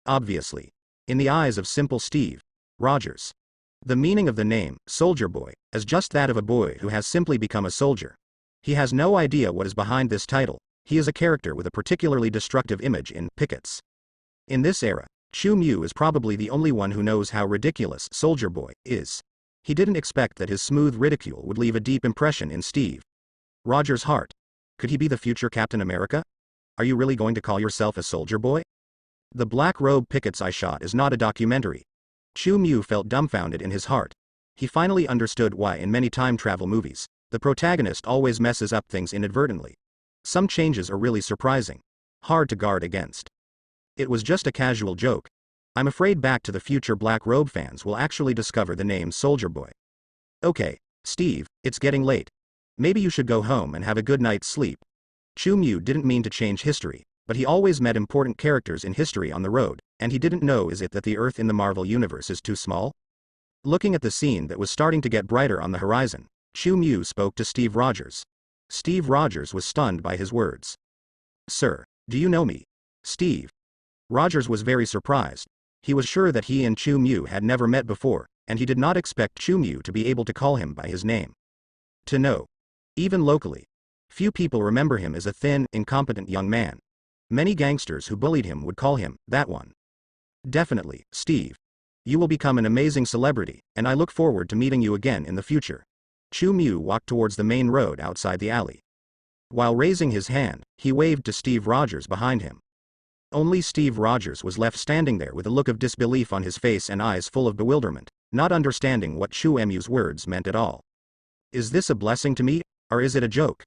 Obviously. In the eyes of simple Steve Rogers. The meaning of the name, Soldier Boy, is just that of a boy who has simply become a soldier. He has no idea what is behind this title. He is a character with a particularly destructive image in Pickets. In this era, Chu Mu is probably the only one who knows how ridiculous Soldier Boy is. He didn't expect that his smooth ridicule would leave a deep impression in Steve Rogers' heart. Could he be the future Captain America? Are you really going to call yourself a soldier boy? The black robe Pickets I shot is not a documentary. Chu Mu felt dumbfounded in his heart. He finally understood why in many time travel movies, the protagonist always messes up things inadvertently. Some changes are really surprising. Hard to guard against. It was just a casual joke. I'm afraid Back to the Future Black Robe fans will actually discover the name Soldier Boy. Okay, Steve, it's getting late. Maybe you should go home and have a good night's sleep. Chu Mu didn't mean to change history, but he always met important characters in history on the road, and he didn't know is it that the Earth in the Marvel Universe is too small? Looking at the scene that was starting to get brighter on the horizon, Chu Mu spoke to Steve Rogers. Steve Rogers was stunned by his words. Sir, do you know me? Steve Rogers was very surprised. He was sure that he and Chu Mu had never met before, and he did not expect Chu Mu to be able to call him by his name. To know. Even locally. Few people remember him as a thin, incompetent young man. Many gangsters who bullied him would call him that one. Definitely, Steve. You will become an amazing celebrity, and I look forward to meeting you again in the future. Chu Mu walked towards the main road outside the alley. While raising his hand, he waved to Steve Rogers behind him. Only Steve Rogers was left standing there with a look of disbelief on his face and eyes full of bewilderment, not understanding what Chu Mu's words meant at all. Is this a blessing to me, or is it a joke?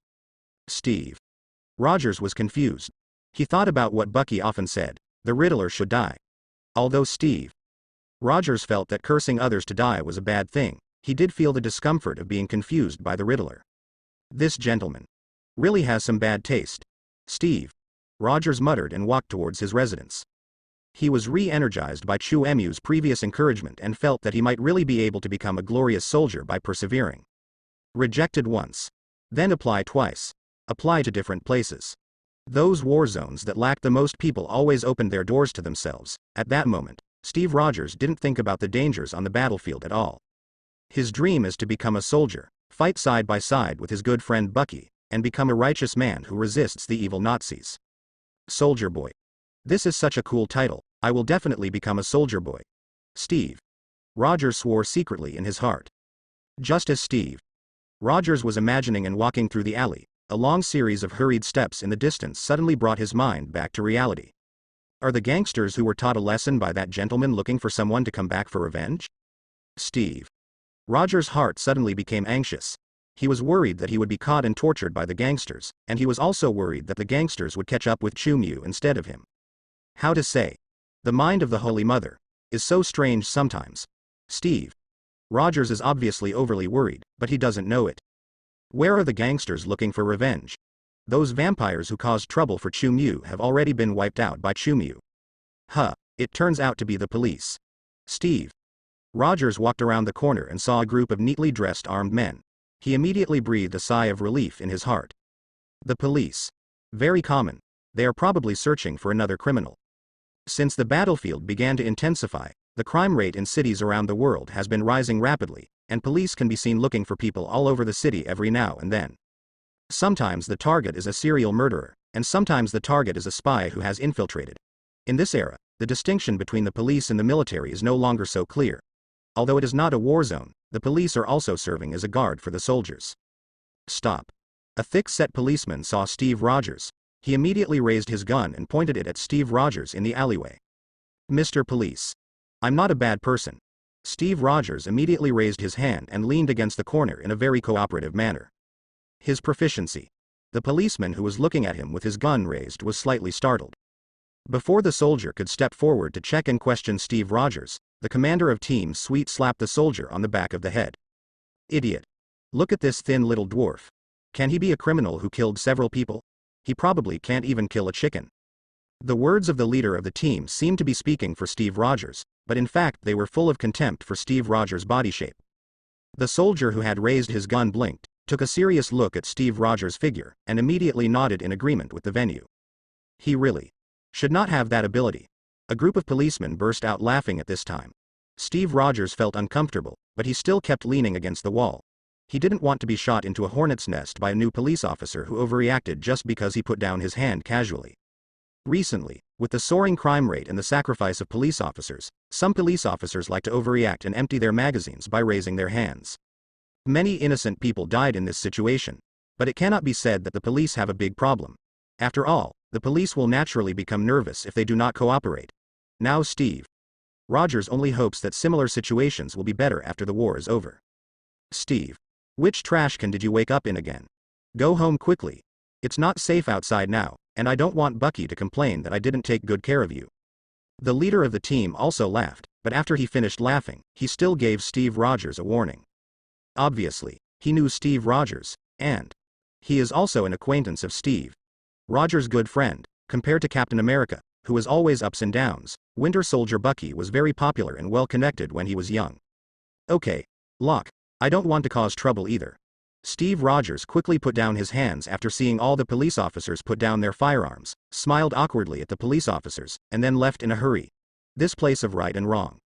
Steve Rogers was confused. He thought about what Bucky often said, the Riddler should die. Although Steve Rogers felt that cursing others to die was a bad thing, he did feel the discomfort of being confused by the Riddler. This gentleman really has some bad taste. Steve Rogers muttered and walked towards his residence. He was re-energized by Chu Mu's previous encouragement and felt that he might really be able to become a glorious soldier by persevering. Rejected once. Then apply twice. Apply to different places. Those war zones that lacked the most people always opened their doors to themselves. At that moment, Steve Rogers didn't think about the dangers on the battlefield at all. His dream is to become a soldier, fight side by side with his good friend Bucky, and become a righteous man who resists the evil Nazis. Soldier Boy. This is such a cool title. I will definitely become a soldier boy. Steve Rogers swore secretly in his heart. Just as Steve Rogers was imagining and walking through the alley, a long series of hurried steps in the distance suddenly brought his mind back to reality. Are the gangsters who were taught a lesson by that gentleman looking for someone to come back for revenge? Steve Rogers' heart suddenly became anxious. He was worried that he would be caught and tortured by the gangsters, and he was also worried that the gangsters would catch up with Chu Mu instead of him. How to say? The mind of the Holy Mother is so strange sometimes. Steve Rogers is obviously overly worried, but he doesn't know it. Where are the gangsters looking for revenge? Those vampires who caused trouble for Chu Mu have already been wiped out by Chu Mu. It turns out to be the police. Steve Rogers walked around the corner and saw a group of neatly dressed armed men. He immediately breathed a sigh of relief in his heart. The police. Very common. They are probably searching for another criminal. Since the battlefield began to intensify, the crime rate in cities around the world has been rising rapidly, and police can be seen looking for people all over the city every now and then. Sometimes the target is a serial murderer, and sometimes the target is a spy who has infiltrated. In this era, the distinction between the police and the military is no longer so clear. Although it is not a war zone, the police are also serving as a guard for the soldiers. Stop. A thick-set policeman saw Steve Rogers. He immediately raised his gun and pointed it at Steve Rogers in the alleyway. Mr. Police. I'm not a bad person. Steve Rogers immediately raised his hand and leaned against the corner in a very cooperative manner. His proficiency. The policeman who was looking at him with his gun raised was slightly startled. Before the soldier could step forward to check and question Steve Rogers, the commander of Team Sweet slapped the soldier on the back of the head. Idiot. Look at this thin little dwarf. Can he be a criminal who killed several people? He probably can't even kill a chicken. The words of the leader of the team seemed to be speaking for Steve Rogers, but in fact they were full of contempt for Steve Rogers' body shape. The soldier who had raised his gun blinked, took a serious look at Steve Rogers' figure, and immediately nodded in agreement with the venue. He really should not have that ability. A group of policemen burst out laughing at this time. Steve Rogers felt uncomfortable, but he still kept leaning against the wall. He didn't want to be shot into a hornet's nest by a new police officer who overreacted just because he put down his hand casually. Recently, with the soaring crime rate and the sacrifice of police officers, some police officers like to overreact and empty their magazines by raising their hands. Many innocent people died in this situation, but it cannot be said that the police have a big problem. After all, the police will naturally become nervous if they do not cooperate. Now Steve Rogers only hopes that similar situations will be better after the war is over. Steve, which trash can did you wake up in again? Go home quickly. It's not safe outside now, and I don't want Bucky to complain that I didn't take good care of you. The leader of the team also laughed, but after he finished laughing, he still gave Steve Rogers a warning. Obviously, he knew Steve Rogers, and he is also an acquaintance of Steve Rogers' good friend. Compared to Captain America, who was always ups and downs, Winter Soldier Bucky was very popular and well connected when he was young. Okay, Locke, I don't want to cause trouble either. Steve Rogers quickly put down his hands after seeing all the police officers put down their firearms, smiled awkwardly at the police officers, and then left in a hurry. This place of right and wrong.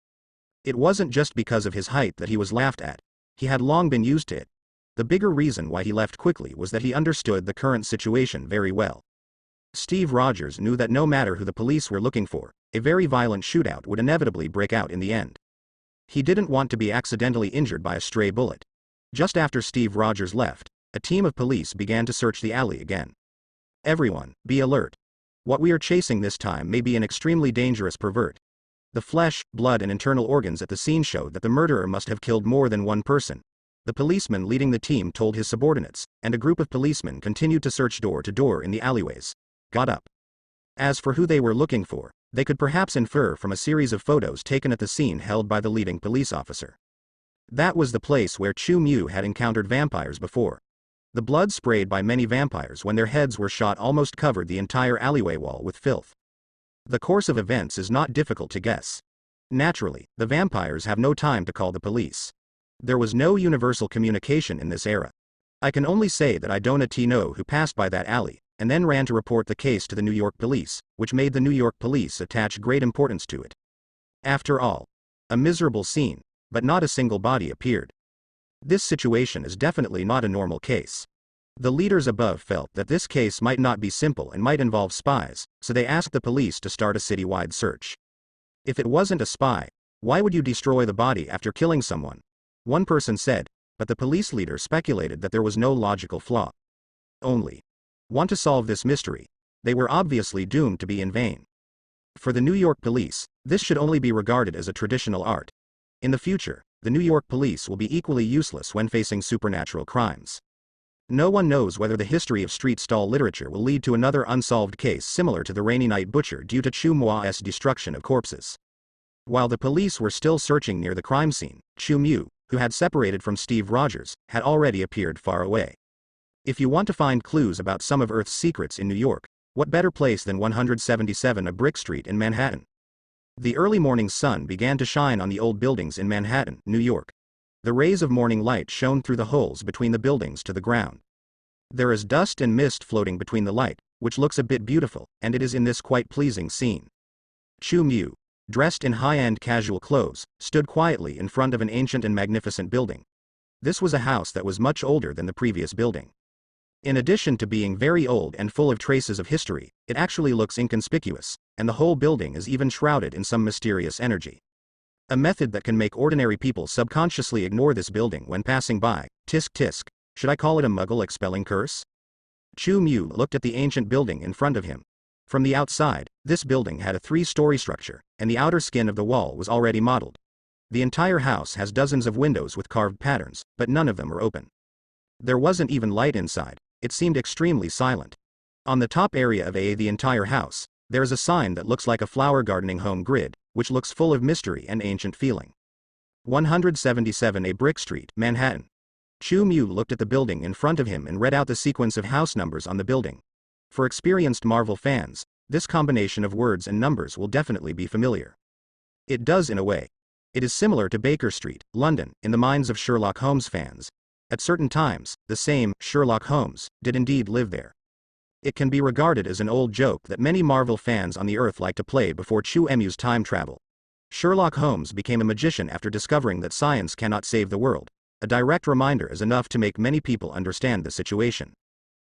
It wasn't just because of his height that he was laughed at. He had long been used to it. The bigger reason why he left quickly was that he understood the current situation very well. Steve Rogers knew that no matter who the police were looking for, a very violent shootout would inevitably break out in the end. He didn't want to be accidentally injured by a stray bullet. Just after Steve Rogers left, a team of police began to search the alley again. Everyone, be alert. What we are chasing this time may be an extremely dangerous pervert. The flesh, blood and internal organs at the scene showed that the murderer must have killed more than one person. The policeman leading the team told his subordinates, and a group of policemen continued to search door to door in the alleyways. Got up. As for who they were looking for, they could perhaps infer from a series of photos taken at the scene held by the leading police officer. That was the place where Chu Mu had encountered vampires before. The blood sprayed by many vampires when their heads were shot almost covered the entire alleyway wall with filth. The course of events is not difficult to guess. Naturally, the vampires have no time to call the police. There was no universal communication in this era. I can only say that I don't know who passed by that alley, and then ran to report the case to the New York police, which made the New York police attach great importance to it. After all, a miserable scene, but not a single body appeared. This situation is definitely not a normal case. The leaders above felt that this case might not be simple and might involve spies, so they asked the police to start a citywide search. If it wasn't a spy, why would you destroy the body after killing someone? One person said, but the police leader speculated that there was no logical flaw. Only want to solve this mystery. They were obviously doomed to be in vain. For the New York police, this should only be regarded as a traditional art. In the future, the New York police will be equally useless when facing supernatural crimes. No one knows whether the history of street stall literature will lead to another unsolved case similar to the Rainy Night Butcher due to Chu Mua's destruction of corpses. While the police were still searching near the crime scene, Chu Mu, who had separated from Steve Rogers, had already appeared far away. If you want to find clues about some of Earth's secrets in New York, what better place than 177 A Brick Street in Manhattan? The early morning sun began to shine on the old buildings in Manhattan, New York. The rays of morning light shone through the holes between the buildings to the ground. There is dust and mist floating between the light, which looks a bit beautiful, and it is in this quite pleasing scene. Chu Mu, dressed in high-end casual clothes, stood quietly in front of an ancient and magnificent building. This was a house that was much older than the previous building. In addition to being very old and full of traces of history, it actually looks inconspicuous, and the whole building is even shrouded in some mysterious energy. A method that can make ordinary people subconsciously ignore this building when passing by. Tisk tisk, should I call it a Muggle expelling curse? Chu Mu looked at the ancient building in front of him. From the outside, this building had a 3-story structure, and the outer skin of the wall was already modeled. The entire house has dozens of windows with carved patterns, but none of them are open. There wasn't even light inside. It seemed extremely silent. On the top area of the entire house, there is a sign that looks like a flower gardening home grid, which looks full of mystery and ancient feeling. 177 A Brick Street, Manhattan. Chu Mu looked at the building in front of him and read out the sequence of house numbers on the building. For experienced Marvel fans, this combination of words and numbers will definitely be familiar. It does in a way. It is similar to Baker Street, London, in the minds of Sherlock Holmes fans. At certain times, the same Sherlock Holmes did indeed live there. It can be regarded as an old joke that many Marvel fans on the Earth like to play before Chu-Emu's time travel. Sherlock Holmes became a magician after discovering that science cannot save the world. A direct reminder is enough to make many people understand the situation.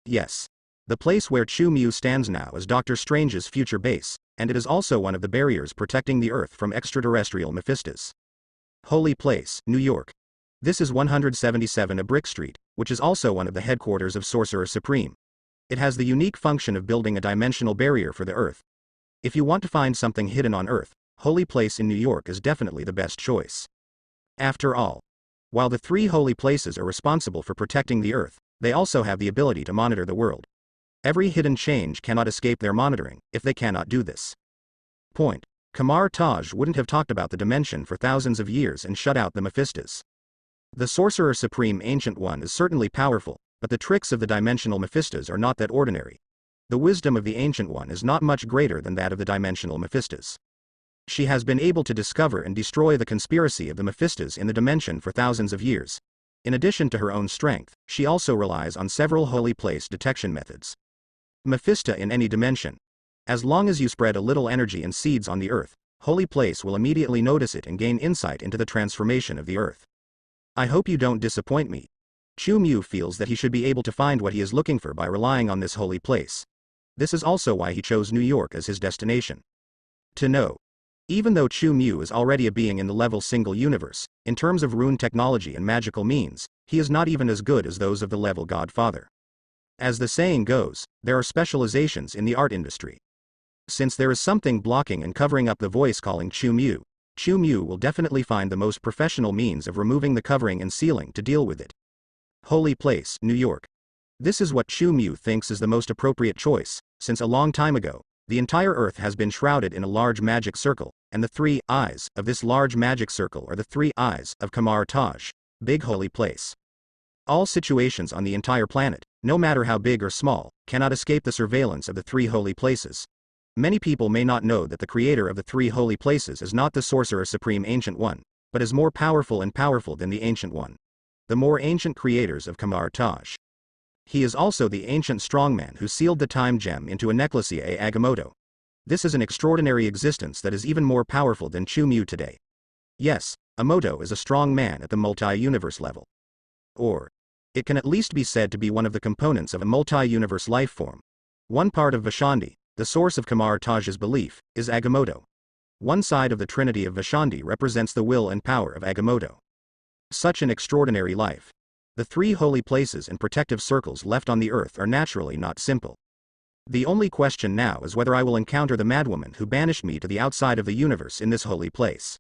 Yes. The place where Chu-Mu stands now is Doctor Strange's future base, and it is also one of the barriers protecting the Earth from extraterrestrial Mephistos. Holy Place, New York. This is 177 A Brick Street, which is also one of the headquarters of Sorcerer Supreme. It has the unique function of building a dimensional barrier for the Earth. If you want to find something hidden on Earth, Holy Place in New York is definitely the best choice. After all, while the three holy places are responsible for protecting the Earth, they also have the ability to monitor the world. Every hidden change cannot escape their monitoring, if they cannot do this. Point. Kamar Taj wouldn't have talked about the dimension for thousands of years and shut out the Mephistos. The Sorcerer Supreme Ancient One is certainly powerful, but the tricks of the dimensional Mephistos are not that ordinary. The wisdom of the Ancient One is not much greater than that of the dimensional Mephistos. She has been able to discover and destroy the conspiracy of the Mephistos in the dimension for thousands of years. In addition to her own strength, she also relies on several holy place detection methods. Mephisto in any dimension. As long as you spread a little energy and seeds on the Earth, Holy Place will immediately notice it and gain insight into the transformation of the Earth. I hope you don't disappoint me. Chu-Mu feels that he should be able to find what he is looking for by relying on this holy place. This is also why he chose New York as his destination. To know. Even though Chu-Mu is already a being in the level single universe, in terms of rune technology and magical means, he is not even as good as those of the level Godfather. As the saying goes, there are specializations in the art industry. Since there is something blocking and covering up the voice calling Chu-Mu, Chu-Mu will definitely find the most professional means of removing the covering and sealing to deal with it. Holy Place, New York. This is what Chu-Mu thinks is the most appropriate choice, since a long time ago, the entire Earth has been shrouded in a large magic circle, and the 3 eyes of this large magic circle are the 3 eyes of Kamar Taj, Big Holy Place. All situations on the entire planet, no matter how big or small, cannot escape the surveillance of the 3 holy places. Many people may not know that the creator of the 3 holy places is not the Sorcerer Supreme Ancient One, but is more powerful than the Ancient One. The more ancient creators of Kamar Taj. He is also the ancient strongman who sealed the time gem into a necklace a Agamotto. This is an extraordinary existence that is even more powerful than Chu-Mu today. Yes, Amoto is a strong man at the multi-universe level. Or, it can at least be said to be one of the components of a multi-universe life form. One part of Vashandi, the source of Kamar Taj's belief, is Agamotto. One side of the trinity of Vashandi represents the will and power of Agamotto. Such an extraordinary life. The 3 holy places and protective circles left on the Earth are naturally not simple. The only question now is whether I will encounter the madwoman who banished me to the outside of the universe in this holy place.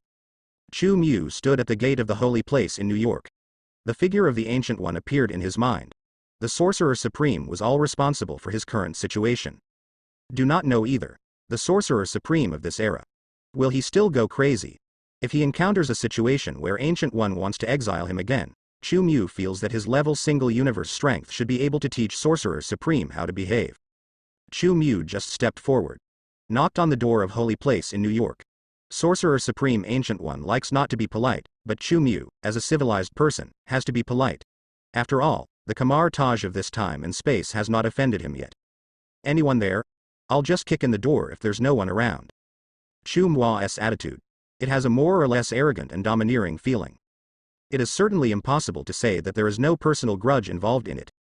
Chu-Mu stood at the gate of the holy place in New York. The figure of the Ancient One appeared in his mind. The Sorcerer Supreme was all responsible for his current situation. Do not know either. The Sorcerer Supreme of this era. Will he still go crazy? If he encounters a situation where Ancient One wants to exile him again, Chu-Mu feels that his level single universe strength should be able to teach Sorcerer Supreme how to behave. Chu-Mu just stepped forward. Knocked on the door of Holy Place in New York. Sorcerer Supreme Ancient One likes not to be polite, but Chu-Mu, as a civilized person, has to be polite. After all, the Kamar Taj of this time and space has not offended him yet. Anyone there? I'll just kick in the door if there's no one around. Chu-Mu's attitude. It has a more or less arrogant and domineering feeling. It is certainly impossible to say that there is no personal grudge involved in it.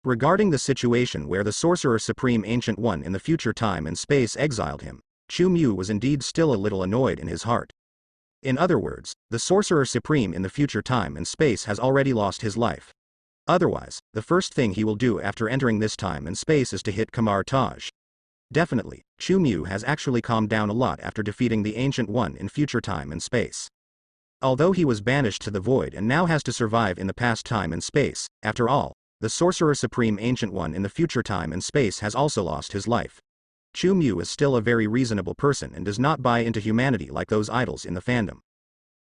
Regarding the situation where the Sorcerer Supreme Ancient One in the future time and space exiled him, Chu-Mu was indeed still a little annoyed in his heart. In other words, the Sorcerer Supreme in the future time and space has already lost his life. Otherwise, the first thing he will do after entering this time and space is to hit Kamar Taj. Definitely, Chu-Mu has actually calmed down a lot after defeating the Ancient One in future time and space. Although he was banished to the void and now has to survive in the past time and space, after all, the Sorcerer Supreme Ancient One in the future time and space has also lost his life. Chu-Mu is still a very reasonable person and does not buy into humanity like those idols in the fandom.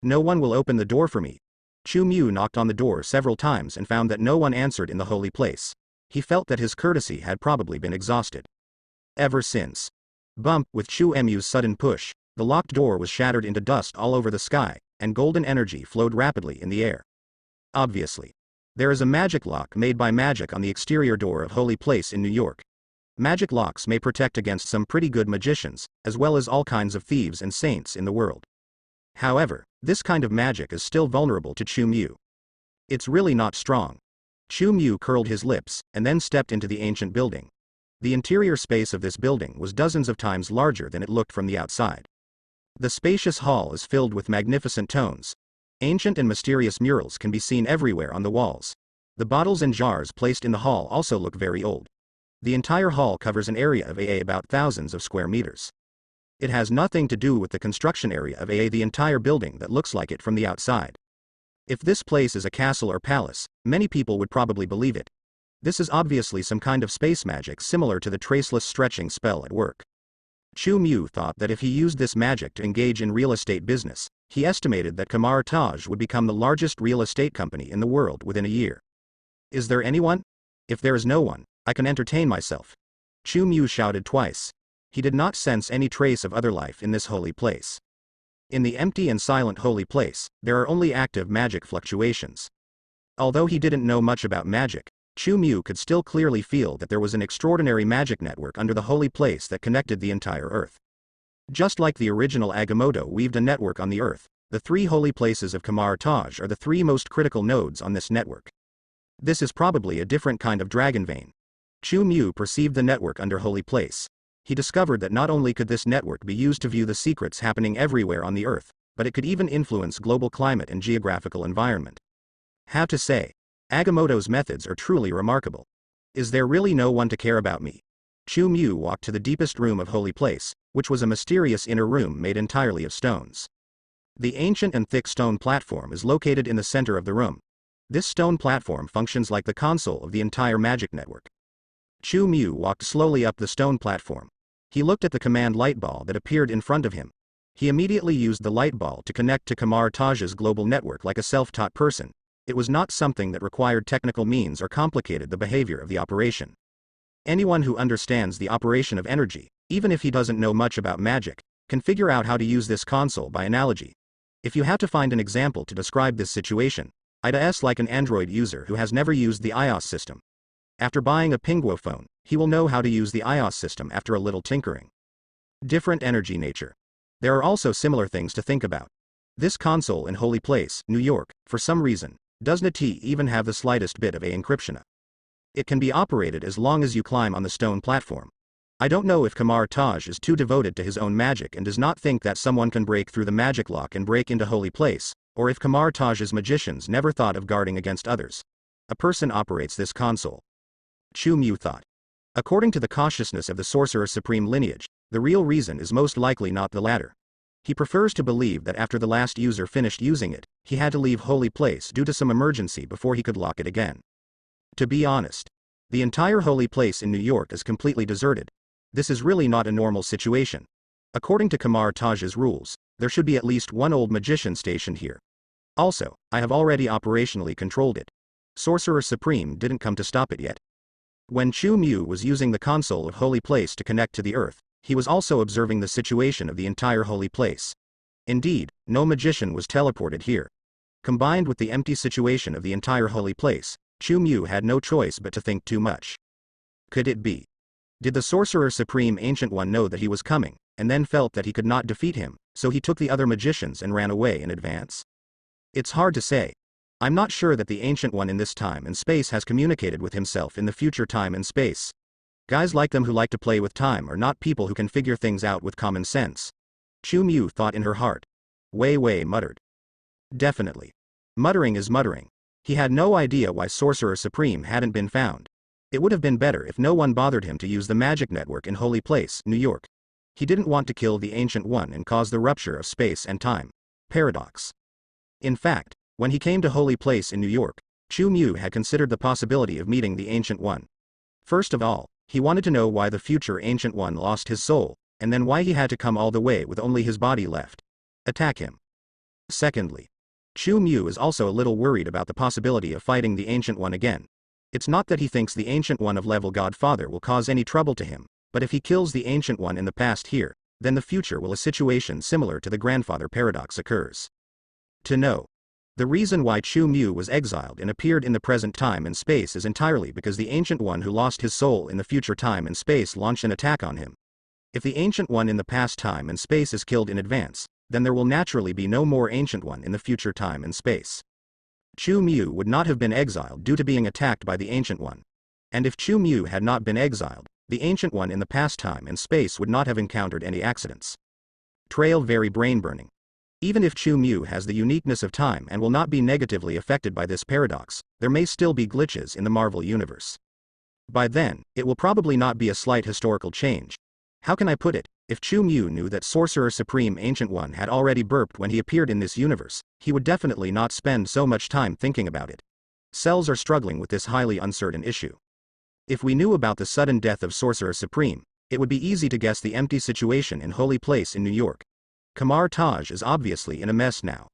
No one will open the door for me. Chu-Mu knocked on the door several times and found that no one answered in the holy place. He felt that his courtesy had probably been exhausted. Ever since. Bump, with Chu-Mu's sudden push, the locked door was shattered into dust all over the sky, and golden energy flowed rapidly in the air. Obviously. There is a magic lock made by magic on the exterior door of Holy Place in New York. Magic locks may protect against some pretty good magicians, as well as all kinds of thieves and saints in the world. However, this kind of magic is still vulnerable to Chu Mu. It's really not strong. Chu Mu curled his lips, and then stepped into the ancient building. The interior space of this building was dozens of times larger than it looked from the outside. The spacious hall is filled with magnificent tones. Ancient and mysterious murals can be seen everywhere on the walls. The bottles and jars placed in the hall also look very old. The entire hall covers an area of about thousands of square meters. It has nothing to do with the construction area of the entire building that looks like it from the outside. If this place is a castle or palace, many people would probably believe it. This is obviously some kind of space magic similar to the traceless stretching spell at work. Chu Mu thought that if he used this magic to engage in real estate business, he estimated that Kamar Taj would become the largest real estate company in the world within a year. Is there anyone? If there is no one, I can entertain myself. Chu Mu shouted twice. He did not sense any trace of other life in this holy place. In the empty and silent holy place, there are only active magic fluctuations. Although he didn't know much about magic, Chu Mu could still clearly feel that there was an extraordinary magic network under the holy place that connected the entire earth. Just like the original Agamotto weaved a network on the earth, the three holy places of Kamar Taj are the three most critical nodes on this network. This is probably a different kind of dragon vein. Chu Mu perceived the network under holy place. He discovered that not only could this network be used to view the secrets happening everywhere on the earth, but it could even influence global climate and geographical environment. How to say? Agamotto's methods are truly remarkable. Is there really no one to care about me? Chu Mu walked to the deepest room of holy place, which was a mysterious inner room made entirely of stones. The ancient and thick stone platform is located in the center of the room. This stone platform functions like the console of the entire magic network. Chu Mu walked slowly up the stone platform. He looked at the command light ball that appeared in front of him. He immediately used the light ball to connect to Kamar Taj's global network like a self-taught person. It was not something that required technical means or complicated the behavior of the operation. Anyone who understands the operation of energy, even if he doesn't know much about magic, can figure out how to use this console by analogy. If you had to find an example to describe this situation, I'd like an Android user who has never used the iOS system. After buying a Pinguo phone, he will know how to use the iOS system after a little tinkering. Different energy nature. There are also similar things to think about. This console in Holy Place, New York, for some reason, doesn't even have the slightest bit of encryption. It can be operated as long as you climb on the stone platform. I don't know if Kamar Taj is too devoted to his own magic and does not think that someone can break through the magic lock and break into Holy Place, or if Kamar Taj's magicians never thought of guarding against others. A person operates this console. Chu Mu thought. According to the cautiousness of the Sorcerer Supreme lineage, the real reason is most likely not the latter. He prefers to believe that after the last user finished using it, he had to leave Holy Place due to some emergency before he could lock it again. To be honest, the entire Holy Place in New York is completely deserted. This is really not a normal situation. According to Kamar Taj's rules, there should be at least one old magician stationed here. Also, I have already operationally controlled it. Sorcerer Supreme didn't come to stop it yet. When Chu Mu was using the console of Holy Place to connect to the earth, he was also observing the situation of the entire Holy Place. Indeed, no magician was teleported here. Combined with the empty situation of the entire Holy Place, Chu Mu had no choice but to think too much. Could it be? Did the Sorcerer Supreme Ancient One know that he was coming, and then felt that he could not defeat him, so he took the other magicians and ran away in advance? It's hard to say. I'm not sure that the Ancient One in this time and space has communicated with himself in the future time and space. Guys like them who like to play with time are not people who can figure things out with common sense. Chu Mu thought in her heart. Wei Wei muttered. Definitely. Muttering is muttering. He had no idea why Sorcerer Supreme hadn't been found. It would have been better if no one bothered him to use the magic network in Holy Place, New York. He didn't want to kill the Ancient One and cause the rupture of space and time. Paradox. In fact, when he came to Holy Place in New York, Chu Mu had considered the possibility of meeting the Ancient One. First of all, he wanted to know why the future Ancient One lost his soul, and then why he had to come all the way with only his body left. Attack him. Secondly, Chu Mu is also a little worried about the possibility of fighting the Ancient One again. It's not that he thinks the Ancient One of level Godfather will cause any trouble to him, but if he kills the Ancient One in the past here, then the future will a situation similar to the grandfather paradox occurs. To know. The reason why Chu Mu was exiled and appeared in the present time and space is entirely because the Ancient One who lost his soul in the future time and space launched an attack on him. If the Ancient One in the past time and space is killed in advance, then there will naturally be no more Ancient One in the future time and space. Chu Mu would not have been exiled due to being attacked by the Ancient One. And if Chu Mu had not been exiled, the Ancient One in the past time and space would not have encountered any accidents. Trail very brain-burning. Even if Chu Mu has the uniqueness of time and will not be negatively affected by this paradox, there may still be glitches in the Marvel Universe. By then, it will probably not be a slight historical change. How can I put it? If Chu Mu knew that Sorcerer Supreme Ancient One had already burped when he appeared in this universe, he would definitely not spend so much time thinking about it. Cells are struggling with this highly uncertain issue. If we knew about the sudden death of Sorcerer Supreme, it would be easy to guess the empty situation in Holy Place in New York. Kamar Taj is obviously in a mess now.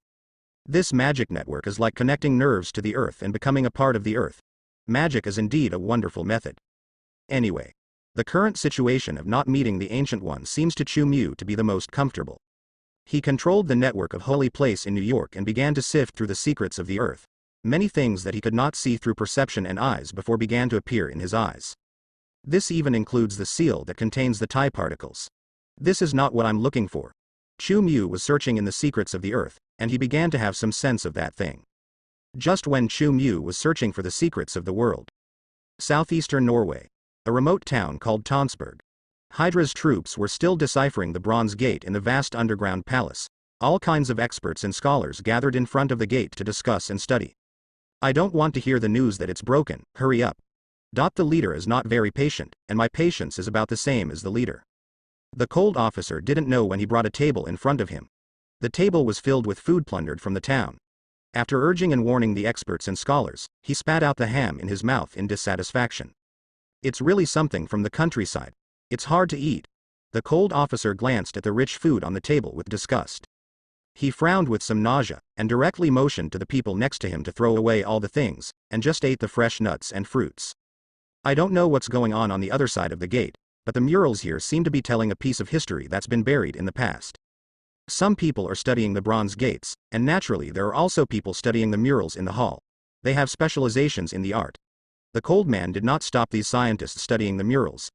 This magic network is like connecting nerves to the earth and becoming a part of the earth. Magic is indeed a wonderful method. Anyway, the current situation of not meeting the Ancient One seems to Chu Mu to be the most comfortable. He controlled the network of Holy Place in New York and began to sift through the secrets of the earth. Many things that he could not see through perception and eyes before began to appear in his eyes. This even includes the seal that contains the TIE particles. This is not what I'm looking for. Chu Mu was searching in the secrets of the earth, and he began to have some sense of that thing. Just when Chu Mu was searching for the secrets of the world. Southeastern Norway. A remote town called Tonsberg. Hydra's troops were still deciphering the Bronze Gate in the vast underground palace. All kinds of experts and scholars gathered in front of the gate to discuss and study. I don't want to hear the news that it's broken, hurry up. The leader is not very patient, and my patience is about the same as the leader. The cold officer didn't know when he brought a table in front of him. The table was filled with food plundered from the town. After urging and warning the experts and scholars, he spat out the ham in his mouth in dissatisfaction. It's really something from the countryside. It's hard to eat. The cold officer glanced at the rich food on the table with disgust. He frowned with some nausea, and directly motioned to the people next to him to throw away all the things, and just ate the fresh nuts and fruits. I don't know what's going on the other side of the gate, but the murals here seem to be telling a piece of history that's been buried in the past. Some people are studying the bronze gates, and naturally there are also people studying the murals in the hall. They have specializations in the art. The cold man did not stop these scientists studying the murals.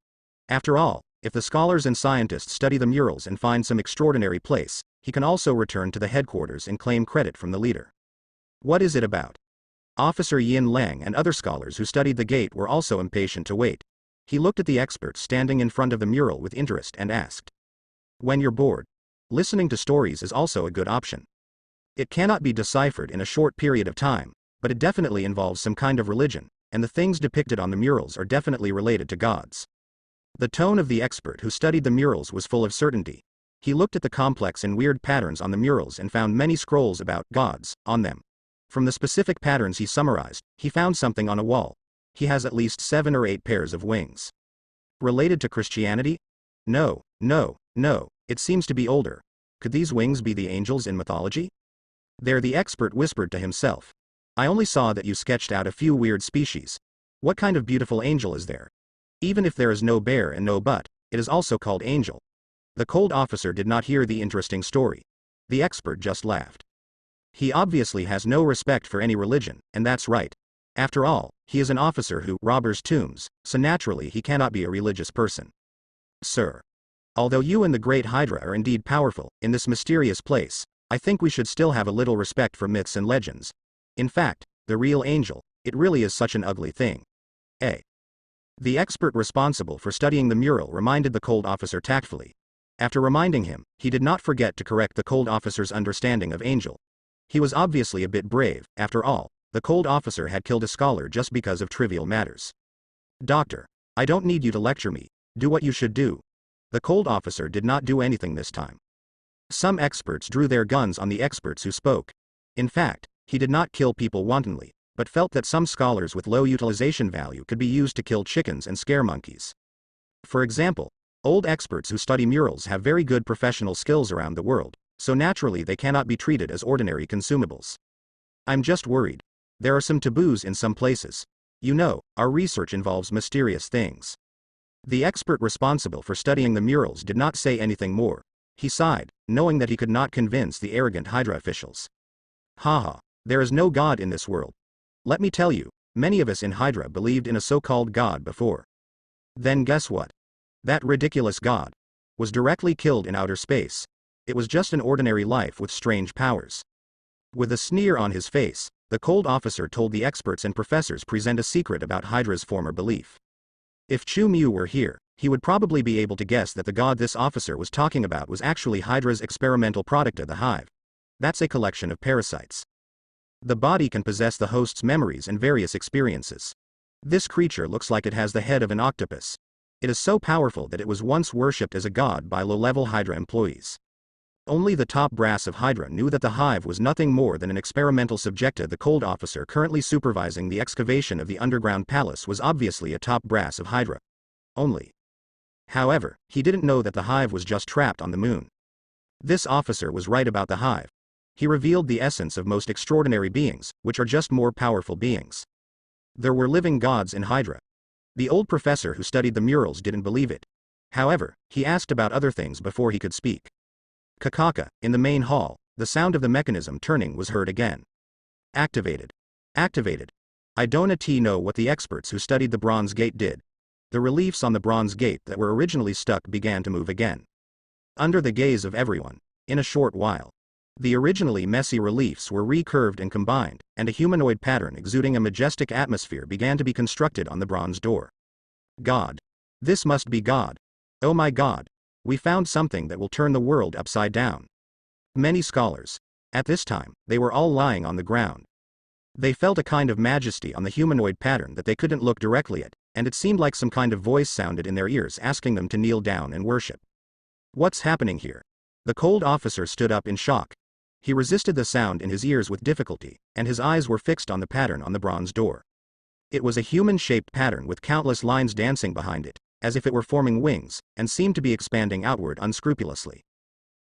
After all, if the scholars and scientists study the murals and find some extraordinary place, he can also return to the headquarters and claim credit from the leader. What is it about? Officer Yin Lang and other scholars who studied the gate were also impatient to wait. He looked at the experts standing in front of the mural with interest and asked. When you're bored, listening to stories is also a good option. It cannot be deciphered in a short period of time, but it definitely involves some kind of religion, and the things depicted on the murals are definitely related to gods. The tone of the expert who studied the murals was full of certainty. He looked at the complex and weird patterns on the murals and found many scrolls about gods on them. From the specific patterns he summarized, he found something on a wall. He has at least 7 or 8 pairs of wings. Related to Christianity? No, it seems to be older. Could these wings be the angels in mythology? There, the expert whispered to himself. I only saw that you sketched out a few weird species. What kind of beautiful angel is there? Even if there is no bear and no butt, it is also called angel. The cold officer did not hear the interesting story. The expert just laughed. He obviously has no respect for any religion, and that's right. After all, he is an officer who robbers tombs, so naturally he cannot be a religious person. Sir. Although you and the great Hydra are indeed powerful, in this mysterious place, I think we should still have a little respect for myths and legends. In fact, the real angel, it really is such an ugly thing. The expert responsible for studying the mural reminded the cold officer tactfully. After reminding him, he did not forget to correct the cold officer's understanding of angel. He was obviously a bit brave, after all, the cold officer had killed a scholar just because of trivial matters. Doctor, I don't need you to lecture me, do what you should do. The cold officer did not do anything this time. Some experts drew their guns on the experts who spoke. In fact, he did not kill people wantonly, but felt that some scholars with low utilization value could be used to kill chickens and scare monkeys. For example, old experts who study murals have very good professional skills around the world, so naturally they cannot be treated as ordinary consumables. I'm just worried. There are some taboos in some places. You know, our research involves mysterious things. The expert responsible for studying the murals did not say anything more. He sighed, knowing that he could not convince the arrogant Hydra officials. Haha. There is no God in this world. Let me tell you, many of us in Hydra believed in a so-called God before. Then guess what? That ridiculous God was directly killed in outer space. It was just an ordinary life with strange powers. With a sneer on his face, the cold officer told the experts and professors present a secret about Hydra's former belief. If Chu Mu were here, he would probably be able to guess that the god this officer was talking about was actually Hydra's experimental product of the hive. That's a collection of parasites. The body can possess the host's memories and various experiences. This creature looks like it has the head of an octopus. It is so powerful that it was once worshipped as a god by low-level Hydra employees. Only the top brass of Hydra knew that the hive was nothing more than an experimental subjecta. The cold officer currently supervising the excavation of the underground palace was obviously a top brass of Hydra. However, he didn't know that the hive was just trapped on the moon. This officer was right about the hive. He revealed the essence of most extraordinary beings, which are just more powerful beings. There were living gods in Hydra. The old professor who studied the murals didn't believe it. However, he asked about other things before he could speak. Kakaka, in the main hall, the sound of the mechanism turning was heard again. Activated. Activated. I don't know what the experts who studied the bronze gate did. The reliefs on the bronze gate that were originally stuck began to move again. Under the gaze of everyone, in a short while, the originally messy reliefs were recurved and combined, and a humanoid pattern exuding a majestic atmosphere began to be constructed on the bronze door. God. This must be God. Oh my God. We found something that will turn the world upside down. Many scholars. At this time, they were all lying on the ground. They felt a kind of majesty on the humanoid pattern that they couldn't look directly at, and it seemed like some kind of voice sounded in their ears asking them to kneel down and worship. What's happening here? The cold officer stood up in shock. He resisted the sound in his ears with difficulty, and his eyes were fixed on the pattern on the bronze door. It was a human-shaped pattern with countless lines dancing behind it, as if it were forming wings, and seemed to be expanding outward unscrupulously.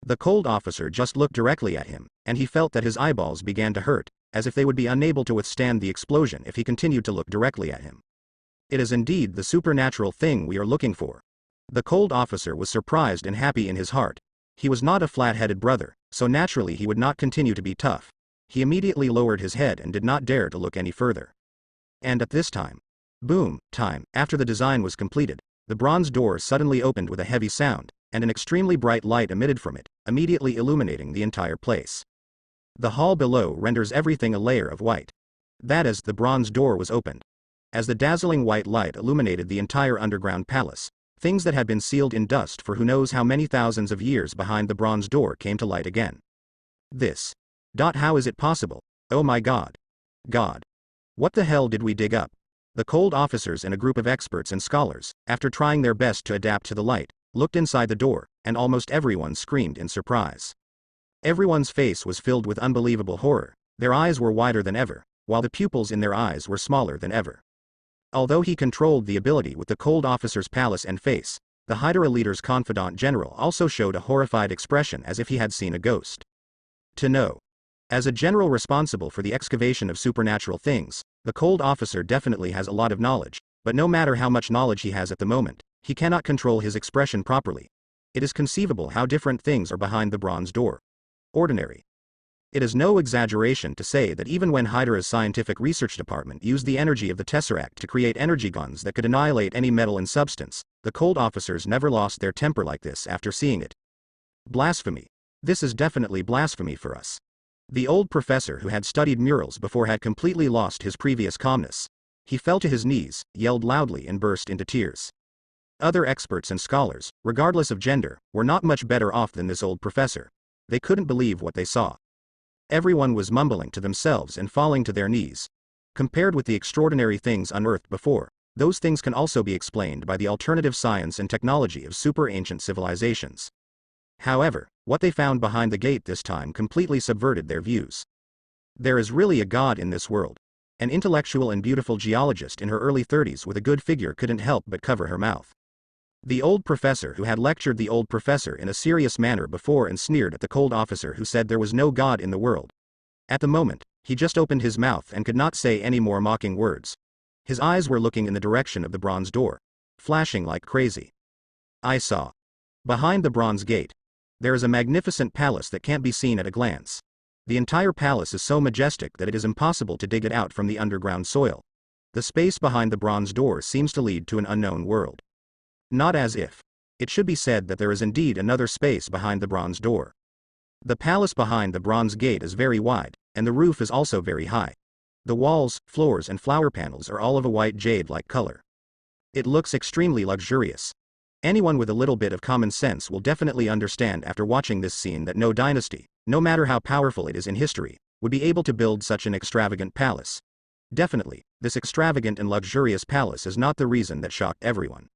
The cold officer just looked directly at him, and he felt that his eyeballs began to hurt, as if they would be unable to withstand the explosion if he continued to look directly at him. It is indeed the supernatural thing we are looking for. The cold officer was surprised and happy in his heart. He was not a flat-headed brother, so naturally he would not continue to be tough. He immediately lowered his head and did not dare to look any further. And at this time, boom, after the design was completed, the bronze door suddenly opened with a heavy sound, and an extremely bright light emitted from it, immediately illuminating the entire place. The hall below renders everything a layer of white. That is, the bronze door was opened. As the dazzling white light illuminated the entire underground palace, things that had been sealed in dust for who knows how many thousands of years behind the bronze door came to light again. How is it possible? Oh my God. God. What the hell did we dig up? The cold officers and a group of experts and scholars, after trying their best to adapt to the light, looked inside the door, and almost everyone screamed in surprise. Everyone's face was filled with unbelievable horror. Their eyes were wider than ever, while the pupils in their eyes were smaller than ever. Although he controlled the ability with the cold officer's palace and face, the Hydra leader's confidant general also showed a horrified expression as if he had seen a ghost. To know. As a general responsible for the excavation of supernatural things, the cold officer definitely has a lot of knowledge, but no matter how much knowledge he has at the moment, he cannot control his expression properly. It is conceivable how different things are behind the bronze door. Ordinary. It is no exaggeration to say that even when Hydra's scientific research department used the energy of the Tesseract to create energy guns that could annihilate any metal and substance, the cold officers never lost their temper like this after seeing it. Blasphemy. This is definitely blasphemy for us. The old professor who had studied murals before had completely lost his previous calmness. He fell to his knees, yelled loudly and burst into tears. Other experts and scholars, regardless of gender, were not much better off than this old professor. They couldn't believe what they saw. Everyone was mumbling to themselves and falling to their knees. Compared with the extraordinary things unearthed before, those things can also be explained by the alternative science and technology of super ancient civilizations. However, what they found behind the gate this time completely subverted their views. There is really a God in this world. An intellectual and beautiful geologist in her early 30s with a good figure couldn't help but cover her mouth. The old professor who had lectured the old professor in a serious manner before and sneered at the cold officer who said there was no God in the world. At the moment, he just opened his mouth and could not say any more mocking words. His eyes were looking in the direction of the bronze door, flashing like crazy. I saw. Behind the bronze gate, there is a magnificent palace that can't be seen at a glance. The entire palace is so majestic that it is impossible to dig it out from the underground soil. The space behind the bronze door seems to lead to an unknown world. Not as if. It should be said that there is indeed another space behind the bronze door. The palace behind the bronze gate is very wide, and the roof is also very high. The walls, floors and flower panels are all of a white jade-like color. It looks extremely luxurious. Anyone with a little bit of common sense will definitely understand after watching this scene that no dynasty, no matter how powerful it is in history, would be able to build such an extravagant palace. Definitely, this extravagant and luxurious palace is not the reason that shocked everyone.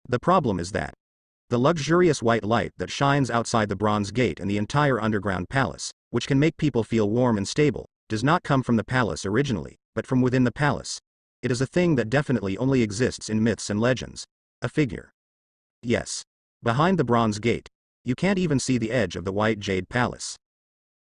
The problem is that the luxurious white light that shines outside the bronze gate and the entire underground palace, which can make people feel warm and stable, does not come from the palace originally, but from within the palace. It is a thing that definitely only exists in myths and legends. A figure. Yes. Behind the bronze gate, you can't even see the edge of the white jade palace.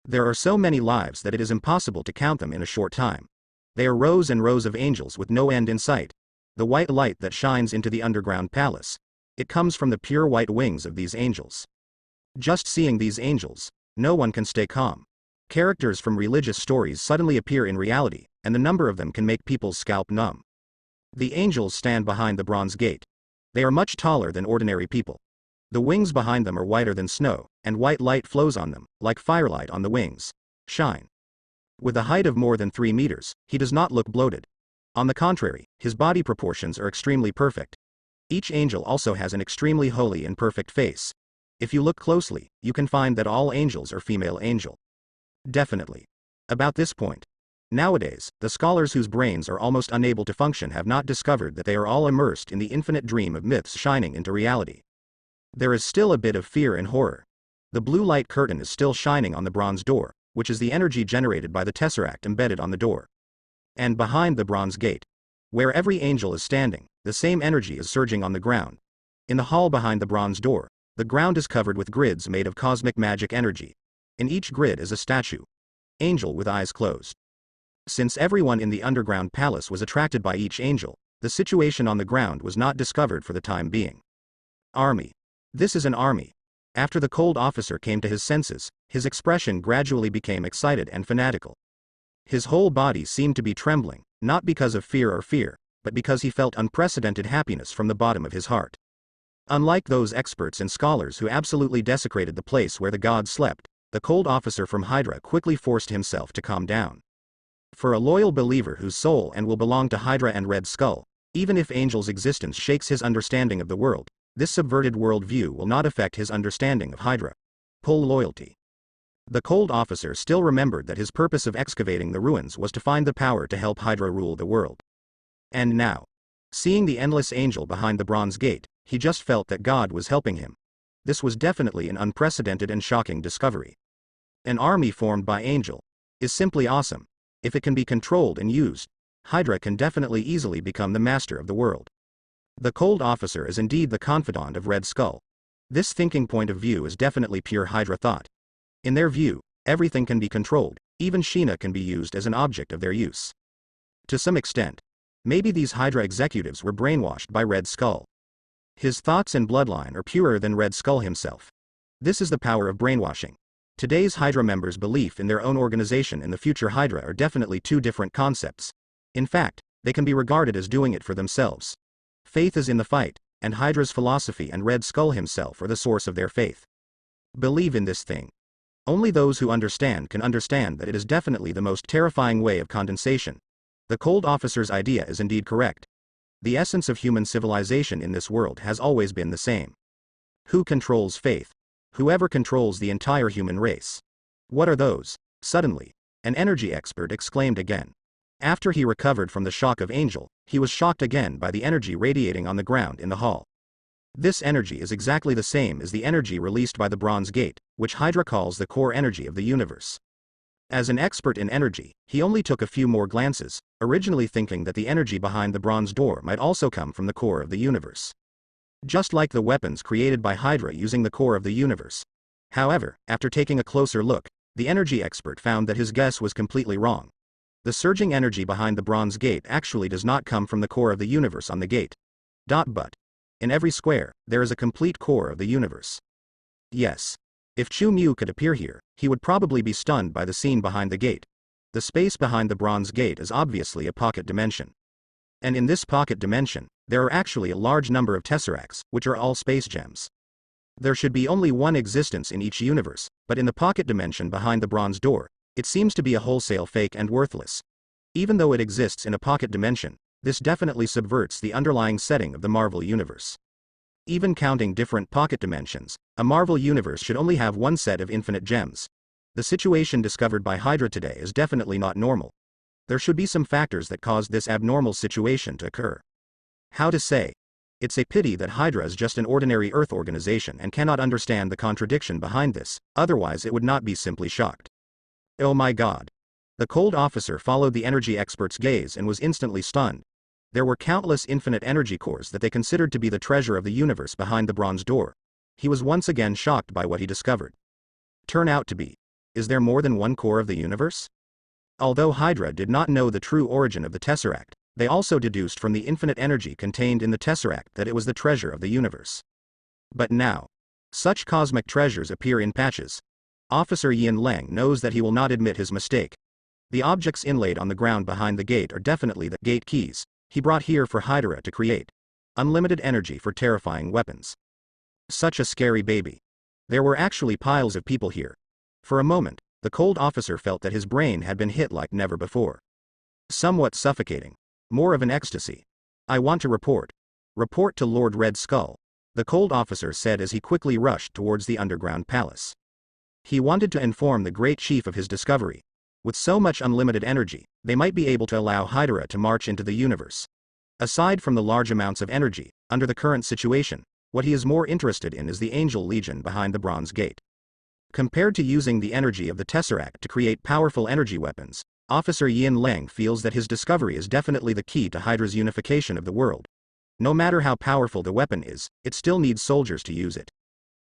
There are so many lives that it is impossible to count them in a short time. They are rows and rows of angels with no end in sight. The white light that shines into the underground palace, it comes from the pure white wings of these angels. Just seeing these angels, no one can stay calm. Characters from religious stories suddenly appear in reality, and the number of them can make people's scalp numb. The angels stand behind the bronze gate. They are much taller than ordinary people. The wings behind them are whiter than snow, and white light flows on them, like firelight on the wings. Shine. With a height of more than 3 meters, he does not look bloated. On the contrary, his body proportions are extremely perfect. Each angel also has an extremely holy and perfect face. If you look closely, you can find that all angels are female angel. Definitely. About this point. Nowadays, the scholars whose brains are almost unable to function have not discovered that they are all immersed in the infinite dream of myths shining into reality. There is still a bit of fear and horror. The blue light curtain is still shining on the bronze door, which is the energy generated by the tesseract embedded on the door. And behind the bronze gate, where every angel is standing, the same energy is surging on the ground. In the hall behind the bronze door, the ground is covered with grids made of cosmic magic energy. In each grid is a statue. Angel with eyes closed. Since everyone in the underground palace was attracted by each angel, the situation on the ground was not discovered for the time being. Army. This is an army. After the cold officer came to his senses, his expression gradually became excited and fanatical. His whole body seemed to be trembling, not because of fear, but because he felt unprecedented happiness from the bottom of his heart. Unlike those experts and scholars who absolutely desecrated the place where the gods slept, the cold officer from Hydra quickly forced himself to calm down. For a loyal believer whose soul and will belong to Hydra and Red Skull, even if Angel's existence shakes his understanding of the world, this subverted worldview will not affect his understanding of Hydra. Pull loyalty. The cold officer still remembered that his purpose of excavating the ruins was to find the power to help Hydra rule the world. And now, seeing the endless angel behind the bronze gate, he just felt that God was helping him. This was definitely an unprecedented and shocking discovery. An army formed by Angel is simply awesome. If it can be controlled and used, Hydra can definitely easily become the master of the world. The cold officer is indeed the confidant of Red Skull. This thinking point of view is definitely pure Hydra thought. In their view, everything can be controlled, even Sheena can be used as an object of their use. To some extent, maybe these Hydra executives were brainwashed by Red Skull. His thoughts and bloodline are purer than Red Skull himself. This is the power of brainwashing. Today's Hydra members' belief in their own organization and the future Hydra are definitely two different concepts. In fact, they can be regarded as doing it for themselves. Faith is in the fight, and Hydra's philosophy and Red Skull himself are the source of their faith. Believe in this thing. Only those who understand can understand that it is definitely the most terrifying way of condensation. The cold officer's idea is indeed correct. The essence of human civilization in this world has always been the same. Who controls faith? Whoever controls the entire human race. What are those? Suddenly, an energy expert exclaimed again. After he recovered from the shock of Angel, he was shocked again by the energy radiating on the ground in the hall. This energy is exactly the same as the energy released by the Bronze Gate, which Hydra calls the core energy of the universe. As an expert in energy, he only took a few more glances, originally thinking that the energy behind the bronze door might also come from the core of the universe. Just like the weapons created by Hydra using the core of the universe. However, after taking a closer look, the energy expert found that his guess was completely wrong. The surging energy behind the bronze gate actually does not come from the core of the universe on the gate. But in every square, there is a complete core of the universe. Yes. If Chu Mu could appear here, he would probably be stunned by the scene behind the gate. The space behind the bronze gate is obviously a pocket dimension. And in this pocket dimension, there are actually a large number of tesseracts, which are all space gems. There should be only one existence in each universe, but in the pocket dimension behind the bronze door, it seems to be a wholesale fake and worthless. Even though it exists in a pocket dimension, this definitely subverts the underlying setting of the Marvel Universe. Even counting different pocket dimensions, a Marvel Universe should only have one set of infinite gems. The situation discovered by Hydra today is definitely not normal. There should be some factors that caused this abnormal situation to occur. How to say? It's a pity that Hydra is just an ordinary Earth organization and cannot understand the contradiction behind this, otherwise it would not be simply shocked. Oh my god. The cold officer followed the energy expert's gaze and was instantly stunned. There were countless infinite energy cores that they considered to be the treasure of the universe behind the bronze door. He was once again shocked by what he discovered. Turn out to be. Is there more than one core of the universe? Although Hydra did not know the true origin of the Tesseract, they also deduced from the infinite energy contained in the Tesseract that it was the treasure of the universe. But now, such cosmic treasures appear in patches. Officer Yin Lang knows that he will not admit his mistake. The objects inlaid on the ground behind the gate are definitely the gate keys he brought here for Hydra to create unlimited energy for terrifying weapons. Such a scary baby. There were actually piles of people here. For a moment, the cold officer felt that his brain had been hit like never before. Somewhat suffocating. More of an ecstasy. I want to report. Report to Lord Red Skull, the cold officer said as he quickly rushed towards the underground palace. He wanted to inform the great chief of his discovery. With so much unlimited energy, they might be able to allow Hydra to march into the universe. Aside from the large amounts of energy, under the current situation, what he is more interested in is the Angel Legion behind the Bronze Gate. Compared to using the energy of the Tesseract to create powerful energy weapons, Officer Yin Lang feels that his discovery is definitely the key to Hydra's unification of the world. No matter how powerful the weapon is, it still needs soldiers to use it.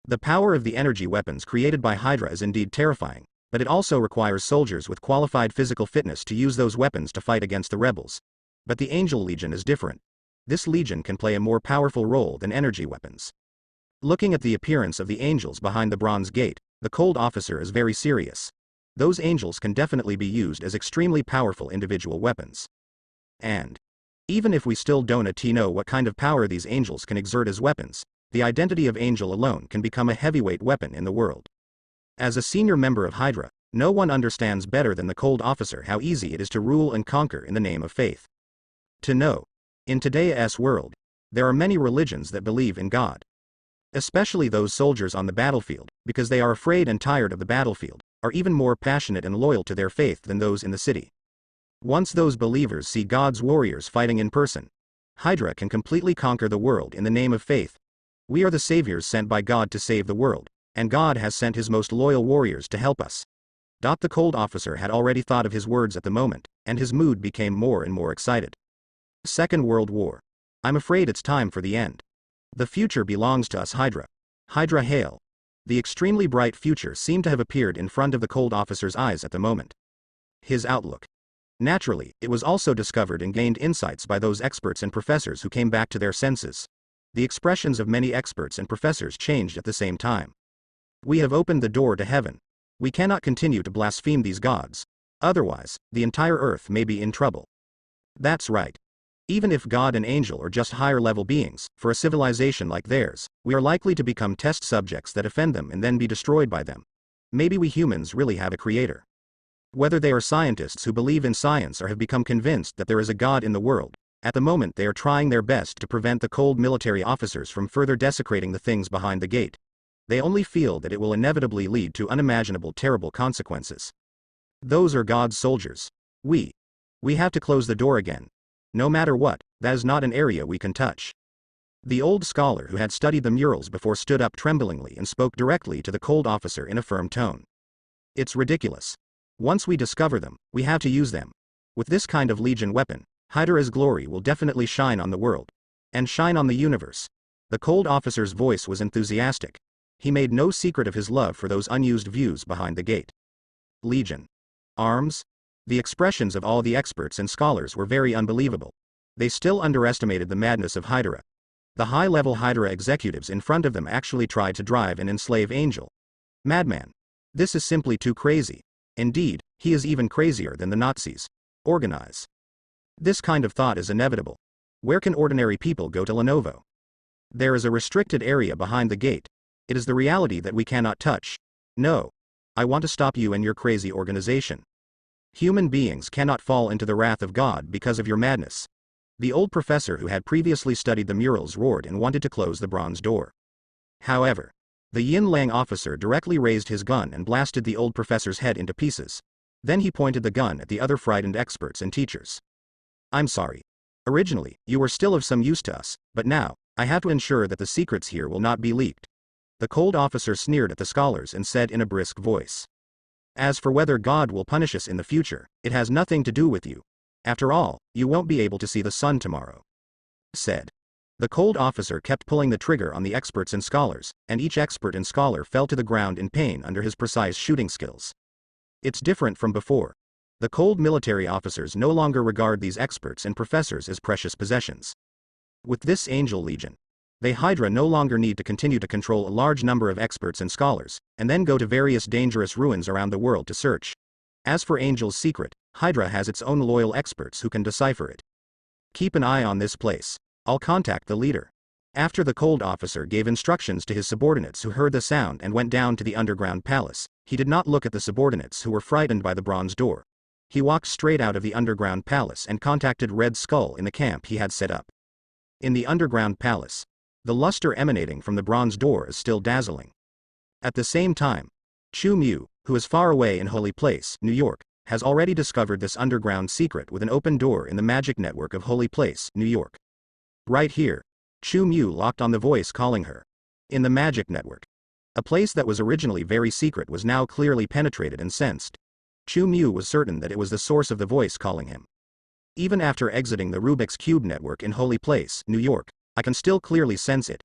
The power of the energy weapons created by Hydra is indeed terrifying, but it also requires soldiers with qualified physical fitness to use those weapons to fight against the rebels. But the Angel Legion is different. This legion can play a more powerful role than energy weapons. Looking at the appearance of the angels behind the Bronze Gate, the cold officer is very serious. Those angels can definitely be used as extremely powerful individual weapons. And even if we still don't know what kind of power these angels can exert as weapons, the identity of angel alone can become a heavyweight weapon in the world. As a senior member of Hydra, no one understands better than the cold officer how easy it is to rule and conquer in the name of faith. To know, in today's world, there are many religions that believe in God. Especially those soldiers on the battlefield, because they are afraid and tired of the battlefield, are even more passionate and loyal to their faith than those in the city. Once those believers see God's warriors fighting in person, Hydra can completely conquer the world in the name of faith. We are the saviors sent by God to save the world, and God has sent his most loyal warriors to help us. The cold officer had already thought of his words at the moment, and his mood became more and more excited. Second World War. I'm afraid it's time for the end. The future belongs to us, Hydra. Hydra hail. The extremely bright future seemed to have appeared in front of the cold officer's eyes at the moment. His outlook. Naturally, it was also discovered and gained insights by those experts and professors who came back to their senses. The expressions of many experts and professors changed at the same time. We have opened the door to heaven. We cannot continue to blaspheme these gods. Otherwise, the entire earth may be in trouble. That's right. Even if God and angel are just higher-level beings, for a civilization like theirs, we are likely to become test subjects that offend them and then be destroyed by them. Maybe we humans really have a creator. Whether they are scientists who believe in science or have become convinced that there is a God in the world, at the moment they are trying their best to prevent the cold military officers from further desecrating the things behind the gate. They only feel that it will inevitably lead to unimaginable terrible consequences. Those are God's soldiers. We have to close the door again. No matter what, that is not an area we can touch. The old scholar who had studied the murals before stood up tremblingly and spoke directly to the cold officer in a firm tone. It's ridiculous. Once we discover them, we have to use them. With this kind of legion weapon, Hydra's glory will definitely shine on the world. And shine on the universe. The cold officer's voice was enthusiastic. He made no secret of his love for those unused views behind the gate. Legion. Arms? The expressions of all the experts and scholars were very unbelievable. They still underestimated the madness of Hydra. The high-level Hydra executives in front of them actually tried to drive and enslave Angel. Madman. This is simply too crazy. Indeed, he is even crazier than the Nazis. Organize. This kind of thought is inevitable. Where can ordinary people go to Lenovo? There is a restricted area behind the gate. It is the reality that we cannot touch. No. I want to stop you and your crazy organization. Human beings cannot fall into the wrath of God because of your madness. The old professor who had previously studied the murals roared and wanted to close the bronze door. However, the Yin Lang officer directly raised his gun and blasted the old professor's head into pieces. Then he pointed the gun at the other frightened experts and teachers. I'm sorry. Originally, you were still of some use to us, but now, I have to ensure that the secrets here will not be leaked. The cold officer sneered at the scholars and said in a brisk voice. As for whether God will punish us in the future, it has nothing to do with you. After all, you won't be able to see the sun tomorrow. Said. The cold officer kept pulling the trigger on the experts and scholars, and each expert and scholar fell to the ground in pain under his precise shooting skills. It's different from before. The cold military officers no longer regard these experts and professors as precious possessions. With this Angel Legion, they Hydra no longer need to continue to control a large number of experts and scholars, and then go to various dangerous ruins around the world to search. As for Angel's secret, Hydra has its own loyal experts who can decipher it. Keep an eye on this place. I'll contact the leader. After the cold officer gave instructions to his subordinates who heard the sound and went down to the underground palace, he did not look at the subordinates who were frightened by the bronze door. He walked straight out of the underground palace and contacted Red Skull in the camp he had set up. In the underground palace, the luster emanating from the bronze door is still dazzling. At the same time, Chu Mu, who is far away in Holy Place, New York, has already discovered this underground secret with an open door in the magic network of Holy Place, New York. Right here, Chu Mu locked on the voice calling her. In the magic network. A place that was originally very secret was now clearly penetrated and sensed. Chu Mu was certain that it was the source of the voice calling him. Even after exiting the Rubik's Cube network in Holy Place, New York, I can still clearly sense it.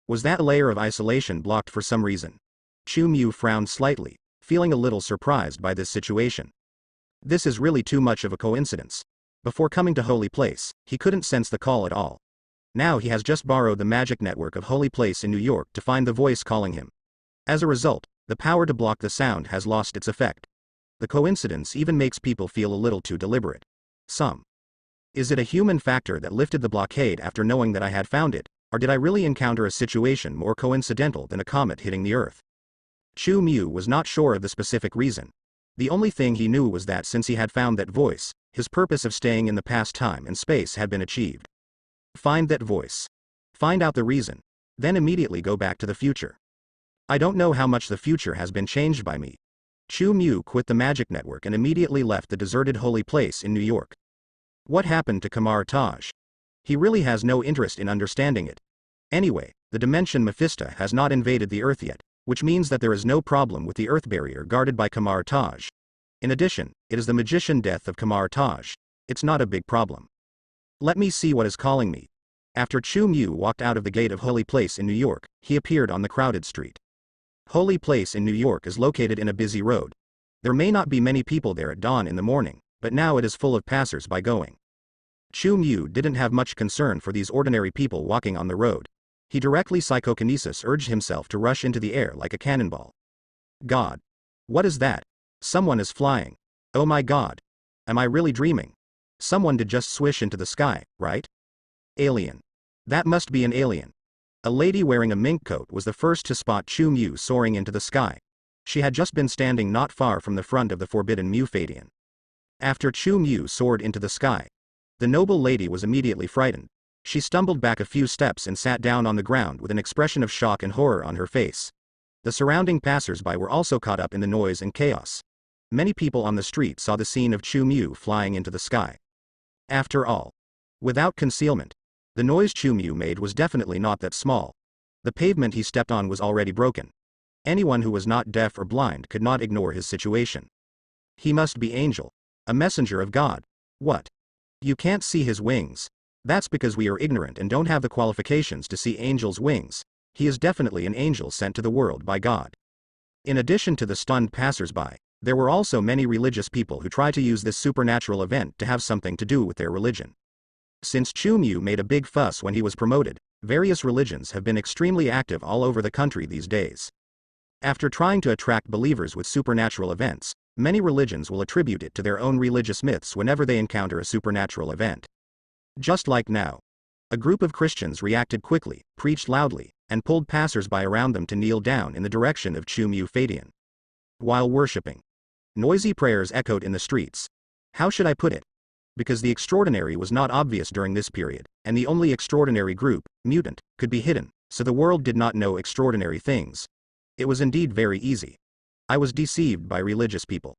Was that layer of isolation blocked for some reason? Chu Mu frowned slightly, feeling a little surprised by this situation. This is really too much of a coincidence. Before coming to Holy Place, he couldn't sense the call at all. Now he has just borrowed the magic network of Holy Place in New York to find the voice calling him. As a result, the power to block the sound has lost its effect. The coincidence even makes people feel a little too deliberate. Is it a human factor that lifted the blockade after knowing that I had found it, or did I really encounter a situation more coincidental than a comet hitting the Earth? Chu Mu was not sure of the specific reason. The only thing he knew was that since he had found that voice, his purpose of staying in the past time and space had been achieved. Find that voice. Find out the reason. Then immediately go back to the future. I don't know how much the future has been changed by me. Chu Mu quit the magic network and immediately left the deserted Holy Place in New York. What happened to Kamar Taj? He really has no interest in understanding it. Anyway, the dimension Mephisto has not invaded the Earth yet, which means that there is no problem with the Earth barrier guarded by Kamar Taj. In addition, it is the magician death of Kamar Taj. It's not a big problem. Let me see what is calling me. After Chu Mu walked out of the gate of Holy Place in New York, he appeared on the crowded street. Holy Place in New York is located in a busy road. There may not be many people there at dawn in the morning, but now it is full of passers-by going. Chu Mu didn't have much concern for these ordinary people walking on the road. He directly psychokinesis urged himself to rush into the air like a cannonball. God. What is that? Someone is flying. Oh my God. Am I really dreaming? Someone did just swish into the sky, right? Alien. That must be an alien. A lady wearing a mink coat was the first to spot Chu Mu soaring into the sky. She had just been standing not far from the front of the forbidden Mufadian. After Chu Mu soared into the sky, the noble lady was immediately frightened. She stumbled back a few steps and sat down on the ground with an expression of shock and horror on her face. The surrounding passers-by were also caught up in the noise and chaos. Many people on the street saw the scene of Chu Mu flying into the sky. After all, without concealment, the noise Chu Mu made was definitely not that small. The pavement he stepped on was already broken. Anyone who was not deaf or blind could not ignore his situation. He must be Angel, a messenger of God. What? You can't see his wings. That's because we are ignorant and don't have the qualifications to see Angel's wings. He is definitely an angel sent to the world by God. In addition to the stunned passers-by, there were also many religious people who tried to use this supernatural event to have something to do with their religion. Since Chu Mu made a big fuss when he was promoted, various religions have been extremely active all over the country these days. After trying to attract believers with supernatural events, many religions will attribute it to their own religious myths whenever they encounter a supernatural event. Just like now. A group of Christians reacted quickly, preached loudly, and pulled passers-by around them to kneel down in the direction of Chu-Mu Fadian. While worshipping. Noisy prayers echoed in the streets. How should I put it? Because the extraordinary was not obvious during this period, and the only extraordinary group, mutant, could be hidden, so the world did not know extraordinary things. It was indeed very easy. I was deceived by religious people.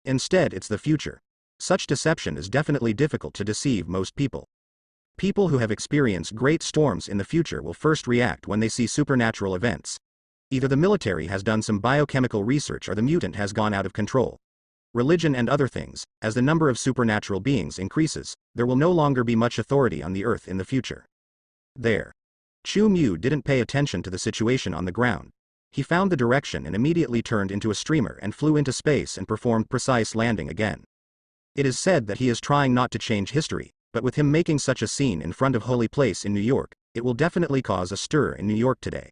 Instead, it's the future. Such deception is definitely difficult to deceive most people. People who have experienced great storms in the future will first react when they see supernatural events. Either the military has done some biochemical research or the mutant has gone out of control. Religion and other things, as the number of supernatural beings increases, there will no longer be much authority on the earth in the future. There. Chu-Mu didn't pay attention to the situation on the ground. He found the direction and immediately turned into a streamer and flew into space and performed precise landing again. It is said that he is trying not to change history, but with him making such a scene in front of Holy Place in New York, it will definitely cause a stir in New York today.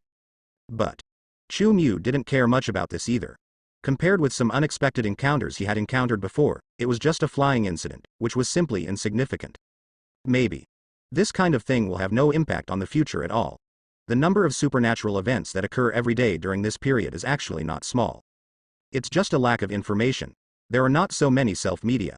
But Chu-Mu didn't care much about this either. Compared with some unexpected encounters he had encountered before, it was just a flying incident, which was simply insignificant. Maybe. This kind of thing will have no impact on the future at all. The number of supernatural events that occur every day during this period is actually not small. It's just a lack of information. There are not so many self-media.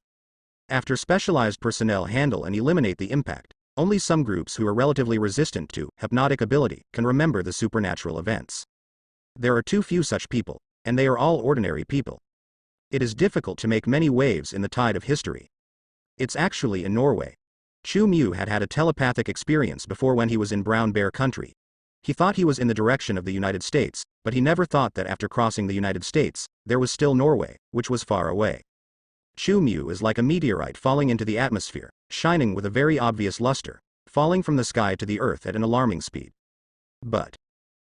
After specialized personnel handle and eliminate the impact, only some groups who are relatively resistant to hypnotic ability can remember the supernatural events. There are too few such people, and they are all ordinary people. It is difficult to make many waves in the tide of history. It's actually in Norway. Chu-Mu had had a telepathic experience before when he was in Brown Bear Country. He thought he was in the direction of the United States, but he never thought that after crossing the United States, there was still Norway, which was far away. Chu-Mu is like a meteorite falling into the atmosphere, shining with a very obvious luster, falling from the sky to the earth at an alarming speed. But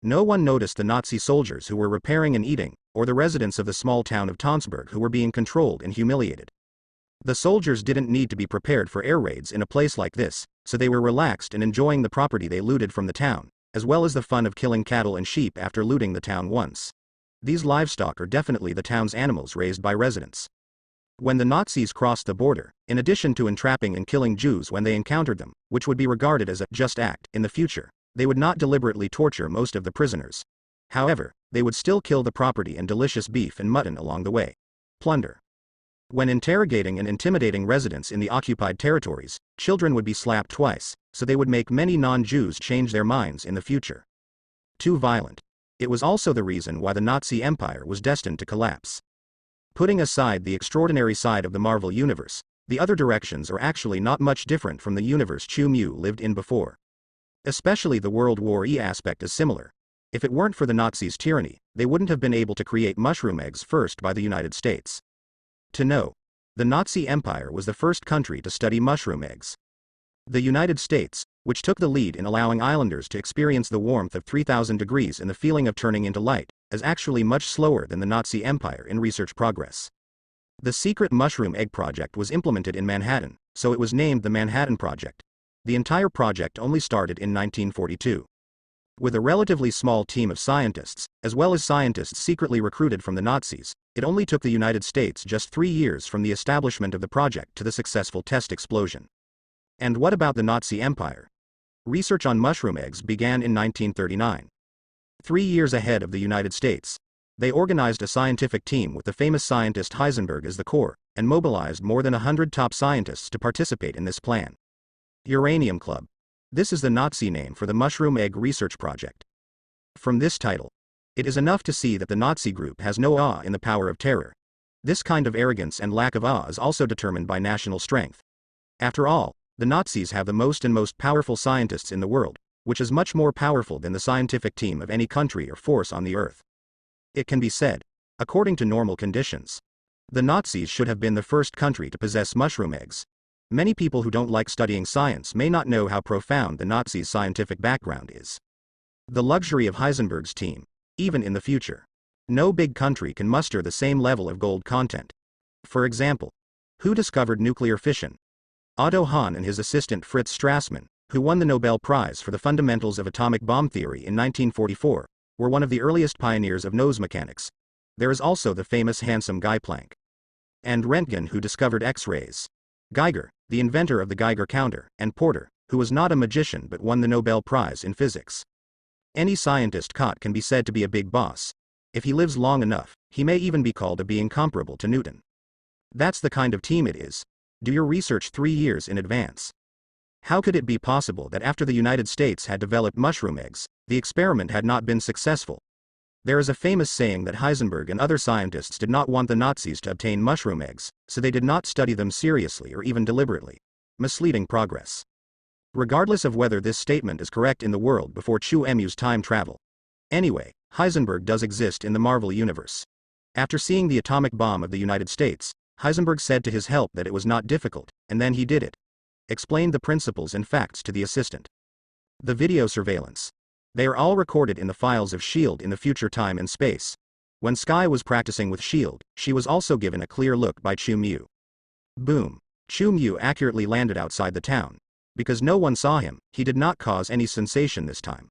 no one noticed the Nazi soldiers who were repairing and eating, or the residents of the small town of Tonsberg who were being controlled and humiliated. The soldiers didn't need to be prepared for air raids in a place like this, so they were relaxed and enjoying the property they looted from the town, as well as the fun of killing cattle and sheep after looting the town once. These livestock are definitely the town's animals raised by residents. When the Nazis crossed the border, in addition to entrapping and killing Jews when they encountered them, which would be regarded as a just act in the future, they would not deliberately torture most of the prisoners. However, they would still kill the property and delicious beef and mutton along the way. Plunder. When interrogating and intimidating residents in the occupied territories, children would be slapped twice, so they would make many non-Jews change their minds in the future. Too violent. It was also the reason why the Nazi Empire was destined to collapse. Putting aside the extraordinary side of the Marvel Universe, the other directions are actually not much different from the universe Chu-Mu lived in before. Especially the World War I aspect is similar. If it weren't for the Nazis' tyranny, they wouldn't have been able to create mushroom eggs first by the United States. To know, the Nazi Empire was the first country to study mushroom eggs. The United States, which took the lead in allowing islanders to experience the warmth of 3,000 degrees and the feeling of turning into light, is actually much slower than the Nazi Empire in research progress. The secret mushroom egg project was implemented in Manhattan, so it was named the Manhattan Project. The entire project only started in 1942. With a relatively small team of scientists, as well as scientists secretly recruited from the Nazis, it only took the United States just 3 years from the establishment of the project to the successful test explosion. And what about the Nazi Empire? Research on mushroom eggs began in 1939. 3 years ahead of the United States. They organized a scientific team with the famous scientist Heisenberg as the core, and mobilized more than 100 top scientists to participate in this plan. Uranium Club. This is the Nazi name for the Mushroom Egg Research Project. From this title, it is enough to see that the Nazi group has no awe in the power of terror. This kind of arrogance and lack of awe is also determined by national strength. After all, the Nazis have the most powerful scientists in the world, which is much more powerful than the scientific team of any country or force on the earth. It can be said, according to normal conditions, the Nazis should have been the first country to possess mushroom eggs. Many people who don't like studying science may not know how profound the Nazis' scientific background is. The luxury of Heisenberg's team, even in the future. No big country can muster the same level of gold content. For example, who discovered nuclear fission? Otto Hahn and his assistant Fritz Strassmann, who won the Nobel Prize for the fundamentals of atomic bomb theory in 1944, were one of the earliest pioneers of nose mechanics. There is also the famous handsome guy Planck. And Röntgen, who discovered X-rays. Geiger, the inventor of the Geiger counter, and Porter, who was not a magician but won the Nobel Prize in physics. Any scientist caught can be said to be a big boss. If he lives long enough, he may even be called a being comparable to Newton. That's the kind of team it is. Do your research 3 years in advance. How could it be possible that after the United States had developed mushroom eggs, the experiment had not been successful? There is a famous saying that Heisenberg and other scientists did not want the Nazis to obtain mushroom eggs, so they did not study them seriously or even deliberately. Misleading progress. Regardless of whether this statement is correct in the world before Chu-Emu's time travel. Anyway, Heisenberg does exist in the Marvel universe. After seeing the atomic bomb of the United States, Heisenberg said to his help that it was not difficult, and then he did it. Explained the principles and facts to the assistant. The video surveillance. They are all recorded in the files of S.H.I.E.L.D. in the future time and space. When Skye was practicing with S.H.I.E.L.D., she was also given a clear look by Chu-Mu. Boom. Chu-Mu accurately landed outside the town. Because no one saw him, he did not cause any sensation this time.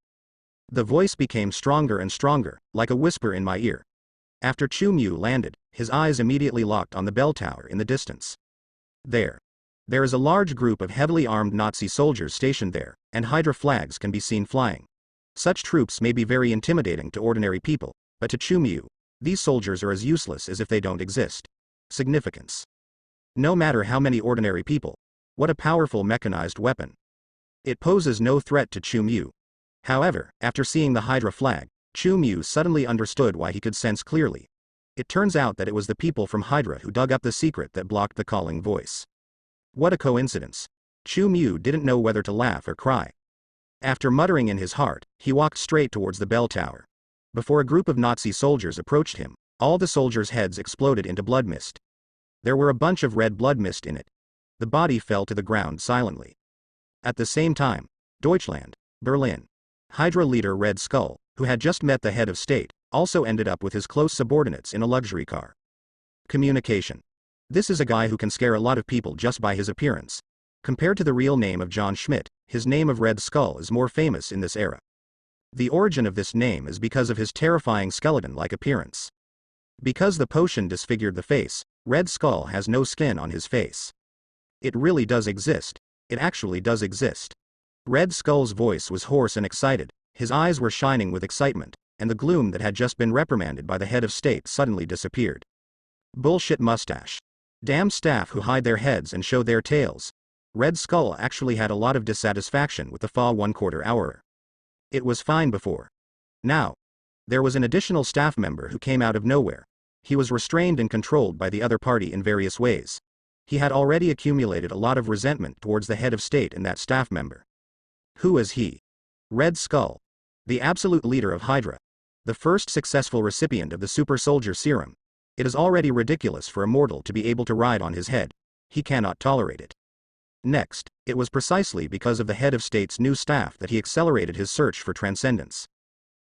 The voice became stronger and stronger, like a whisper in my ear. After Chu-Mu landed, his eyes immediately locked on the bell tower in the distance. There is a large group of heavily armed Nazi soldiers stationed there, and Hydra flags can be seen flying. Such troops may be very intimidating to ordinary people, but to Chu-Mu, these soldiers are as useless as if they don't exist. Significance. No matter how many ordinary people. What a powerful mechanized weapon. It poses no threat to Chu-Mu. However, after seeing the Hydra flag, Chu-Mu suddenly understood why he could sense clearly. It turns out that it was the people from Hydra who dug up the secret that blocked the calling voice. What a coincidence. Chu-Mu didn't know whether to laugh or cry. After muttering in his heart, he walked straight towards the bell tower. Before a group of Nazi soldiers approached him, all the soldiers' heads exploded into blood mist. There were a bunch of red blood mist in it. The body fell to the ground silently. At the same time, Deutschland, Berlin. Hydra leader Red Skull, who had just met the head of state, also ended up with his close subordinates in a luxury car. Communication. This is a guy who can scare a lot of people just by his appearance. Compared to the real name of John Schmidt, his name of Red Skull is more famous in this era. The origin of this name is because of his terrifying skeleton-like appearance. Because the potion disfigured the face, Red Skull has no skin on his face. It really does exist. It actually does exist. Red Skull's voice was hoarse and excited, his eyes were shining with excitement, and the gloom that had just been reprimanded by the head of state suddenly disappeared. Bullshit mustache. Damn staff who hide their heads and show their tails. Red Skull actually had a lot of dissatisfaction with the Fa 1/4 hour. It was fine before. Now. There was an additional staff member who came out of nowhere. He was restrained and controlled by the other party in various ways. He had already accumulated a lot of resentment towards the head of state and that staff member. Who is he? Red Skull. The absolute leader of Hydra. The first successful recipient of the super soldier serum. It is already ridiculous for a mortal to be able to ride on his head. He cannot tolerate it. Next, it was precisely because of the head of state's new staff that he accelerated his search for transcendence.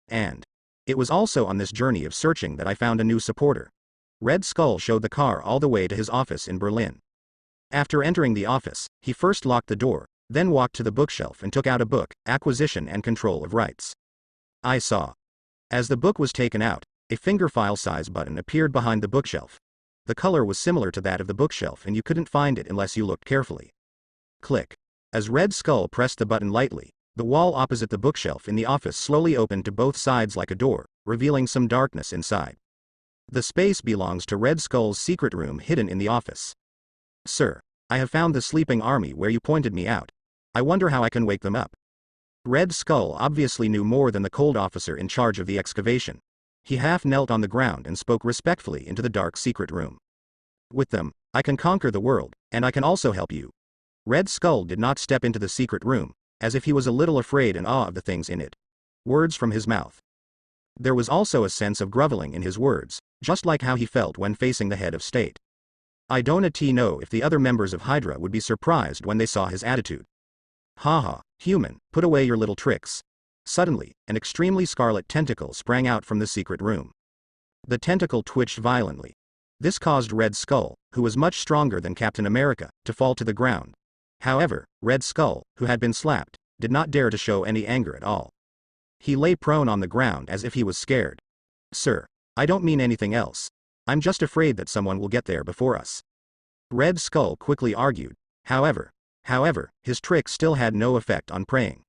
And it was also on this journey of searching that I found a new supporter. Red Skull showed the car all the way to his office in Berlin. After entering the office, he first locked the door, then walked to the bookshelf and took out a book, Acquisition and Control of Rights. I saw. As the book was taken out, a finger file size button appeared behind the bookshelf. The color was similar to that of the bookshelf and you couldn't find it unless you looked carefully. Click. As Red Skull pressed the button lightly, the wall opposite the bookshelf in the office slowly opened to both sides like a door, revealing some darkness inside. The space belongs to Red Skull's secret room hidden in the office. Sir, I have found the sleeping army where you pointed me out. I wonder how I can wake them up. Red Skull obviously knew more than the cold officer in charge of the excavation. He half knelt on the ground and spoke respectfully into the dark secret room. With them, I can conquer the world, and I can also help you. Red Skull did not step into the secret room, as if he was a little afraid and awe of the things in it. Words from his mouth. There was also a sense of groveling in his words, just like how he felt when facing the head of state. I don't know if the other members of Hydra would be surprised when they saw his attitude. Haha, human, put away your little tricks. Suddenly, an extremely scarlet tentacle sprang out from the secret room. The tentacle twitched violently. This caused Red Skull, who was much stronger than Captain America, to fall to the ground. However, Red Skull, who had been slapped, did not dare to show any anger at all. He lay prone on the ground as if he was scared. "Sir, I don't mean anything else. I'm just afraid that someone will get there before us." Red Skull quickly argued. However, his trick still had no effect on praying.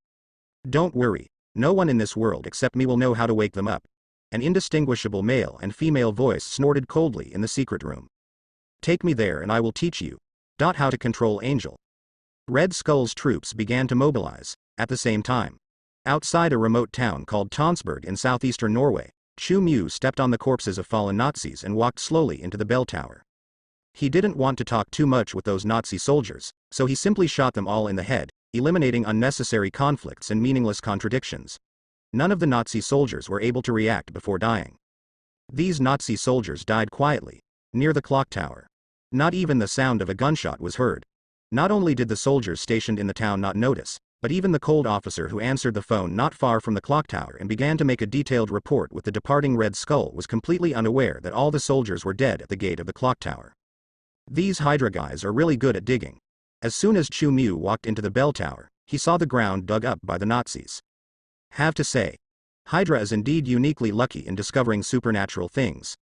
"Don't worry, no one in this world except me will know how to wake them up." An indistinguishable male and female voice snorted coldly in the secret room. "Take me there and I will teach you how to control Angel." Red Skull's troops began to mobilize. At the same time, outside a remote town called Tonsberg in southeastern Norway, Chu Mu stepped on the corpses of fallen Nazis and walked slowly into the bell tower. He didn't want to talk too much with those Nazi soldiers, so he simply shot them all in the head, eliminating unnecessary conflicts and meaningless contradictions. None of the Nazi soldiers were able to react before dying. These Nazi soldiers died quietly, near the clock tower. Not even the sound of a gunshot was heard. Not only did the soldiers stationed in the town not notice, but even the cold officer who answered the phone not far from the clock tower and began to make a detailed report with the departing Red Skull was completely unaware that all the soldiers were dead at the gate of the clock tower. These Hydra guys are really good at digging. As soon as Chu Mu walked into the bell tower, he saw the ground dug up by the Nazis. Have to say, Hydra is indeed uniquely lucky in discovering supernatural things.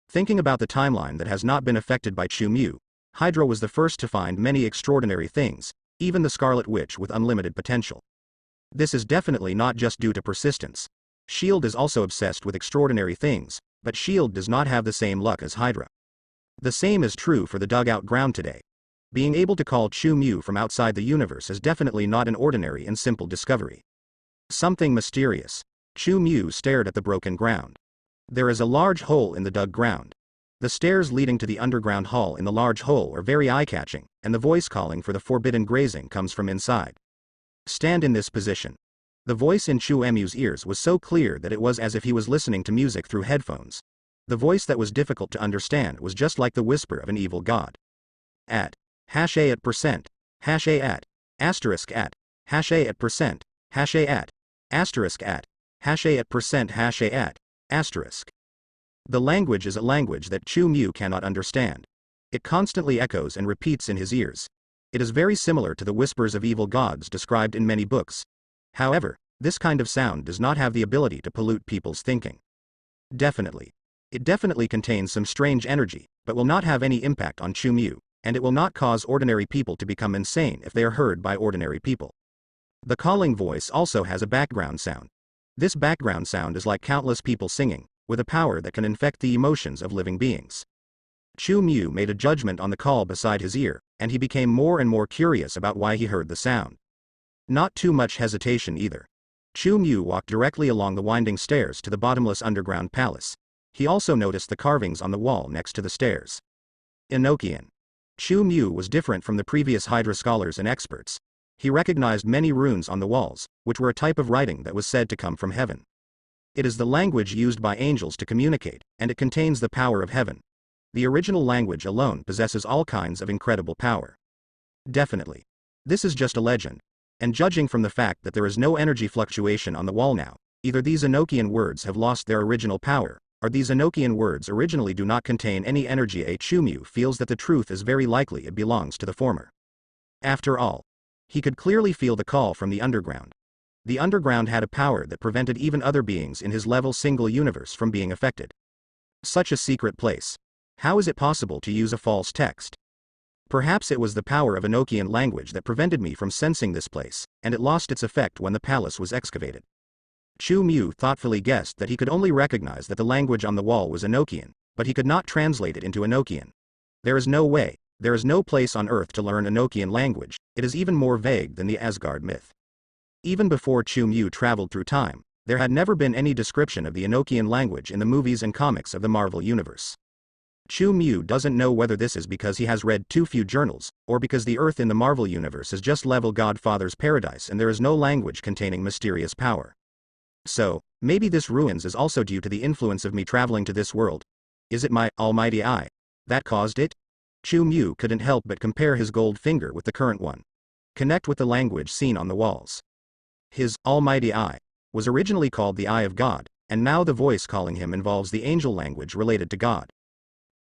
Thinking about the timeline that has not been affected by Chu Mu, Hydra was the first to find many extraordinary things, even the Scarlet Witch with unlimited potential. This is definitely not just due to persistence. S.H.I.E.L.D. is also obsessed with extraordinary things, but S.H.I.E.L.D. does not have the same luck as Hydra. The same is true for the dugout ground today. Being able to call Chu Mu from outside the universe is definitely not an ordinary and simple discovery. Something mysterious. Chu Mu stared at the broken ground. There is a large hole in the dug ground. The stairs leading to the underground hall in the large hole are very eye-catching, and the voice calling for the forbidden grazing comes from inside. Stand in this position. The voice in Chu Mu's ears was so clear that it was as if he was listening to music through headphones. The voice that was difficult to understand was just like the whisper of an evil god. At #A at percent, #A at, asterisk at, #A at percent, #A at, asterisk at, #A at percent, #A at, asterisk. The language is a language that Chu Mu cannot understand. It constantly echoes and repeats in his ears. It is very similar to the whispers of evil gods described in many books. However, this kind of sound does not have the ability to pollute people's thinking. It definitely contains some strange energy, but will not have any impact on Chu Mu, and it will not cause ordinary people to become insane if they are heard by ordinary people. The calling voice also has a background sound. This background sound is like countless people singing, with a power that can infect the emotions of living beings. Chu Mu made a judgment on the call beside his ear, and he became more and more curious about why he heard the sound. Not too much hesitation either. Chu Mu walked directly along the winding stairs to the bottomless underground palace. He also noticed the carvings on the wall next to the stairs. Enochian. Chu Mu was different from the previous Hydra scholars and experts. He recognized many runes on the walls, which were a type of writing that was said to come from heaven. It is the language used by angels to communicate, and it contains the power of heaven. The original language alone possesses all kinds of incredible power. Definitely. This is just a legend. And judging from the fact that there is no energy fluctuation on the wall now, either these Enochian words have lost their original power, or these Enochian words originally do not contain any energy. Chu Mu feels that the truth is very likely it belongs to the former. After all, he could clearly feel the call from the underground. The underground had a power that prevented even other beings in his level single universe from being affected. Such a secret place. How is it possible to use a false text? Perhaps it was the power of Enochian language that prevented me from sensing this place, and it lost its effect when the palace was excavated. Chu Mu thoughtfully guessed that he could only recognize that the language on the wall was Enochian, but he could not translate it into Enochian. There is no way, there is no place on Earth to learn Enochian language. It is even more vague than the Asgard myth. Even before Chu Mu traveled through time, there had never been any description of the Enochian language in the movies and comics of the Marvel Universe. Chu Mu doesn't know whether this is because he has read too few journals, or because the Earth in the Marvel Universe is just level Godfather's paradise and there is no language containing mysterious power. So, maybe this ruins is also due to the influence of me traveling to this world. Is it my almighty eye that caused it? Chu Mu couldn't help but compare his gold finger with the current one. Connect with the language seen on the walls. His almighty eye was originally called the Eye of God, and now the voice calling him involves the angel language related to God.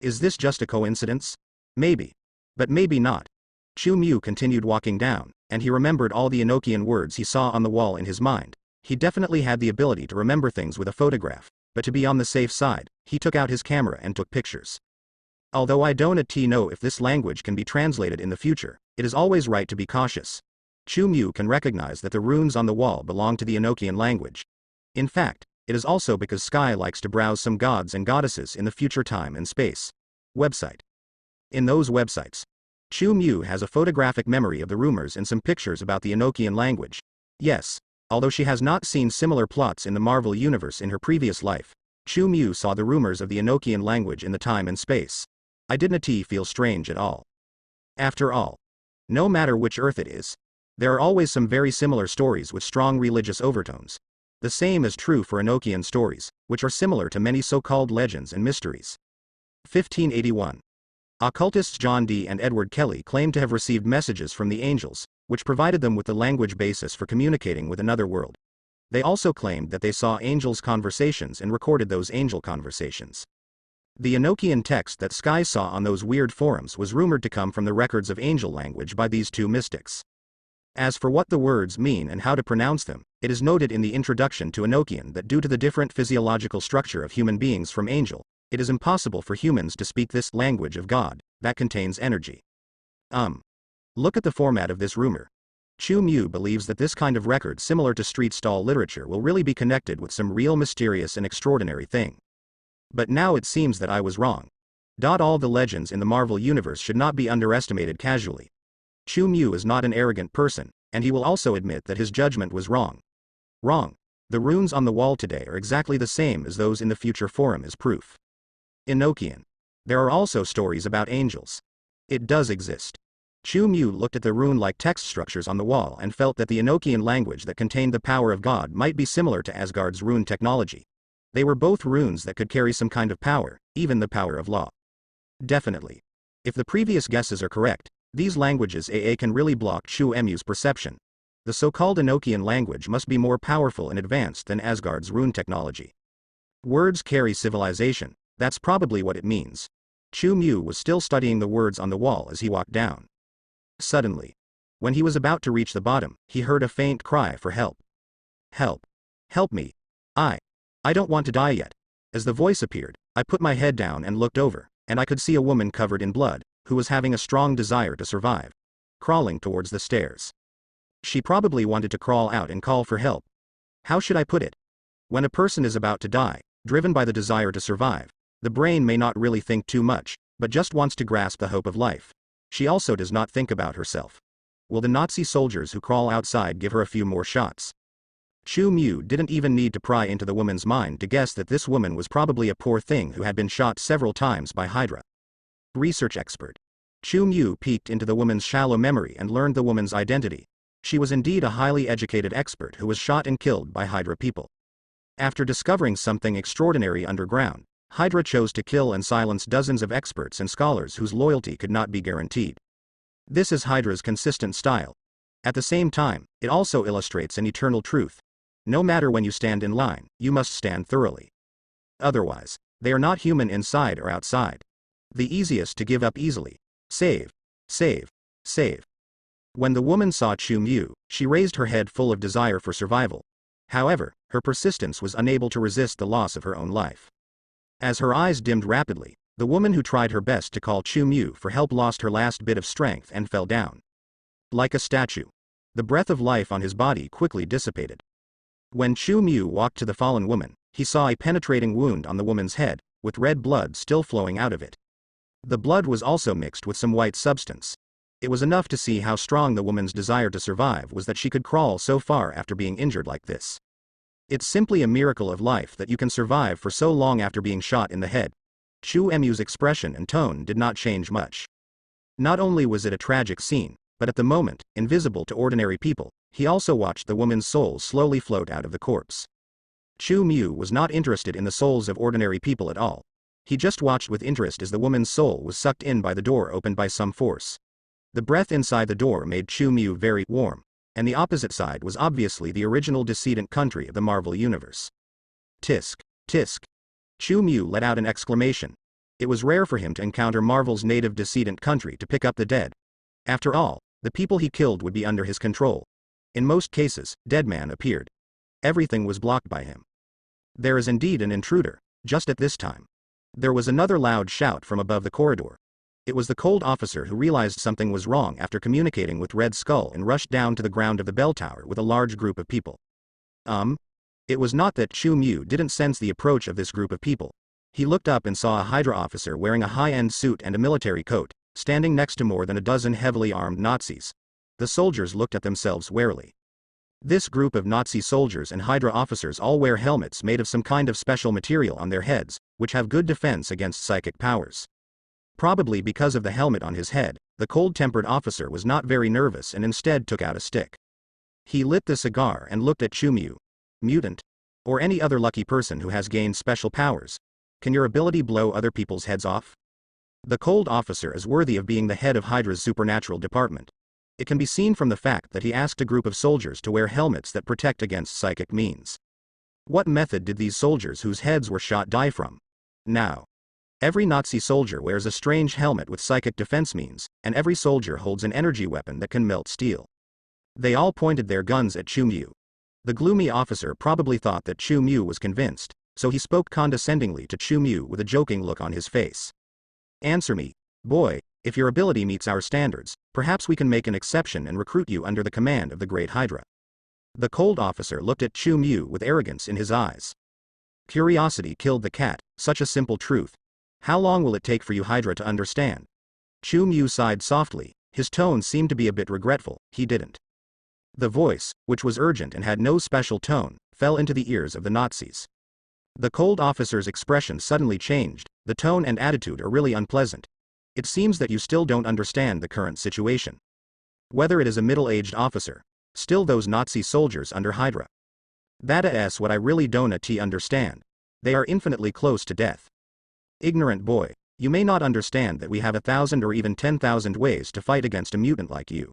Is this just a coincidence? Maybe. But maybe not. Chu Mu continued walking down, and he remembered all the Enochian words he saw on the wall in his mind. He definitely had the ability to remember things with a photograph, but to be on the safe side, he took out his camera and took pictures. Although I don't know if this language can be translated in the future, it is always right to be cautious. Chu Mu can recognize that the runes on the wall belong to the Enochian language. In fact, it is also because Sky likes to browse some gods and goddesses in the future time and space. Website. In those websites, Chu Mu has a photographic memory of the rumors and some pictures about the Enochian language. Yes, although she has not seen similar plots in the Marvel Universe in her previous life, Chu Mu saw the rumors of the Enochian language in the time and space. I didn't feel strange at all. After all, no matter which Earth it is, there are always some very similar stories with strong religious overtones. The same is true for Enochian stories, which are similar to many so-called legends and mysteries. 1581. Occultists John Dee and Edward Kelly claim to have received messages from the angels, which provided them with the language basis for communicating with another world. They also claimed that they saw angels' conversations and recorded those angel conversations. The Enochian text that Sky saw on those weird forums was rumored to come from the records of angel language by these two mystics. As for what the words mean and how to pronounce them, it is noted in the introduction to Enochian that due to the different physiological structure of human beings from angel, it is impossible for humans to speak this language of God that contains energy. Look at the format of this rumor. Chu Mu believes that this kind of record similar to street stall literature will really be connected with some real mysterious and extraordinary thing. But now it seems that I was wrong. All the legends in the Marvel Universe should not be underestimated casually. Chu Mu is not an arrogant person, and he will also admit that his judgment was wrong. Wrong. The runes on the wall today are exactly the same as those in the future forum as proof. Enochian. There are also stories about angels. It does exist. Chu Mu looked at the rune-like text structures on the wall and felt that the Enochian language that contained the power of God might be similar to Asgard's rune technology. They were both runes that could carry some kind of power, even the power of law. Definitely. If the previous guesses are correct, these languages can really block Chu Mu's perception. The so-called Enochian language must be more powerful and advanced than Asgard's rune technology. Words carry civilization, that's probably what it means. Chu Mu was still studying the words on the wall as he walked down. Suddenly, when he was about to reach the bottom, he heard a faint cry for help. Help. Help me. I don't want to die yet. As the voice appeared, I put my head down and looked over, and I could see a woman covered in blood, who was having a strong desire to survive, crawling towards the stairs. She probably wanted to crawl out and call for help. How should I put it? When a person is about to die, driven by the desire to survive, the brain may not really think too much, but just wants to grasp the hope of life. She also does not think about herself. Will the Nazi soldiers who crawl outside give her a few more shots? Chu Mu didn't even need to pry into the woman's mind to guess that this woman was probably a poor thing who had been shot several times by Hydra. Research expert. Chu Mu peeked into the woman's shallow memory and learned the woman's identity. She was indeed a highly educated expert who was shot and killed by Hydra people. After discovering something extraordinary underground, Hydra chose to kill and silence dozens of experts and scholars whose loyalty could not be guaranteed. This is Hydra's consistent style. At the same time, it also illustrates an eternal truth. No matter when you stand in line, you must stand thoroughly. Otherwise, they are not human inside or outside. The easiest to give up easily. Save. Save. Save. When the woman saw Chu Mu, she raised her head full of desire for survival. However, her persistence was unable to resist the loss of her own life. As her eyes dimmed rapidly, the woman who tried her best to call Chu Mu for help lost her last bit of strength and fell down. Like a statue. The breath of life on his body quickly dissipated. When Chu Mu walked to the fallen woman, he saw a penetrating wound on the woman's head, with red blood still flowing out of it. The blood was also mixed with some white substance. It was enough to see how strong the woman's desire to survive was that she could crawl so far after being injured like this. It's simply a miracle of life that you can survive for so long after being shot in the head. Chu Mu's expression and tone did not change much. Not only was it a tragic scene, but at the moment, invisible to ordinary people, he also watched the woman's soul slowly float out of the corpse. Chu Mu was not interested in the souls of ordinary people at all. He just watched with interest as the woman's soul was sucked in by the door opened by some force. The breath inside the door made Chu Mu very warm, and the opposite side was obviously the original decedent country of the Marvel Universe. Tisk, tisk. Chu Mu let out an exclamation. It was rare for him to encounter Marvel's native decedent country to pick up the dead. After all, the people he killed would be under his control. In most cases, Deadman appeared. Everything was blocked by him. There is indeed an intruder. Just at this time, there was another loud shout from above the corridor. It was the cold officer who realized something was wrong after communicating with Red Skull and rushed down to the ground of the bell tower with a large group of people. It was not that Chu Mu didn't sense the approach of this group of people. He looked up and saw a Hydra officer wearing a high-end suit and a military coat, standing next to more than a dozen heavily armed Nazis. The soldiers looked at themselves warily. This group of Nazi soldiers and Hydra officers all wear helmets made of some kind of special material on their heads, which have good defense against psychic powers. Probably because of the helmet on his head, the cold-tempered officer was not very nervous and instead took out a stick. He lit the cigar and looked at Chu Mu. Mutant? Or any other lucky person who has gained special powers. Can your ability blow other people's heads off? The cold officer is worthy of being the head of Hydra's supernatural department. It can be seen from the fact that he asked a group of soldiers to wear helmets that protect against psychic means. What method did these soldiers whose heads were shot die from? Now, every Nazi soldier wears a strange helmet with psychic defense means, and every soldier holds an energy weapon that can melt steel. They all pointed their guns at Chu Mu. The gloomy officer probably thought that Chu Mu was convinced, so he spoke condescendingly to Chu Mu with a joking look on his face. Answer me, boy, if your ability meets our standards, perhaps we can make an exception and recruit you under the command of the Great Hydra. The cold officer looked at Chu Mu with arrogance in his eyes. Curiosity killed the cat, such a simple truth. How long will it take for you Hydra to understand? Chu Mu sighed softly, his tone seemed to be a bit regretful. He didn't. The voice, which was urgent and had no special tone, fell into the ears of the Nazis. The cold officer's expression suddenly changed. The tone and attitude are really unpleasant. It seems that you still don't understand the current situation. Whether it is a middle-aged officer, still those Nazi soldiers under Hydra. That is what I really don't understand. They are infinitely close to death. Ignorant boy, you may not understand that we have 1,000 or even 10,000 ways to fight against a mutant like you.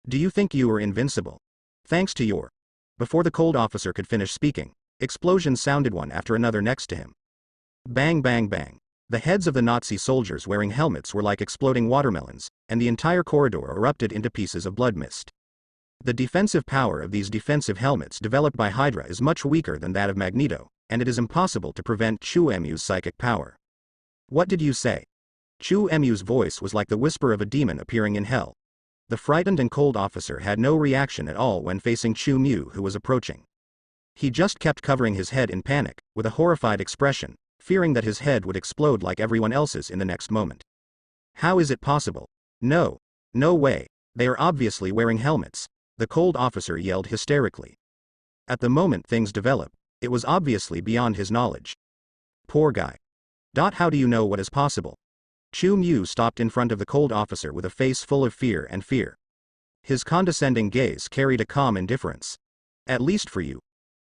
Do you think you are invincible? Thanks to your... Before the cold officer could finish speaking, explosions sounded one after another next to him. Bang bang bang. The heads of the Nazi soldiers wearing helmets were like exploding watermelons, and the entire corridor erupted into pieces of blood mist. The defensive power of these defensive helmets developed by Hydra is much weaker than that of Magneto, and it is impossible to prevent Chu Mu's psychic power. What did you say? Chu Mu's voice was like the whisper of a demon appearing in hell. The frightened and cold officer had no reaction at all when facing Chu Mu who was approaching. He just kept covering his head in panic, with a horrified expression, fearing that his head would explode like everyone else's in the next moment. How is it possible? No. No way. They are obviously wearing helmets. The cold officer yelled hysterically. At the moment things develop, it was obviously beyond his knowledge. Poor guy. How do you know what is possible? Chu Mu stopped in front of the cold officer with a face full of fear and fear. His condescending gaze carried a calm indifference. At least for you.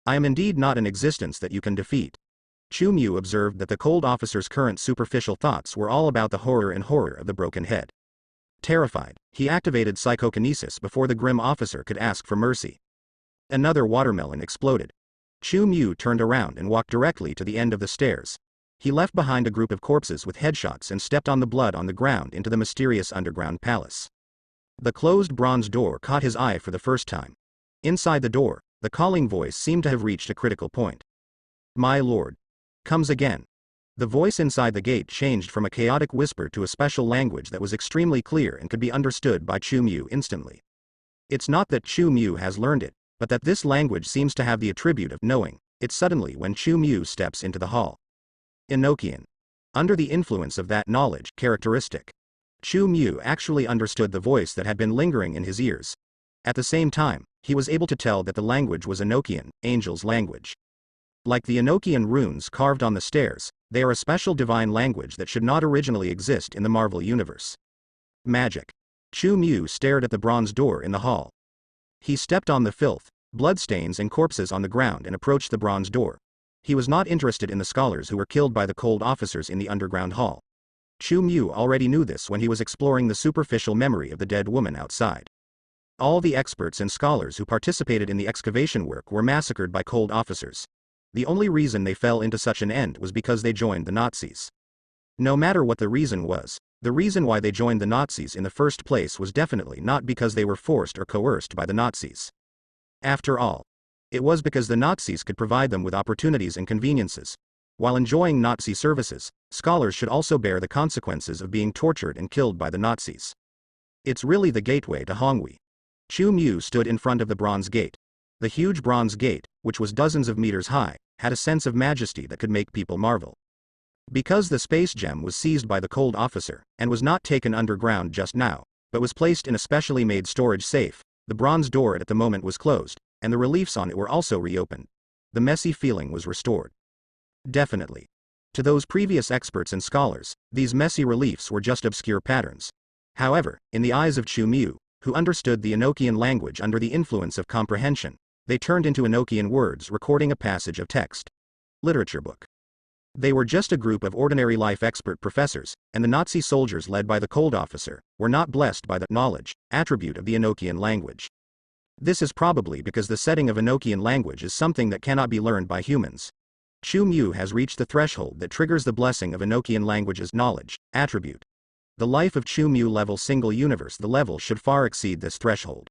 I am indeed not an existence that you can defeat. Chu Mu observed that the cold officer's current superficial thoughts were all about the horror of the broken head. Terrified, he activated psychokinesis before the grim officer could ask for mercy. Another watermelon exploded. Chu Mu turned around and walked directly to the end of the stairs. He left behind a group of corpses with headshots and stepped on the blood on the ground into the mysterious underground palace. The closed bronze door caught his eye for the first time. Inside the door, the calling voice seemed to have reached a critical point. My lord. Comes again. The voice inside the gate changed from a chaotic whisper to a special language that was extremely clear and could be understood by Chu Mu instantly. It's not that Chu Mu has learned it, but that this language seems to have the attribute of knowing it suddenly when Chu Mu steps into the hall. Enochian. Under the influence of that knowledge characteristic, Chu Mu actually understood the voice that had been lingering in his ears. At the same time, he was able to tell that the language was Enochian, angel's language. Like the Enochian runes carved on the stairs, they are a special divine language that should not originally exist in the Marvel Universe. Magic. Chu Mu stared at the bronze door in the hall. He stepped on the filth, bloodstains and corpses on the ground and approached the bronze door. He was not interested in the scholars who were killed by the cold officers in the underground hall. Chu Mu already knew this when he was exploring the superficial memory of the dead woman outside. All the experts and scholars who participated in the excavation work were massacred by cold officers. The only reason they fell into such an end was because they joined the Nazis. No matter what the reason was, the reason why they joined the Nazis in the first place was definitely not because they were forced or coerced by the Nazis. After all, It was because the Nazis could provide them with opportunities and conveniences. While enjoying Nazi services, scholars should also bear the consequences of being tortured and killed by the Nazis. It's really the gateway to Honghui. Chu Mu stood in front of the bronze gate. The huge bronze gate, which was dozens of meters high, had a sense of majesty that could make people marvel. Because the space gem was seized by the cold officer, and was not taken underground just now, but was placed in a specially made storage safe, the bronze door at the moment was closed, and the reliefs on it were also reopened. The messy feeling was restored. Definitely. To those previous experts and scholars, these messy reliefs were just obscure patterns. However, in the eyes of Chu Mu, who understood the Enochian language under the influence of comprehension, they turned into Enochian words recording a passage of text. Literature book. They were just a group of ordinary life expert professors, and the Nazi soldiers led by the cold officer were not blessed by the knowledge attribute of the Enochian language. This is probably because the setting of Enochian language is something that cannot be learned by humans. Chu Mu has reached the threshold that triggers the blessing of Enochian language's knowledge attribute. The life of Chu Mu level single universe, the level should far exceed this threshold.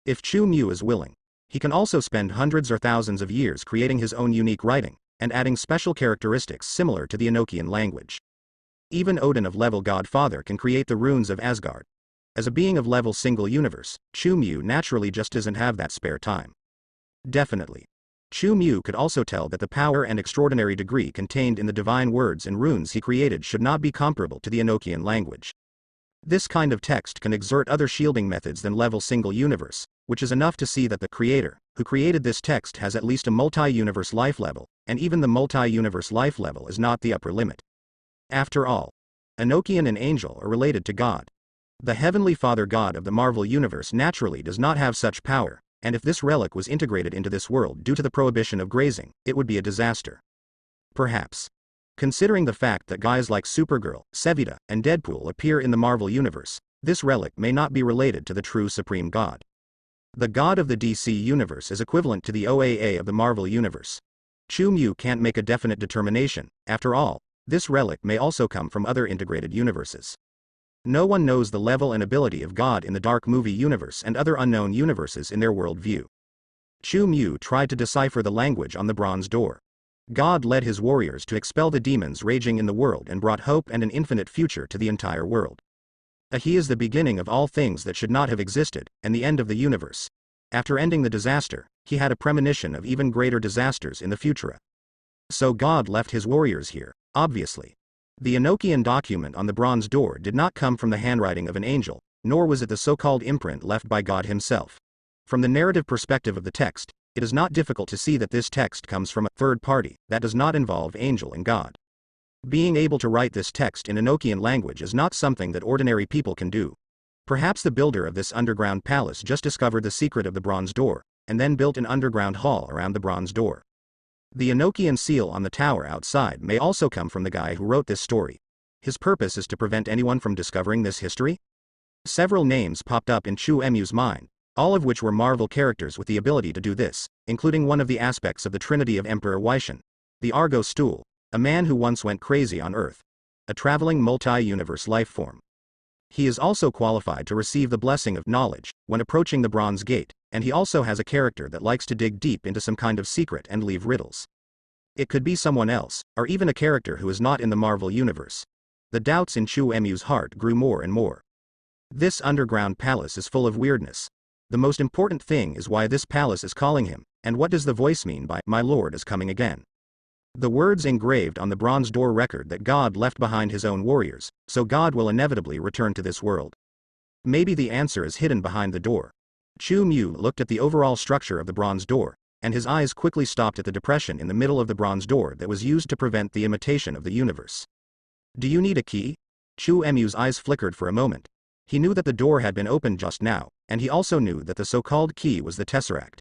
If Chu Mu is willing, he can also spend hundreds or thousands of years creating his own unique writing, and adding special characteristics similar to the Enochian language. Even Odin of level Godfather can create the runes of Asgard. As a being of level single universe, Chu Mu naturally just doesn't have that spare time. Definitely. Chu Mu could also tell that the power and extraordinary degree contained in the divine words and runes he created should not be comparable to the Enochian language. This kind of text can exert other shielding methods than level single universe, which is enough to see that the creator, who created this text, has at least a multi-universe life level, and even the multi-universe life level is not the upper limit. After all, Enochian and angel are related to God. The Heavenly Father God of the Marvel Universe naturally does not have such power, and if this relic was integrated into this world due to the prohibition of grazing, it would be a disaster. Perhaps. Considering the fact that guys like Supergirl, Sevita, and Deadpool appear in the Marvel Universe, this relic may not be related to the true Supreme God. The God of the DC Universe is equivalent to the OAA of the Marvel Universe. Chu Mu can't make a definite determination. After all, this relic may also come from other integrated universes. No one knows the level and ability of God in the Dark Movie universe and other unknown universes in their worldview. Chu Mu tried to decipher the language on the bronze door. God led his warriors to expel the demons raging in the world and brought hope and an infinite future to the entire world. He is the beginning of all things that should not have existed, and the end of the universe. After ending the disaster, he had a premonition of even greater disasters in the future. So God left his warriors here, obviously. The Enochian document on the bronze door did not come from the handwriting of an angel, nor was it the so-called imprint left by God himself. From the narrative perspective of the text, it is not difficult to see that this text comes from a third party that does not involve angel and God. Being able to write this text in Enochian language is not something that ordinary people can do. Perhaps the builder of this underground palace just discovered the secret of the bronze door, and then built an underground hall around the bronze door. The Enochian seal on the tower outside may also come from the guy who wrote this story. His purpose is to prevent anyone from discovering this history? Several names popped up in Chu Mu's mind, all of which were Marvel characters with the ability to do this, including one of the aspects of the Trinity of Emperor Weishan, the Argo Stool, a man who once went crazy on Earth, a traveling multi-universe life form. He is also qualified to receive the blessing of knowledge when approaching the bronze gate, and he also has a character that likes to dig deep into some kind of secret and leave riddles. It could be someone else, or even a character who is not in the Marvel Universe. The doubts in Chu Mu's heart grew more and more. This underground palace is full of weirdness. The most important thing is why this palace is calling him, and what does the voice mean by, "My Lord is coming again"? The words engraved on the bronze door record that God left behind his own warriors, so God will inevitably return to this world. Maybe the answer is hidden behind the door. Chu Mu looked at the overall structure of the bronze door, and his eyes quickly stopped at the depression in the middle of the bronze door that was used to prevent the imitation of the universe. Do you need a key? Chu Mu's eyes flickered for a moment. He knew that the door had been opened just now, and he also knew that the so-called key was the Tesseract.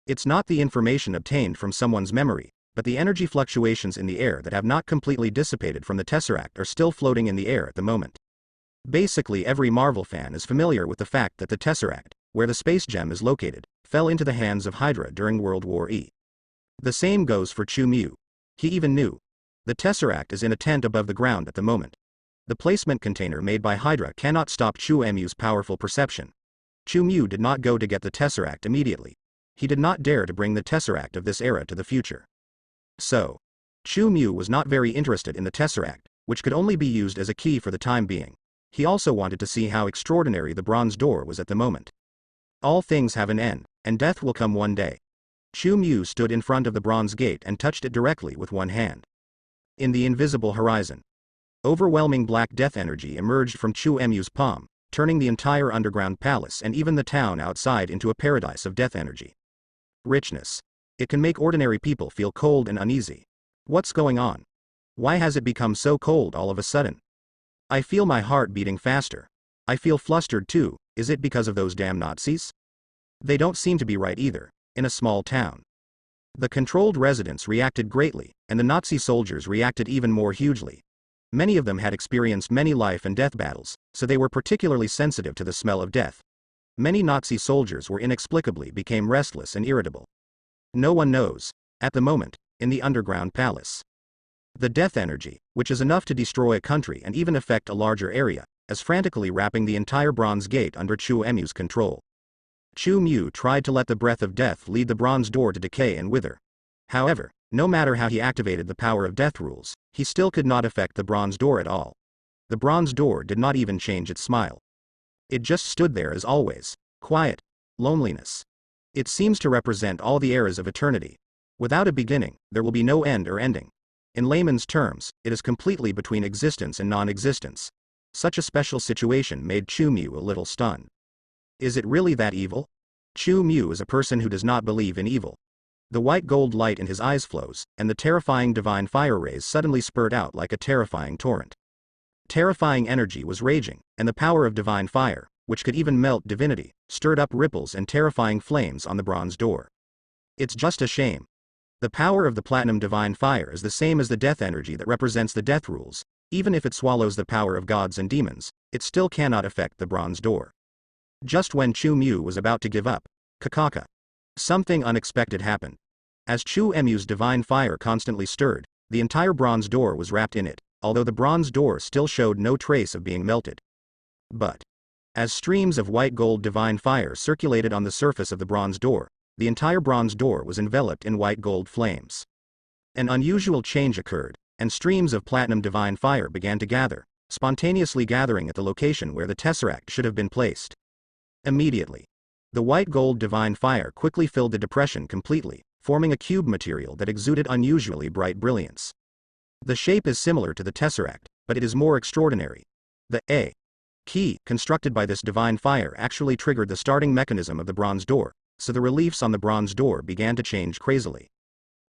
It's not the information obtained from someone's memory, but the energy fluctuations in the air that have not completely dissipated from the Tesseract are still floating in the air at the moment. Basically every Marvel fan is familiar with the fact that the Tesseract, where the space gem is located, fell into the hands of Hydra during World War E. The same goes for Chu Mu. He even knew. The Tesseract is in a tent above the ground at the moment. The placement container made by Hydra cannot stop Chu Mu's powerful perception. Chu Mu did not go to get the Tesseract immediately. He did not dare to bring the tesseract of this era to the future. So, Chu Mu was not very interested in the tesseract, which could only be used as a key for the time being. He also wanted to see how extraordinary the bronze door was at the moment. All things have an end, and death will come one day. Chu Mu stood in front of the bronze gate and touched it directly with one hand. In the invisible horizon, overwhelming black death energy emerged from Chu Mu's palm, turning the entire underground palace and even the town outside into a paradise of death energy. Richness. It can make ordinary people feel cold and uneasy. What's going on? Why has it become so cold all of a sudden? I feel my heart beating faster. I feel flustered too. Is it because of those damn Nazis? They don't seem to be right either, in a small town. The controlled residents reacted greatly, and the Nazi soldiers reacted even more hugely. Many of them had experienced many life and death battles, so they were particularly sensitive to the smell of death. Many Nazi soldiers were inexplicably became restless and irritable. No one knows, at the moment, in the underground palace. The death energy, which is enough to destroy a country and even affect a larger area, is frantically wrapping the entire bronze gate under Chu Mu's control. Chu Mu tried to let the breath of death lead the bronze door to decay and wither. However, no matter how he activated the power of death rules, he still could not affect the bronze door at all. The bronze door did not even change its smile. It just stood there as always, quiet, loneliness. It seems to represent all the eras of eternity. Without a beginning, there will be no end or ending. In layman's terms, it is completely between existence and non-existence. Such a special situation made Chu Mu a little stunned. Is it really that evil? Chu Mu is a person who does not believe in evil. The white gold light in his eyes flows, and the terrifying divine fire rays suddenly spurt out like a terrifying torrent. Terrifying energy was raging, and the power of divine fire, which could even melt divinity, stirred up ripples and terrifying flames on the bronze door. It's just a shame. The power of the platinum divine fire is the same as the death energy that represents the death rules. Even if it swallows the power of gods and demons, it still cannot affect the bronze door. Just when Chu Mu was about to give up, kakaka, something unexpected happened. As Chu Mu's divine fire constantly stirred, the entire bronze door was wrapped in it, although the bronze door still showed no trace of being melted. But, as streams of white gold divine fire circulated on the surface of the bronze door, the entire bronze door was enveloped in white gold flames. An unusual change occurred, and streams of platinum divine fire began to gather, spontaneously gathering at the location where the tesseract should have been placed. Immediately, the white gold divine fire quickly filled the depression completely, forming a cube material that exuded unusually bright brilliance. The shape is similar to the tesseract, but it is more extraordinary. The A key constructed by this divine fire actually triggered the starting mechanism of the bronze door, so the reliefs on the bronze door began to change crazily.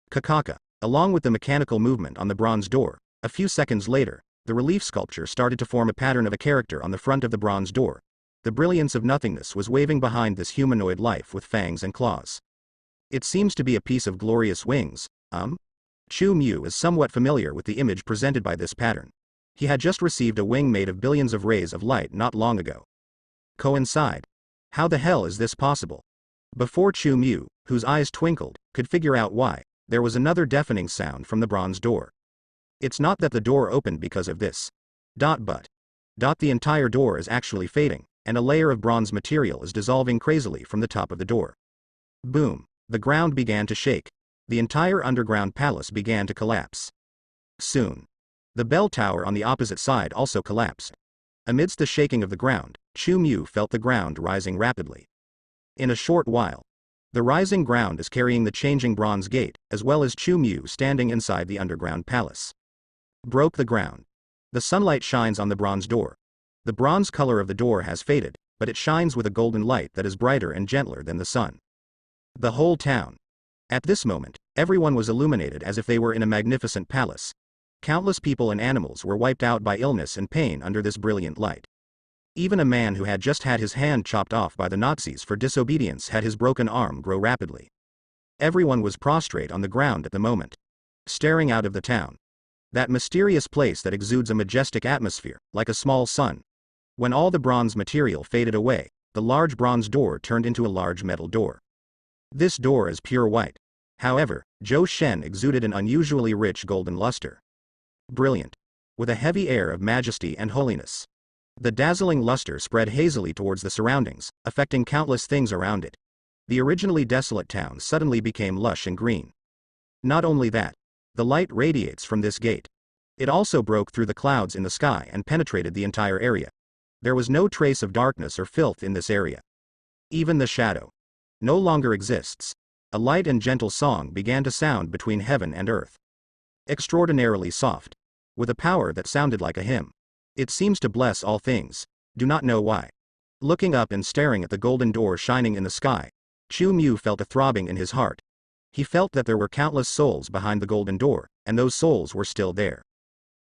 Kakaka. Along with the mechanical movement on the bronze door, a few seconds later, the relief sculpture started to form a pattern of a character on the front of the bronze door. The brilliance of nothingness was waving behind this humanoid life with fangs and claws. It seems to be a piece of glorious wings. Chu Mu is somewhat familiar with the image presented by this pattern. He had just received a wing made of billions of rays of light not long ago. Coincide. How the hell is this possible? Before Chu Mu, whose eyes twinkled, could figure out why, there was another deafening sound from the bronze door. It's not that the door opened because of this. But the entire door is actually fading, and a layer of bronze material is dissolving crazily from the top of the door. Boom. The ground began to shake. The entire underground palace began to collapse. Soon, the bell tower on the opposite side also collapsed. Amidst the shaking of the ground, Chu Mu felt the ground rising rapidly. In a short while, the rising ground is carrying the changing bronze gate, as well as Chu Mu standing inside the underground palace. Broke the ground. The sunlight shines on the bronze door. The bronze color of the door has faded, but it shines with a golden light that is brighter and gentler than the sun. The whole town. At this moment, everyone was illuminated as if they were in a magnificent palace. Countless people and animals were wiped out by illness and pain under this brilliant light. Even a man who had just had his hand chopped off by the Nazis for disobedience had his broken arm grow rapidly. Everyone was prostrate on the ground at the moment, staring out of the town. That mysterious place that exudes a majestic atmosphere, like a small sun. When all the bronze material faded away, the large bronze door turned into a large metal door. This door is pure white. However, Zhou Shen exuded an unusually rich golden luster. Brilliant. With a heavy air of majesty and holiness. The dazzling luster spread hazily towards the surroundings, affecting countless things around it. The originally desolate town suddenly became lush and green. Not only that, the light radiates from this gate. It also broke through the clouds in the sky and penetrated the entire area. There was no trace of darkness or filth in this area. Even the shadow no longer exists. A light and gentle song began to sound between heaven and earth. Extraordinarily soft, with a power that sounded like a hymn. It seems to bless all things. Do not know why. Looking up and staring at the golden door shining in the sky, Chu Mu felt a throbbing in his heart. He felt that there were countless souls behind the golden door, and those souls were still there.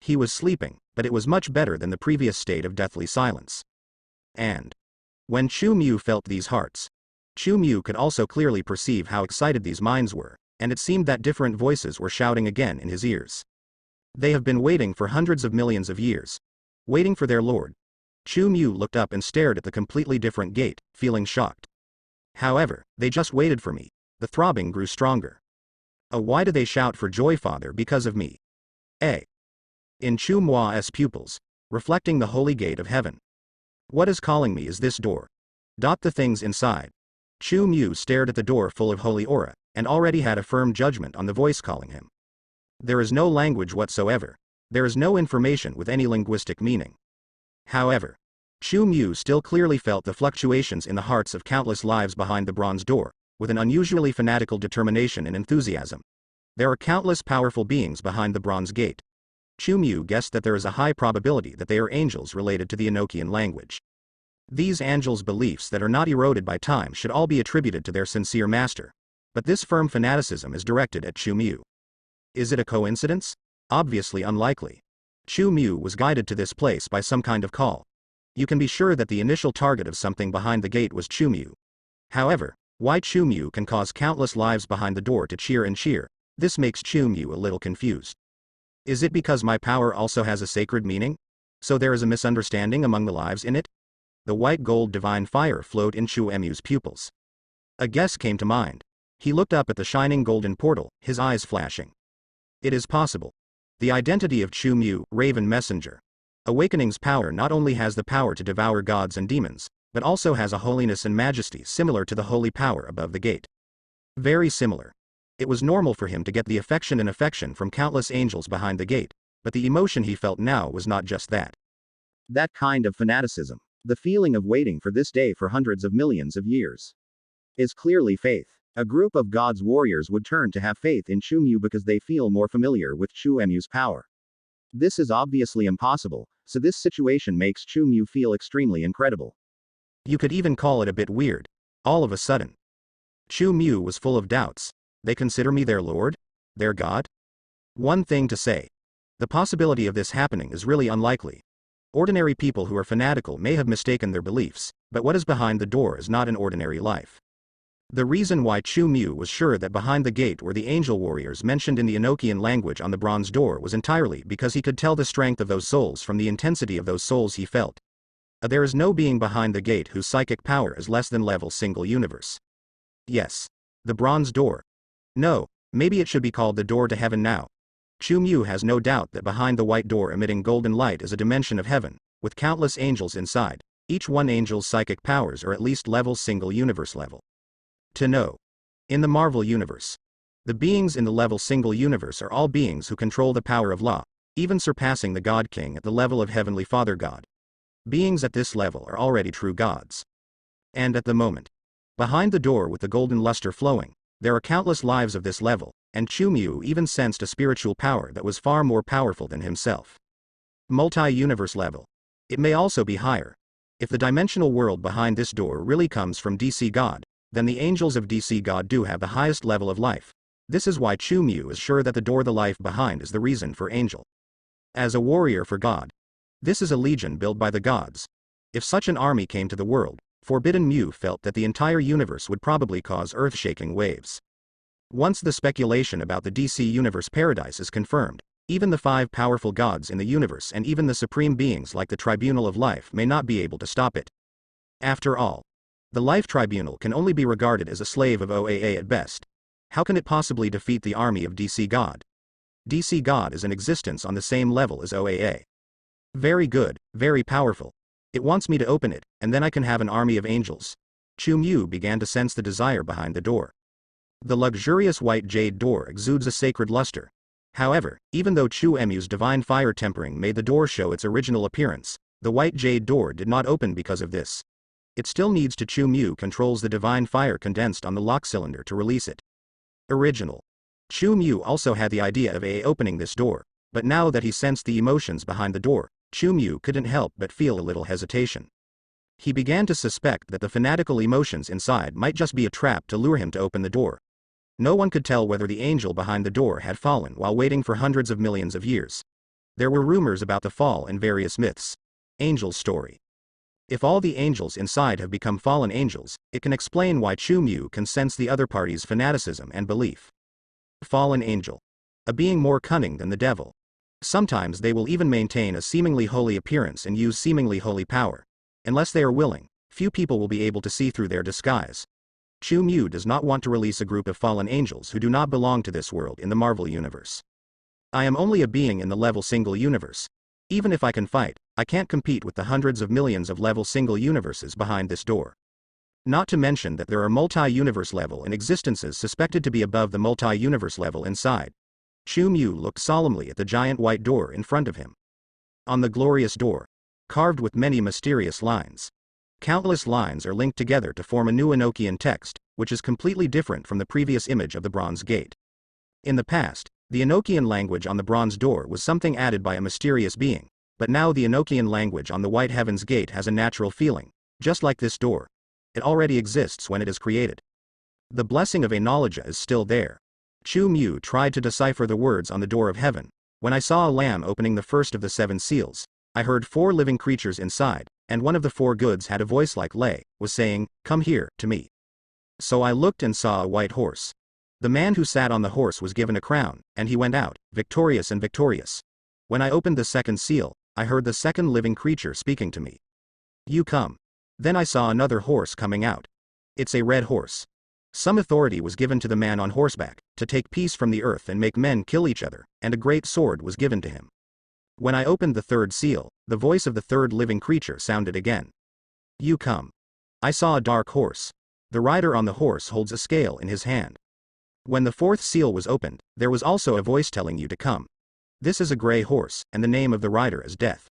He was sleeping, but it was much better than the previous state of deathly silence. And when Chu Mu felt these hearts, Chu Mu could also clearly perceive how excited these minds were, and it seemed that different voices were shouting again in his ears. They have been waiting for hundreds of millions of years. Waiting for their lord. Chu Mu looked up and stared at the completely different gate, feeling shocked. However, they just waited for me. The throbbing grew stronger. Oh, why do they shout for joy, Father, because of me? In Chu Mua's pupils, reflecting the holy gate of heaven. What is calling me is this door. The things inside. Chu Mu stared at the door full of holy aura, and already had a firm judgment on the voice calling him. There is no language whatsoever. There is no information with any linguistic meaning. However, Chu Mu still clearly felt the fluctuations in the hearts of countless lives behind the bronze door, with an unusually fanatical determination and enthusiasm. There are countless powerful beings behind the bronze gate. Chu Mu guessed that there is a high probability that they are angels related to the Enochian language. These angels' beliefs that are not eroded by time should all be attributed to their sincere master. But this firm fanaticism is directed at Chu Mu. Is it a coincidence? Obviously unlikely. Chu Mu was guided to this place by some kind of call. You can be sure that the initial target of something behind the gate was Chu Mu. However, why Chu Mu can cause countless lives behind the door to cheer and cheer, this makes Chu Mu a little confused. Is it because my power also has a sacred meaning? So there is a misunderstanding among the lives in it? The white gold divine fire flowed in Chu Mu's pupils. A guess came to mind. He looked up at the shining golden portal, his eyes flashing. It is possible. The identity of Chu Mu, Raven Messenger. Awakening's power not only has the power to devour gods and demons, but also has a holiness and majesty similar to the holy power above the gate. Very similar. It was normal for him to get the affection from countless angels behind the gate, but the emotion he felt now was not just that. That kind of fanaticism, the feeling of waiting for this day for hundreds of millions of years, is clearly faith. A group of God's warriors would turn to have faith in Chu Mu because they feel more familiar with Chu Mu's power. This is obviously impossible, so this situation makes Chu Mu feel extremely incredible. You could even call it a bit weird. All of a sudden, Chu Mu was full of doubts. They consider me their lord? Their god? One thing to say. The possibility of this happening is really unlikely. Ordinary people who are fanatical may have mistaken their beliefs, but what is behind the door is not an ordinary life. The reason why Chu Mu was sure that behind the gate were the angel warriors mentioned in the Enochian language on the bronze door was entirely because he could tell the strength of those souls from the intensity of those souls he felt. There is no being behind the gate whose psychic power is less than level single universe. Yes. The bronze door. No, maybe it should be called the door to heaven now. Chu Mu has no doubt that behind the white door emitting golden light is a dimension of heaven, with countless angels inside. Each one angel's psychic powers are at least level single universe level. To know. In the Marvel universe, the beings in the level single universe are all beings who control the power of law, even surpassing the God King at the level of Heavenly Father God. Beings at this level are already true gods. And at the moment, behind the door with the golden luster flowing, there are countless lives of this level, and Chu Mu even sensed a spiritual power that was far more powerful than himself. Multi-universe level. It may also be higher. If the dimensional world behind this door really comes from DC God, then the angels of DC God do have the highest level of life. This is why Chu Mu is sure that the door the life behind is the reason for angel. As a warrior for God. This is a legion built by the gods. If such an army came to the world, Forbidden Mu felt that the entire universe would probably cause earth-shaking waves. Once the speculation about the DC universe paradise is confirmed, even the 5 powerful gods in the universe and even the supreme beings like the Tribunal of Life may not be able to stop it. After all, the Life Tribunal can only be regarded as a slave of OAA at best. How can it possibly defeat the army of DC God? DC God is in existence on the same level as OAA. Very good, very powerful. It wants me to open it, and then I can have an army of angels. Chu Mu began to sense the desire behind the door. The luxurious white jade door exudes a sacred luster. However, even though Chu Mu's divine fire tempering made the door show its original appearance, the white jade door did not open because of this. It still needs to Chu Mu controls the divine fire condensed on the lock cylinder to release it. Original. Chu Mu also had the idea of opening this door, but now that he sensed the emotions behind the door, Chu Mu couldn't help but feel a little hesitation. He began to suspect that the fanatical emotions inside might just be a trap to lure him to open the door. No one could tell whether the angel behind the door had fallen while waiting for hundreds of millions of years. There were rumors about the fall and various myths. Angel's story. If all the angels inside have become fallen angels, it can explain why Chu Mu can sense the other party's fanaticism and belief. Fallen angel. A being more cunning than the devil. Sometimes they will even maintain a seemingly holy appearance and use seemingly holy power. Unless they are willing, few people will be able to see through their disguise. Chu Mu does not want to release a group of fallen angels who do not belong to this world in the Marvel universe. I am only a being in the level single universe. Even if I can fight, I can't compete with the hundreds of millions of level single universes behind this door. Not to mention that there are multi-universe level and existences suspected to be above the multi-universe level inside. Chu Mu looked solemnly at the giant white door in front of him. On the glorious door, carved with many mysterious lines. Countless lines are linked together to form a new Enochian text, which is completely different from the previous image of the bronze gate. In the past, the Enochian language on the bronze door was something added by a mysterious being, but now the Enochian language on the white heaven's gate has a natural feeling, just like this door. It already exists when it is created. The blessing of Anologia is still there. Chu Mu tried to decipher the words on the door of heaven. When I saw a lamb opening the first of the 7 seals, I heard 4 living creatures inside, and one of the 4 goods had a voice like Lei, was saying, "Come here, to me." So I looked and saw a white horse. The man who sat on the horse was given a crown, and he went out, victorious and victorious. When I opened the 2nd seal, I heard the 2nd living creature speaking to me. "You come." Then I saw another horse coming out. It's a red horse. Some authority was given to the man on horseback, to take peace from the earth and make men kill each other, and a great sword was given to him. When I opened the 3rd seal, the voice of the 3rd living creature sounded again. "You come." I saw a dark horse. The rider on the horse holds a scale in his hand. When the 4th seal was opened, there was also a voice telling you to come. This is a gray horse, and the name of the rider is Death.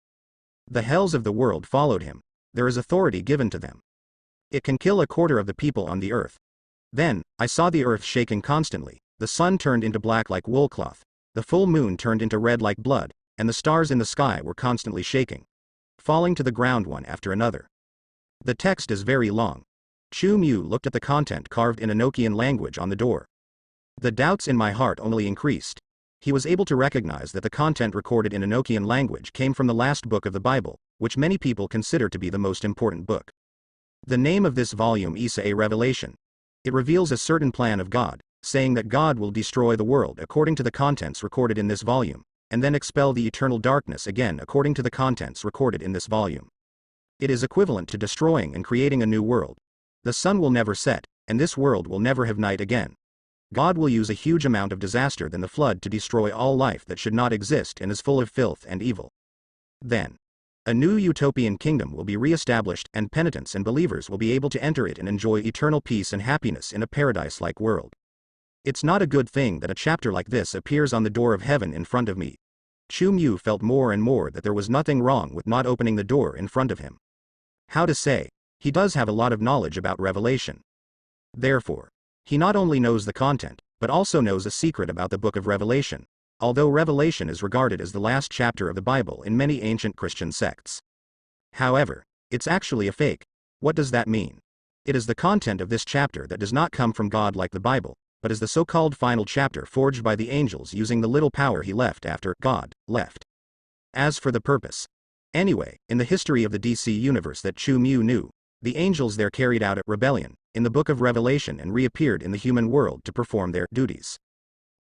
The hells of the world followed him. There is authority given to them. It can kill 1/4 of the people on the earth. Then, I saw the earth shaking constantly, the sun turned into black like wool cloth, the full moon turned into red like blood, and the stars in the sky were constantly shaking, falling to the ground one after another. The text is very long. Chu Mu looked at the content carved in Enochian language on the door. The doubts in my heart only increased. He was able to recognize that the content recorded in Enochian language came from the last book of the Bible, which many people consider to be the most important book. The name of this volume is a revelation. It reveals a certain plan of God, saying that God will destroy the world according to the contents recorded in this volume, and then expel the eternal darkness again according to the contents recorded in this volume. It is equivalent to destroying and creating a new world. The sun will never set, and this world will never have night again. God will use a huge amount of disaster than the flood to destroy all life that should not exist and is full of filth and evil. Then, a new utopian kingdom will be re-established, and penitents and believers will be able to enter it and enjoy eternal peace and happiness in a paradise-like world. It's not a good thing that a chapter like this appears on the door of heaven in front of me. Chu Mu felt more and more that there was nothing wrong with not opening the door in front of him. How to say, he does have a lot of knowledge about Revelation. Therefore, he not only knows the content, but also knows a secret about the book of Revelation, although Revelation is regarded as the last chapter of the Bible in many ancient Christian sects. However, it's actually a fake. What does that mean? It is the content of this chapter that does not come from God like the Bible, but is the so-called final chapter forged by the angels using the little power he left after God left. As for the purpose. Anyway, in the history of the DC universe that Chu Mu knew, the angels there carried out a rebellion in the book of Revelation and reappeared in the human world to perform their duties.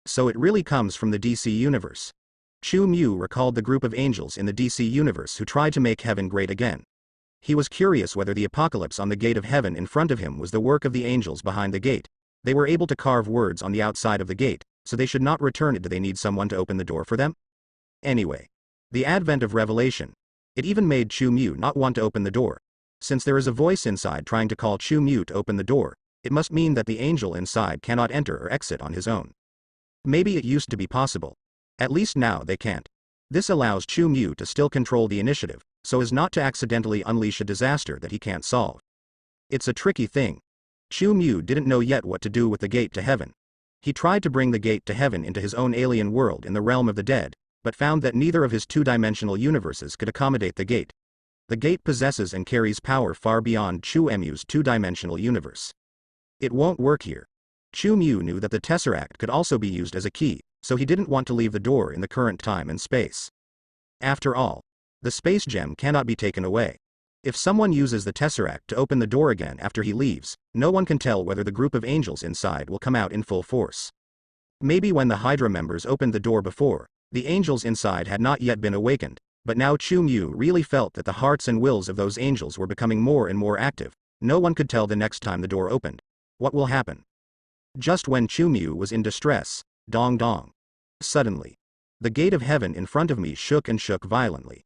So it really comes from the DC universe. Chu Mu recalled the group of angels in the DC universe who tried to make heaven great again. He was curious whether the apocalypse on the gate of heaven in front of him was the work of the angels behind the gate. They were able to carve words on the outside of the gate, so they should not return it. Do they need someone to open the door for them? Anyway, the advent of Revelation. It even made Chu Mu not want to open the door. Since there is a voice inside trying to call Chu Mu to open the door, it must mean that the angel inside cannot enter or exit on his own. Maybe it used to be possible. At least now they can't. This allows Chu Mu to still control the initiative, so as not to accidentally unleash a disaster that he can't solve. It's a tricky thing. Chu Mu didn't know yet what to do with the gate to heaven. He tried to bring the gate to heaven into his own alien world in the realm of the dead, but found that neither of his two-dimensional universes could accommodate the gate. The gate possesses and carries power far beyond Chu Mu's two-dimensional universe. It won't work here. Chu Mu knew that the Tesseract could also be used as a key, so he didn't want to leave the door in the current time and space. After all, the space gem cannot be taken away. If someone uses the Tesseract to open the door again after he leaves, no one can tell whether the group of angels inside will come out in full force. Maybe when the Hydra members opened the door before, the angels inside had not yet been awakened, but now Chu Mu really felt that the hearts and wills of those angels were becoming more and more active. No one could tell the next time the door opened. What will happen? Just when Chu Mu was in distress, dong dong. Suddenly, the gate of heaven in front of me shook and shook violently.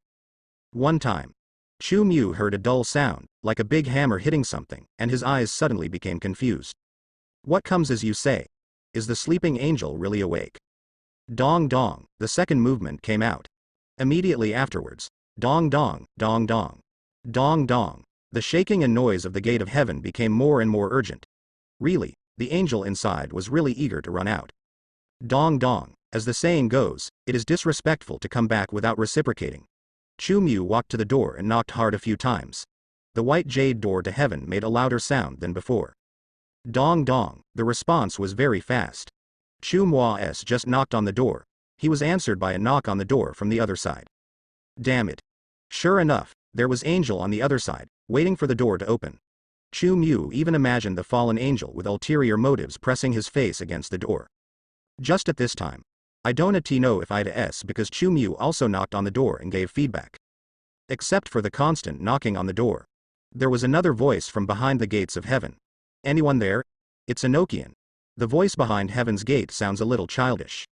One time, Chu Mu heard a dull sound, like a big hammer hitting something, and his eyes suddenly became confused. What comes as you say? Is the sleeping angel really awake? Dong dong, the second movement came out. Immediately afterwards, dong dong, dong dong. Dong dong. The shaking and noise of the gate of heaven became more and more urgent. Really, the angel inside was really eager to run out. Dong dong, as the saying goes, it is disrespectful to come back without reciprocating. Chu Mu walked to the door and knocked hard a few times. The white jade door to heaven made a louder sound than before. Dong dong, the response was very fast. Chu Mu's just knocked on the door. He was answered by a knock on the door from the other side. Damn it. Sure enough, there was Angel on the other side, waiting for the door to open. Chu Mu even imagined the fallen angel with ulterior motives pressing his face against the door. Just at this time, I don't know if I'd s because Chu Mu also knocked on the door and gave feedback. Except for the constant knocking on the door. There was another voice from behind the gates of heaven. Anyone there? It's Enochian. The voice behind heaven's gate sounds a little childish.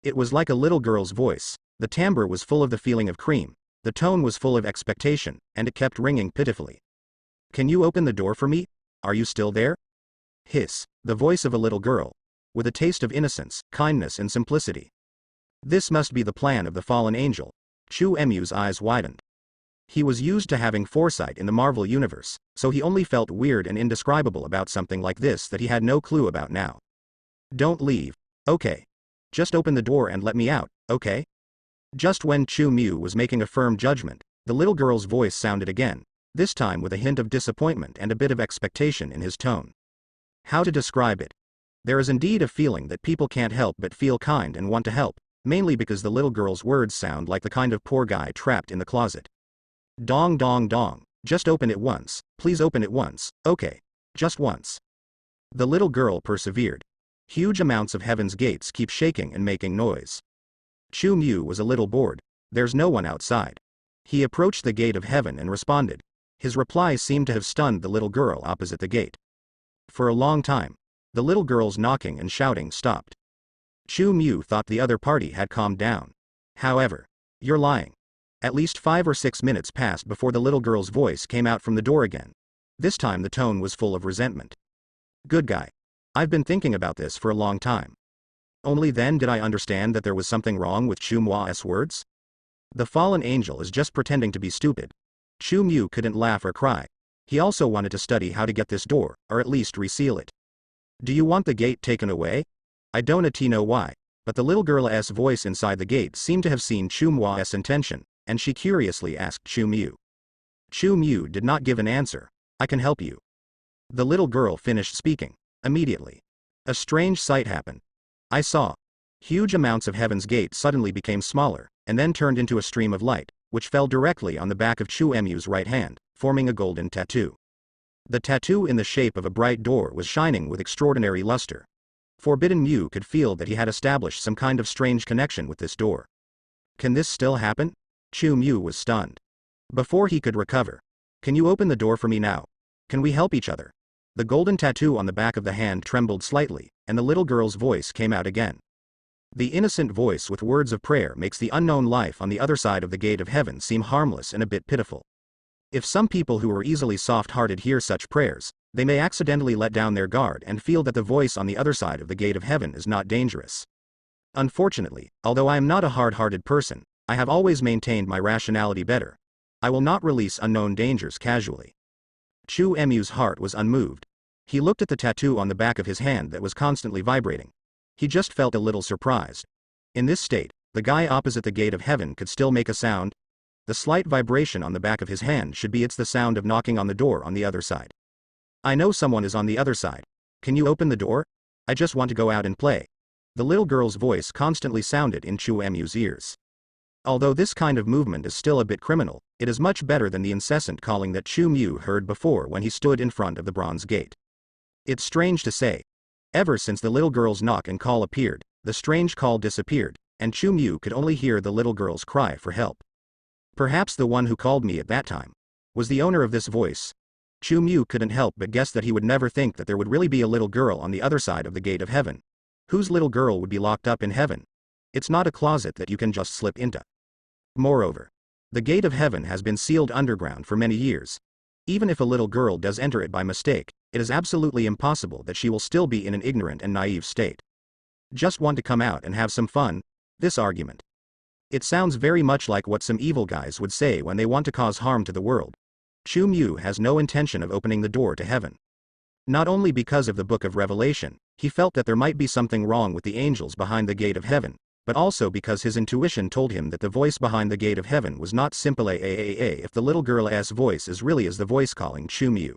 It was like a little girl's voice. The timbre was full of the feeling of cream, the tone was full of expectation, and it kept ringing pitifully. Can you open the door for me? Are you still there? Hiss, the voice of a little girl, with a taste of innocence, kindness and simplicity. This must be the plan of the fallen angel. Chu Mu's eyes widened. He was used to having foresight in the Marvel universe, so he only felt weird and indescribable about something like this that he had no clue about now. Don't leave, okay? Just open the door and let me out, okay? Just when Chu Mu was making a firm judgment, the little girl's voice sounded again, this time with a hint of disappointment and a bit of expectation in his tone. How to describe it? There is indeed a feeling that people can't help but feel kind and want to help, mainly because the little girl's words sound like the kind of poor guy trapped in the closet. Dong dong dong, just open it once, please open it once, okay? Just once. The little girl persevered. Huge amounts of heaven's gates keep shaking and making noise. Chu Mu was a little bored. There's no one outside. He approached the gate of heaven and responded. His reply seemed to have stunned the little girl opposite the gate. For a long time, the little girl's knocking and shouting stopped. Chu Mu thought the other party had calmed down. However, you're lying. At least 5 or 6 minutes passed before the little girl's voice came out from the door again. This time the tone was full of resentment. Good guy. I've been thinking about this for a long time. Only then did I understand that there was something wrong with Chu Mu's words. The fallen angel is just pretending to be stupid. Chu Mu couldn't laugh or cry. He also wanted to study how to get this door, or at least reseal it. Do you want the gate taken away? I don't know why, but the little girl's voice inside the gate seemed to have seen Chu Mu's intention, and she curiously asked Chu Mu. Chu Mu did not give an answer. I can help you. The little girl finished speaking. Immediately, a strange sight happened. I saw. Huge amounts of heaven's gate suddenly became smaller, and then turned into a stream of light, which fell directly on the back of Chu Mu's right hand, forming a golden tattoo. The tattoo in the shape of a bright door was shining with extraordinary luster. Forbidden Mu could feel that he had established some kind of strange connection with this door. Can this still happen? Chu Mu was stunned. Before he could recover. Can you open the door for me now? Can we help each other? The golden tattoo on the back of the hand trembled slightly, and the little girl's voice came out again. The innocent voice with words of prayer makes the unknown life on the other side of the gate of heaven seem harmless and a bit pitiful. If some people who are easily soft-hearted hear such prayers, they may accidentally let down their guard and feel that the voice on the other side of the gate of heaven is not dangerous. Unfortunately, although I am not a hard-hearted person, I have always maintained my rationality better. I will not release unknown dangers casually. Chu Emu's heart was unmoved. He looked at the tattoo on the back of his hand that was constantly vibrating. He just felt a little surprised. In this state, the guy opposite the gate of heaven could still make a sound. The slight vibration on the back of his hand should be the sound of knocking on the door on the other side. I know someone is on the other side. Can you open the door? I just want to go out and play. The little girl's voice constantly sounded in Chu Emu's ears. Although this kind of movement is still a bit criminal, it is much better than the incessant calling that Chu Mu heard before when he stood in front of the bronze gate. It's strange to say. Ever since the little girl's knock and call appeared, the strange call disappeared, and Chu Mu could only hear the little girl's cry for help. Perhaps the one who called me at that time was the owner of this voice. Chu Mu couldn't help but guess that he would never think that there would really be a little girl on the other side of the gate of heaven. Whose little girl would be locked up in heaven? It's not a closet that you can just slip into. Moreover, the gate of heaven has been sealed underground for many years. Even if a little girl does enter it by mistake, it is absolutely impossible that she will still be in an ignorant and naive state. Just want to come out and have some fun? This argument. It sounds very much like what some evil guys would say when they want to cause harm to the world. Chu Mu has no intention of opening the door to heaven. Not only because of the Book of Revelation, he felt that there might be something wrong with the angels behind the gate of heaven, but also because his intuition told him that the voice behind the gate of heaven was not simple if the little girl's voice is really as the voice calling Chu Mu.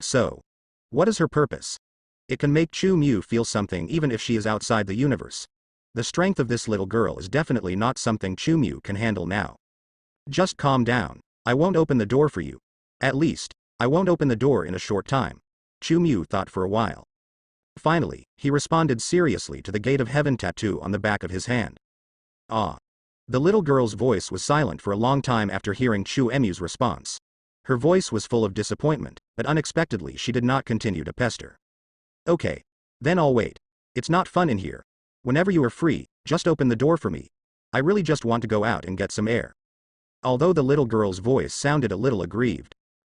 So, what is her purpose? It can make Chu Mu feel something even if she is outside the universe. The strength of this little girl is definitely not something Chu Mu can handle now. Just calm down. I won't open the door for you. At least, I won't open the door in a short time. Chu Mu thought for a while. Finally, he responded seriously to the gate of heaven tattoo on the back of his hand. Ah. The little girl's voice was silent for a long time after hearing Chu Emu's response. Her voice was full of disappointment, but unexpectedly she did not continue to pester. Okay. Then I'll wait. It's not fun in here. Whenever you are free, just open the door for me. I really just want to go out and get some air. Although the little girl's voice sounded a little aggrieved.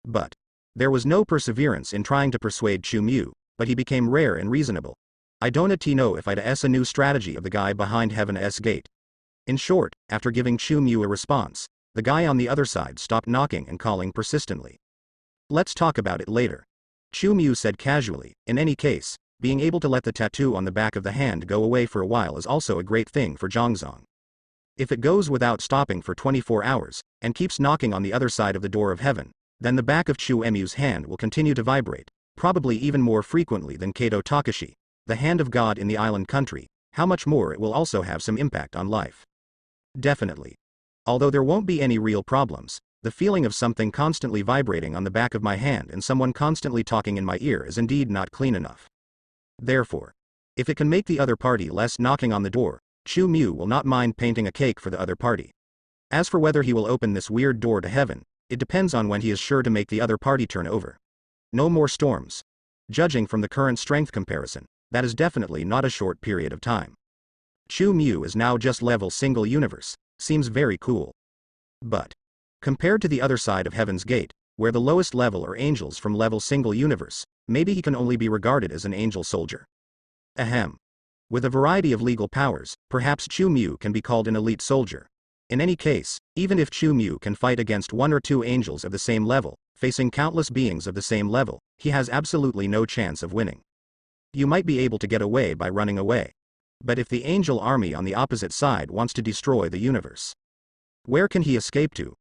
But there was no perseverance in trying to persuade Chu Mu, but he became rare and reasonable. I don't know if it's a new strategy of the guy behind heaven's gate. In short, after giving Chu Mu a response, the guy on the other side stopped knocking and calling persistently. Let's talk about it later. Chu Mu said casually. In any case, being able to let the tattoo on the back of the hand go away for a while is also a great thing for Zhongzong. If it goes without stopping for 24 hours, and keeps knocking on the other side of the door of heaven, then the back of Chu Emu's hand will continue to vibrate, probably even more frequently than Kato Takashi, the hand of God in the island country. How much more it will also have some impact on life. Definitely. Although there won't be any real problems, the feeling of something constantly vibrating on the back of my hand and someone constantly talking in my ear is indeed not clean enough. Therefore, if it can make the other party less knocking on the door, Chu Mu will not mind painting a cake for the other party. As for whether he will open this weird door to heaven, it depends on when he is sure to make the other party turn over. No more storms. Judging from the current strength comparison, that is definitely not a short period of time. Chu Mu is now just level single universe, seems very cool. But, compared to the other side of Heaven's Gate, where the lowest level are angels from level single universe, maybe he can only be regarded as an angel soldier. Ahem. With a variety of legal powers, perhaps Chu Mu can be called an elite soldier. In any case, even if Chu Mu can fight against one or two angels of the same level, facing countless beings of the same level, he has absolutely no chance of winning. You might be able to get away by running away. But if the angel army on the opposite side wants to destroy the universe, where can he escape to?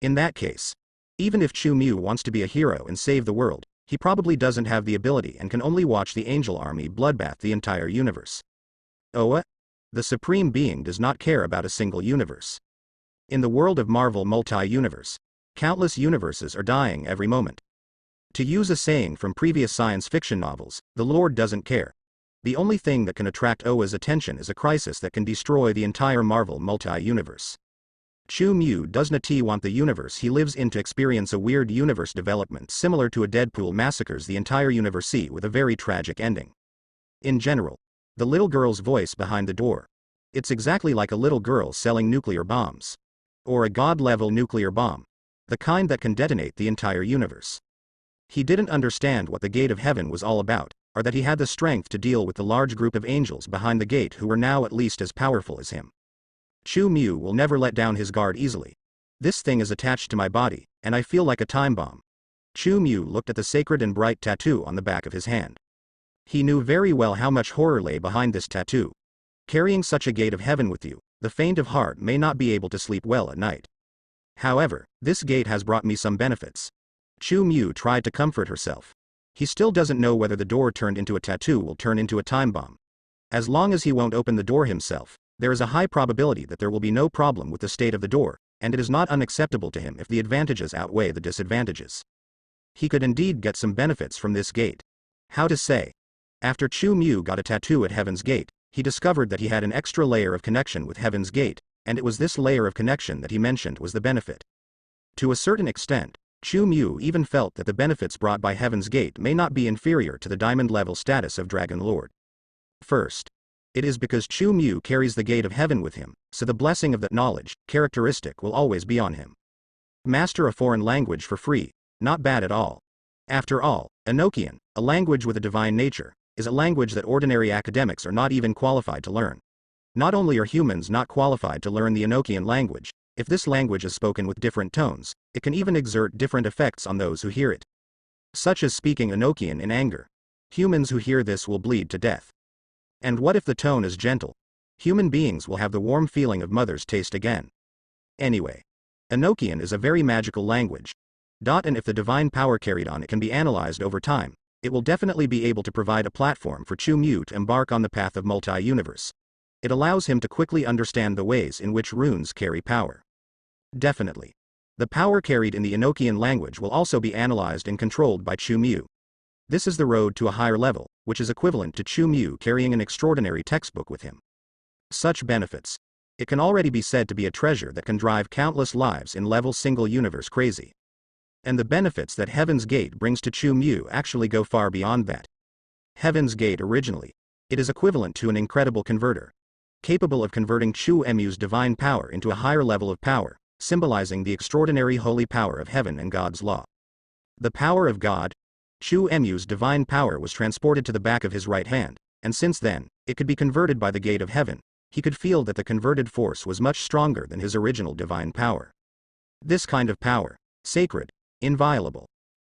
In that case, even if Chu Mu wants to be a hero and save the world, he probably doesn't have the ability and can only watch the angel army bloodbath the entire universe. Oh, the Supreme Being does not care about a single universe. In the world of Marvel multi-universe, countless universes are dying every moment. To use a saying from previous science fiction novels, the Lord doesn't care. The only thing that can attract Oa's attention is a crisis that can destroy the entire Marvel multi-universe. Chu Mu does not want the universe he lives in to experience a weird universe development similar to a Deadpool massacres the entire universe with a very tragic ending. In general, the little girl's voice behind the door. It's exactly like a little girl selling nuclear bombs. Or a god-level nuclear bomb. The kind that can detonate the entire universe. He didn't understand what the gate of heaven was all about, or that he had the strength to deal with the large group of angels behind the gate who were now at least as powerful as him. Chu Mu will never let down his guard easily. This thing is attached to my body, and I feel like a time bomb. Chu Mu looked at the sacred and bright tattoo on the back of his hand. He knew very well how much horror lay behind this tattoo. Carrying such a gate of heaven with you, the faint of heart may not be able to sleep well at night. However, this gate has brought me some benefits. Chu Mu tried to comfort herself. He still doesn't know whether the door turned into a tattoo will turn into a time bomb. As long as he won't open the door himself, there is a high probability that there will be no problem with the state of the door, and it is not unacceptable to him if the advantages outweigh the disadvantages. He could indeed get some benefits from this gate. How to say? After Chu Mu got a tattoo at Heaven's Gate, he discovered that he had an extra layer of connection with Heaven's Gate, and it was this layer of connection that he mentioned was the benefit. To a certain extent, Chu Mu even felt that the benefits brought by Heaven's Gate may not be inferior to the diamond-level status of Dragon Lord. First, it is because Chu Mu carries the gate of heaven with him, so the blessing of that knowledge, characteristic will always be on him. Master a foreign language for free, not bad at all. After all, Enochian, a language with a divine nature, is a language that ordinary academics are not even qualified to learn. Not only are humans not qualified to learn the Enochian language, if this language is spoken with different tones, it can even exert different effects on those who hear it. Such as speaking Enochian in anger. Humans who hear this will bleed to death. And what if the tone is gentle? Human beings will have the warm feeling of mother's taste again. Anyway, Enochian is a very magical language. And if the divine power carried on it can be analyzed over time, it will definitely be able to provide a platform for Chu Mu to embark on the path of multi-universe. It allows him to quickly understand the ways in which runes carry power. Definitely. The power carried in the Enochian language will also be analyzed and controlled by Chu Mu. This is the road to a higher level, which is equivalent to Chu Mu carrying an extraordinary textbook with him. Such benefits. It can already be said to be a treasure that can drive countless lives in level single universe crazy. And the benefits that Heaven's Gate brings to Chu Mu actually go far beyond that. Heaven's Gate originally. It is equivalent to an incredible converter. Capable of converting Chu Mu's divine power into a higher level of power, symbolizing the extraordinary holy power of heaven and God's law. The power of God. Chu Mu's divine power was transported to the back of his right hand, and since then, it could be converted by the gate of heaven. He could feel that the converted force was much stronger than his original divine power. This kind of power, sacred, inviolable,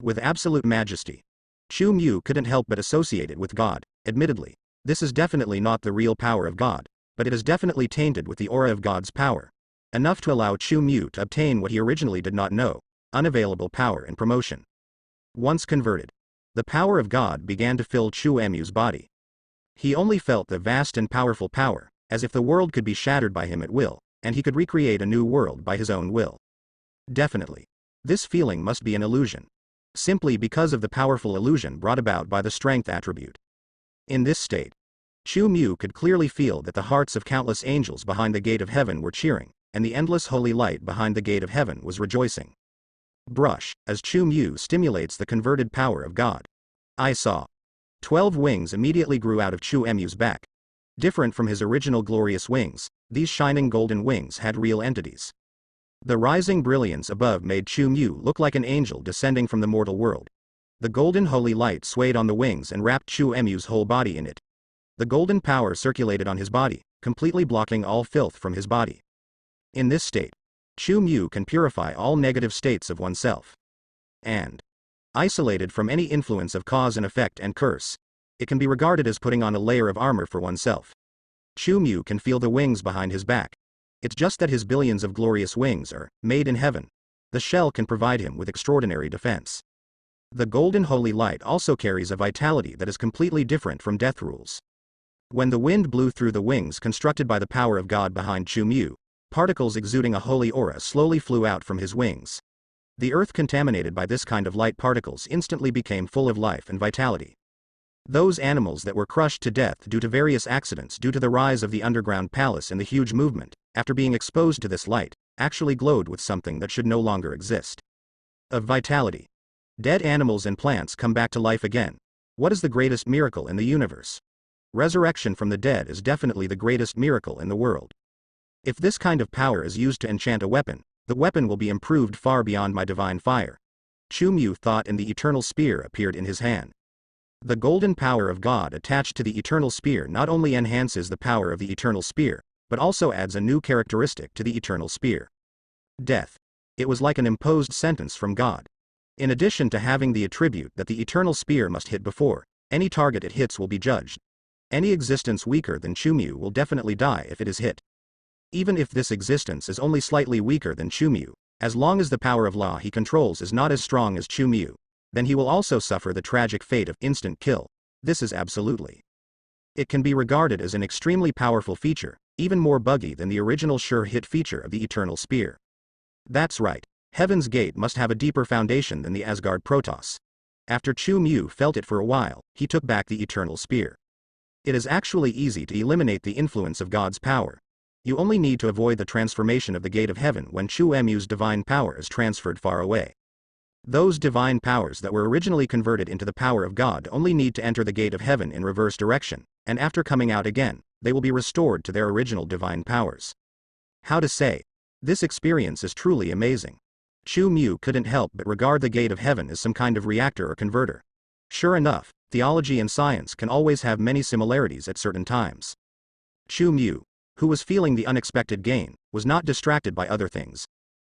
with absolute majesty. Chu Mu couldn't help but associate it with God. Admittedly, this is definitely not the real power of God, but it is definitely tainted with the aura of God's power. Enough to allow Chu Mu to obtain what he originally did not know, unavailable power and promotion. Once converted, the power of God began to fill Chu Mu's body. He only felt the vast and powerful power, as if the world could be shattered by him at will, and he could recreate a new world by his own will. Definitely. This feeling must be an illusion. Simply because of the powerful illusion brought about by the strength attribute. In this state, Chu Mu could clearly feel that the hearts of countless angels behind the gate of heaven were cheering, and the endless holy light behind the gate of heaven was rejoicing. Brush, as Chu Mu stimulates the converted power of God. I saw. 12 wings immediately grew out of Chu Mu's back. Different from his original glorious wings, these shining golden wings had real entities. The rising brilliance above made Chu Mu look like an angel descending from the mortal world. The golden holy light swayed on the wings and wrapped Chu Mu's whole body in it. The golden power circulated on his body, completely blocking all filth from his body. In this state, Chu Mu can purify all negative states of oneself. And, isolated from any influence of cause and effect and curse, it can be regarded as putting on a layer of armor for oneself. Chu Mu can feel the wings behind his back. It's just that his billions of glorious wings are made in heaven. The shell can provide him with extraordinary defense. The golden holy light also carries a vitality that is completely different from death rules. When the wind blew through the wings constructed by the power of God behind Chu Mu, particles exuding a holy aura slowly flew out from his wings. The earth contaminated by this kind of light particles instantly became full of life and vitality. Those animals that were crushed to death due to various accidents due to the rise of the underground palace and the huge movement, after being exposed to this light, actually glowed with something that should no longer exist. Of vitality. Dead animals and plants come back to life again. What is the greatest miracle in the universe? Resurrection from the dead is definitely the greatest miracle in the world. If this kind of power is used to enchant a weapon, The weapon will be improved far beyond my divine fire. Chu Mu thought, and the eternal spear appeared in his hand. The golden power of God attached to the eternal spear not only enhances the power of the eternal spear, but also adds a new characteristic to the eternal spear. Death. It was like an imposed sentence from God. In addition to having the attribute that the eternal spear must hit before any target it hits will be judged. Any existence weaker than Chu Mu will definitely die if it is hit. Even if this existence is only slightly weaker than Chu Mu, as long as the power of law he controls is not as strong as Chu Mu, then he will also suffer the tragic fate of instant kill. This is absolutely. It can be regarded as an extremely powerful feature, even more buggy than the original sure hit feature of the eternal spear. That's right. Heaven's Gate must have a deeper foundation than the Asgard Protoss. After Chu Mu felt it for a while, he took back the eternal spear. It is actually easy to eliminate the influence of God's power. You only need to avoid the transformation of the Gate of Heaven when Chu Mu's divine power is transferred far away. Those divine powers that were originally converted into the power of God only need to enter the Gate of Heaven in reverse direction, and after coming out again, they will be restored to their original divine powers. How to say? This experience is truly amazing. Chu Mu couldn't help but regard the Gate of Heaven as some kind of reactor or converter. Sure enough, theology and science can always have many similarities at certain times. Chu Mu, who was feeling the unexpected gain, was not distracted by other things.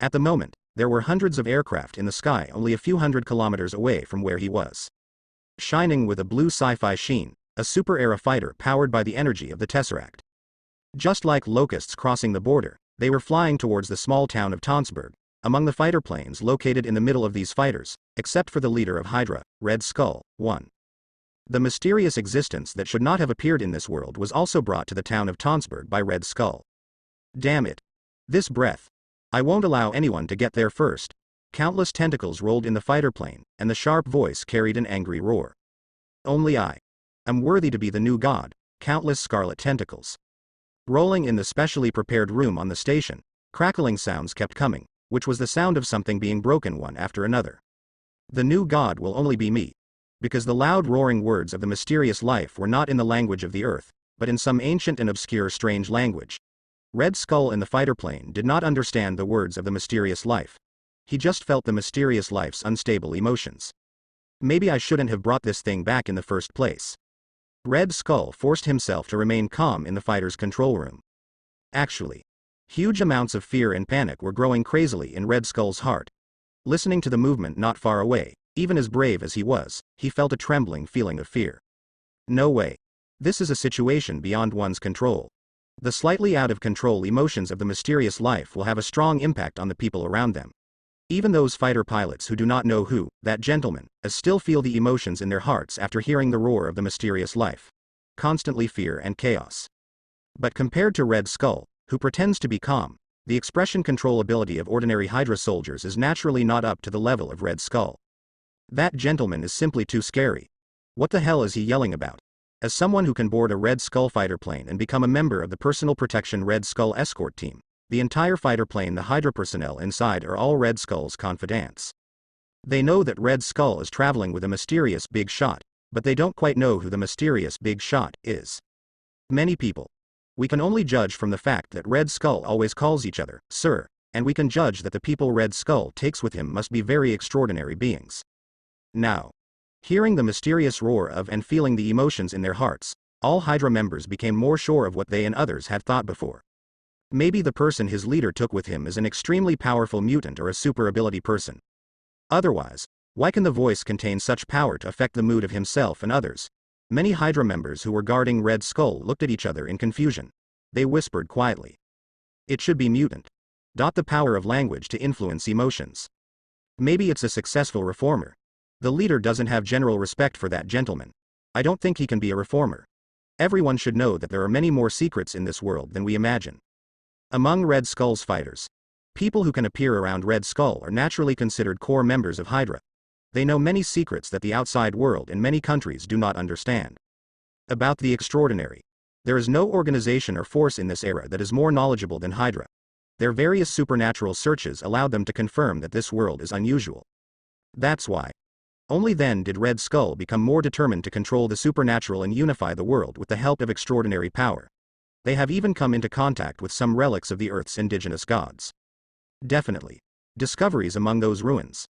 At the moment, there were hundreds of aircraft in the sky only a few hundred kilometers away from where he was. Shining with a blue sci-fi sheen, a super-era fighter powered by the energy of the Tesseract. Just like locusts crossing the border, they were flying towards the small town of Tonsberg, among the fighter planes located in the middle of these fighters, except for the leader of Hydra, Red Skull, 1. The mysterious existence that should not have appeared in this world was also brought to the town of Tonsberg by Red Skull. Damn it. This breath. I won't allow anyone to get there first. Countless tentacles rolled in the fighter plane, and the sharp voice carried an angry roar. Only I am worthy to be the new god. Countless scarlet tentacles. Rolling in the specially prepared room on the station, crackling sounds kept coming, which was the sound of something being broken one after another. The new god will only be me. Because the loud roaring words of the mysterious life were not in the language of the earth, but in some ancient and obscure strange language. Red Skull in the fighter plane did not understand the words of the mysterious life. He just felt the mysterious life's unstable emotions. Maybe I shouldn't have brought this thing back in the first place. Red Skull forced himself to remain calm in the fighter's control room. Actually, huge amounts of fear and panic were growing crazily in Red Skull's heart. Listening to the movement not far away, even as brave as he was, he felt a trembling feeling of fear. No way. This is a situation beyond one's control. The slightly out of control emotions of the mysterious life will have a strong impact on the people around them. Even those fighter pilots who do not know who, that gentleman, is still feel the emotions in their hearts after hearing the roar of the mysterious life. Constantly fear and chaos. But compared to Red Skull, who pretends to be calm, the expression control ability of ordinary Hydra soldiers is naturally not up to the level of Red Skull. That gentleman is simply too scary. What the hell is he yelling about? As someone who can board a Red Skull fighter plane and become a member of the Personal Protection Red Skull escort team, the entire fighter plane, the Hydra personnel inside are all Red Skull's confidants. They know that Red Skull is traveling with a mysterious big shot, but they don't quite know who the mysterious big shot is. Many people. We can only judge from the fact that Red Skull always calls each other, sir, and we can judge that the people Red Skull takes with him must be very extraordinary beings. Now, hearing the mysterious roar of and feeling the emotions in their hearts, all Hydra members became more sure of what they and others had thought before. Maybe the person his leader took with him is an extremely powerful mutant or a super ability person. Otherwise, why can the voice contain such power to affect the mood of himself and others? Many Hydra members who were guarding Red Skull looked at each other in confusion. They whispered quietly. It should be mutant. The power of language to influence emotions. Maybe it's a successful reformer. The leader doesn't have general respect for that gentleman. I don't think he can be a reformer. Everyone should know that there are many more secrets in this world than we imagine. Among Red Skull's fighters, people who can appear around Red Skull are naturally considered core members of Hydra. They know many secrets that the outside world and many countries do not understand. About the extraordinary. There is no organization or force in this era that is more knowledgeable than Hydra. Their various supernatural searches allowed them to confirm that this world is unusual. That's why. Only then did Red Skull become more determined to control the supernatural and unify the world with the help of extraordinary power. They have even come into contact with some relics of the Earth's indigenous gods. Definitely. Discoveries among those ruins.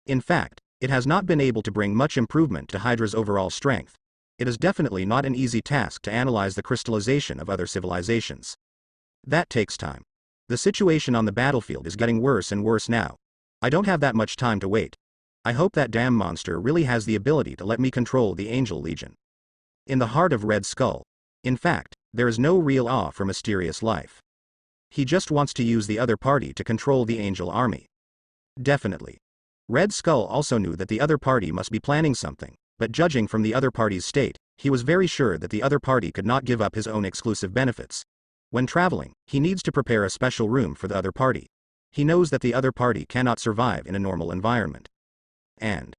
In fact, it has not been able to bring much improvement to Hydra's overall strength. It is definitely not an easy task to analyze the crystallization of other civilizations. That takes time. The situation on the battlefield is getting worse and worse now. I don't have that much time to wait. I hope that damn monster really has the ability to let me control the Angel Legion. In the heart of Red Skull, in fact, there is no real awe for mysterious life. He just wants to use the other party to control the Angel Army. Definitely. Red Skull also knew that the other party must be planning something, but judging from the other party's state, he was very sure that the other party could not give up his own exclusive benefits. When traveling, he needs to prepare a special room for the other party. He knows that the other party cannot survive in a normal environment. And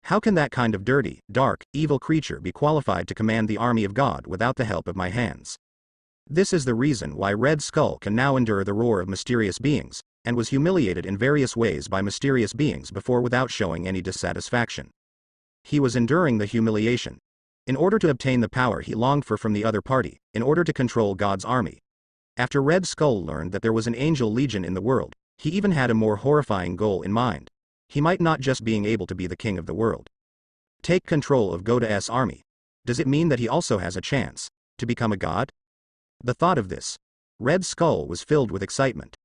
how can that kind of dirty, dark, evil creature be qualified to command the army of God without the help of my hands? This is the reason why Red Skull can now endure the roar of mysterious beings, and was humiliated in various ways by mysterious beings before without showing any dissatisfaction. He was enduring the humiliation in order to obtain the power he longed for from the other party, in order to control God's army. After Red Skull learned that there was an Angel Legion in the world, he even had a more horrifying goal in mind. He might not just being able to be the king of the world. Take control of Goda's army. Does it mean that he also has a chance to become a god? The thought of this, Red Skull was filled with excitement.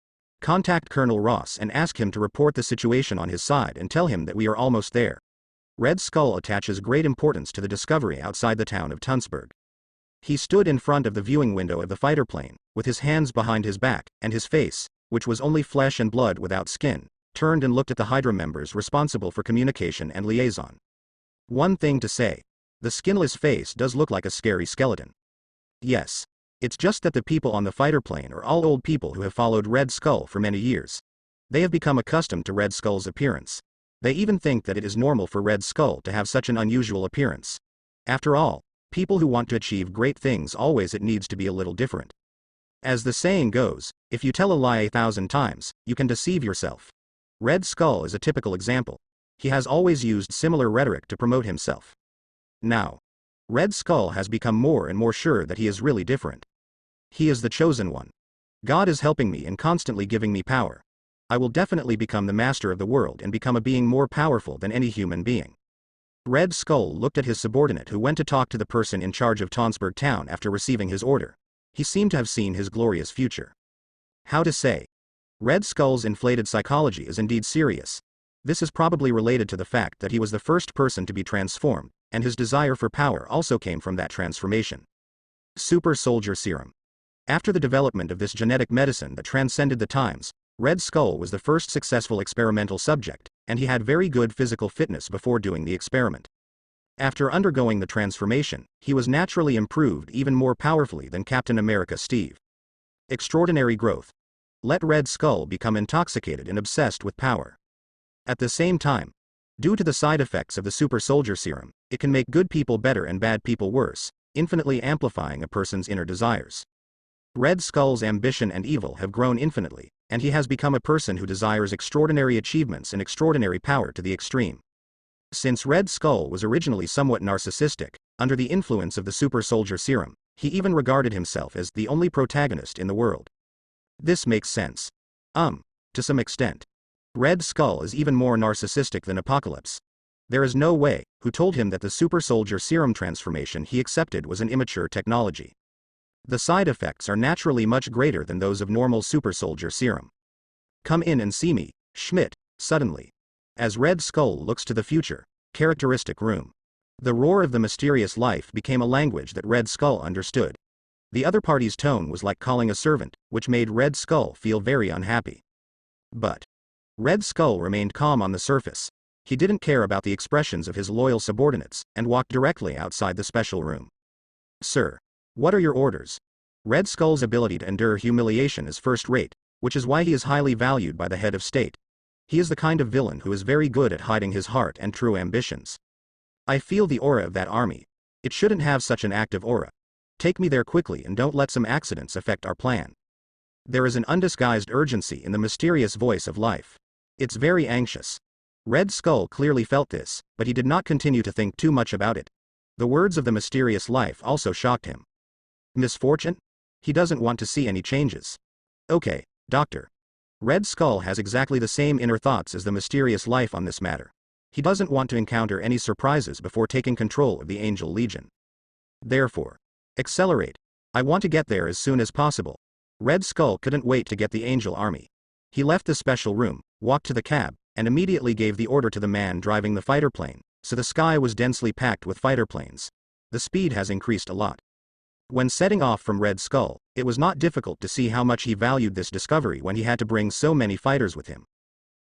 Contact Colonel Ross and ask him to report the situation on his side and tell him that we are almost there. Red Skull attaches great importance to the discovery outside the town of Tunsberg. He stood in front of the viewing window of the fighter plane, with his hands behind his back, and his face, which was only flesh and blood without skin, turned and looked at the Hydra members responsible for communication and liaison. One thing to say, the skinless face does look like a scary skeleton. Yes. It's just that the people on the fighter plane are all old people who have followed Red Skull for many years. They have become accustomed to Red Skull's appearance. They even think that it is normal for Red Skull to have such an unusual appearance. After all, people who want to achieve great things always it needs to be a little different. As the saying goes, if you tell a lie 1,000 times, you can deceive yourself. Red Skull is a typical example. He has always used similar rhetoric to promote himself. Now, Red Skull has become more and more sure that he is really different. He is the chosen one. God is helping me and constantly giving me power. I will definitely become the master of the world and become a being more powerful than any human being. Red Skull looked at his subordinate who went to talk to the person in charge of Tonsberg town after receiving his order. He seemed to have seen his glorious future. How to say? Red Skull's inflated psychology is indeed serious. This is probably related to the fact that he was the first person to be transformed, and his desire for power also came from that transformation. Super Soldier Serum. After the development of this genetic medicine that transcended the times, Red Skull was the first successful experimental subject, and he had very good physical fitness before doing the experiment. After undergoing the transformation, he was naturally improved even more powerfully than Captain America Steve. Extraordinary growth. Let Red Skull become intoxicated and obsessed with power. At the same time, due to the side effects of the Super Soldier Serum, it can make good people better and bad people worse, infinitely amplifying a person's inner desires. Red Skull's ambition and evil have grown infinitely, and he has become a person who desires extraordinary achievements and extraordinary power to the extreme. Since Red Skull was originally somewhat narcissistic, under the influence of the Super Soldier Serum, he even regarded himself as the only protagonist in the world. This makes sense. To some extent. Red Skull is even more narcissistic than Apocalypse. There is no way, who told him that the Super Soldier Serum transformation he accepted was an immature technology. The side effects are naturally much greater than those of normal Super Soldier Serum. Come in and see me, Schmidt, suddenly. As Red Skull looks to the future, characteristic room. The roar of the mysterious life became a language that Red Skull understood. The other party's tone was like calling a servant, which made Red Skull feel very unhappy. But Red Skull remained calm on the surface. He didn't care about the expressions of his loyal subordinates, and walked directly outside the special room. Sir. What are your orders? Red Skull's ability to endure humiliation is first-rate, which is why he is highly valued by the head of state. He is the kind of villain who is very good at hiding his heart and true ambitions. I feel the aura of that army. It shouldn't have such an active aura. Take me there quickly and don't let some accidents affect our plan. There is an undisguised urgency in the mysterious voice of life. It's very anxious. Red Skull clearly felt this, but he did not continue to think too much about it. The words of the mysterious life also shocked him. Misfortune? He doesn't want to see any changes. Okay, doctor. Red Skull has exactly the same inner thoughts as the mysterious life on this matter. He doesn't want to encounter any surprises before taking control of the Angel Legion. Therefore, accelerate. I want to get there as soon as possible. Red Skull couldn't wait to get the Angel Army. He left the special room, walked to the cab, and immediately gave the order to the man driving the fighter plane, so the sky was densely packed with fighter planes. The speed has increased a lot. When setting off from Red Skull, it was not difficult to see how much he valued this discovery when he had to bring so many fighters with him.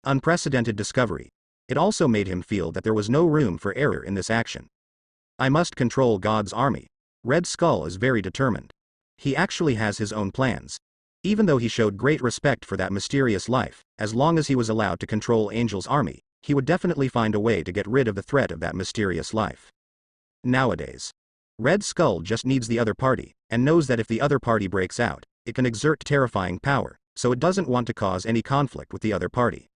Unprecedented discovery. It also made him feel that there was no room for error in this action. I must control God's army. Red Skull is very determined. He actually has his own plans. Even though he showed great respect for that mysterious life, as long as he was allowed to control Angel's army, he would definitely find a way to get rid of the threat of that mysterious life. Nowadays, Red Skull just needs the other party, and knows that if the other party breaks out, it can exert terrifying power, so it doesn't want to cause any conflict with the other party.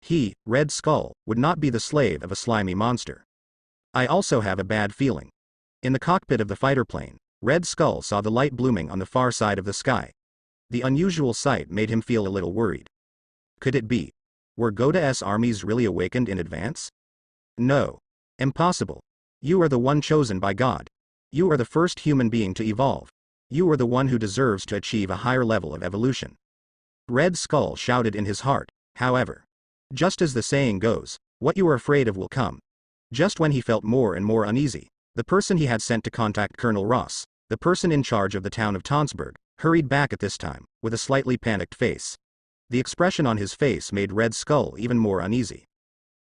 He, Red Skull, would not be the slave of a slimy monster. I also have a bad feeling. In the cockpit of the fighter plane, Red Skull saw the light blooming on the far side of the sky. The unusual sight made him feel a little worried. Could it be? Were Goda's armies really awakened in advance? No. Impossible. You are the one chosen by God. You are the first human being to evolve. You are the one who deserves to achieve a higher level of evolution. Red Skull shouted in his heart, however. Just as the saying goes, what you are afraid of will come. Just when he felt more and more uneasy, the person he had sent to contact Colonel Ross, the person in charge of the town of Tonsberg, hurried back at this time, with a slightly panicked face. The expression on his face made Red Skull even more uneasy.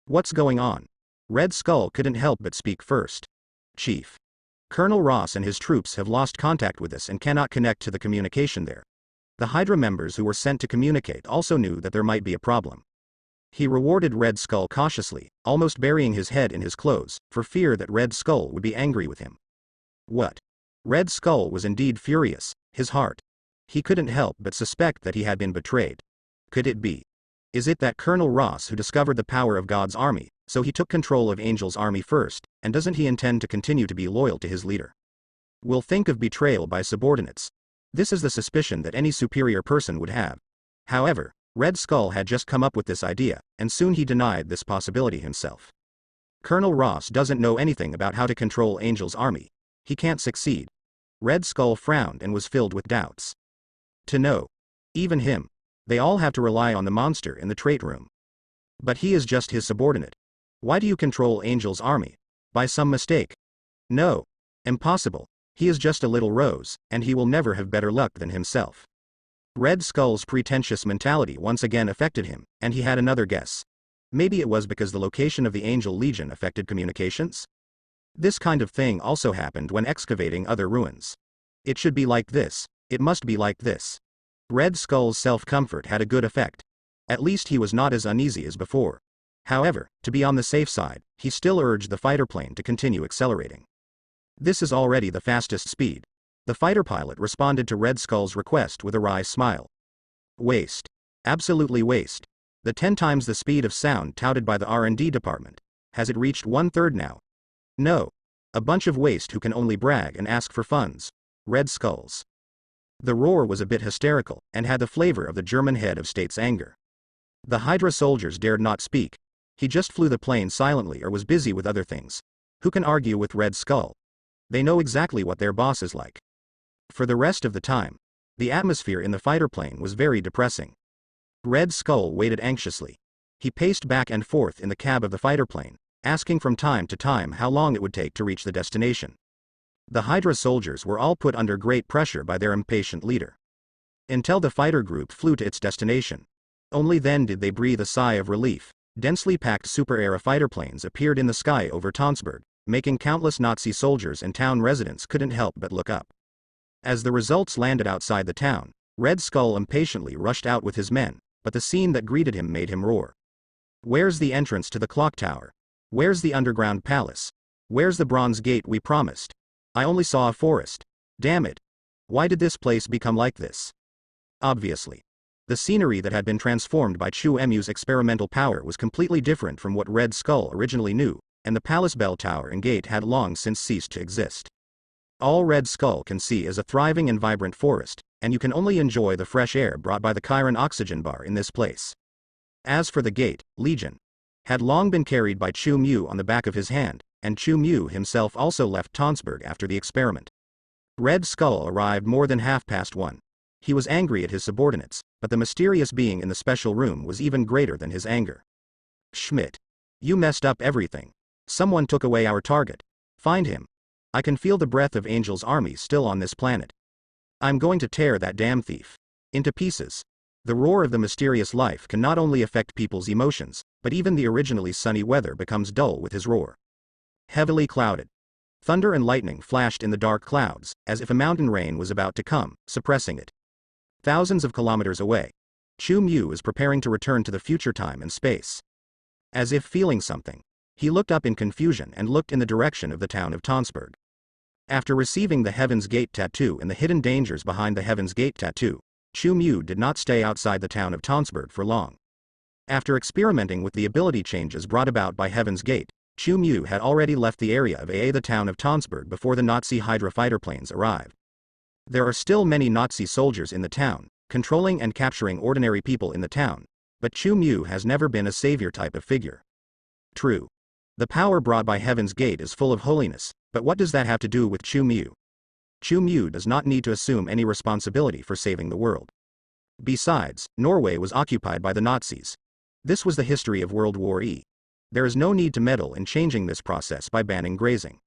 What's going on? Red Skull couldn't help but speak first. Chief. Colonel Ross and his troops have lost contact with us and cannot connect to the communication there. The Hydra members who were sent to communicate also knew that there might be a problem. He rewarded Red Skull cautiously, almost burying his head in his clothes, for fear that Red Skull would be angry with him. What? Red Skull was indeed furious, his heart. He couldn't help but suspect that he had been betrayed. Could it be? Is it that Colonel Ross who discovered the power of God's army, so he took control of Angel's army first, and doesn't he intend to continue to be loyal to his leader? We'll think of betrayal by subordinates. This is the suspicion that any superior person would have. However, Red Skull had just come up with this idea, and soon he denied this possibility himself. Colonel Ross doesn't know anything about how to control Angel's army. He can't succeed. Red Skull frowned and was filled with doubts. To know. Even him. They all have to rely on the monster in the trait room. But he is just his subordinate. Why do you control Angel's army? By some mistake? No. Impossible. He is just a little rose, and he will never have better luck than himself. Red Skull's pretentious mentality once again affected him, and he had another guess. Maybe it was because the location of the Angel Legion affected communications? This kind of thing also happened when excavating other ruins. It should be like this. It must be like this. Red Skull's self-comfort had a good effect. At least he was not as uneasy as before. However, to be on the safe side, he still urged the fighter plane to continue accelerating. This is already the fastest speed. The fighter pilot responded to Red Skull's request with a wry smile. Waste. Absolutely waste. The 10 times the speed of sound touted by the R&D department. Has it reached 1/3 now? No. A bunch of waste who can only brag and ask for funds. Red Skulls. The roar was a bit hysterical, and had the flavor of the German head of state's anger. The Hydra soldiers dared not speak. He just flew the plane silently or was busy with other things. Who can argue with Red Skull? They know exactly what their boss is like. For the rest of the time, the atmosphere in the fighter plane was very depressing. Red Skull waited anxiously. He paced back and forth in the cab of the fighter plane, asking from time to time how long it would take to reach the destination. The Hydra soldiers were all put under great pressure by their impatient leader. Until the fighter group flew to its destination. Only then did they breathe a sigh of relief. Densely packed super-era fighter planes appeared in the sky over Tonsberg, making countless Nazi soldiers and town residents couldn't help but look up. As the results landed outside the town, Red Skull impatiently rushed out with his men, but the scene that greeted him made him roar. Where's the entrance to the clock tower? Where's the underground palace? Where's the bronze gate we promised? I only saw a forest. Damn it. Why did this place become like this? Obviously. The scenery that had been transformed by Chu Emu's experimental power was completely different from what Red Skull originally knew, and the palace bell tower and gate had long since ceased to exist. All Red Skull can see is a thriving and vibrant forest, and you can only enjoy the fresh air brought by the Chiron oxygen bar in this place. As for the gate, Legion had long been carried by Chu Mu on the back of his hand, and Chu Mu himself also left Tonsberg after the experiment. Red Skull arrived more than 1:30. He was angry at his subordinates, but the mysterious being in the special room was even greater than his anger. Schmidt. You messed up everything. Someone took away our target. Find him. I can feel the breath of Angel's army still on this planet. I'm going to tear that damn thief into pieces. The roar of the mysterious life can not only affect people's emotions, but even the originally sunny weather becomes dull with his roar. Heavily clouded. Thunder and lightning flashed in the dark clouds, as if a mountain rain was about to come, suppressing it. Thousands of kilometers away, Chu Mu is preparing to return to the future time and space. As if feeling something, he looked up in confusion and looked in the direction of the town of Tonsberg. After receiving the Heaven's Gate tattoo and the hidden dangers behind the Heaven's Gate tattoo, Chu Mu did not stay outside the town of Tonsberg for long. After experimenting with the ability changes brought about by Heaven's Gate, Chu Mu had already left the area of the town of Tonsberg before the Nazi Hydra fighter planes arrived. There are still many Nazi soldiers in the town, controlling and capturing ordinary people in the town, but Chu Mu has never been a savior type of figure. True. The power brought by Heaven's Gate is full of holiness, but what does that have to do with Chu Mu? Chu Mu does not need to assume any responsibility for saving the world. Besides, Norway was occupied by the Nazis. This was the history of World War E. There is no need to meddle in changing this process by banning grazing.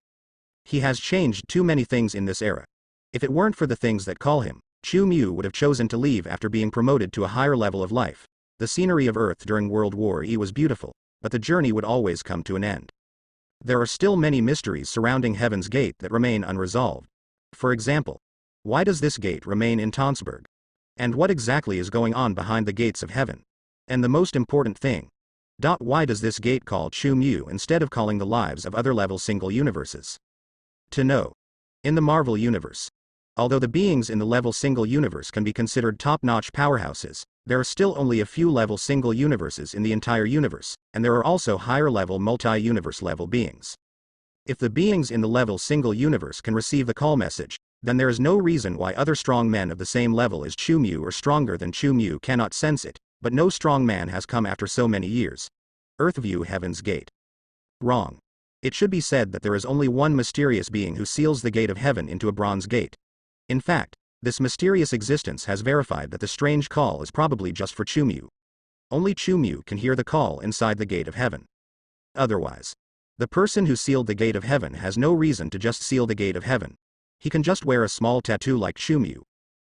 He has changed too many things in this era. If it weren't for the things that call him, Chu Mu would have chosen to leave after being promoted to a higher level of life. The scenery of Earth during World War E was beautiful, but the journey would always come to an end. There are still many mysteries surrounding Heaven's Gate that remain unresolved. For example, why does this gate remain in Tonsberg? And what exactly is going on behind the gates of heaven? And the most important thing, why does this gate call Chu Mu instead of calling the lives of other level single universes? To know. In the Marvel Universe, although the beings in the level single universe can be considered top-notch powerhouses, there are still only a few level single universes in the entire universe, and there are also higher-level multi-universe level beings. If the beings in the level single universe can receive the call message, then there is no reason why other strong men of the same level as Chu Mu or stronger than Chu Mu cannot sense it, but no strong man has come after so many years. Earthview Heaven's Gate. Wrong. It should be said that there is only one mysterious being who seals the gate of heaven into a bronze gate. In fact, this mysterious existence has verified that the strange call is probably just for Chu Mu. Only Chu Mu can hear the call inside the gate of heaven. Otherwise, the person who sealed the gate of heaven has no reason to just seal the gate of heaven. He can just wear a small tattoo like Chu Mu.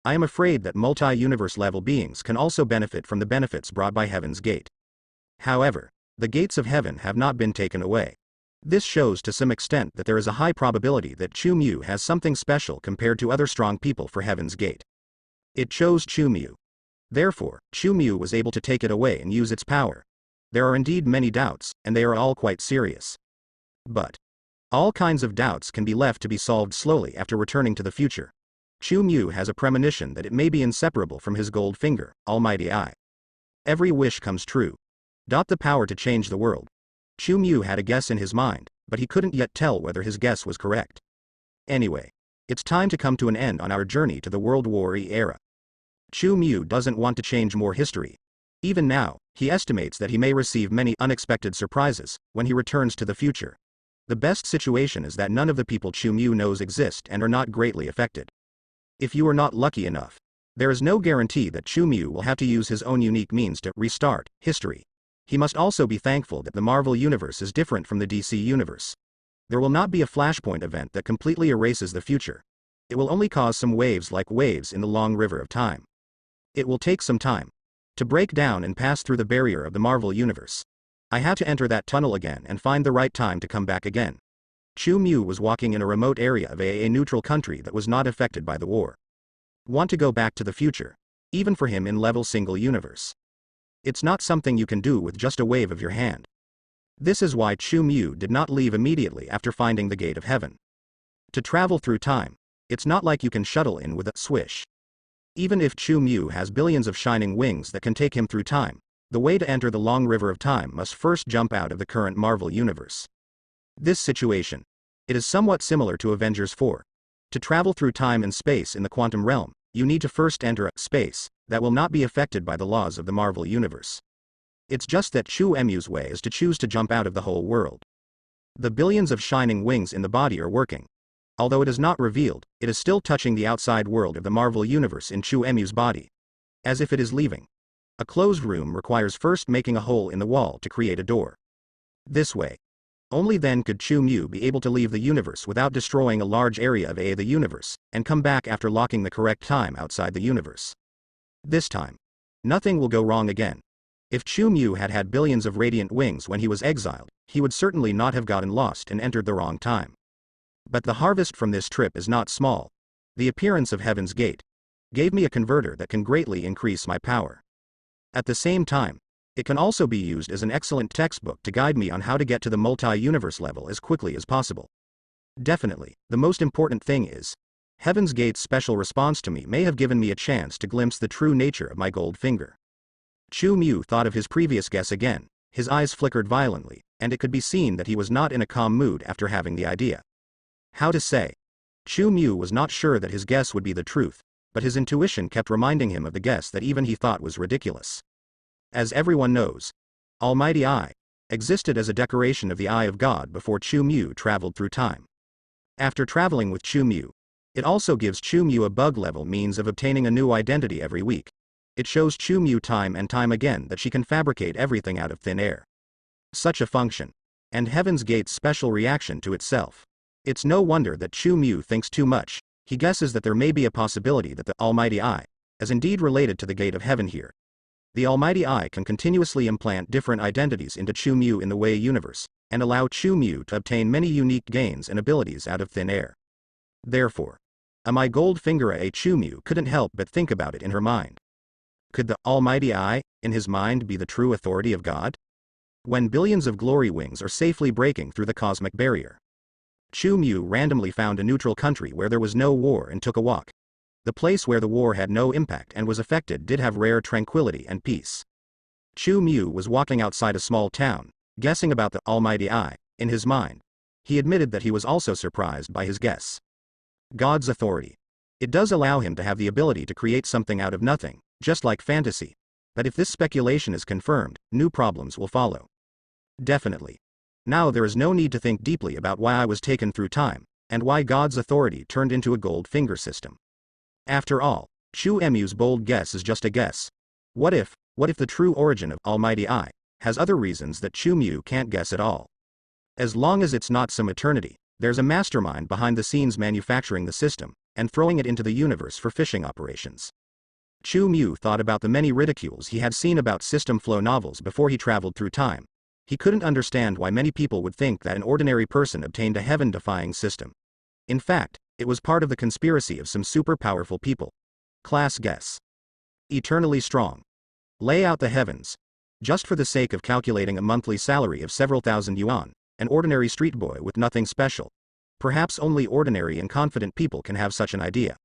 I am afraid that multi-universe level beings can also benefit from the benefits brought by Heaven's Gate. However, the gates of heaven have not been taken away. This shows to some extent that there is a high probability that Chu Mu has something special compared to other strong people for Heaven's Gate. It chose Chu Mu. Therefore, Chu Mu was able to take it away and use its power. There are indeed many doubts, and they are all quite serious. But all kinds of doubts can be left to be solved slowly after returning to the future. Chu Mu has a premonition that it may be inseparable from his gold finger, Almighty Eye. Every wish comes true. The power to change the world. Chu Mu had a guess in his mind, but he couldn't yet tell whether his guess was correct. Anyway, it's time to come to an end on our journey to the World War E era. Chu Mu doesn't want to change more history. Even now, he estimates that he may receive many unexpected surprises when he returns to the future. The best situation is that none of the people Chu Mu knows exist and are not greatly affected. If you are not lucky enough, there is no guarantee that Chu Mu will have to use his own unique means to restart history. He must also be thankful that the Marvel Universe is different from the DC Universe. There will not be a flashpoint event that completely erases the future. It will only cause some waves like waves in the long river of time. It will take some time to break down and pass through the barrier of the Marvel Universe. I had to enter that tunnel again and find the right time to come back again. Chu Mu was walking in a remote area of a neutral country that was not affected by the war. Want to go back to the future? Even for him in level single universe. It's not something you can do with just a wave of your hand. This is why Chu Mu did not leave immediately after finding the gate of heaven. To travel through time, it's not like you can shuttle in with a swish. Even if Chu Mu has billions of shining wings that can take him through time, the way to enter the long river of time must first jump out of the current Marvel Universe. This situation, it is somewhat similar to Avengers 4. To travel through time and space in the quantum realm, you need to first enter a space that will not be affected by the laws of the Marvel Universe. It's just that Chu Emu's way is to choose to jump out of the whole world. The billions of shining wings in the body are working. Although it is not revealed, it is still touching the outside world of the Marvel Universe in Chu Emu's body. As if it is leaving. A closed room requires first making a hole in the wall to create a door. This way. Only then could Chu Mu be able to leave the universe without destroying a large area of the universe, and come back after locking the correct time outside the universe. This time. Nothing will go wrong again. If Chu Mu had had billions of radiant wings when he was exiled, he would certainly not have gotten lost and entered the wrong time. But the harvest from this trip is not small. The appearance of Heaven's Gate gave me a converter that can greatly increase my power. At the same time, it can also be used as an excellent textbook to guide me on how to get to the multi-universe level as quickly as possible. Definitely, the most important thing is, Heaven's Gate's special response to me may have given me a chance to glimpse the true nature of my gold finger. Chu Mu thought of his previous guess again, his eyes flickered violently, and it could be seen that he was not in a calm mood after having the idea. How to say? Chu Mu was not sure that his guess would be the truth, but his intuition kept reminding him of the guess that even he thought was ridiculous. As everyone knows, Almighty Eye existed as a decoration of the Eye of God before Chu Mu traveled through time. After traveling with Chu Mu, it also gives Chu Mu a bug-level means of obtaining a new identity every week. It shows Chu Mu time and time again that she can fabricate everything out of thin air. Such a function. And Heaven's Gate's special reaction to itself. It's no wonder that Chu Mu thinks too much. He guesses that there may be a possibility that the Almighty Eye is indeed related to the Gate of Heaven here. The Almighty Eye can continuously implant different identities into Chu Mu in the Wei universe, and allow Chu Mu to obtain many unique gains and abilities out of thin air. Therefore, my gold finger Chu Mu couldn't help but think about it in her mind. Could the Almighty Eye, in his mind, be the true authority of God? When billions of glory wings are safely breaking through the cosmic barrier, Chu Mu randomly found a neutral country where there was no war and took a walk. The place where the war had no impact and was affected did have rare tranquility and peace. Chu Mu was walking outside a small town, guessing about the Almighty Eye. In his mind, he admitted that he was also surprised by his guess. God's authority. It does allow him to have the ability to create something out of nothing, just like fantasy. But if this speculation is confirmed, new problems will follow. Definitely. Now there is no need to think deeply about why I was taken through time, and why God's authority turned into a gold finger system. After all, Chu Emu's bold guess is just a guess. What if the true origin of Almighty Eye has other reasons that Chu Mu can't guess at all? As long as it's not some eternity, there's a mastermind behind the scenes manufacturing the system, and throwing it into the universe for fishing operations. Chu Mu thought about the many ridicules he had seen about system flow novels before he traveled through time. He couldn't understand why many people would think that an ordinary person obtained a heaven-defying system. In fact, it was part of the conspiracy of some super powerful people. Class guess. Eternally strong. Lay out the heavens. Just for the sake of calculating a monthly salary of several thousand yuan, an ordinary street boy with nothing special. Perhaps only ordinary and confident people can have such an idea.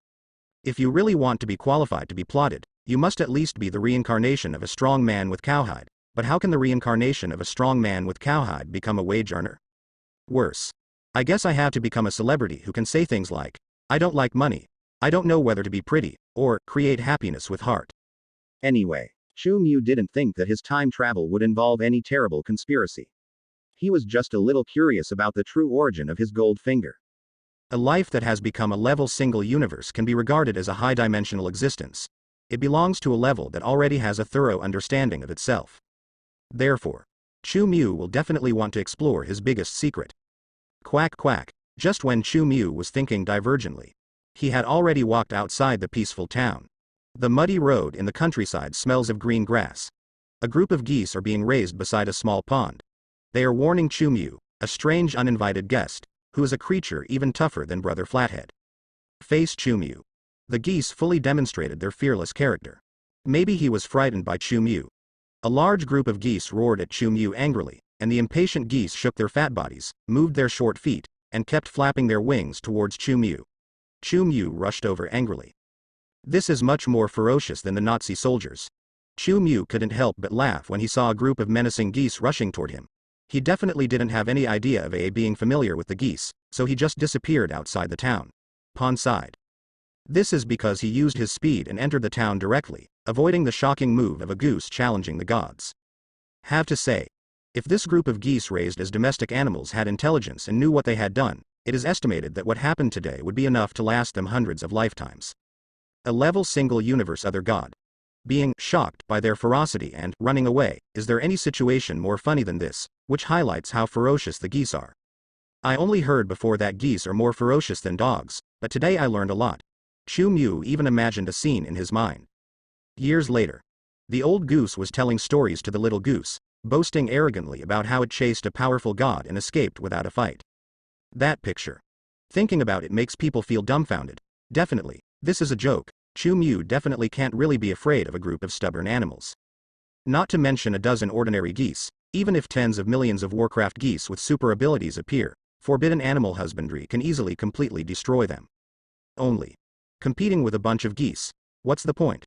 If you really want to be qualified to be plotted, you must at least be the reincarnation of a strong man with cowhide. But how can the reincarnation of a strong man with cowhide become a wage earner? Worse. I guess I have to become a celebrity who can say things like, I don't like money, I don't know whether to be pretty, or create happiness with heart. Anyway, Chu Mu didn't think that his time travel would involve any terrible conspiracy. He was just a little curious about the true origin of his gold finger. A life that has become a level single universe can be regarded as a high-dimensional existence. It belongs to a level that already has a thorough understanding of itself. Therefore, Chu Mu will definitely want to explore his biggest secret. Quack quack. Just when Chu Mu was thinking divergently, he had already walked outside the peaceful town. The muddy road in the countryside smells of green grass. A group of geese are being raised beside a small pond. They are warning Chu Mu, a strange uninvited guest, who is a creature even tougher than Brother Flathead. Face Chu Mu. The geese fully demonstrated their fearless character. Maybe he was frightened by Chu Mu. A large group of geese roared at Chu Mu angrily, and the impatient geese shook their fat bodies, moved their short feet, and kept flapping their wings towards Chu Mu. Chu Mu rushed over angrily. This is much more ferocious than the Nazi soldiers. Chu Mu couldn't help but laugh when he saw a group of menacing geese rushing toward him. He definitely didn't have any idea of being familiar with the geese, so he just disappeared outside the town. Pond side. This is because he used his speed and entered the town directly, avoiding the shocking move of a goose challenging the gods. Have to say, if this group of geese raised as domestic animals had intelligence and knew what they had done, it is estimated that what happened today would be enough to last them hundreds of lifetimes. A level single universe other god. Being shocked by their ferocity and running away, is there any situation more funny than this, which highlights how ferocious the geese are? I only heard before that geese are more ferocious than dogs, but today I learned a lot. Chu Mu even imagined a scene in his mind. Years later, the old goose was telling stories to the little goose, boasting arrogantly about how it chased a powerful god and escaped without a fight. That picture. Thinking about it makes people feel dumbfounded. Definitely, this is a joke. Chu Mu definitely can't really be afraid of a group of stubborn animals. Not to mention a dozen ordinary geese. Even if tens of millions of Warcraft geese with super abilities appear, forbidden animal husbandry can easily completely destroy them. Only competing with a bunch of geese. What's the point?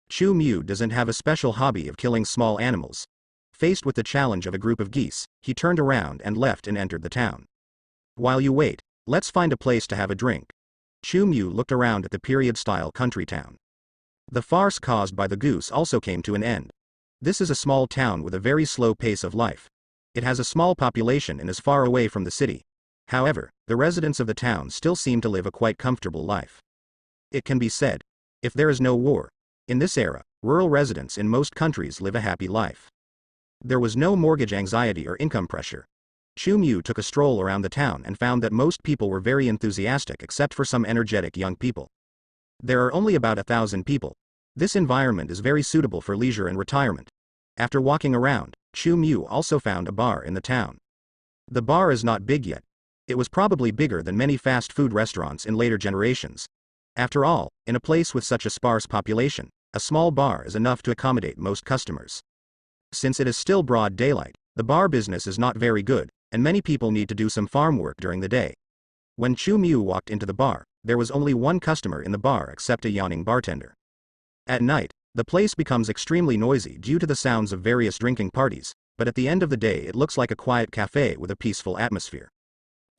Chu Mu doesn't have a special hobby of killing small animals. Faced with the challenge of a group of geese, he turned around and left and entered the town. While you wait, let's find a place to have a drink. Chu Mu looked around at the period-style country town. The farce caused by the goose also came to an end. This is a small town with a very slow pace of life. It has a small population and is far away from the city. However, the residents of the town still seem to live a quite comfortable life. It can be said, if there is no war, in this era, rural residents in most countries live a happy life. There was no mortgage anxiety or income pressure. Chu Mu took a stroll around the town and found that most people were very enthusiastic except for some energetic young people. There are only about 1,000 people. This environment is very suitable for leisure and retirement. After walking around, Chu Mu also found a bar in the town. The bar is not big yet. It was probably bigger than many fast food restaurants in later generations. After all, in a place with such a sparse population, a small bar is enough to accommodate most customers. Since it is still broad daylight, the bar business is not very good, and many people need to do some farm work during the day. When Chu Mu walked into the bar, there was only one customer in the bar except a yawning bartender. At night, the place becomes extremely noisy due to the sounds of various drinking parties, but at the end of the day it looks like a quiet cafe with a peaceful atmosphere.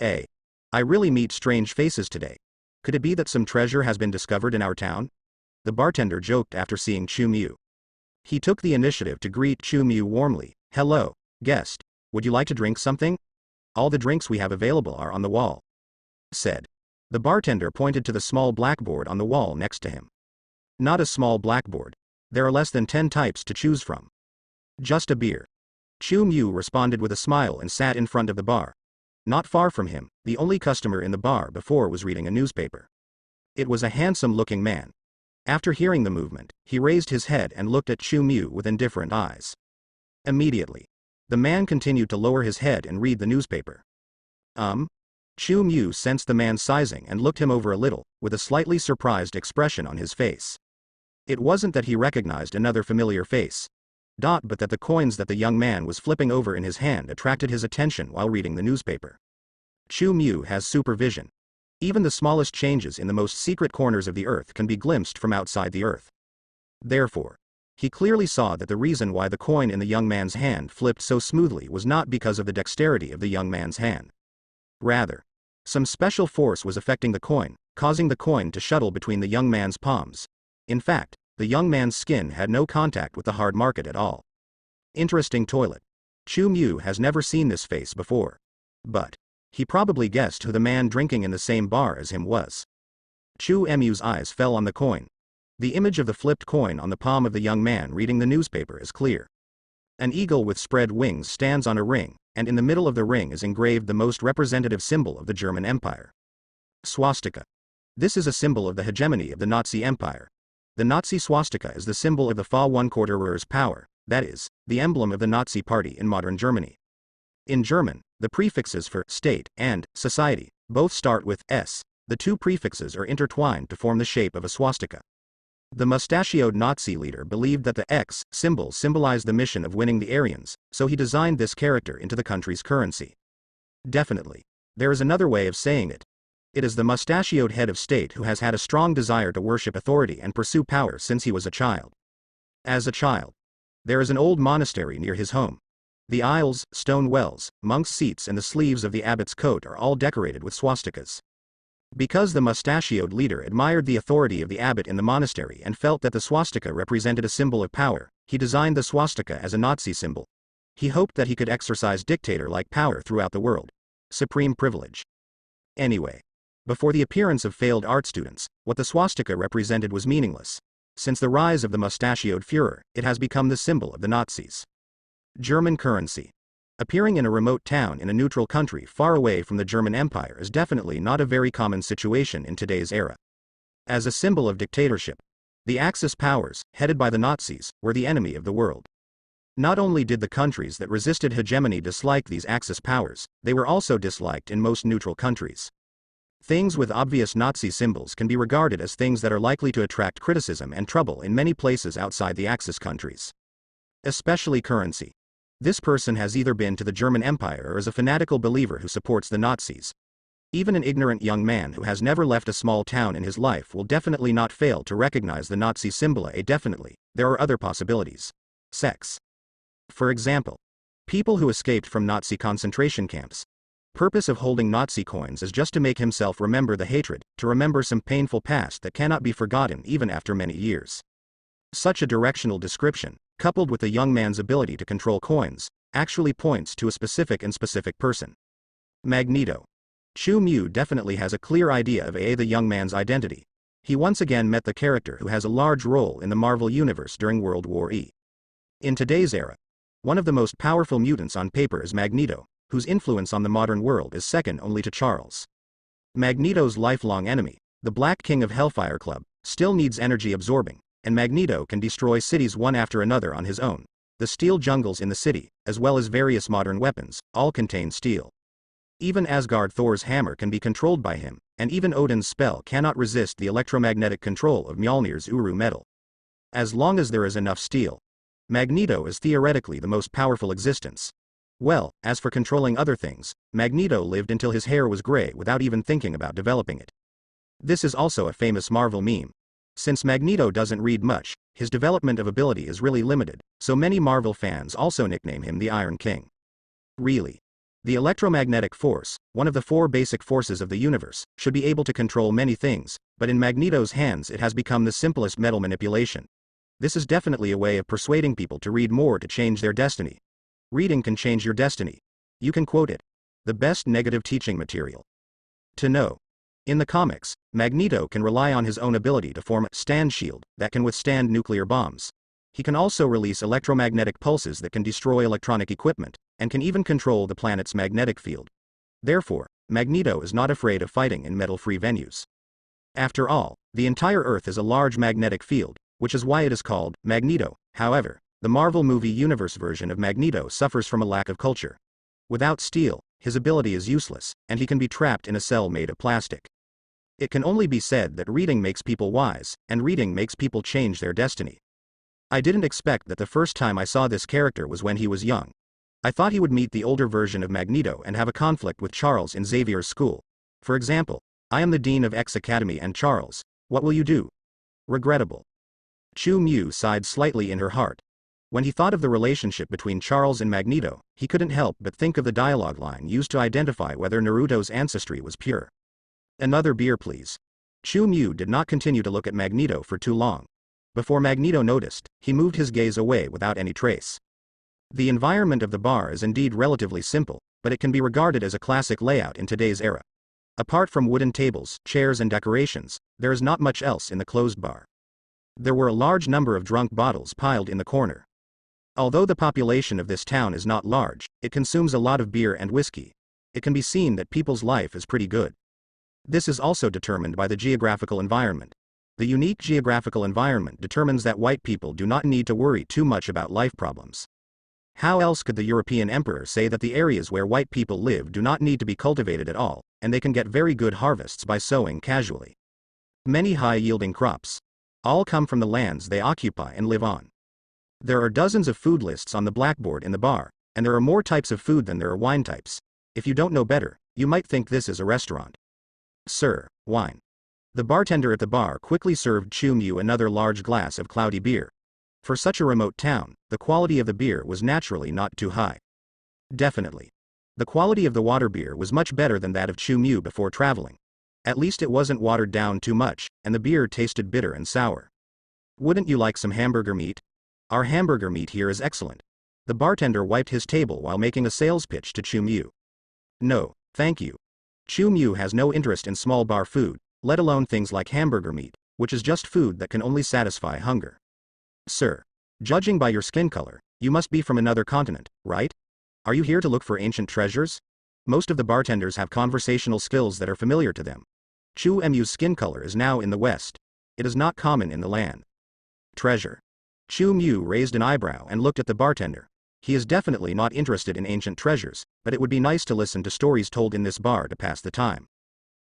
I really meet strange faces today. Could it be that some treasure has been discovered in our town? The bartender joked after seeing Chu Mu. He took the initiative to greet Chu Mu warmly. Hello, guest. Would you like to drink something? All the drinks we have available are on the wall. Said. The bartender pointed to the small blackboard on the wall next to him. Not a small blackboard. There are less than 10 types to choose from. Just a beer. Chu Mu responded with a smile and sat in front of the bar. Not far from him, the only customer in the bar before was reading a newspaper. It was a handsome-looking man. After hearing the movement, he raised his head and looked at Chu Mu with indifferent eyes. Immediately, the man continued to lower his head and read the newspaper. Chu Mu sensed the man's sizing and looked him over a little, with a slightly surprised expression on his face. It wasn't that he recognized another familiar face, but that the coins that the young man was flipping over in his hand attracted his attention while reading the newspaper. Chu Mu has supervision. Even the smallest changes in the most secret corners of the earth can be glimpsed from outside the earth. Therefore, he clearly saw that the reason why the coin in the young man's hand flipped so smoothly was not because of the dexterity of the young man's hand. Rather, some special force was affecting the coin, causing the coin to shuttle between the young man's palms. In fact, the young man's skin had no contact with the hard market at all. Interesting toilet. Chu Mu has never seen this face before. But he probably guessed who the man drinking in the same bar as him was. Chu Mu's eyes fell on the coin. The image of the flipped coin on the palm of the young man reading the newspaper is clear. An eagle with spread wings stands on a ring, and in the middle of the ring is engraved the most representative symbol of the German Empire. Swastika. This is a symbol of the hegemony of the Nazi Empire. The Nazi swastika is the symbol of the Fa-1/4's power, that is, the emblem of the Nazi Party in modern Germany. In German, the prefixes for state and society both start with s. The two prefixes are intertwined to form the shape of a swastika. The mustachioed Nazi leader believed that the X symbol symbolized the mission of winning the Aryans, so he designed this character into the country's currency. Definitely. There is another way of saying it. It is the mustachioed head of state who has had a strong desire to worship authority and pursue power since he was a child. As a child, there is an old monastery near his home. The aisles, stone wells, monks' seats and the sleeves of the abbot's coat are all decorated with swastikas. Because the mustachioed leader admired the authority of the abbot in the monastery and felt that the swastika represented a symbol of power, he designed the swastika as a Nazi symbol. He hoped that he could exercise dictator-like power throughout the world. Supreme privilege. Anyway, before the appearance of failed art students, what the swastika represented was meaningless. Since the rise of the mustachioed Führer, it has become the symbol of the Nazis. German currency. Appearing in a remote town in a neutral country far away from the German Empire is definitely not a very common situation in today's era. As a symbol of dictatorship, the Axis powers, headed by the Nazis, were the enemy of the world. Not only did the countries that resisted hegemony dislike these Axis powers, they were also disliked in most neutral countries. Things with obvious Nazi symbols can be regarded as things that are likely to attract criticism and trouble in many places outside the Axis countries. Especially currency. This person has either been to the German Empire or is a fanatical believer who supports the Nazis. Even an ignorant young man who has never left a small town in his life will definitely not fail to recognize the Nazi symbol. Definitely, there are other possibilities. Sex. For example, people who escaped from Nazi concentration camps. Purpose of holding Nazi coins is just to make himself remember the hatred, to remember some painful past that cannot be forgotten even after many years. Such a directional description, coupled with the young man's ability to control coins, actually points to a specific person. Magneto. Chu Mu definitely has a clear idea of the young man's identity. He once again met the character who has a large role in the Marvel Universe during World War E. In today's era, one of the most powerful mutants on paper is Magneto, whose influence on the modern world is second only to Charles. Magneto's lifelong enemy, the Black King of Hellfire Club, still needs energy absorbing, and Magneto can destroy cities one after another on his own. The steel jungles in the city, as well as various modern weapons, all contain steel. Even Asgard Thor's hammer can be controlled by him, and even Odin's spell cannot resist the electromagnetic control of Mjolnir's Uru metal. As long as there is enough steel, Magneto is theoretically the most powerful existence. Well, as for controlling other things, Magneto lived until his hair was gray without even thinking about developing it. This is also a famous Marvel meme. Since Magneto doesn't read much, his development of ability is really limited, so many Marvel fans also nickname him the Iron King. Really. The electromagnetic force, one of the four basic forces of the universe, should be able to control many things, but in Magneto's hands it has become the simplest metal manipulation. This is definitely a way of persuading people to read more to change their destiny. Reading can change your destiny. You can quote it. The best negative teaching material. To know. In the comics, Magneto can rely on his own ability to form a stand shield that can withstand nuclear bombs. He can also release electromagnetic pulses that can destroy electronic equipment, and can even control the planet's magnetic field. Therefore, Magneto is not afraid of fighting in metal-free venues. After all, the entire Earth is a large magnetic field, which is why it is called Magneto. However, the Marvel movie universe version of Magneto suffers from a lack of culture. Without steel, his ability is useless, and he can be trapped in a cell made of plastic. It can only be said that reading makes people wise, and reading makes people change their destiny. I didn't expect that the first time I saw this character was when he was young. I thought he would meet the older version of Magneto and have a conflict with Charles in Xavier's school. For example, I am the Dean of X Academy and Charles, what will you do? Regrettable. Chu Mu sighed slightly in her heart. When he thought of the relationship between Charles and Magneto, he couldn't help but think of the dialogue line used to identify whether Naruto's ancestry was pure. Another beer please. Chu Mu did not continue to look at Magneto for too long. Before Magneto noticed, he moved his gaze away without any trace. The environment of the bar is indeed relatively simple, but it can be regarded as a classic layout in today's era. Apart from wooden tables, chairs and decorations, there is not much else in the closed bar. There were a large number of drunk bottles piled in the corner. Although the population of this town is not large, it consumes a lot of beer and whiskey. It can be seen that people's life is pretty good. This is also determined by the geographical environment. The unique geographical environment determines that white people do not need to worry too much about life problems. How else could the European emperor say that the areas where white people live do not need to be cultivated at all, and they can get very good harvests by sowing casually? Many high-yielding crops. All come from the lands they occupy and live on. There are dozens of food lists on the blackboard in the bar, and there are more types of food than there are wine types. If you don't know better, you might think this is a restaurant. Sir, wine. The bartender at the bar quickly served Chu Mu another large glass of cloudy beer. For such a remote town, the quality of the beer was naturally not too high. Definitely. The quality of the water beer was much better than that of Chu Mu before traveling. At least it wasn't watered down too much, and the beer tasted bitter and sour. Wouldn't you like some hamburger meat? Our hamburger meat here is excellent. The bartender wiped his table while making a sales pitch to Chu Mu. No, thank you. Chu Mu has no interest in small bar food, let alone things like hamburger meat, which is just food that can only satisfy hunger. Sir, judging by your skin color, you must be from another continent, right? Are you here to look for ancient treasures? Most of the bartenders have conversational skills that are familiar to them. Chu Mu's skin color is now in the West. It is not common in the land. Treasure. Chu Mu raised an eyebrow and looked at the bartender. He is definitely not interested in ancient treasures, but it would be nice to listen to stories told in this bar to pass the time.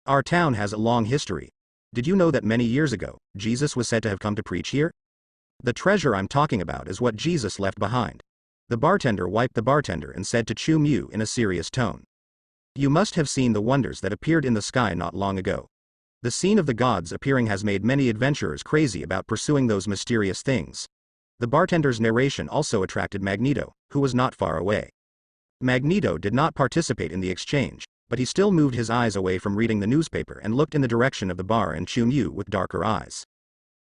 Our town has a long history. Did you know that many years ago, Jesus was said to have come to preach here? The treasure I'm talking about is what Jesus left behind. The bartender wiped the bartender and said to Chu Mu in a serious tone. You must have seen the wonders that appeared in the sky not long ago. The scene of the gods appearing has made many adventurers crazy about pursuing those mysterious things. The bartender's narration also attracted Magneto, who was not far away. Magneto did not participate in the exchange, but he still moved his eyes away from reading the newspaper and looked in the direction of the bar and Chu Mu with darker eyes.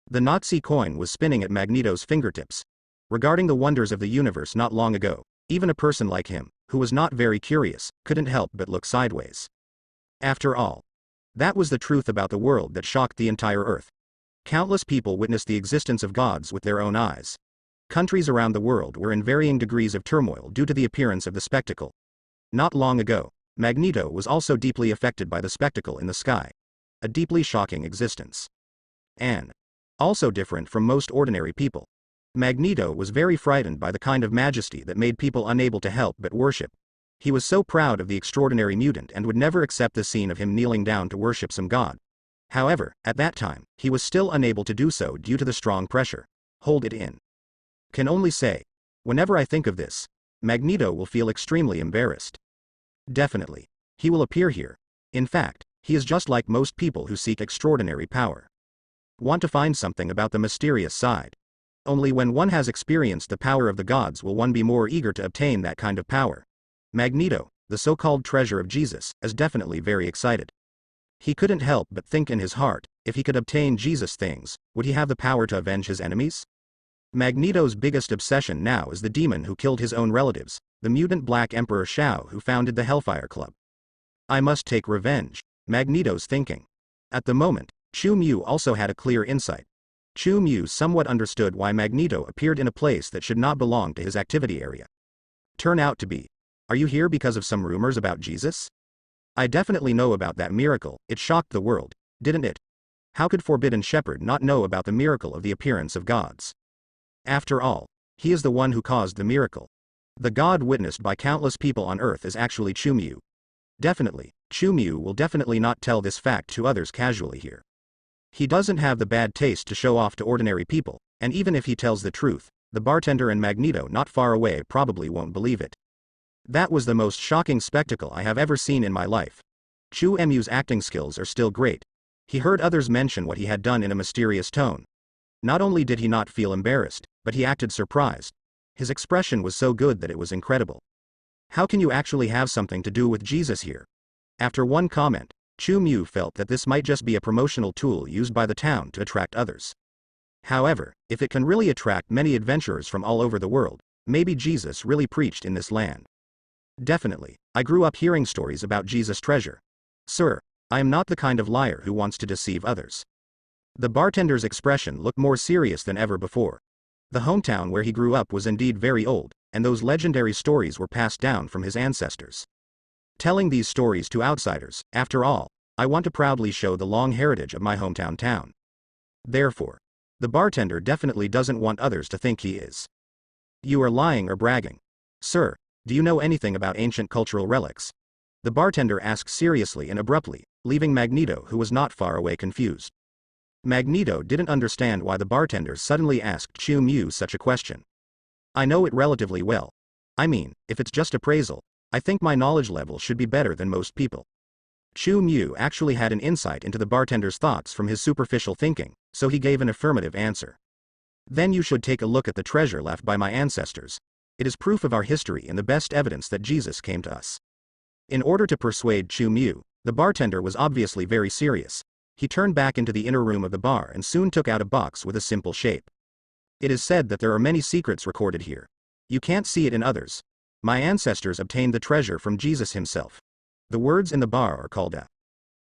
The Nazi coin was spinning at Magneto's fingertips. Regarding the wonders of the universe not long ago, even a person like him, who was not very curious, couldn't help but look sideways. After all, that was the truth about the world that shocked the entire Earth. Countless people witnessed the existence of gods with their own eyes. Countries around the world were in varying degrees of turmoil due to the appearance of the spectacle. Not long ago, Magneto was also deeply affected by the spectacle in the sky. A deeply shocking existence. And also different from most ordinary people. Magneto was very frightened by the kind of majesty that made people unable to help but worship. He was so proud of the extraordinary mutant and would never accept the scene of him kneeling down to worship some god. However, at that time, he was still unable to do so due to the strong pressure. Hold it in. Can only say, whenever I think of this, Magneto will feel extremely embarrassed. Definitely. He will appear here. In fact, he is just like most people who seek extraordinary power. Want to find something about the mysterious side. Only when one has experienced the power of the gods will one be more eager to obtain that kind of power. Magneto, the so-called treasure of Jesus, is definitely very excited. He couldn't help but think in his heart, if he could obtain Jesus things, would he have the power to avenge his enemies? Magneto's biggest obsession now is the demon who killed his own relatives, the mutant Black Emperor Shao who founded the Hellfire Club. I must take revenge, Magneto's thinking. At the moment, Chu Mu also had a clear insight. Chu Mu somewhat understood why Magneto appeared in a place that should not belong to his activity area. Turn out to be. Are you here because of some rumors about Jesus? I definitely know about that miracle, it shocked the world, didn't it? How could Forbidden Shepherd not know about the miracle of the appearance of gods? After all, he is the one who caused the miracle. The god witnessed by countless people on Earth is actually Chu Mu. Definitely, Chu Mu will definitely not tell this fact to others casually here. He doesn't have the bad taste to show off to ordinary people, and even if he tells the truth, the bartender and Magneto not far away probably won't believe it. That was the most shocking spectacle I have ever seen in my life. Chu Mu's acting skills are still great. He heard others mention what he had done in a mysterious tone. Not only did he not feel embarrassed, but he acted surprised. His expression was so good that it was incredible. How can you actually have something to do with Jesus here? After one comment, Chu Mu felt that this might just be a promotional tool used by the town to attract others. However, if it can really attract many adventurers from all over the world, maybe Jesus really preached in this land. Definitely, I grew up hearing stories about Jesus' treasure. Sir, I am not the kind of liar who wants to deceive others. The bartender's expression looked more serious than ever before. The hometown where he grew up was indeed very old, and those legendary stories were passed down from his ancestors. Telling these stories to outsiders, after all, I want to proudly show the long heritage of my hometown town. Therefore, the bartender definitely doesn't want others to think he is. You are lying or bragging. Sir, do you know anything about ancient cultural relics? The bartender asked seriously and abruptly, leaving Magneto who was not far away confused. Magneto didn't understand why the bartender suddenly asked Chu Mu such a question. I know it relatively well. I mean, if it's just appraisal, I think my knowledge level should be better than most people. Chu Mu actually had an insight into the bartender's thoughts from his superficial thinking, so he gave an affirmative answer. Then you should take a look at the treasure left by my ancestors. It is proof of our history and the best evidence that Jesus came to us. In order to persuade Chu Mu, The bartender was obviously very serious. He turned back into the inner room of the bar and soon took out a box with a simple shape. It is said that there are many secrets recorded here. You can't see it in others. My ancestors obtained the treasure from Jesus himself. The words in the bar are called a.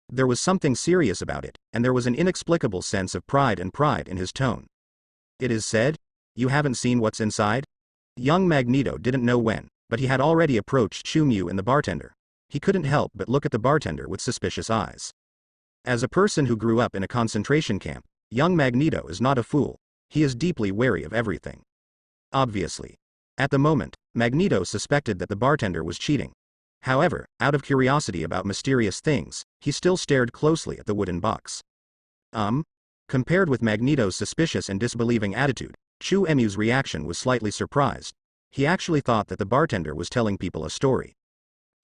There was something serious about it, and there was an inexplicable sense of pride in his tone. It is said, you haven't seen what's inside? Young Magneto didn't know when, but he had already approached Chu and the bartender. He couldn't help but look at the bartender with suspicious eyes. As a person who grew up in a concentration camp, young Magneto is not a fool. He is deeply wary of everything. Obviously. At the moment, Magneto suspected that the bartender was cheating. However, out of curiosity about mysterious things, he still stared closely at the wooden box. Compared with Magneto's suspicious and disbelieving attitude, Chu's reaction was slightly surprised. He actually thought that the bartender was telling people a story.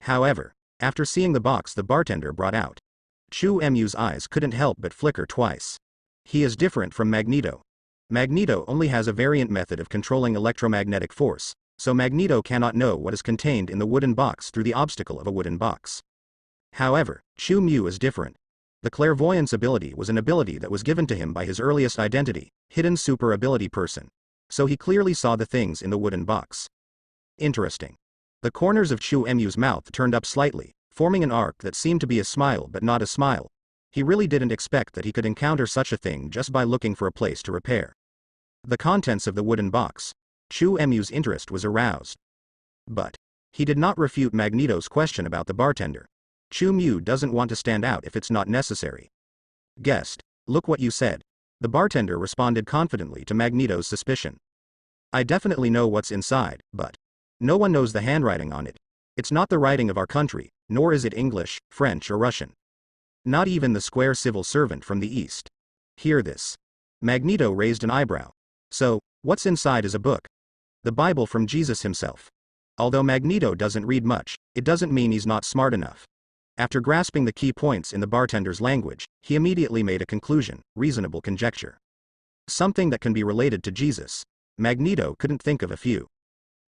However, after seeing the box the bartender brought out, Chu's eyes couldn't help but flicker twice. He is different from Magneto. Magneto only has a variant method of controlling electromagnetic force, so Magneto cannot know what is contained in the wooden box through the obstacle of a wooden box. However, Chu is different. The clairvoyance ability was an ability that was given to him by his earliest identity, hidden super ability person. So he clearly saw the things in the wooden box. Interesting. The corners of Chu's mouth turned up slightly, forming an arc that seemed to be a smile but not a smile. He really didn't expect that he could encounter such a thing just by looking for a place to repair the contents of the wooden box. Chu's interest was aroused. But he did not refute Magneto's question about the bartender. Chu doesn't want to stand out if it's not necessary. Guest, look what you said. The bartender responded confidently to Magneto's suspicion. I definitely know what's inside, but no one knows the handwriting on it. It's not the writing of our country, nor is it English, French or Russian. Not even the square civil servant from the East. Hear this. Magneto raised an eyebrow. So, what's inside is a book. The Bible from Jesus himself. Although Magneto doesn't read much, it doesn't mean he's not smart enough. After grasping the key points in the bartender's language, he immediately made a conclusion, reasonable conjecture. Something that can be related to Jesus. Magneto couldn't think of a few.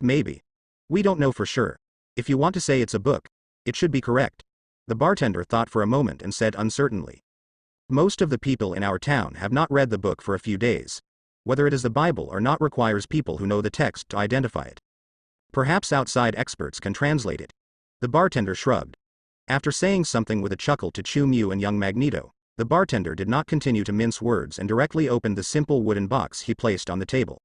Maybe. We don't know for sure. If you want to say it's a book, it should be correct. The bartender thought for a moment and said uncertainly. Most of the people in our town have not read the book for a few days. Whether it is the Bible or not requires people who know the text to identify it. Perhaps outside experts can translate it. The bartender shrugged. After saying something with a chuckle to Chu and young Magneto, the bartender did not continue to mince words and directly opened the simple wooden box he placed on the table.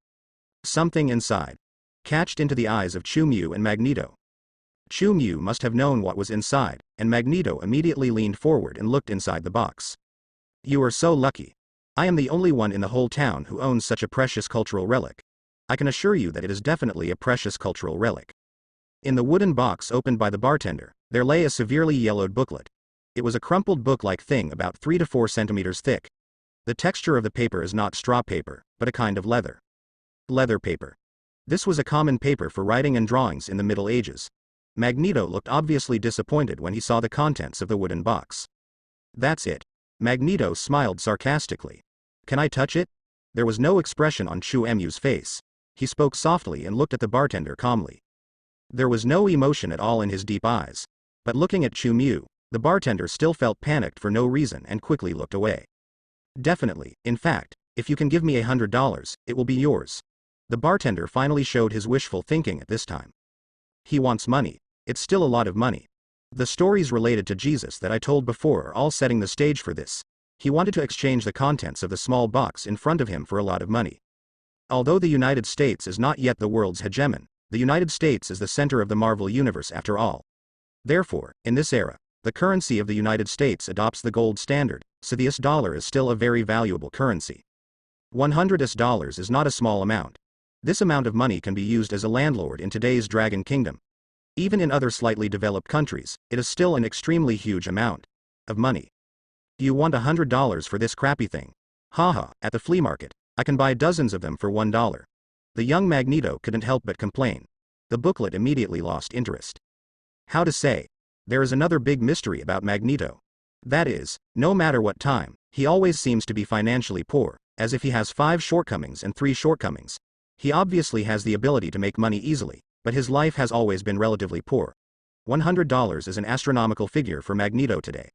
Something inside catched into the eyes of Chu and Magneto. Chu must have known what was inside, and Magneto immediately leaned forward and looked inside the box. You are so lucky. I am the only one in the whole town who owns such a precious cultural relic. I can assure you that it is definitely a precious cultural relic. In the wooden box opened by the bartender, there lay a severely yellowed booklet. It was a crumpled book-like thing about 3 to 4 centimeters thick. The texture of the paper is not straw paper, but a kind of leather. Leather paper. This was a common paper for writing and drawings in the Middle Ages. Magneto looked obviously disappointed when he saw the contents of the wooden box. That's it. Magneto smiled sarcastically. Can I touch it? There was no expression on Chu's face. He spoke softly and looked at the bartender calmly. There was no emotion at all in his deep eyes. But looking at Chu, the bartender still felt panicked for no reason and quickly looked away. Definitely, in fact, if you can give me $100, it will be yours. The bartender finally showed his wishful thinking at this time. He wants money. It's still a lot of money. The stories related to Jesus that I told before are all setting the stage for this. He wanted to exchange the contents of the small box in front of him for a lot of money. Although the United States is not yet the world's hegemon, the United States is the center of the Marvel Universe after all. Therefore, in this era, the currency of the United States adopts the gold standard, so the US dollar is still a very valuable currency. $100 is not a small amount. This amount of money can be used as a landlord in today's Dragon Kingdom. Even in other slightly developed countries, it is still an extremely huge amount of money. You want $100 for this crappy thing? Haha, at the flea market, I can buy dozens of them for $1. The young Magneto couldn't help but complain. The booklet immediately lost interest. How to say? There is another big mystery about Magneto. That is, no matter what time, he always seems to be financially poor, as if he has 5 shortcomings and 3 shortcomings. He obviously has the ability to make money easily, but his life has always been relatively poor. $100 is an astronomical figure for Magneto today.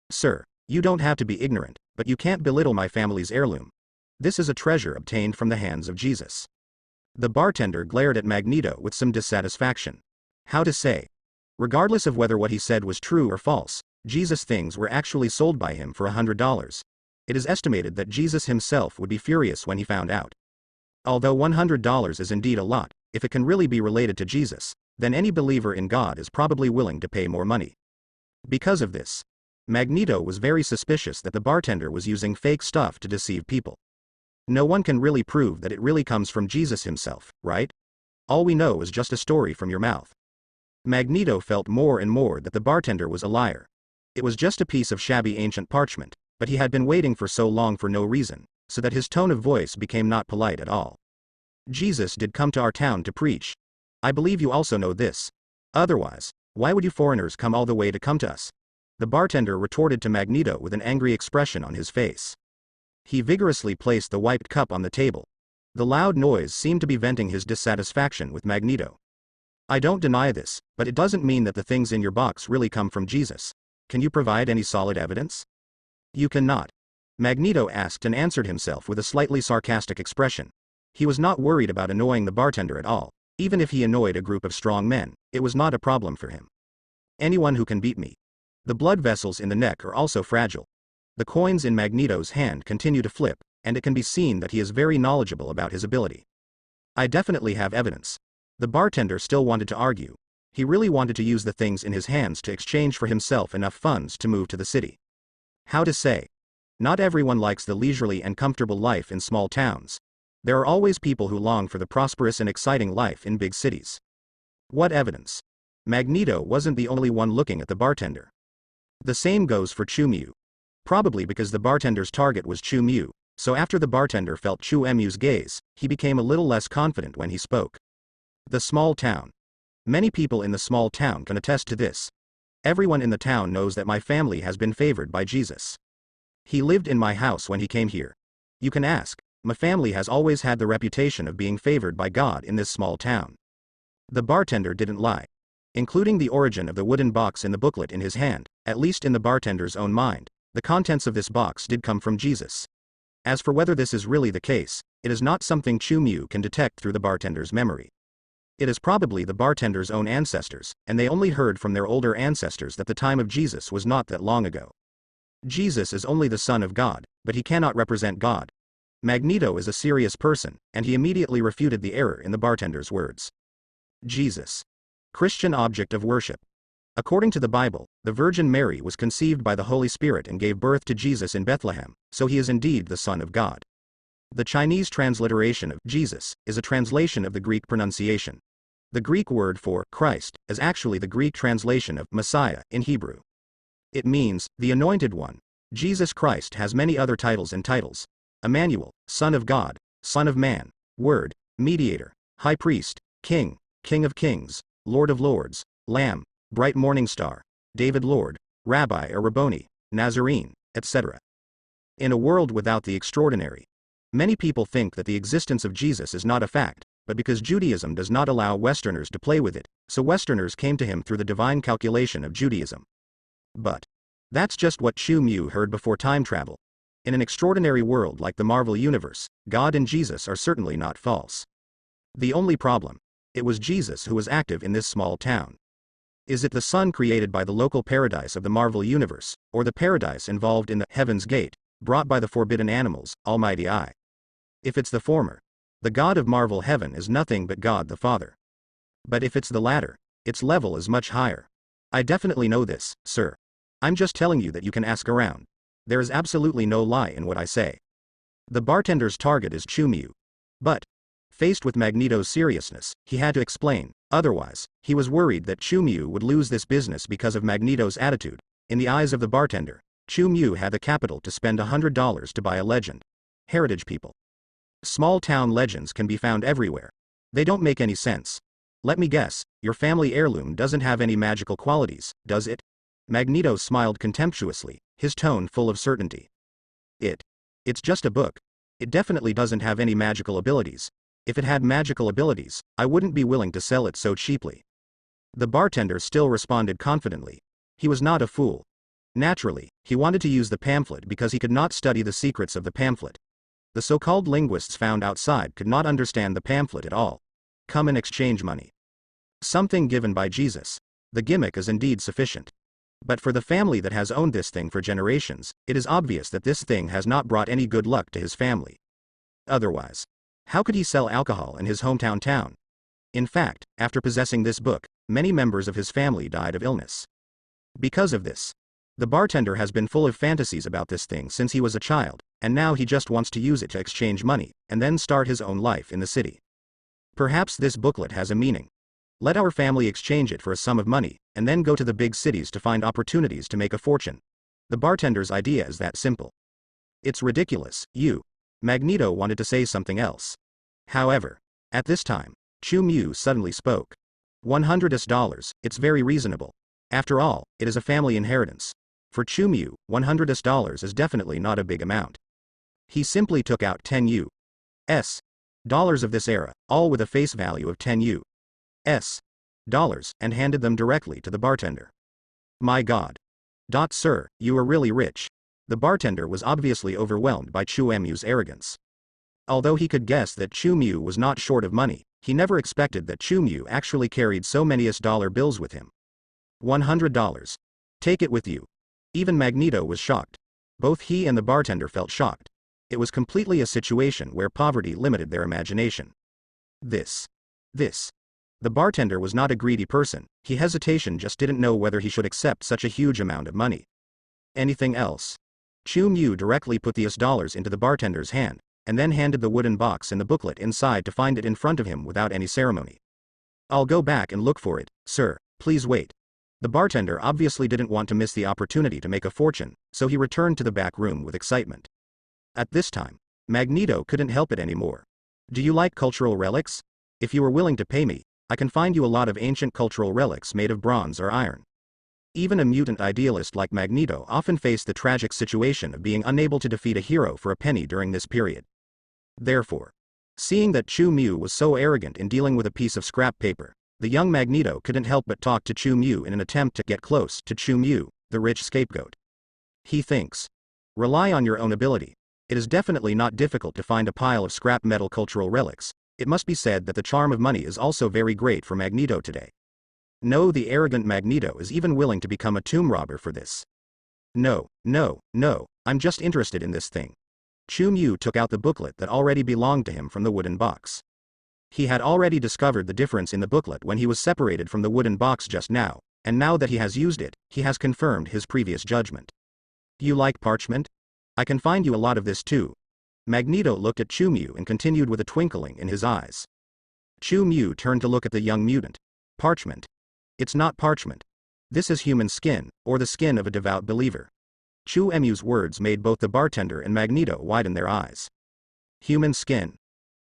Sir, you don't have to be ignorant, but you can't belittle my family's heirloom. This is a treasure obtained from the hands of Jesus. The bartender glared at Magneto with some dissatisfaction. How to say? Regardless of whether what he said was true or false, Jesus' things were actually sold by him for $100. It is estimated that Jesus himself would be furious when he found out. Although $100 is indeed a lot, if it can really be related to Jesus, then any believer in God is probably willing to pay more money. Because of this, Magneto was very suspicious that the bartender was using fake stuff to deceive people. No one can really prove that it really comes from Jesus himself, right? All we know is just a story from your mouth. Magneto felt more and more that the bartender was a liar. It was just a piece of shabby ancient parchment, but he had been waiting for so long for no reason, so that his tone of voice became not polite at all. Jesus did come to our town to preach. I believe you also know this. Otherwise, why would you foreigners come all the way to come to us? The bartender retorted to Magneto with an angry expression on his face. He vigorously placed the wiped cup on the table. The loud noise seemed to be venting his dissatisfaction with Magneto. I don't deny this, but it doesn't mean that the things in your box really come from Jesus. Can you provide any solid evidence? You cannot. Magneto asked and answered himself with a slightly sarcastic expression. He was not worried about annoying the bartender at all. Even if he annoyed a group of strong men, it was not a problem for him. Anyone who can beat me. The blood vessels in the neck are also fragile. The coins in Magneto's hand continue to flip, and it can be seen that he is very knowledgeable about his ability. I definitely have evidence. The bartender still wanted to argue. He really wanted to use the things in his hands to exchange for himself enough funds to move to the city. How to say? Not everyone likes the leisurely and comfortable life in small towns. There are always people who long for the prosperous and exciting life in big cities. What evidence? Magneto wasn't the only one looking at the bartender. The same goes for Chu-Mu. Probably because the bartender's target was Chu-Mu, so after the bartender felt Chu-Mu's gaze, he became a little less confident when he spoke. The small town. Many people in the small town can attest to this. Everyone in the town knows that my family has been favored by Jesus. He lived in my house when he came here. You can ask. My family has always had the reputation of being favored by God in this small town. The bartender didn't lie. Including the origin of the wooden box in the booklet in his hand, at least in the bartender's own mind, the contents of this box did come from Jesus. As for whether this is really the case, it is not something Chu-Mu can detect through the bartender's memory. It is probably the bartender's own ancestors, and they only heard from their older ancestors that the time of Jesus was not that long ago. Jesus is only the Son of God, but he cannot represent God. Magneto is a serious person, and he immediately refuted the error in the bartender's words. Jesus. Christian object of worship. According to the Bible, the Virgin Mary was conceived by the Holy Spirit and gave birth to Jesus in Bethlehem, so he is indeed the Son of God. The Chinese transliteration of Jesus is a translation of the Greek pronunciation. The Greek word for Christ is actually the Greek translation of Messiah in Hebrew. It means the Anointed One. Jesus Christ has many other titles and titles. Emmanuel, Son of God, Son of Man, Word, Mediator, High Priest, King, King of Kings, Lord of Lords, Lamb, Bright Morning Star, David Lord, Rabbi or Rabboni, Nazarene, etc. In a world without the extraordinary, many people think that the existence of Jesus is not a fact, but because Judaism does not allow Westerners to play with it, so Westerners came to him through the divine calculation of Judaism. But that's just what Chu-Mu heard before time travel. In an extraordinary world like the Marvel Universe, God and Jesus are certainly not false. The only problem, it was Jesus who was active in this small town. Is it the sun created by the local paradise of the Marvel Universe, or the paradise involved in the Heaven's Gate, brought by the forbidden animals, Almighty I? If it's the former, the God of Marvel Heaven is nothing but God the Father. But if it's the latter, its level is much higher. I definitely know this, sir. I'm just telling you that you can ask around. There is absolutely no lie in what I say. The bartender's target is Chu-Mu. But, faced with Magneto's seriousness, he had to explain. Otherwise, he was worried that Chu-Mu would lose this business because of Magneto's attitude. In the eyes of the bartender, Chu-Mu had the capital to spend $100 to buy a legend. Heritage people. Small town legends can be found everywhere. They don't make any sense. Let me guess, your family heirloom doesn't have any magical qualities, does it? Magneto smiled contemptuously, his tone full of certainty. It's just a book. It definitely doesn't have any magical abilities. If it had magical abilities, I wouldn't be willing to sell it so cheaply. The bartender still responded confidently. He was not a fool. Naturally, he wanted to use the pamphlet because he could not study the secrets of the pamphlet. The so-called linguists found outside could not understand the pamphlet at all. Come and exchange money. Something given by Jesus. The gimmick is indeed sufficient. But for the family that has owned this thing for generations, it is obvious that this thing has not brought any good luck to his family. Otherwise, how could he sell alcohol in his hometown town? In fact, after possessing this book, many members of his family died of illness. Because of this, the bartender has been full of fantasies about this thing since he was a child, and now he just wants to use it to exchange money, and then start his own life in the city. Perhaps this booklet has a meaning. Let our family exchange it for a sum of money, and then go to the big cities to find opportunities to make a fortune. The bartender's idea is that simple. It's ridiculous, you. Magneto wanted to say something else. However, at this time, Chu Mu suddenly spoke. $100, it's very reasonable. After all, it is a family inheritance. For Chu Mu, $100 is definitely not a big amount. He simply took out 10 U.S. dollars of this era, all with a face value of 10 U.S. dollars, and handed them directly to the bartender. My God. Sir, you are really rich. The bartender was obviously overwhelmed by Chu Mu's arrogance. Although he could guess that Chu Mu was not short of money, he never expected that Chu Mu actually carried so many US dollar bills with him. $100. Take it with you. Even Magneto was shocked. Both he and the bartender felt shocked. It was completely a situation where poverty limited their imagination. This. The bartender was not a greedy person, he hesitation just didn't know whether he should accept such a huge amount of money. Anything else? Chu Mu directly put the US dollars into the bartender's hand, and then handed the wooden box and the booklet inside to find it in front of him without any ceremony. I'll go back and look for it, sir, please wait. The bartender obviously didn't want to miss the opportunity to make a fortune, so he returned to the back room with excitement. At this time, Magneto couldn't help it anymore. Do you like cultural relics? If you are willing to pay me, I can find you a lot of ancient cultural relics made of bronze or iron. Even a mutant idealist like Magneto often faced the tragic situation of being unable to defeat a hero for a penny during this period. Therefore, seeing that Chu Mu was so arrogant in dealing with a piece of scrap paper, the young Magneto couldn't help but talk to Chu Mu in an attempt to get close to Chu Mu, the rich scapegoat. He thinks. Rely on your own ability. It is definitely not difficult to find a pile of scrap metal cultural relics. It must be said that the charm of money is also very great for Magneto today. No, the arrogant Magneto is even willing to become a tomb robber for this. No, I'm just interested in this thing. Chu Mu took out the booklet that already belonged to him from the wooden box. He had already discovered the difference in the booklet when he was separated from the wooden box just now, and now that he has used it, he has confirmed his previous judgment. You like parchment? I can find you a lot of this too. Magneto looked at Chu Mu and continued with a twinkling in his eyes. Chu Mu turned to look at the young mutant. Parchment. It's not parchment. This is human skin, or the skin of a devout believer. Chu Mu's words made both the bartender and Magneto widen their eyes. Human skin.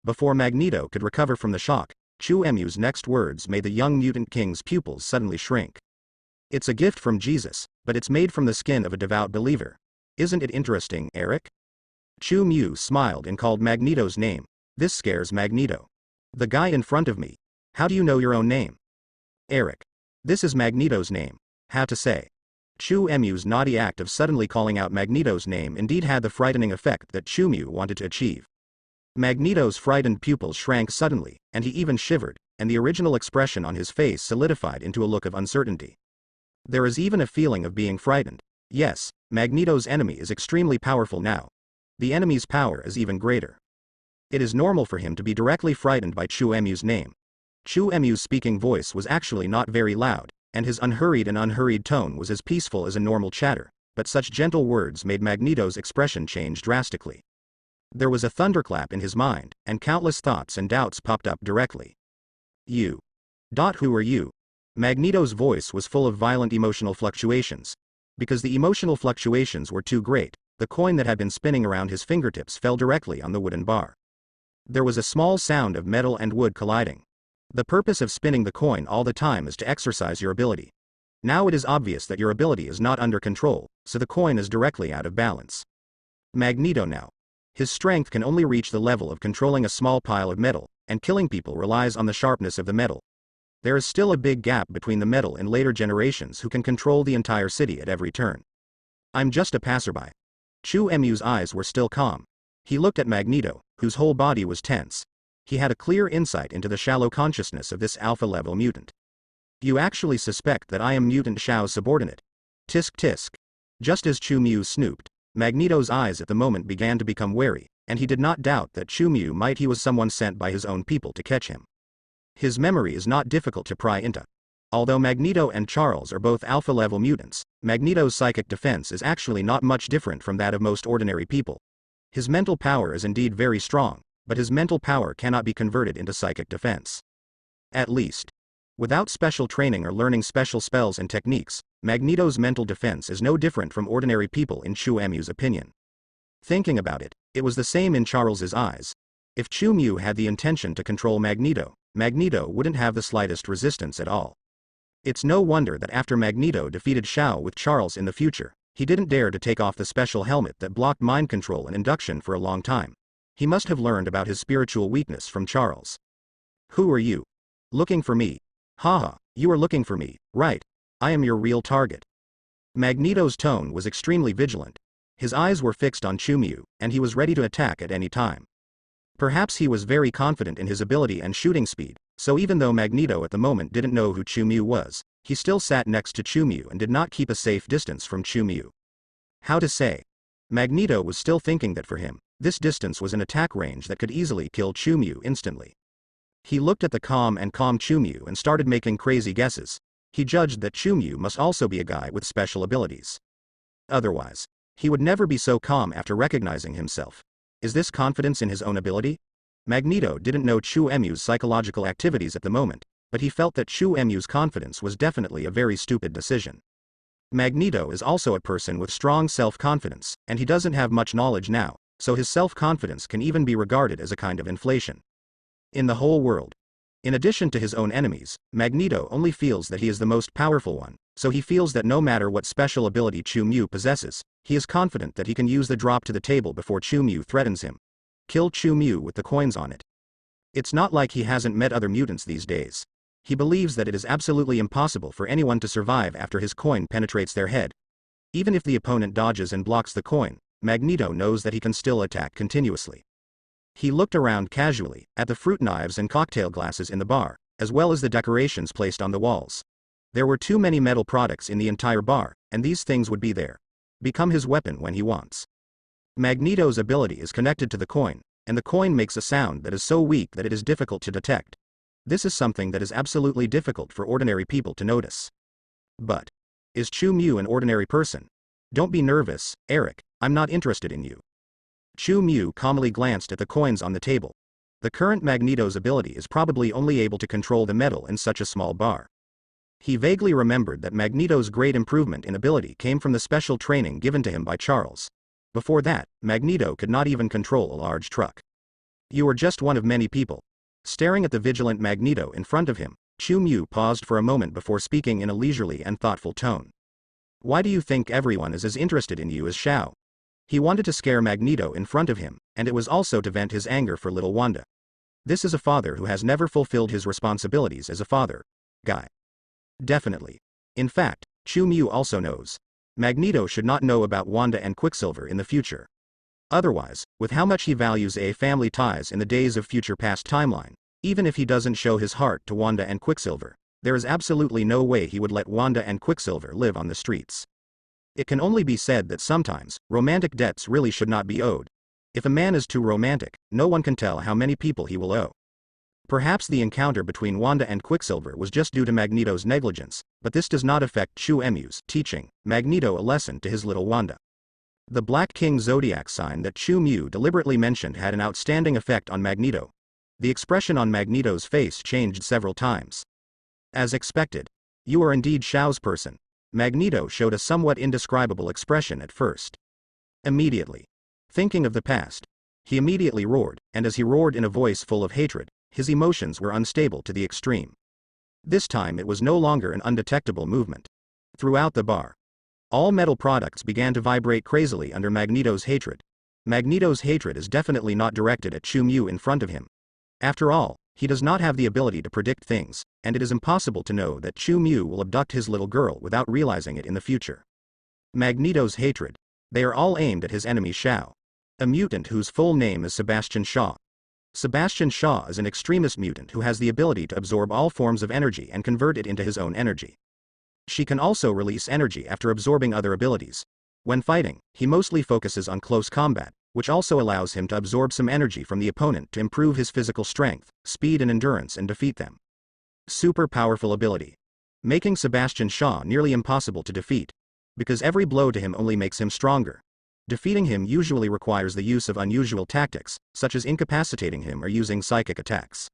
Before Magneto could recover from the shock, Chu Mu's next words made the young mutant king's pupils suddenly shrink. It's a gift from Jesus, but it's made from the skin of a devout believer. Isn't it interesting, Eric? Chu Mu smiled and called Magneto's name. This scares Magneto. The guy in front of me. How do you know your own name? Eric. This is Magneto's name. How to say? Chu Mu's naughty act of suddenly calling out Magneto's name indeed had the frightening effect that Chu Mu wanted to achieve. Magneto's frightened pupils shrank suddenly, and he even shivered, and the original expression on his face solidified into a look of uncertainty. There is even a feeling of being frightened. Yes, Magneto's enemy is extremely powerful now. The enemy's power is even greater. It is normal for him to be directly frightened by Chu Mu's name. Chu Mu's speaking voice was actually not very loud, and his unhurried tone was as peaceful as a normal chatter, but such gentle words made Magneto's expression change drastically. There was a thunderclap in his mind, and countless thoughts and doubts popped up directly. You. Who are you? Magneto's voice was full of violent emotional fluctuations. Because the emotional fluctuations were too great, the coin that had been spinning around his fingertips fell directly on the wooden bar. There was a small sound of metal and wood colliding. The purpose of spinning the coin all the time is to exercise your ability. Now it is obvious that your ability is not under control, so the coin is directly out of balance. Magneto now. His strength can only reach the level of controlling a small pile of metal, and killing people relies on the sharpness of the metal. There is still a big gap between the metal and later generations who can control the entire city at every turn. I'm just a passerby. Chu Emu's eyes were still calm. He looked at Magneto, whose whole body was tense. He had a clear insight into the shallow consciousness of this alpha-level mutant. You actually suspect that I am Mutant Xiao's subordinate? Tisk tisk. Just as Chu Mu snooped, Magneto's eyes at the moment began to become wary, and he did not doubt that Chu Mu might he was someone sent by his own people to catch him. His memory is not difficult to pry into. Although Magneto and Charles are both alpha-level mutants, Magneto's psychic defense is actually not much different from that of most ordinary people. His mental power is indeed very strong, but his mental power cannot be converted into psychic defense. At least, without special training or learning special spells and techniques, Magneto's mental defense is no different from ordinary people in Chu Emu's opinion. Thinking about it, it was the same in Charles's eyes. If Chu Mu had the intention to control Magneto, Magneto wouldn't have the slightest resistance at all. It's no wonder that after Magneto defeated Xiao with Charles in the future, he didn't dare to take off the special helmet that blocked mind control and induction for a long time. He must have learned about his spiritual weakness from Charles. Who are you? Looking for me? Haha, you are looking for me, right? I am your real target. Magneto's tone was extremely vigilant. His eyes were fixed on Chu Mu, and he was ready to attack at any time. Perhaps he was very confident in his ability and shooting speed, so even though Magneto at the moment didn't know who Chu Mu was, he still sat next to Chu Mu and did not keep a safe distance from Chu Mu. How to say? Magneto was still thinking that for him, this distance was an attack range that could easily kill Chu Mu instantly. He looked at the calm Chu Mu and started making crazy guesses. He judged that Chu Mu must also be a guy with special abilities. Otherwise, he would never be so calm after recognizing himself. Is this confidence in his own ability? Magneto didn't know Chu Emu's psychological activities at the moment, but he felt that Chu Emu's confidence was definitely a very stupid decision. Magneto is also a person with strong self-confidence, and he doesn't have much knowledge now, so his self-confidence can even be regarded as a kind of inflation. In the whole world, in addition to his own enemies, Magneto only feels that he is the most powerful one, so he feels that no matter what special ability Chu Mu possesses, he is confident that he can use the drop to the table before Chu Mu threatens him. Kill Chu Mu with the coins on it. It's not like he hasn't met other mutants these days. He believes that it is absolutely impossible for anyone to survive after his coin penetrates their head. Even if the opponent dodges and blocks the coin, Magneto knows that he can still attack continuously. He looked around casually, at the fruit knives and cocktail glasses in the bar, as well as the decorations placed on the walls. There were too many metal products in the entire bar, and these things would be there. Become his weapon when he wants. Magneto's ability is connected to the coin, and the coin makes a sound that is so weak that it is difficult to detect. This is something that is absolutely difficult for ordinary people to notice. But, is Chu Mu an ordinary person? Don't be nervous, Eric, I'm not interested in you. Chu Mu calmly glanced at the coins on the table. The current Magneto's ability is probably only able to control the metal in such a small bar. He vaguely remembered that Magneto's great improvement in ability came from the special training given to him by Charles. Before that, Magneto could not even control a large truck. You are just one of many people. Staring at the vigilant Magneto in front of him, Chu Mu paused for a moment before speaking in a leisurely and thoughtful tone. Why do you think everyone is as interested in you as Xiao? He wanted to scare Magneto in front of him, and it was also to vent his anger for little Wanda. This is a father who has never fulfilled his responsibilities as a father. Guy. Definitely. In fact, Chu Mu also knows. Magneto should not know about Wanda and Quicksilver in the future. Otherwise, with how much he values family ties in the days of future past timeline, even if he doesn't show his heart to Wanda and Quicksilver, there is absolutely no way he would let Wanda and Quicksilver live on the streets. It can only be said that sometimes, romantic debts really should not be owed. If a man is too romantic, no one can tell how many people he will owe. Perhaps the encounter between Wanda and Quicksilver was just due to Magneto's negligence, but this does not affect Chu Emu's teaching Magneto a lesson to his little Wanda. The Black King zodiac sign that Chu Mu deliberately mentioned had an outstanding effect on Magneto. The expression on Magneto's face changed several times. As expected. You are indeed Xiao's person. Magneto showed a somewhat indescribable expression at first. Immediately. Thinking of the past. He immediately roared, and as he roared in a voice full of hatred, his emotions were unstable to the extreme. This time it was no longer an undetectable movement. Throughout the bar, all metal products began to vibrate crazily under Magneto's hatred. Magneto's hatred is definitely not directed at Chu Mu in front of him. After all, He does not have the ability to predict things, and it is impossible to know that Chu Mu will abduct his little girl without realizing it in the future. Magneto's hatred. They are all aimed at his enemy Shao. A mutant whose full name is Sebastian Shaw. Sebastian Shaw is an extremist mutant who has the ability to absorb all forms of energy and convert it into his own energy. She can also release energy after absorbing other abilities. When fighting, he mostly focuses on close combat, which also allows him to absorb some energy from the opponent to improve his physical strength, speed and endurance and defeat them. Super powerful ability. Making Sebastian Shaw nearly impossible to defeat, because every blow to him only makes him stronger. Defeating him usually requires the use of unusual tactics, such as incapacitating him or using psychic attacks.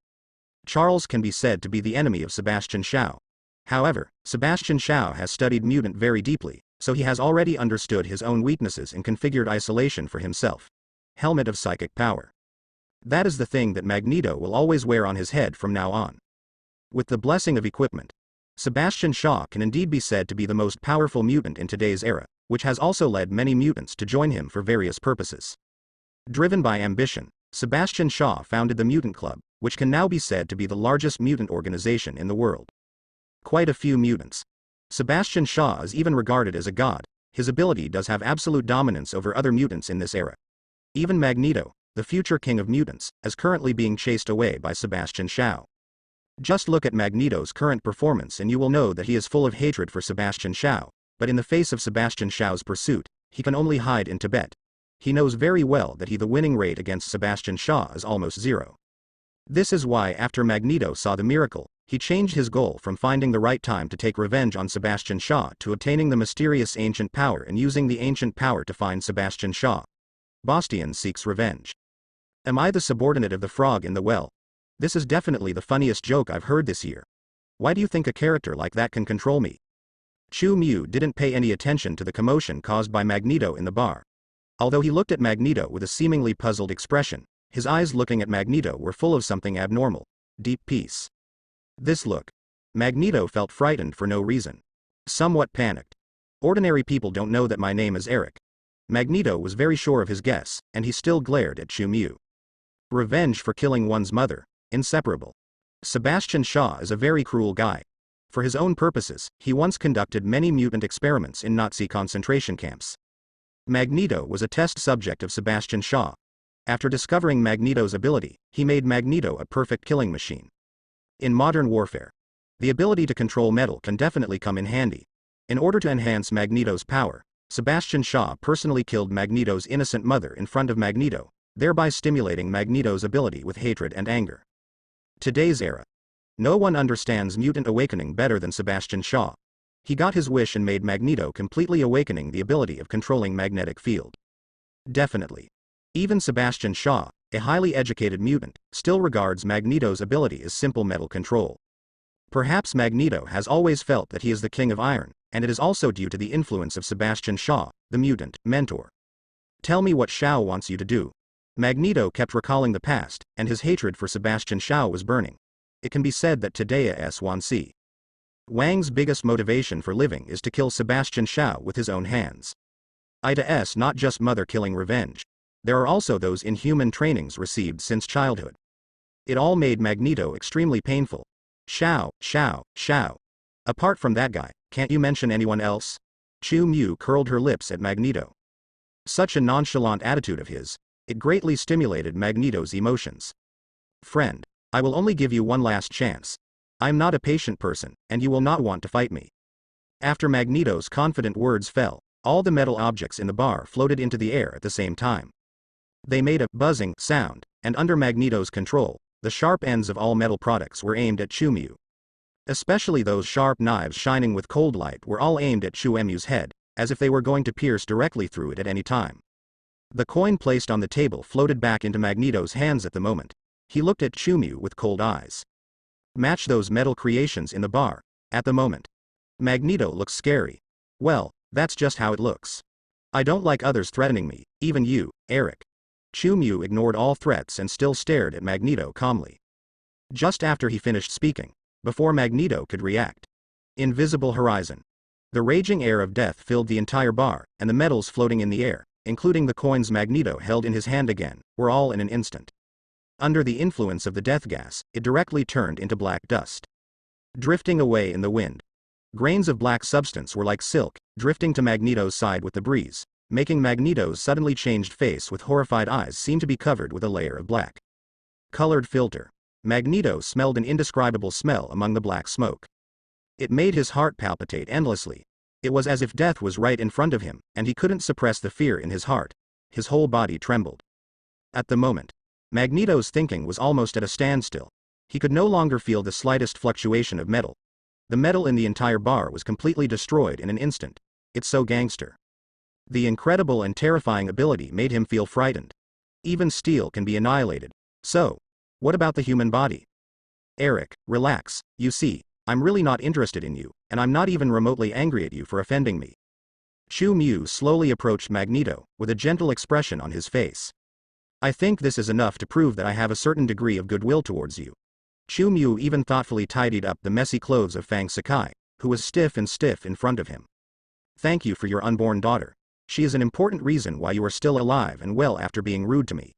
Charles can be said to be the enemy of Sebastian Shaw. However, Sebastian Shaw has studied mutant very deeply, so he has already understood his own weaknesses and configured isolation for himself. Helmet of psychic power. That is the thing that Magneto will always wear on his head from now on. With the blessing of equipment, Sebastian Shaw can indeed be said to be the most powerful mutant in today's era, which has also led many mutants to join him for various purposes. Driven by ambition, Sebastian Shaw founded the Mutant Club, which can now be said to be the largest mutant organization in the world. Quite a few mutants. Sebastian Shaw is even regarded as a god. His ability does have absolute dominance over other mutants in this era. Even Magneto, the future king of mutants, is currently being chased away by Sebastian Shaw. Just look at Magneto's current performance and you will know that he is full of hatred for Sebastian Shaw, but in the face of Sebastian Shaw's pursuit, he can only hide in Tibet. He knows very well that the winning rate against Sebastian Shaw is almost zero. This is why after Magneto saw the miracle, he changed his goal from finding the right time to take revenge on Sebastian Shaw to obtaining the mysterious ancient power and using the ancient power to find Sebastian Shaw. Bastian seeks revenge. Am I the subordinate of the frog in the well? This is definitely the funniest joke I've heard this year. Why do you think a character like that can control me? Chu Mu didn't pay any attention to the commotion caused by Magneto in the bar. Although he looked at Magneto with a seemingly puzzled expression, his eyes looking at Magneto were full of something abnormal. Deep peace. This look. Magneto felt frightened for no reason. Somewhat panicked. Ordinary people don't know that my name is Eric. Magneto was very sure of his guess, and he still glared at Chu Mu. Revenge for killing one's mother. Inseparable. Sebastian Shaw is a very cruel guy. For his own purposes, he once conducted many mutant experiments in Nazi concentration camps. Magneto was a test subject of Sebastian Shaw. After discovering Magneto's ability, he made Magneto a perfect killing machine. In modern warfare, the ability to control metal can definitely come in handy. In order to enhance Magneto's power, Sebastian Shaw personally killed Magneto's innocent mother in front of Magneto, thereby stimulating Magneto's ability with hatred and anger. Today's era. No one understands mutant awakening better than Sebastian Shaw. He got his wish and made Magneto completely awakening the ability of controlling magnetic field. Definitely. Even Sebastian Shaw, a highly educated mutant, still regards Magneto's ability as simple metal control. Perhaps Magneto has always felt that he is the king of iron, and it is also due to the influence of Sebastian Shaw, the mutant mentor. Tell me what Shaw wants you to do. Magneto kept recalling the past, and his hatred for Sebastian Shaw was burning. It can be said that Tadea S1C. Wang's biggest motivation for living is to kill Sebastian Shaw with his own hands. Ida's not just mother-killing revenge. There are also those inhuman trainings received since childhood. It all made Magneto extremely painful. Shaw. Apart from that guy, can't you mention anyone else? Chu Mu curled her lips at Magneto. Such a nonchalant attitude of his, it greatly stimulated Magneto's emotions. Friend, I will only give you one last chance. I'm not a patient person, and you will not want to fight me. After Magneto's confident words fell, all the metal objects in the bar floated into the air at the same time. They made a buzzing sound, and under Magneto's control, the sharp ends of all metal products were aimed at Chu Mu. Especially those sharp knives shining with cold light were all aimed at Chu Mu's head, as if they were going to pierce directly through it at any time. The coin placed on the table floated back into Magneto's hands at the moment. He looked at Chu Mu with cold eyes. Match those metal creations in the bar, at the moment. Magneto looks scary. Well, that's just how it looks. I don't like others threatening me, even you, Eric. Chu Mu ignored all threats and still stared at Magneto calmly. Just after he finished speaking, before Magneto could react. Invisible horizon. The raging air of death filled the entire bar, and the metals floating in the air, including the coins Magneto held in his hand again, were all in an instant. Under the influence of the death gas, it directly turned into black dust, drifting away in the wind. Grains of black substance were like silk, drifting to Magneto's side with the breeze, making Magneto's suddenly changed face with horrified eyes seem to be covered with a layer of black colored filter. Magneto smelled an indescribable smell among the black smoke. It made his heart palpitate endlessly. It was as if death was right in front of him, and he couldn't suppress the fear in his heart. His whole body trembled. At the moment, Magneto's thinking was almost at a standstill. He could no longer feel the slightest fluctuation of metal. The metal in the entire bar was completely destroyed in an instant. It's so gangster. The incredible and terrifying ability made him feel frightened. Even steel can be annihilated. So, what about the human body? Eric, relax. You see, I'm really not interested in you, and I'm not even remotely angry at you for offending me. Chu Mu slowly approached Magneto, with a gentle expression on his face. I think this is enough to prove that I have a certain degree of goodwill towards you. Chu Mu even thoughtfully tidied up the messy clothes of Fang Sakai, who was stiff in front of him. Thank you for your unborn daughter. She is an important reason why you are still alive and well after being rude to me.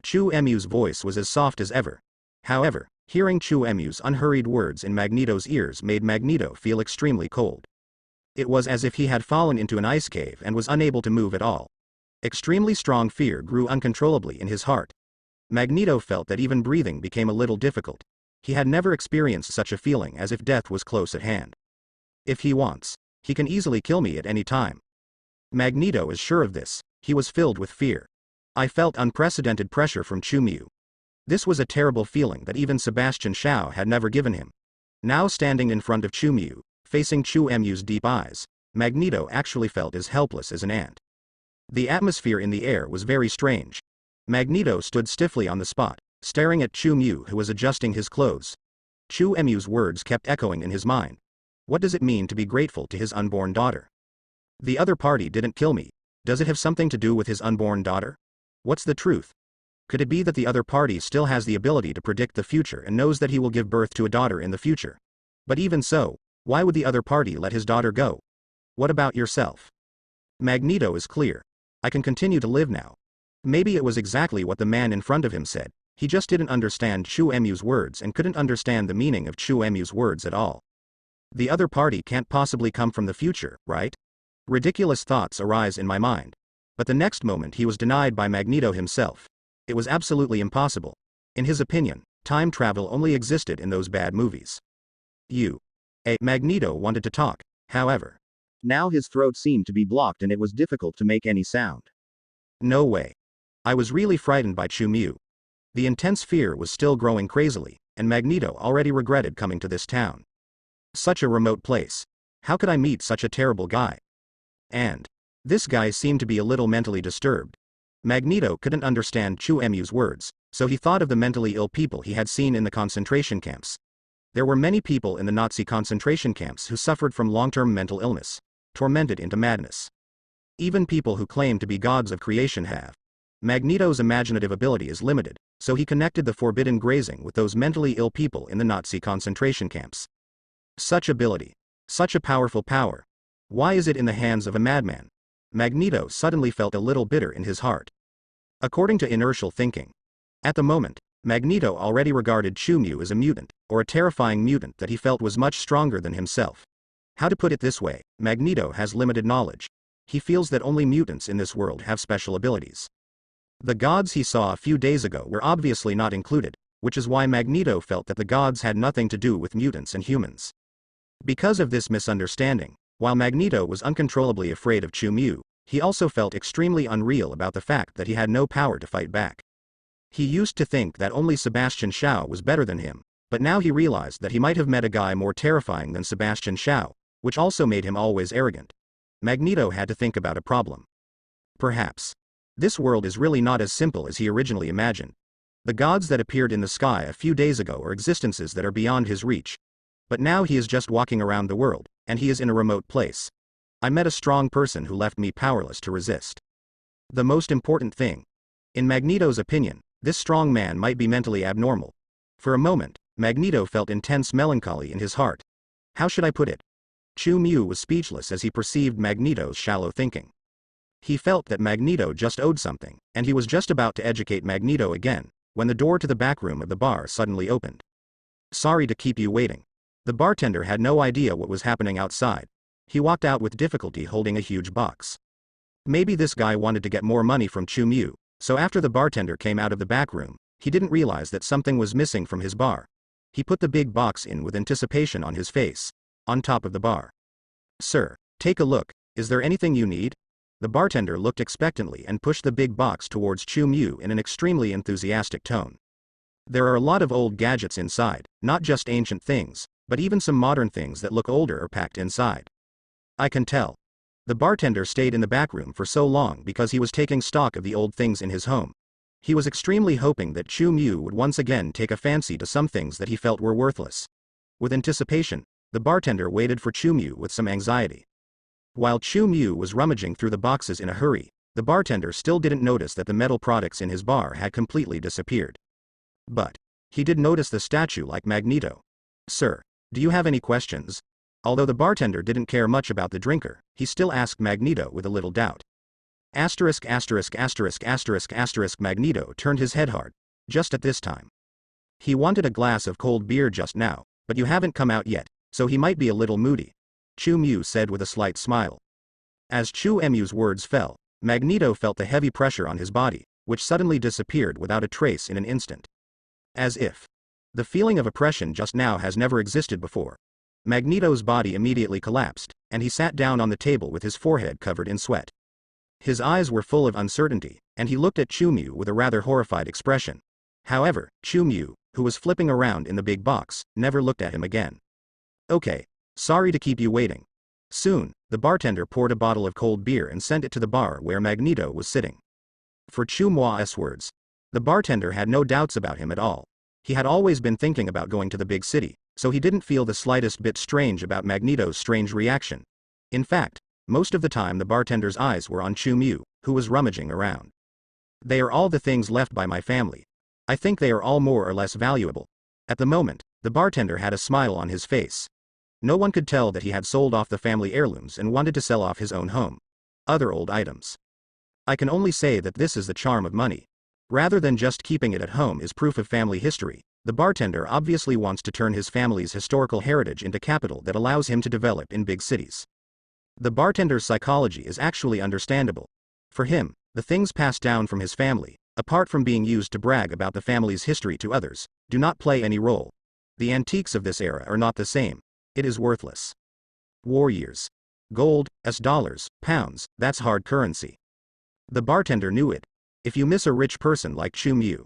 Chu Mu's voice was as soft as ever. However, hearing Chu Mu's unhurried words in Magneto's ears made Magneto feel extremely cold. It was as if he had fallen into an ice cave and was unable to move at all. Extremely strong fear grew uncontrollably in his heart. Magneto felt that even breathing became a little difficult. He had never experienced such a feeling as if death was close at hand. If he wants, he can easily kill me at any time. Magneto is sure of this. He was filled with fear. I felt unprecedented pressure from Chu Mu. This was a terrible feeling that even Sebastian Shaw had never given him. Now standing in front of Chu Mu, facing Chu Mu's deep eyes, Magneto actually felt as helpless as an ant. The atmosphere in the air was very strange. Magneto stood stiffly on the spot, staring at Chu Mu, who was adjusting his clothes. Chu Mu's words kept echoing in his mind. What does it mean to be grateful to his unborn daughter? The other party didn't kill me. Does it have something to do with his unborn daughter? What's the truth? Could it be that the other party still has the ability to predict the future and knows that he will give birth to a daughter in the future? But even so, why would the other party let his daughter go? What about yourself? Magneto is clear. I can continue to live now. Maybe it was exactly what the man in front of him said. He just didn't understand Chu Mu's words and couldn't understand the meaning of Chu Mu's words at all. The other party can't possibly come from the future, right? Ridiculous thoughts arise in my mind. But the next moment he was denied by Magneto himself. It was absolutely impossible. In his opinion, time travel only existed in those bad movies. Magneto wanted to talk, however. Now his throat seemed to be blocked and it was difficult to make any sound. No way. I was really frightened by Chu Mu. The intense fear was still growing crazily, and Magneto already regretted coming to this town. Such a remote place. How could I meet such a terrible guy? And this guy seemed to be a little mentally disturbed. Magneto couldn't understand Chu Mu's words, so he thought of the mentally ill people he had seen in the concentration camps. There were many people in the Nazi concentration camps who suffered from long-term mental illness, tormented into madness. Even people who claim to be gods of creation have. Magneto's imaginative ability is limited, so he connected the forbidden grazing with those mentally ill people in the Nazi concentration camps. Such ability. Such a powerful power. Why is it in the hands of a madman? Magneto suddenly felt a little bitter in his heart. According to inertial thinking. At the moment, Magneto already regarded Chu Mu as a mutant, or a terrifying mutant that he felt was much stronger than himself. How to put it this way, Magneto has limited knowledge. He feels that only mutants in this world have special abilities. The gods he saw a few days ago were obviously not included, which is why Magneto felt that the gods had nothing to do with mutants and humans. Because of this misunderstanding, while Magneto was uncontrollably afraid of Chu Mu, he also felt extremely unreal about the fact that he had no power to fight back. He used to think that only Sebastian Shaw was better than him, but now he realized that he might have met a guy more terrifying than Sebastian Shaw, which also made him always arrogant. Magneto had to think about a problem. Perhaps this world is really not as simple as he originally imagined. The gods that appeared in the sky a few days ago are existences that are beyond his reach. But now he is just walking around the world, and he is in a remote place. I met a strong person who left me powerless to resist. The most important thing. In Magneto's opinion, this strong man might be mentally abnormal. For a moment, Magneto felt intense melancholy in his heart. How should I put it? Chu Mu was speechless as he perceived Magneto's shallow thinking. He felt that Magneto just owed something, and he was just about to educate Magneto again, when the door to the back room of the bar suddenly opened. Sorry to keep you waiting. The bartender had no idea what was happening outside. He walked out with difficulty holding a huge box. Maybe this guy wanted to get more money from Chu Mu, so after the bartender came out of the back room, he didn't realize that something was missing from his bar. He put the big box in with anticipation on his face, on top of the bar. Sir, take a look, is there anything you need? The bartender looked expectantly and pushed the big box towards Chu Mu in an extremely enthusiastic tone. There are a lot of old gadgets inside, not just ancient things, but even some modern things that look older are packed inside. I can tell. The bartender stayed in the back room for so long because he was taking stock of the old things in his home. He was extremely hoping that Chu Mu would once again take a fancy to some things that he felt were worthless. With anticipation, the bartender waited for Chu Mu with some anxiety. While Chu Mu was rummaging through the boxes in a hurry, the bartender still didn't notice that the metal products in his bar had completely disappeared. But he did notice the statue like Magneto. Sir, do you have any questions? Although the bartender didn't care much about the drinker, he still asked Magneto with a little doubt. Magneto turned his head hard, just at this time. He wanted a glass of cold beer just now, but you haven't come out yet, so he might be a little moody, Chu Mu said with a slight smile. As Chu Mu's words fell, Magneto felt the heavy pressure on his body, which suddenly disappeared without a trace in an instant. As if the feeling of oppression just now has never existed before. Magneto's body immediately collapsed, and he sat down on the table with his forehead covered in sweat. His eyes were full of uncertainty, and he looked at Chu Mu with a rather horrified expression. However, Chu Mu, who was flipping around in the big box, never looked at him again. Okay, sorry to keep you waiting. Soon, the bartender poured a bottle of cold beer and sent it to the bar where Magneto was sitting. For Chu Mu's words, the bartender had no doubts about him at all. He had always been thinking about going to the big city, so he didn't feel the slightest bit strange about Magneto's strange reaction. In fact, most of the time the bartender's eyes were on Chu Mu, who was rummaging around. They are all the things left by my family. I think they are all more or less valuable. At the moment, the bartender had a smile on his face. No one could tell that he had sold off the family heirlooms and wanted to sell off his own home. Other old items. I can only say that this is the charm of money. Rather than just keeping it at home is proof of family history, the bartender obviously wants to turn his family's historical heritage into capital that allows him to develop in big cities. The bartender's psychology is actually understandable. For him, the things passed down from his family, apart from being used to brag about the family's history to others, do not play any role. The antiques of this era are not the same. It is worthless. War years. Gold, dollars, pounds, that's hard currency. The bartender knew it. If you miss a rich person like Chu Mu,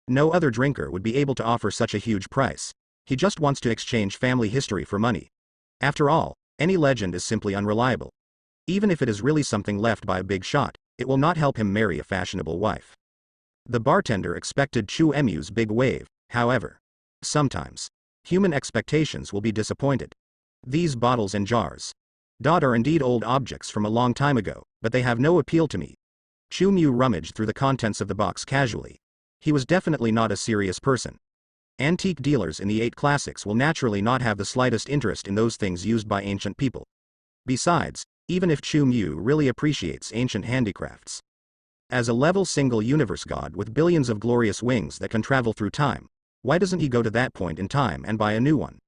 no other drinker would be able to offer such a huge price. He just wants to exchange family history for money. After all, any legend is simply unreliable. Even if it is really something left by a big shot, it will not help him marry a fashionable wife. The bartender expected Chu Mu's big wave, however. Sometimes, human expectations will be disappointed. These bottles and jars are indeed old objects from a long time ago, but they have no appeal to me. Chu Mu rummaged through the contents of the box casually. He was definitely not a serious person. Antique dealers in the 8 classics will naturally not have the slightest interest in those things used by ancient people. Besides, even if Chu Mu really appreciates ancient handicrafts, as a level single universe god with billions of glorious wings that can travel through time, why doesn't he go to that point in time and buy a new one?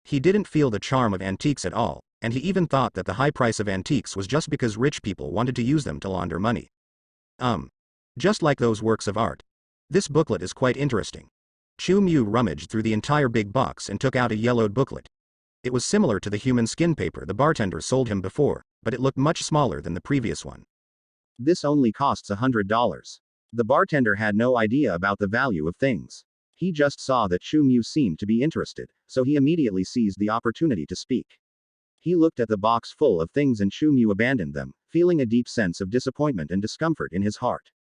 He didn't feel the charm of antiques at all, and he even thought that the high price of antiques was just because rich people wanted to use them to launder money. Just like those works of art. This booklet is quite interesting. Chu Mu rummaged through the entire big box and took out a yellowed booklet. It was similar to the human skin paper the bartender sold him before, but it looked much smaller than the previous one. This only costs $100. The bartender had no idea about the value of things. He just saw that Chu Mu seemed to be interested, so he immediately seized the opportunity to speak. He looked at the box full of things and Chu Mu abandoned them, feeling a deep sense of disappointment and discomfort in his heart.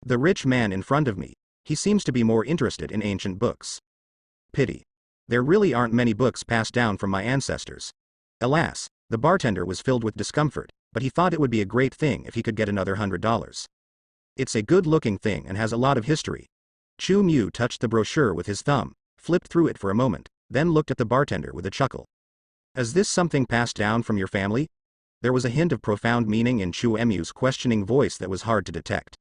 The rich man in front of me, he seems to be more interested in ancient books. Pity. There really aren't many books passed down from my ancestors. Alas, the bartender was filled with discomfort, but he thought it would be a great thing if he could get another $100. It's a good-looking thing and has a lot of history. Chu Mu touched the brochure with his thumb, flipped through it for a moment, then looked at the bartender with a chuckle. Is this something passed down from your family? There was a hint of profound meaning in Chu Mu's questioning voice that was hard to detect.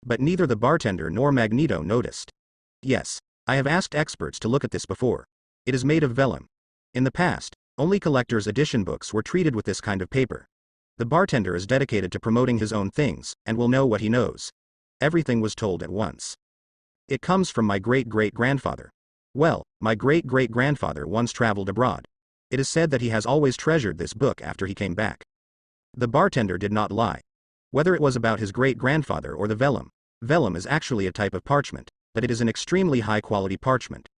But neither the bartender nor Magneto noticed. Yes, I have asked experts to look at this before. It is made of vellum. In the past, only collector's edition books were treated with this kind of paper. The bartender is dedicated to promoting his own things, and will know what he knows. Everything was told at once. It comes from my great-great-grandfather. Well, my great-great-grandfather once traveled abroad. It is said that he has always treasured this book after he came back. The bartender did not lie. Whether it was about his great-grandfather or the vellum, vellum is actually a type of parchment, but it is an extremely high-quality parchment.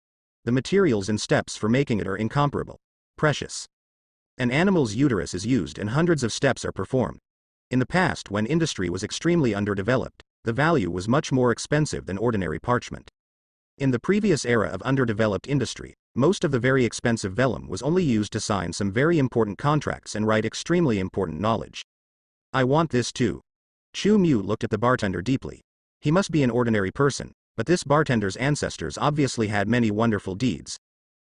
The materials and steps for making it are incomparable. Precious. An animal's uterus is used and hundreds of steps are performed. In the past, when industry was extremely underdeveloped, the value was much more expensive than ordinary parchment. In the previous era of underdeveloped industry, most of the very expensive vellum was only used to sign some very important contracts and write extremely important knowledge. I want this too. Chu Mu looked at the bartender deeply. He must be an ordinary person, but this bartender's ancestors obviously had many wonderful deeds.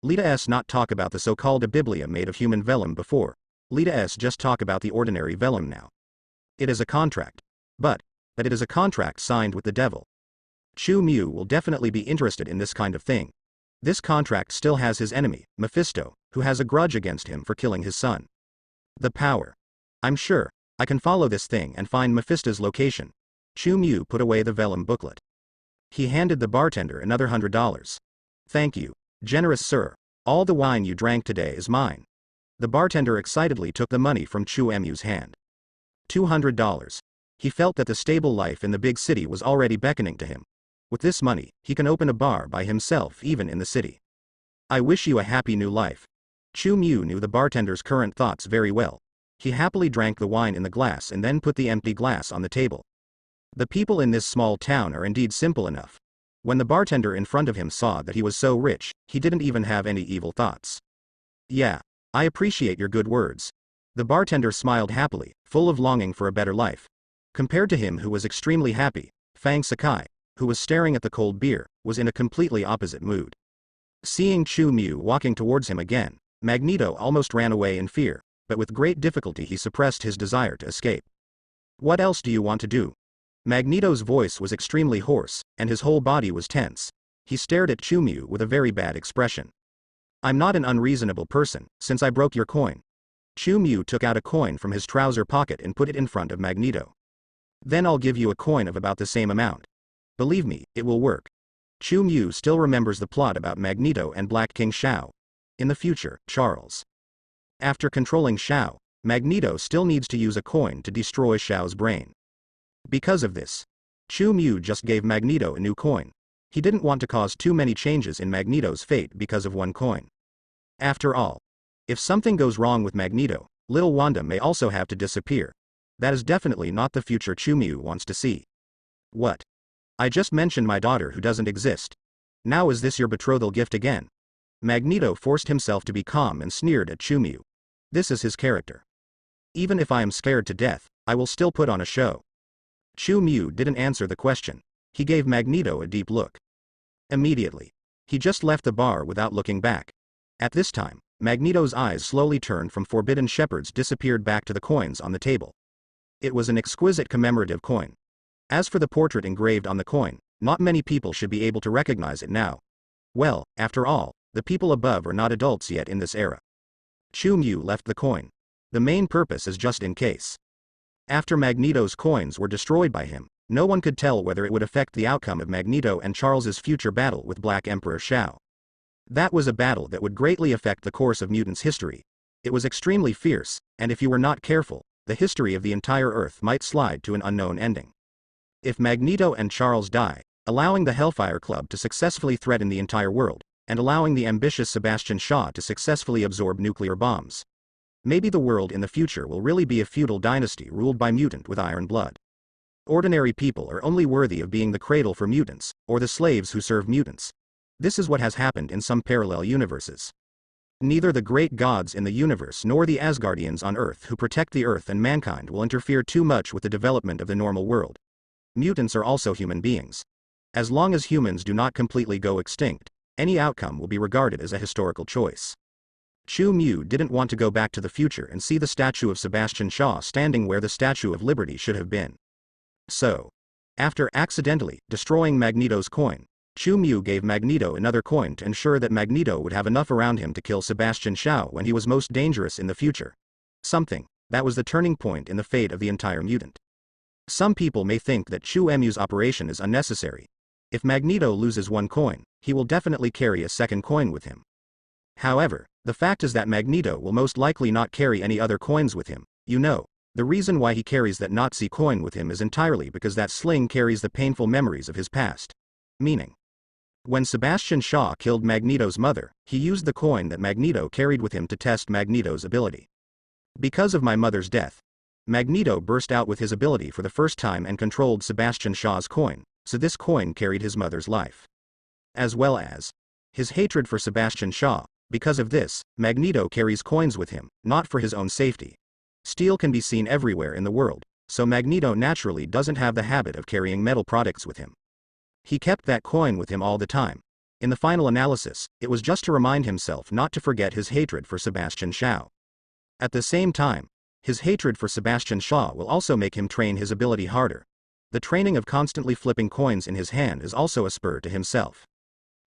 Let us not talk about the so-called biblia made of human vellum before. Let us just talk about the ordinary vellum now. It is a contract. But it is a contract signed with the devil. Chu Mu will definitely be interested in this kind of thing. This contract still has his enemy, Mephisto, who has a grudge against him for killing his son. The power. I'm sure I can follow this thing and find Mephisto's location. Chu Mu put away the vellum booklet. He handed the bartender another $100. Thank you, generous sir. All the wine you drank today is mine. The bartender excitedly took the money from Chu Mu's hand. $200. He felt that the stable life in the big city was already beckoning to him. With this money, he can open a bar by himself even in the city. I wish you a happy new life. Chu Mu knew the bartender's current thoughts very well. He happily drank the wine in the glass and then put the empty glass on the table. The people in this small town are indeed simple enough. When the bartender in front of him saw that he was so rich, he didn't even have any evil thoughts. Yeah, I appreciate your good words. The bartender smiled happily, full of longing for a better life. Compared to him who was extremely happy, Fang Sakai, who was staring at the cold beer, was in a completely opposite mood. Seeing Chu Mu walking towards him again, Magneto almost ran away in fear, but with great difficulty he suppressed his desire to escape. What else do you want to do? Magneto's voice was extremely hoarse, and his whole body was tense. He stared at Chu Mu with a very bad expression. I'm not an unreasonable person, since I broke your coin. Chu Mu took out a coin from his trouser pocket and put it in front of Magneto. Then I'll give you a coin of about the same amount. Believe me, it will work. Chu Mu still remembers the plot about Magneto and Black King Shao. In the future, Charles. After controlling Shao, Magneto still needs to use a coin to destroy Shao's brain. Because of this, Chu Mu just gave Magneto a new coin. He didn't want to cause too many changes in Magneto's fate because of one coin. After all, if something goes wrong with Magneto, little Wanda may also have to disappear. That is definitely not the future Chu Mu wants to see. What? I just mentioned my daughter who doesn't exist. Now is this your betrothal gift again? Magneto forced himself to be calm and sneered at Chu Mu. This is his character. Even if I am scared to death, I will still put on a show. Chu Mu didn't answer the question. He gave Magneto a deep look. Immediately, he just left the bar without looking back. At this time, Magneto's eyes slowly turned from forbidden shepherds disappeared back to the coins on the table. It was an exquisite commemorative coin. As for the portrait engraved on the coin, not many people should be able to recognize it now. Well, after all, the people above are not adults yet in this era. Chu Mu left the coin. The main purpose is just in case. After Magneto's coins were destroyed by him, no one could tell whether it would affect the outcome of Magneto and Charles's future battle with Black Emperor Shao. That was a battle that would greatly affect the course of mutants' history. It was extremely fierce, and if you were not careful, the history of the entire Earth might slide to an unknown ending. If Magneto and Charles die, allowing the Hellfire Club to successfully threaten the entire world, and allowing the ambitious Sebastian Shaw to successfully absorb nuclear bombs, maybe the world in the future will really be a feudal dynasty ruled by mutant with iron blood. Ordinary people are only worthy of being the cradle for mutants, or the slaves who serve mutants. This is what has happened in some parallel universes. Neither the great gods in the universe nor the Asgardians on Earth who protect the Earth and mankind will interfere too much with the development of the normal world. Mutants are also human beings. As long as humans do not completely go extinct, any outcome will be regarded as a historical choice. Chu Mu didn't want to go back to the future and see the statue of Sebastian Shaw standing where the Statue of Liberty should have been. So, After accidentally destroying Magneto's coin, Chu Mu gave Magneto another coin to ensure that Magneto would have enough around him to kill Sebastian Shaw when he was most dangerous in the future. Something that was the turning point in the fate of the entire mutant. Some people may think that Chu Mu's operation is unnecessary. If Magneto loses one coin, he will definitely carry a second coin with him. However, the fact is that Magneto will most likely not carry any other coins with him. The reason why he carries that Nazi coin with him is entirely because that sling carries the painful memories of his past. Meaning, when Sebastian Shaw killed Magneto's mother, he used the coin that Magneto carried with him to test Magneto's ability. Because of my mother's death, Magneto burst out with his ability for the first time and controlled Sebastian Shaw's coin, so this coin carried his mother's life. As well as his hatred for Sebastian Shaw. Because of this, Magneto carries coins with him, not for his own safety. Steel can be seen everywhere in the world, so Magneto naturally doesn't have the habit of carrying metal products with him. He kept that coin with him all the time. In the final analysis, it was just to remind himself not to forget his hatred for Sebastian Shaw. At the same time, his hatred for Sebastian Shaw will also make him train his ability harder. The training of constantly flipping coins in his hand is also a spur to himself.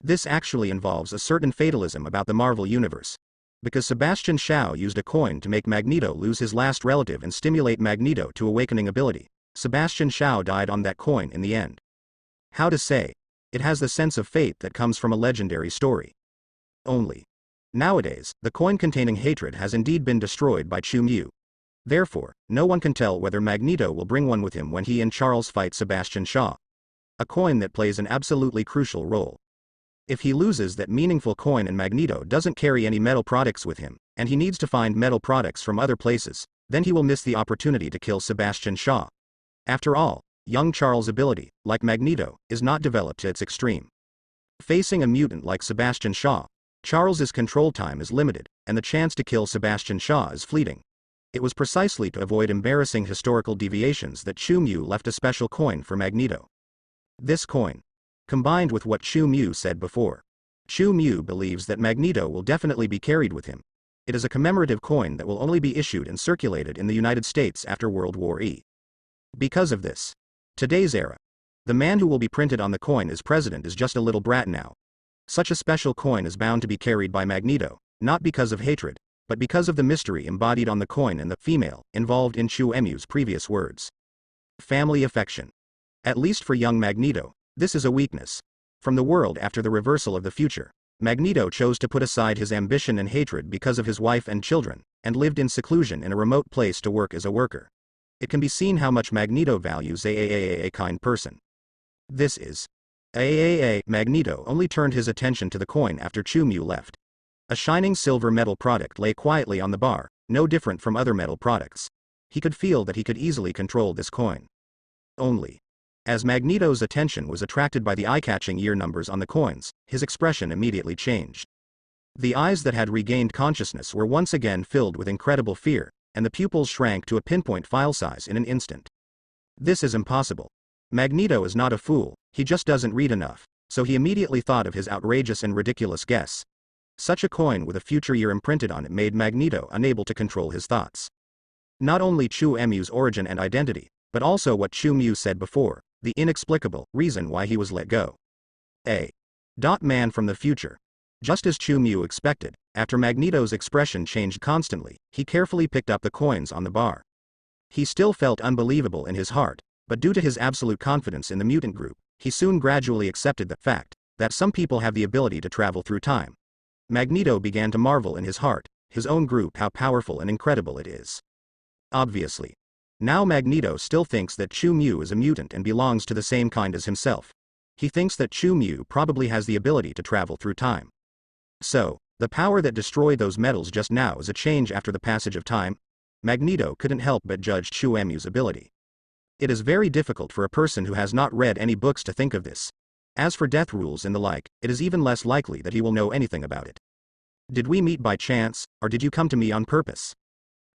This actually involves a certain fatalism about the Marvel Universe. Because Sebastian Shaw used a coin to make Magneto lose his last relative and stimulate Magneto to awakening ability, Sebastian Shaw died on that coin in the end. How to say? It has the sense of fate that comes from a legendary story. Only. Nowadays, the coin containing hatred has indeed been destroyed by Chu Mu. Therefore, no one can tell whether Magneto will bring one with him when he and Charles fight Sebastian Shaw. A coin that plays an absolutely crucial role. If he loses that meaningful coin and Magneto doesn't carry any metal products with him, and he needs to find metal products from other places, then he will miss the opportunity to kill Sebastian Shaw. After all, young Charles' ability, like Magneto, is not developed to its extreme. Facing a mutant like Sebastian Shaw, Charles's control time is limited, and the chance to kill Sebastian Shaw is fleeting. It was precisely to avoid embarrassing historical deviations that Chu Mu left a special coin for Magneto. This coin, combined with what Chu Mu said before, Chu Mu believes that Magneto will definitely be carried with him. It is a commemorative coin that will only be issued and circulated in the United States after World War I. Because of this, today's era, the man who will be printed on the coin as president is just a little brat now. Such a special coin is bound to be carried by Magneto, not because of hatred, but because of the mystery embodied on the coin and the female involved in Chu Mu's previous words. Family affection. At least for young Magneto, this is a weakness. From the world after the reversal of the future, Magneto chose to put aside his ambition and hatred because of his wife and children, and lived in seclusion in a remote place to work as a worker. It can be seen how much Magneto values a kind person. This is Magneto only turned his attention to the coin after Chu Mu left. A shining silver metal product lay quietly on the bar, no different from other metal products. He could feel that he could easily control this coin. Only. As Magneto's attention was attracted by the eye-catching year numbers on the coins, his expression immediately changed. The eyes that had regained consciousness were once again filled with incredible fear, and the pupils shrank to a pinpoint file size in an instant. This is impossible. Magneto is not a fool, he just doesn't read enough, so he immediately thought of his outrageous and ridiculous guess. Such a coin with a future year imprinted on it made Magneto unable to control his thoughts. Not only Chu Mu's origin and identity, but also what Chu Mu said before, the inexplicable reason why he was let go. Man from the future. Just as Chu Mu expected, after Magneto's expression changed constantly, he carefully picked up the coins on the bar. He still felt unbelievable in his heart, but due to his absolute confidence in the mutant group, he soon gradually accepted the fact that some people have the ability to travel through time. Magneto began to marvel in his heart, his own group, how powerful and incredible it is. Obviously. Now Magneto still thinks that Chu Mu is a mutant and belongs to the same kind as himself. He thinks that Chu Mu probably has the ability to travel through time. So, the power that destroyed those metals just now is a change after the passage of time? Magneto couldn't help but judge Chu Mu's ability. It is very difficult for a person who has not read any books to think of this. As for death rules and the like, it is even less likely that he will know anything about it. Did we meet by chance, or did you come to me on purpose?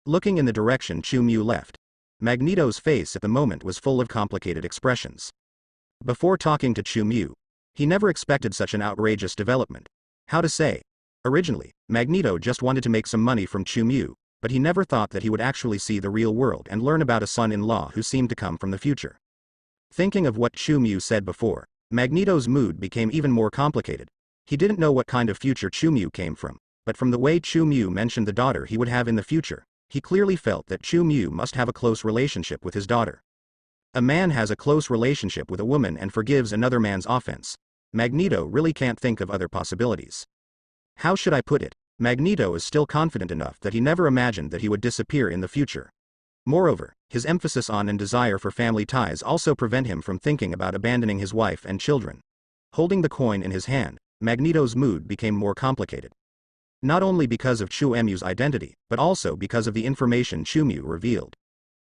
Looking in the direction Chu Mu left, Magneto's face at the moment was full of complicated expressions. Before talking to Chu Mu, he never expected such an outrageous development. How to say? Originally, Magneto just wanted to make some money from Chu Mu, but he never thought that he would actually see the real world and learn about a son-in-law who seemed to come from the future. Thinking of what Chu Mu said before, Magneto's mood became even more complicated. He didn't know what kind of future Chu Mu came from, but from the way Chu Mu mentioned the daughter he would have in the future, he clearly felt that Chu Mu must have a close relationship with his daughter. A man has a close relationship with a woman and forgives another man's offense. Magneto really can't think of other possibilities. How should I put it? Magneto is still confident enough that he never imagined that he would disappear in the future. Moreover, his emphasis on and desire for family ties also prevent him from thinking about abandoning his wife and children. Holding the coin in his hand, Magneto's mood became more complicated. Not only because of Chu Mu's identity, but also because of the information Chu Mu revealed.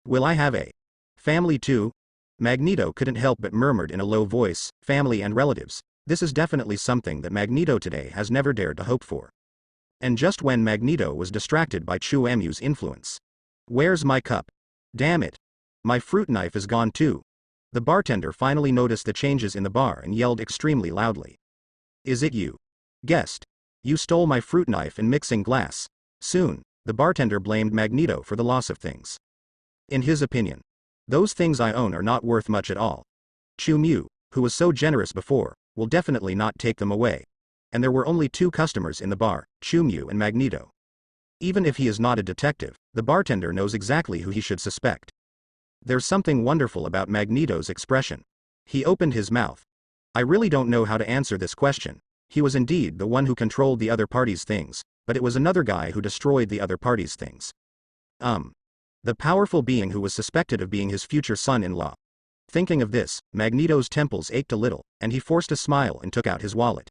Will I have a family too? Magneto couldn't help but murmured in a low voice, family and relatives. This is definitely something that Magneto today has never dared to hope for. And just when Magneto was distracted by Chu Mu's influence. Where's my cup? Damn it. My fruit knife is gone too. The bartender finally noticed the changes in the bar and yelled extremely loudly. Is it you? Guest. You stole my fruit knife and mixing glass. Soon, the bartender blamed Magneto for the loss of things. In his opinion, those things I own are not worth much at all. Chu Mu, who was so generous before, will definitely not take them away. And there were only 2 customers in the bar, Chu Mu and Magneto. Even if he is not a detective, the bartender knows exactly who he should suspect. There's something wonderful about Magneto's expression. He opened his mouth. I really don't know how to answer this question. He was indeed the one who controlled the other party's things, but it was another guy who destroyed the other party's things. The powerful being who was suspected of being his future son-in-law. Thinking of this, Magneto's temples ached a little, and he forced a smile and took out his wallet.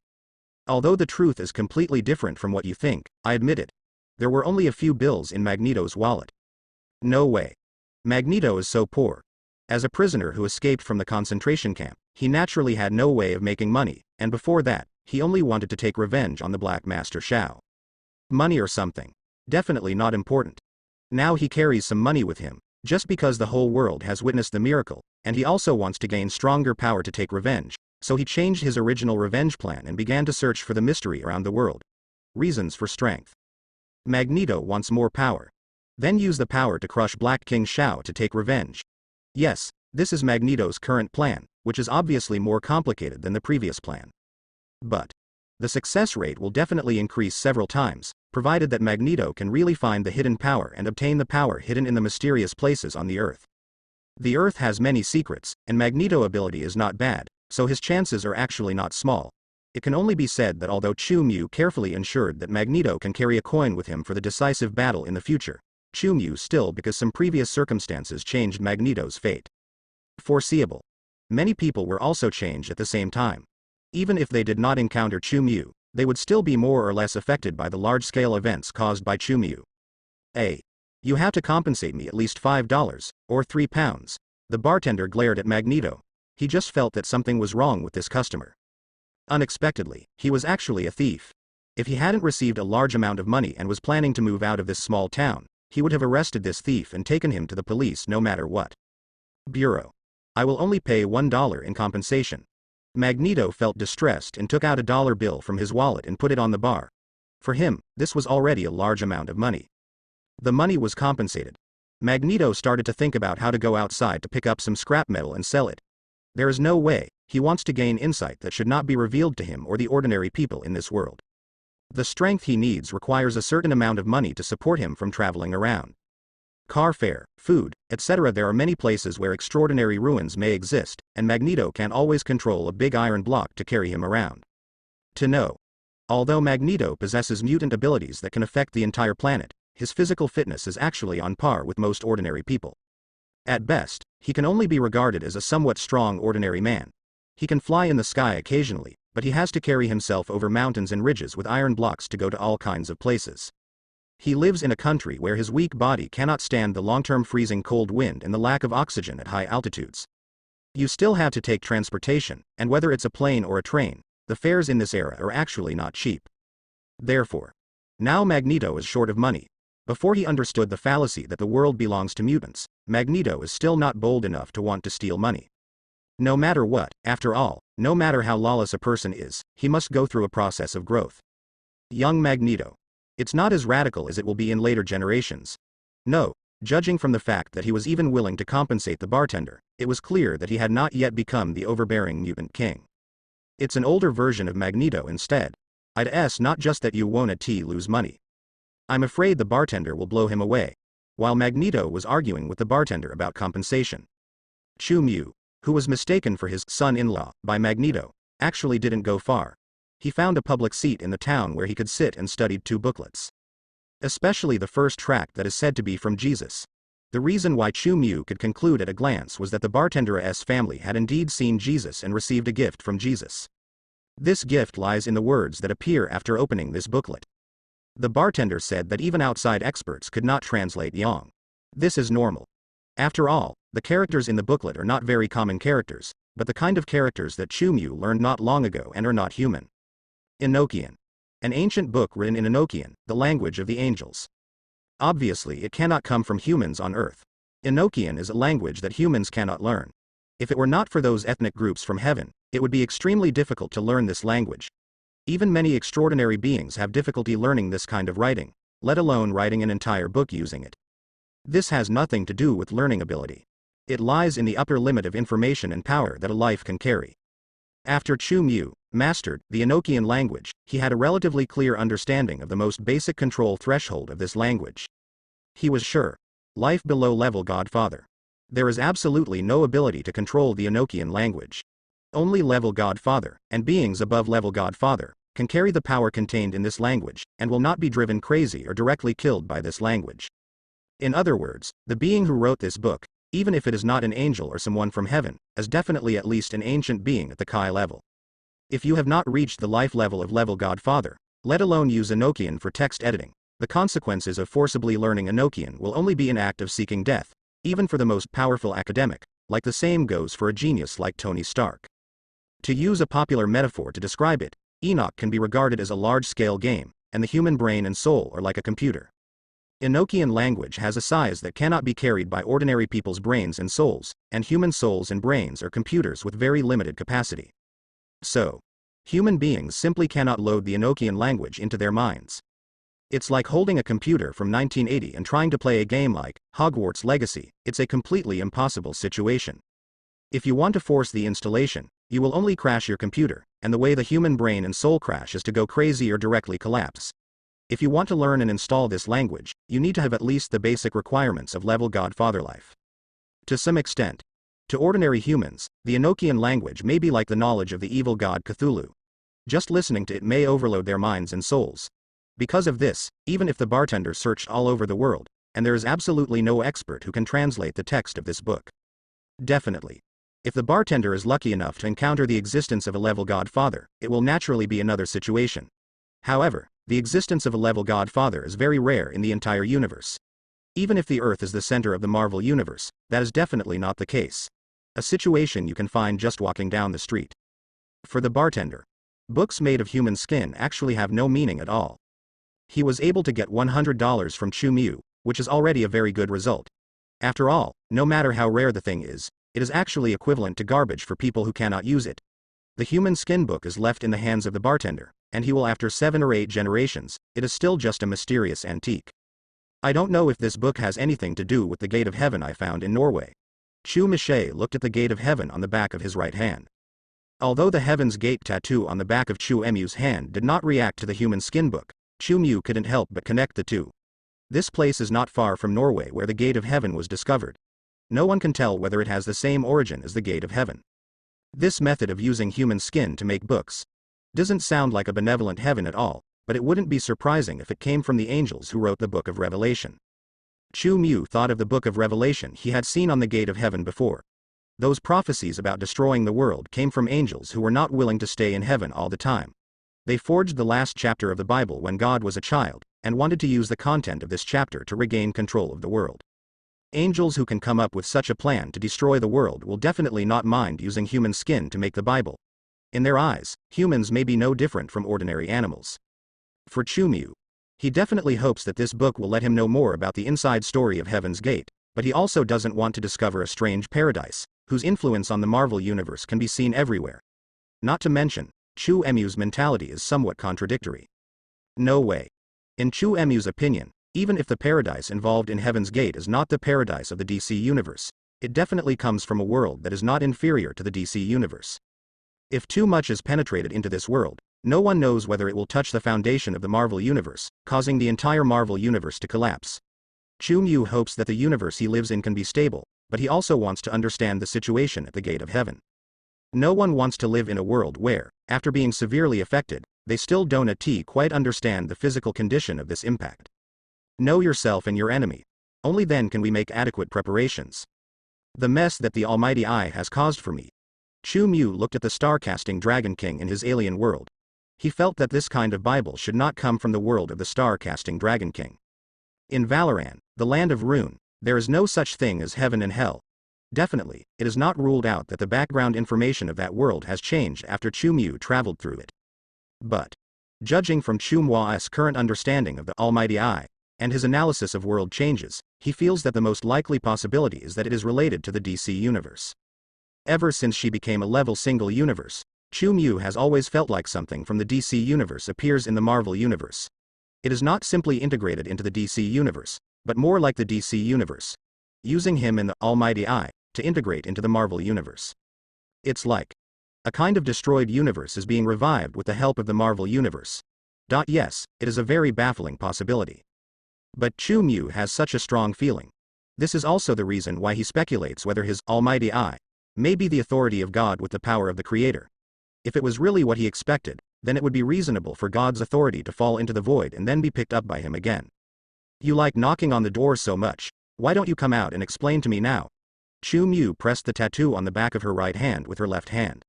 Although the truth is completely different from what you think, I admit it. There were only a few bills in Magneto's wallet. No way. Magneto is so poor. As a prisoner who escaped from the concentration camp, he naturally had no way of making money, and before that, he only wanted to take revenge on the Black Master Shao. Money or something. Definitely not important. Now he carries some money with him, just because the whole world has witnessed the miracle, and he also wants to gain stronger power to take revenge, so he changed his original revenge plan and began to search for the mystery around the world. Reasons for strength. Magneto wants more power. Then use the power to crush Black King Shao to take revenge. Yes, this is Magneto's current plan, which is obviously more complicated than the previous plan. But the success rate will definitely increase several times, provided that Magneto can really find the hidden power and obtain the power hidden in the mysterious places on the Earth. The Earth has many secrets, and Magneto ability is not bad, so his chances are actually not small. It can only be said that although Chu Mu carefully ensured that Magneto can carry a coin with him for the decisive battle in the future, Chu Mu still because some previous circumstances changed Magneto's fate. Foreseeable. Many people were also changed at the same time. Even if they did not encounter Chu Mu, they would still be more or less affected by the large-scale events caused by Chu Mu. You have to compensate me at least $5, or £3. The bartender glared at Magneto. He just felt that something was wrong with this customer. Unexpectedly, he was actually a thief. If he hadn't received a large amount of money and was planning to move out of this small town, he would have arrested this thief and taken him to the police no matter what. Bureau. I will only pay $1 in compensation. Magneto felt distressed and took out a dollar bill from his wallet and put it on the bar. For him, this was already a large amount of money. The money was compensated. Magneto started to think about how to go outside to pick up some scrap metal and sell it. There is no way. He wants to gain insight that should not be revealed to him or the ordinary people in this world. The strength he needs requires a certain amount of money to support him from traveling around. Car fare, food, etc. There are many places where extraordinary ruins may exist, and Magneto can't always control a big iron block to carry him around. To know. Although Magneto possesses mutant abilities that can affect the entire planet, his physical fitness is actually on par with most ordinary people. At best, he can only be regarded as a somewhat strong ordinary man. He can fly in the sky occasionally, but he has to carry himself over mountains and ridges with iron blocks to go to all kinds of places. He lives in a country where his weak body cannot stand the long-term freezing cold wind and the lack of oxygen at high altitudes. You still have to take transportation, and whether it's a plane or a train, the fares in this era are actually not cheap. Therefore, now Magneto is short of money. Before he understood the fallacy that the world belongs to mutants, Magneto is still not bold enough to want to steal money. No matter what, after all, no matter how lawless a person is, he must go through a process of growth. Young Magneto. It's not as radical as it will be in later generations. No, Judging from the fact that he was even willing to compensate the bartender, it was clear that he had not yet become the overbearing mutant king. It's an older version of Magneto instead. I'd not just that you won't lose money. I'm afraid the bartender will blow him away. While Magneto was arguing with the bartender about compensation, Chu Mu, who was mistaken for his son-in-law by Magneto, actually didn't go far. He found a public seat in the town where he could sit and studied 2 booklets. Especially the first tract that is said to be from Jesus. The reason why Chu Mu could conclude at a glance was that the bartender's family had indeed seen Jesus and received a gift from Jesus. This gift lies in the words that appear after opening this booklet. The bartender said that even outside experts could not translate Yang. This is normal. After all, the characters in the booklet are not very common characters, but the kind of characters that Chu Mu learned not long ago and are not human. Enochian. An ancient book written in Enochian, the language of the angels. Obviously it cannot come from humans on Earth. Enochian is a language that humans cannot learn. If it were not for those ethnic groups from heaven, it would be extremely difficult to learn this language. Even many extraordinary beings have difficulty learning this kind of writing, let alone writing an entire book using it. This has nothing to do with learning ability. It lies in the upper limit of information and power that a life can carry. After Chu Mu mastered the Enochian language, he had a relatively clear understanding of the most basic control threshold of this language. He was sure. Life below level Godfather. There is absolutely no ability to control the Enochian language. Only level Godfather, and beings above level Godfather, can carry the power contained in this language, and will not be driven crazy or directly killed by this language. In other words, the being who wrote this book, even if it is not an angel or someone from heaven, is definitely at least an ancient being at the Kai level. If you have not reached the life level of level Godfather, let alone use Enochian for text editing, the consequences of forcibly learning Enochian will only be an act of seeking death, even for the most powerful academic, like the same goes for a genius like Tony Stark. To use a popular metaphor to describe it, Enoch can be regarded as a large-scale game, and the human brain and soul are like a computer. Enochian language has a size that cannot be carried by ordinary people's brains and souls, and human souls and brains are computers with very limited capacity. So, human beings simply cannot load the Enochian language into their minds. It's like holding a computer from 1980 and trying to play a game like Hogwarts Legacy. It's a completely impossible situation. If you want to force the installation, you will only crash your computer, and the way the human brain and soul crash is to go crazy or directly collapse. If you want to learn and install this language, you need to have at least the basic requirements of level Godfather life. To some extent. To ordinary humans, the Enochian language may be like the knowledge of the evil god Cthulhu. Just listening to it may overload their minds and souls. Because of this, even if the bartender searched all over the world, and there is absolutely no expert who can translate the text of this book. Definitely. If the bartender is lucky enough to encounter the existence of a level Godfather, it will naturally be another situation. However, the existence of a level Godfather is very rare in the entire universe. Even if the Earth is the center of the Marvel Universe, that is definitely not the case. A situation you can find just walking down the street. For the bartender, books made of human skin actually have no meaning at all. He was able to get $100 from Chu Mu, which is already a very good result. After all, no matter how rare the thing is, it is actually equivalent to garbage for people who cannot use it. The human skin book is left in the hands of the bartender, and he will after 7 or 8 generations, it is still just a mysterious antique. I don't know if this book has anything to do with the Gate of Heaven I found in Norway. Chu Miche looked at the Gate of Heaven on the back of his right hand. Although the Heaven's Gate tattoo on the back of Chu Mu's hand did not react to the human skin book, Chu Mu couldn't help but connect the two. This place is not far from Norway where the Gate of Heaven was discovered. No one can tell whether it has the same origin as the Gate of Heaven. This method of using human skin to make books doesn't sound like a benevolent heaven at all, but it wouldn't be surprising if it came from the angels who wrote the Book of Revelation. Chu Mu thought of the Book of Revelation he had seen on the Gate of Heaven before. Those prophecies about destroying the world came from angels who were not willing to stay in heaven all the time. They forged the last chapter of the Bible when God was a child, and wanted to use the content of this chapter to regain control of the world. Angels who can come up with such a plan to destroy the world will definitely not mind using human skin to make the Bible. In their eyes, humans may be no different from ordinary animals. For Chu Mu, he definitely hopes that this book will let him know more about the inside story of Heaven's Gate, but he also doesn't want to discover a strange paradise, whose influence on the Marvel Universe can be seen everywhere. Not to mention, Chu Mu's mentality is somewhat contradictory. No way. In Chu Mu's opinion, Even if the paradise involved in Heaven's Gate is not the paradise of the DC universe, it definitely comes from a world that is not inferior to the DC universe. If too much is penetrated into this world, no one knows whether it will touch the foundation of the Marvel universe, causing the entire Marvel universe to collapse. Chu Mu hopes that the universe he lives in can be stable, but he also wants to understand the situation at the gate of heaven. No one wants to live in a world where, after being severely affected, they still don't quite understand the physical condition of this impact. Know yourself and your enemy. Only then can we make adequate preparations. The mess that the Almighty Eye has caused for me. Chu Mu looked at the star-casting Dragon King in his alien world. He felt that this kind of Bible should not come from the world of the star-casting Dragon King. In Valoran, the land of Rune, there is no such thing as heaven and hell. Definitely, it is not ruled out that the background information of that world has changed after Chu Mu traveled through it. But, judging from Chu Mua's current understanding of the Almighty Eye, and his analysis of world changes, he feels that the most likely possibility is that it is related to the DC universe. Ever since she became a level single universe, Chu Mu has always felt like something from the DC universe appears in the Marvel universe. It is not simply integrated into the DC universe, but more like the DC universe, using him and the Almighty Eye to integrate into the Marvel universe. It's like a kind of destroyed universe is being revived with the help of the Marvel universe. Yes, it is a very baffling possibility. But Chu Mu has such a strong feeling. This is also the reason why he speculates whether his Almighty Eye may be the authority of God with the power of the Creator. If it was really what he expected, then it would be reasonable for God's authority to fall into the void and then be picked up by him again. You like knocking on the door so much, why don't you come out and explain to me now? Chu Mu pressed the tattoo on the back of her right hand with her left hand.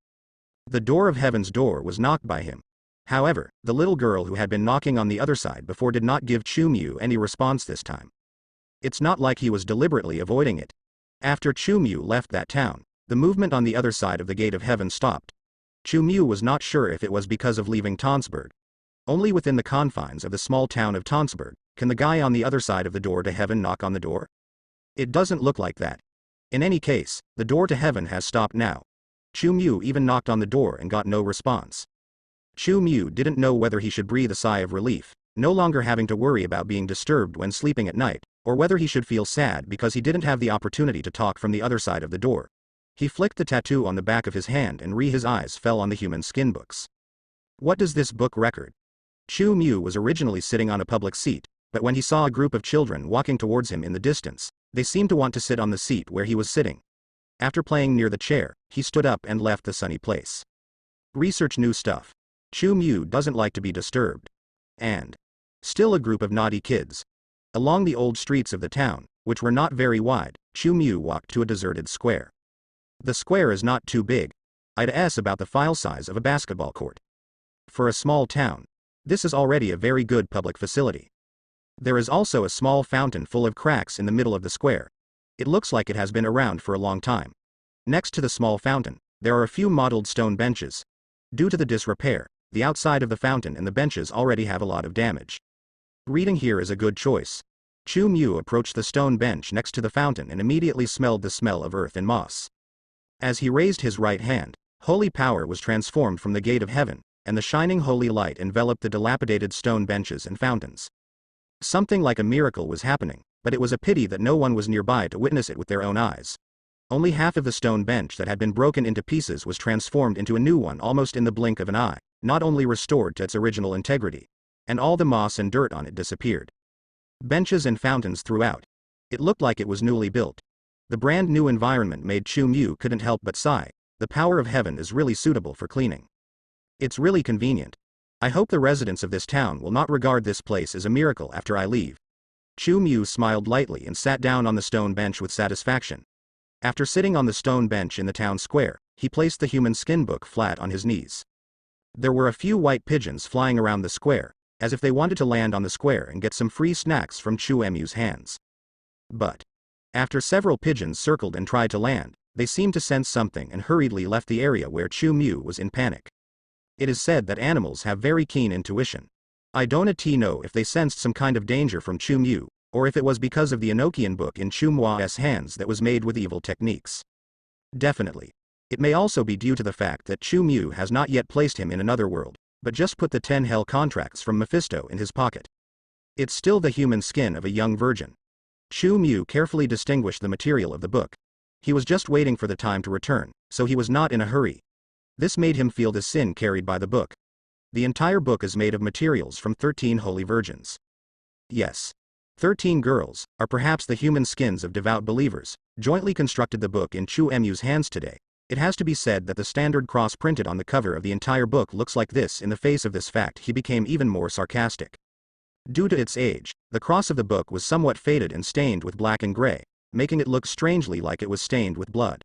The door of heaven's door was knocked by him. However, the little girl who had been knocking on the other side before did not give Chu Mu any response this time. It's not like he was deliberately avoiding it. After Chu Mu left that town, the movement on the other side of the gate of heaven stopped. Chu Mu was not sure if it was because of leaving Tonsberg. Only within the confines of the small town of Tonsberg can the guy on the other side of the door to heaven knock on the door. It doesn't look like that. In any case, the door to heaven has stopped now. Chu Mu even knocked on the door and got no response. Chu Mu didn't know whether he should breathe a sigh of relief, no longer having to worry about being disturbed when sleeping at night, or whether he should feel sad because he didn't have the opportunity to talk from the other side of the door. He flicked the tattoo on the back of his hand and his eyes fell on the human skin books. What does this book record? Chu Mu was originally sitting on a public seat, but when he saw a group of children walking towards him in the distance, they seemed to want to sit on the seat where he was sitting. After playing near the chair, he stood up and left the sunny place. Research new stuff. Chu Mu doesn't like to be disturbed. And still a group of naughty kids. Along the old streets of the town, which were not very wide, Chu Mu walked to a deserted square. The square is not too big. It's about the file size of a basketball court. For a small town, this is already a very good public facility. There is also a small fountain full of cracks in the middle of the square. It looks like it has been around for a long time. Next to the small fountain, there are a few mottled stone benches. Due to the disrepair, the outside of the fountain and the benches already have a lot of damage. Reading here is a good choice. Chu Mu approached the stone bench next to the fountain and immediately smelled the smell of earth and moss. As he raised his right hand, holy power was transformed from the gate of heaven, and the shining holy light enveloped the dilapidated stone benches and fountains. Something like a miracle was happening, but it was a pity that no one was nearby to witness it with their own eyes. Only half of the stone bench that had been broken into pieces was transformed into a new one almost in the blink of an eye, not only restored to its original integrity, and all the moss and dirt on it disappeared. Benches and fountains throughout. It looked like it was newly built. The brand new environment made Chu Mu couldn't help but sigh. The power of heaven is really suitable for cleaning. It's really convenient. I hope the residents of this town will not regard this place as a miracle after I leave. Chu Mu smiled lightly and sat down on the stone bench with satisfaction. After sitting on the stone bench in the town square, he placed the human skin book flat on his knees. There were a few white pigeons flying around the square, as if they wanted to land on the square and get some free snacks from Chu Mu's hands. But after several pigeons circled and tried to land, they seemed to sense something and hurriedly left the area where Chu Mu was in panic. It is said that animals have very keen intuition. I don't know if they sensed some kind of danger from Chu Mu, or if it was because of the Enochian book in Chu Mua's hands that was made with evil techniques. Definitely. It may also be due to the fact that Chu Mu has not yet placed him in another world, but just put the 10 hell contracts from Mephisto in his pocket. It's still the human skin of a young virgin. Chu Mu carefully distinguished the material of the book. He was just waiting for the time to return, so he was not in a hurry. This made him feel the sin carried by the book. The entire book is made of materials from 13 holy virgins. Yes. 13 girls, are perhaps the human skins of devout believers, jointly constructed the book in Chu Mu's hands today. It has to be said that the standard cross printed on the cover of the entire book looks like this. In the face of this fact, he became even more sarcastic. Due to its age, the cross of the book was somewhat faded and stained with black and gray, making it look strangely like it was stained with blood.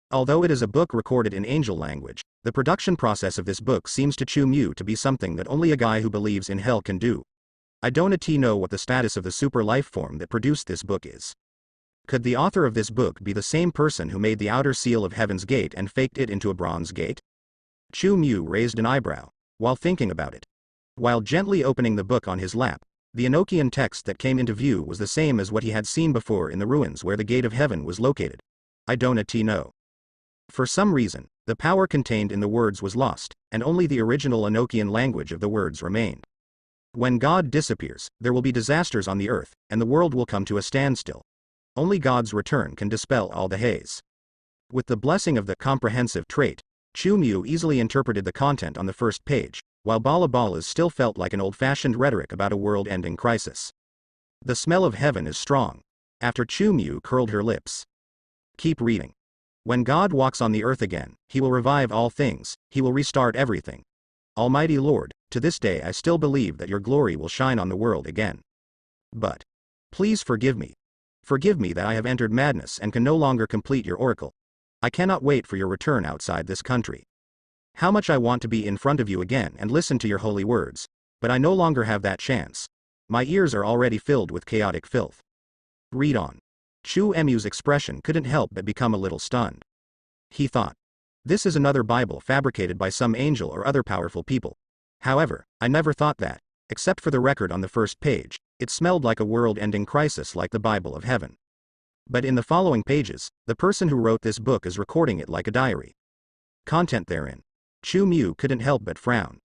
Although it is a book recorded in angel language, the production process of this book seems to Chu Mu to be something that only a guy who believes in hell can do. I don't know what the status of the super life form that produced this book is. Could the author of this book be the same person who made the outer seal of Heaven's Gate and faked it into a bronze gate? Chu Mu raised an eyebrow, while thinking about it. While gently opening the book on his lap, the Enochian text that came into view was the same as what he had seen before in the ruins where the Gate of Heaven was located. I don't know. For some reason, the power contained in the words was lost, and only the original Enochian language of the words remained. When God disappears, there will be disasters on the earth, and the world will come to a standstill. Only God's return can dispel all the haze. With the blessing of the comprehensive trait, Chu Mu easily interpreted the content on the first page, while Bala Bala's still felt like an old-fashioned rhetoric about a world-ending crisis. The smell of heaven is strong. After Chu Mu curled her lips. Keep reading. When God walks on the earth again, he will revive all things, he will restart everything. Almighty Lord, to this day I still believe that your glory will shine on the world again. But please forgive me. Forgive me that I have entered madness and can no longer complete your oracle. I cannot wait for your return outside this country. How much I want to be in front of you again and listen to your holy words, but I no longer have that chance. My ears are already filled with chaotic filth. Read on. Chu Mu's expression couldn't help but become a little stunned. He thought, this is another Bible fabricated by some angel or other powerful people. However, I never thought that, except for the record on the first page, it smelled like a world-ending crisis like the Bible of Heaven. But in the following pages, the person who wrote this book is recording it like a diary. Content therein. Chu Mu couldn't help but frown.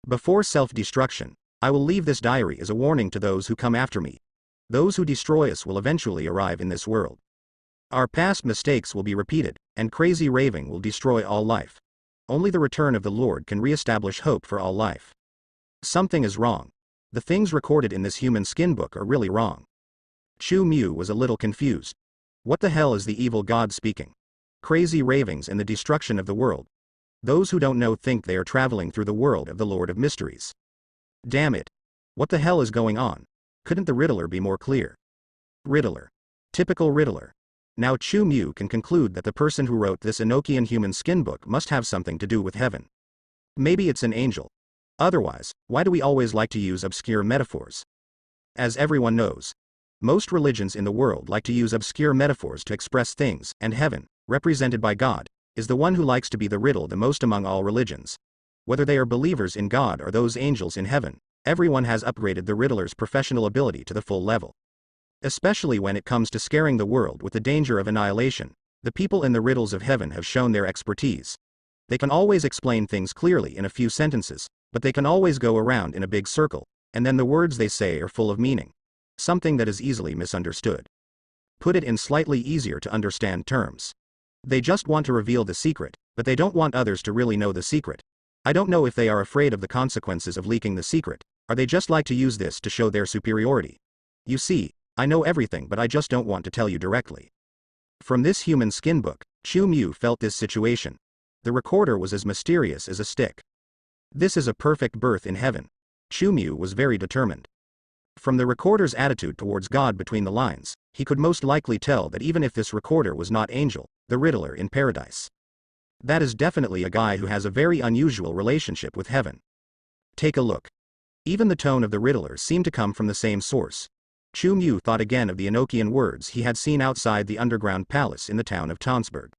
Before self-destruction, I will leave this diary as a warning to those who come after me. Those who destroy us will eventually arrive in this world. Our past mistakes will be repeated, and crazy raving will destroy all life. Only the return of the Lord can re-establish hope for all life. Something is wrong. The things recorded in this human skin book are really wrong. Chu Mu was a little confused. What the hell is the evil god speaking? Crazy ravings and the destruction of the world. Those who don't know think they are traveling through the world of the Lord of Mysteries. Damn it. What the hell is going on? Couldn't the Riddler be more clear? Riddler. Typical Riddler. Now Chu Mu can conclude that the person who wrote this Enochian human skin book must have something to do with heaven. Maybe it's an angel. Otherwise, why do we always like to use obscure metaphors? As everyone knows, most religions in the world like to use obscure metaphors to express things, and heaven, represented by God, is the one who likes to be the riddle the most among all religions. Whether they are believers in God or those angels in heaven, everyone has upgraded the Riddler's professional ability to the full level. Especially when it comes to scaring the world with the danger of annihilation, the people in the riddles of heaven have shown their expertise. They can always explain things clearly in a few sentences, but they can always go around in a big circle, and then the words they say are full of meaning. Something that is easily misunderstood. Put it in slightly easier to understand terms. They just want to reveal the secret, but they don't want others to really know the secret. I don't know if they are afraid of the consequences of leaking the secret, or they just like to use this to show their superiority. You see, I know everything but I just don't want to tell you directly. From this human skin book, Chu Mu felt this situation. The recorder was as mysterious as a stick. This is a perfect birth in heaven. Chu Mu was very determined. From the recorder's attitude towards God between the lines, he could most likely tell that even if this recorder was not angel, the Riddler in paradise. That is definitely a guy who has a very unusual relationship with heaven. Take a look. Even the tone of the Riddler seemed to come from the same source. Chu Mu thought again of the Enochian words he had seen outside the underground palace in the town of Tonsberg.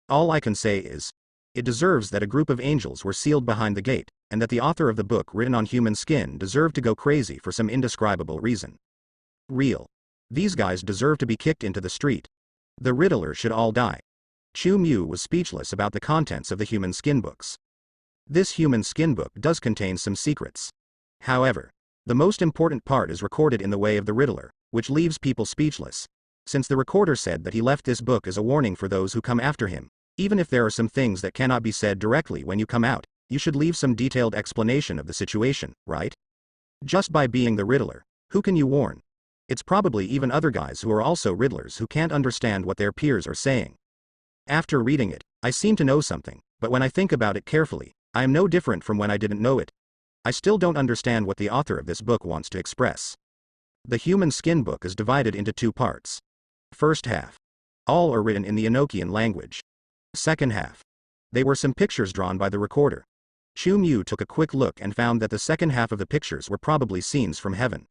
All I can say is, it deserves that a group of angels were sealed behind the gate, and that the author of the book written on human skin deserved to go crazy for some indescribable reason. Real. These guys deserve to be kicked into the street. The Riddler should all die. Chu Mu was speechless about the contents of the human skin books. This human skin book does contain some secrets. However, The most important part is recorded in the way of the Riddler, which leaves people speechless. Since the recorder said that he left this book as a warning for those who come after him, even if there are some things that cannot be said directly when you come out, you should leave some detailed explanation of the situation, right? Just by being the Riddler, who can you warn? It's probably even other guys who are also Riddlers who can't understand what their peers are saying. After reading it, I seem to know something, but when I think about it carefully, I am no different from when I didn't know it. I still don't understand what the author of this book wants to express. The Human Skin book is divided into two parts. First half. All are written in the Enochian language. Second half. They were some pictures drawn by the recorder. Chu Mu took a quick look and found that the second half of the pictures were probably scenes from heaven.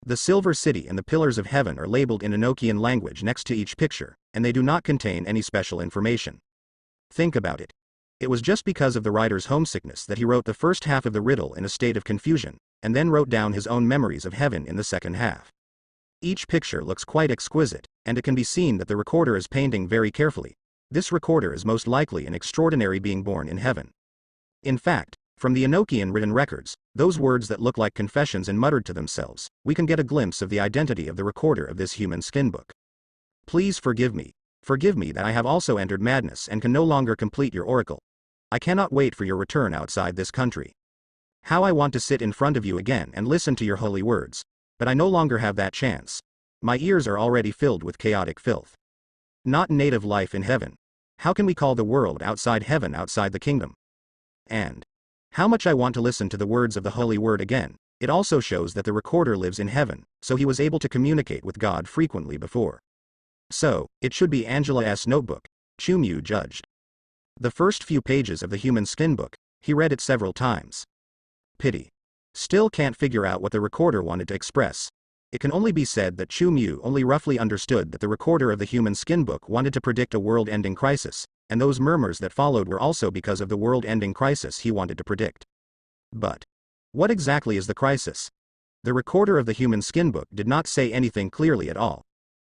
The Silver City and the Pillars of Heaven are labeled in Enochian language next to each picture, and they do not contain any special information. Think about it. It was just because of the writer's homesickness that he wrote the first half of the riddle in a state of confusion, and then wrote down his own memories of heaven in the second half. Each picture looks quite exquisite, and it can be seen that the recorder is painting very carefully. This recorder is most likely an extraordinary being born in heaven. In fact, from the Enochian written records, those words that look like confessions and muttered to themselves, we can get a glimpse of the identity of the recorder of this Human Skin book. Please forgive me. Forgive me that I have also entered madness and can no longer complete your oracle. I cannot wait for your return outside this country. How I want to sit in front of you again and listen to your holy words, but I no longer have that chance. My ears are already filled with chaotic filth. Not native life in heaven. How can we call the world outside heaven outside the kingdom? And how much I want to listen to the words of the holy word again. It also shows that the recorder lives in heaven, so he was able to communicate with God frequently before. So, it should be Angela's notebook, Chu Mu judged. The first few pages of the Human Skin book, he read it several times. Pity. Still can't figure out what the recorder wanted to express. It can only be said that Chu Mu only roughly understood that the recorder of the Human Skin book wanted to predict a world-ending crisis, and those murmurs that followed were also because of the world-ending crisis he wanted to predict. But what exactly is the crisis? The recorder of the Human Skin book did not say anything clearly at all.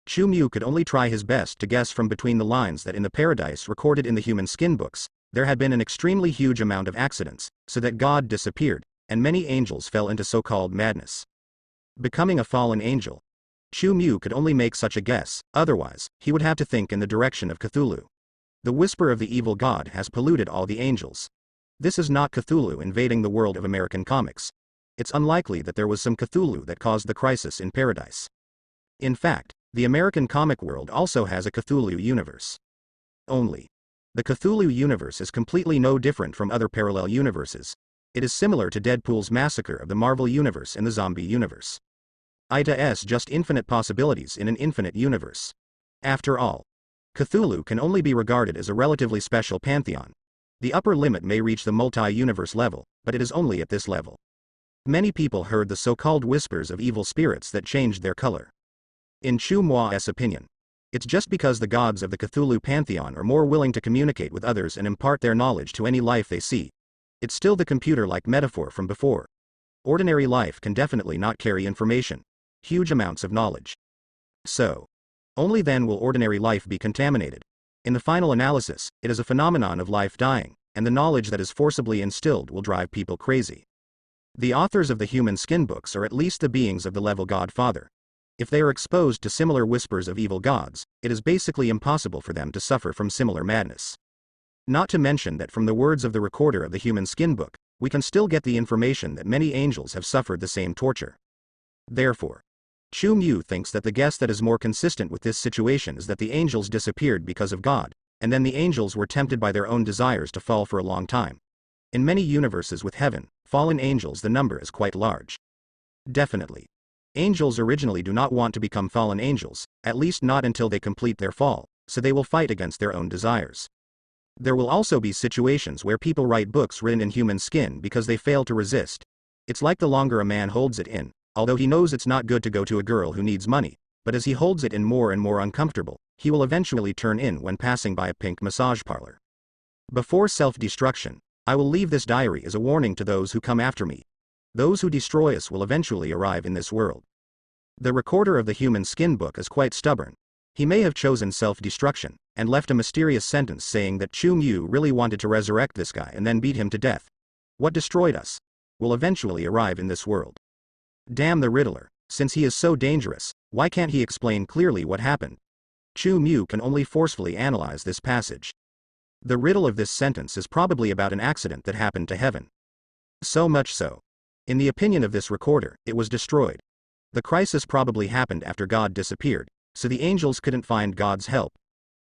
Chu Mu could only try his best to guess from between the lines that in the paradise recorded in the Human Skin books, there had been an extremely huge amount of accidents, so that God disappeared, and many angels fell into so-called madness. Becoming a fallen angel. Chu Mu could only make such a guess, otherwise, he would have to think in the direction of Cthulhu. The whisper of the evil god has polluted all the angels. This is not Cthulhu invading the world of American comics. It's unlikely that there was some Cthulhu that caused the crisis in paradise. In fact, the American comic world also has a Cthulhu universe. Only. The Cthulhu universe is completely no different from other parallel universes. It is similar to Deadpool's massacre of the Marvel universe and the zombie universe. It's just infinite possibilities in an infinite universe. After all, Cthulhu can only be regarded as a relatively special pantheon. The upper limit may reach the multi-universe level, but it is only at this level. Many people heard the so-called whispers of evil spirits that changed their color. In Chu Mua's opinion, it's just because the gods of the Cthulhu pantheon are more willing to communicate with others and impart their knowledge to any life they see. It's still the computer-like metaphor from before. Ordinary life can definitely not carry information, huge amounts of knowledge. So, only then will ordinary life be contaminated. In the final analysis, it is a phenomenon of life dying, and the knowledge that is forcibly instilled will drive people crazy. The authors of the Human Skin books are at least the beings of the level God-Father. If they are exposed to similar whispers of evil gods, it is basically impossible for them to suffer from similar madness. Not to mention that from the words of the recorder of the Human Skin book, we can still get the information that many angels have suffered the same torture. Therefore, Chu Mu thinks that the guess that is more consistent with this situation is that the angels disappeared because of God, and then the angels were tempted by their own desires to fall for a long time. In many universes with heaven, fallen angels the number is quite large. Definitely. Angels originally do not want to become fallen angels, at least not until they complete their fall, so they will fight against their own desires. There will also be situations where people write books written in human skin because they fail to resist. It's like the longer a man holds it in, although he knows it's not good to go to a girl who needs money, but as he holds it in more and more uncomfortable, he will eventually turn in when passing by a pink massage parlor. Before self-destruction, I will leave this diary as a warning to those who come after me. Those who destroy us will eventually arrive in this world. The recorder of the Human Skin book is quite stubborn. He may have chosen self-destruction, and left a mysterious sentence saying that Chu Mu really wanted to resurrect this guy and then beat him to death. What destroyed us will eventually arrive in this world. Damn the Riddler, since he is so dangerous, why can't he explain clearly what happened? Chu Mu can only forcefully analyze this passage. The riddle of this sentence is probably about an accident that happened to heaven. So much so. In the opinion of this recorder, it was destroyed. The crisis probably happened after God disappeared, so the angels couldn't find God's help.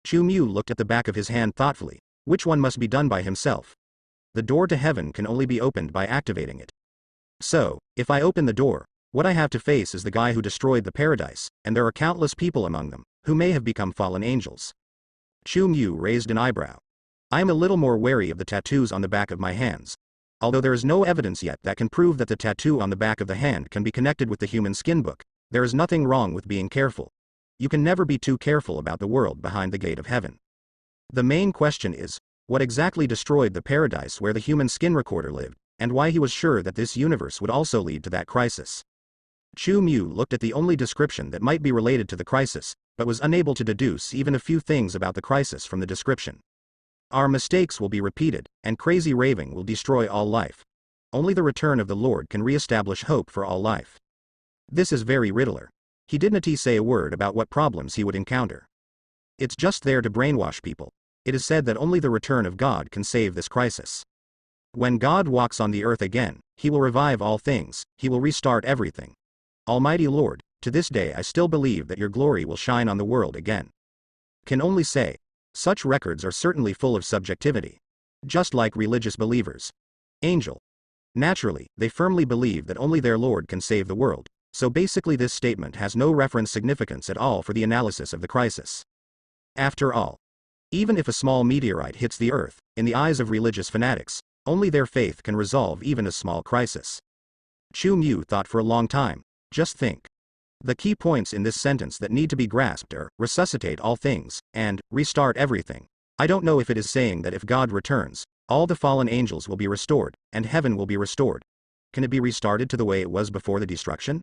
Chu Mu looked at the back of his hand thoughtfully. Which one must be done by himself? The door to heaven can only be opened by activating it. So, if I open the door, what I have to face is the guy who destroyed the paradise, and there are countless people among them, who may have become fallen angels. Chu Mu raised an eyebrow. I am a little more wary of the tattoos on the back of my hands. Although there is no evidence yet that can prove that the tattoo on the back of the hand can be connected with the human skin book, there is nothing wrong with being careful. You can never be too careful about the world behind the gate of heaven. The main question is, what exactly destroyed the paradise where the human skin recorder lived, and why he was sure that this universe would also lead to that crisis. Chu Mu looked at the only description that might be related to the crisis, but was unable to deduce even a few things about the crisis from the description. Our mistakes will be repeated, and crazy raving will destroy all life. Only the return of the Lord can re-establish hope for all life. This is very Riddler. He didn't say a word about what problems he would encounter. It's just there to brainwash people. It is said that only the return of God can save this crisis. When God walks on the earth again, he will revive all things, he will restart everything. Almighty Lord, to this day I still believe that your glory will shine on the world again. Can only say, such records are certainly full of subjectivity. Just like religious believers. Angel. Naturally, they firmly believe that only their Lord can save the world, so basically this statement has no reference significance at all for the analysis of the crisis. After all, even if a small meteorite hits the earth, in the eyes of religious fanatics, only their faith can resolve even a small crisis. Chu Mu thought for a long time. Just think. The key points in this sentence that need to be grasped are, resuscitate all things, and, restart everything. I don't know if it is saying that if God returns, all the fallen angels will be restored, and heaven will be restored. Can it be restarted to the way it was before the destruction?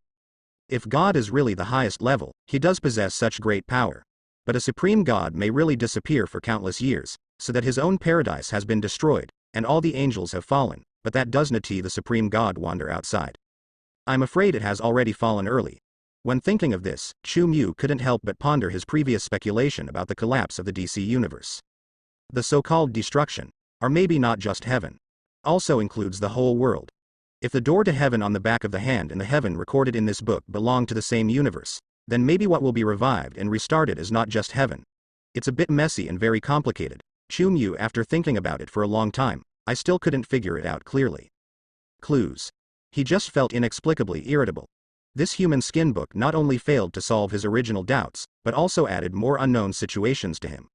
If God is really the highest level, he does possess such great power. But a supreme God may really disappear for countless years, so that his own paradise has been destroyed, and all the angels have fallen, but that doesn't the supreme God wander outside. I'm afraid it has already fallen early. When thinking of this, Chu Mu couldn't help but ponder his previous speculation about the collapse of the DC universe. The so-called destruction, or maybe not just heaven, also includes the whole world. If the door to heaven on the back of the hand and the heaven recorded in this book belong to the same universe, then maybe what will be revived and restarted is not just heaven. It's a bit messy and very complicated. Chu Mu, after thinking about it for a long time, I still couldn't figure it out clearly. Clues. He just felt inexplicably irritable. This human skin book not only failed to solve his original doubts, but also added more unknown situations to him.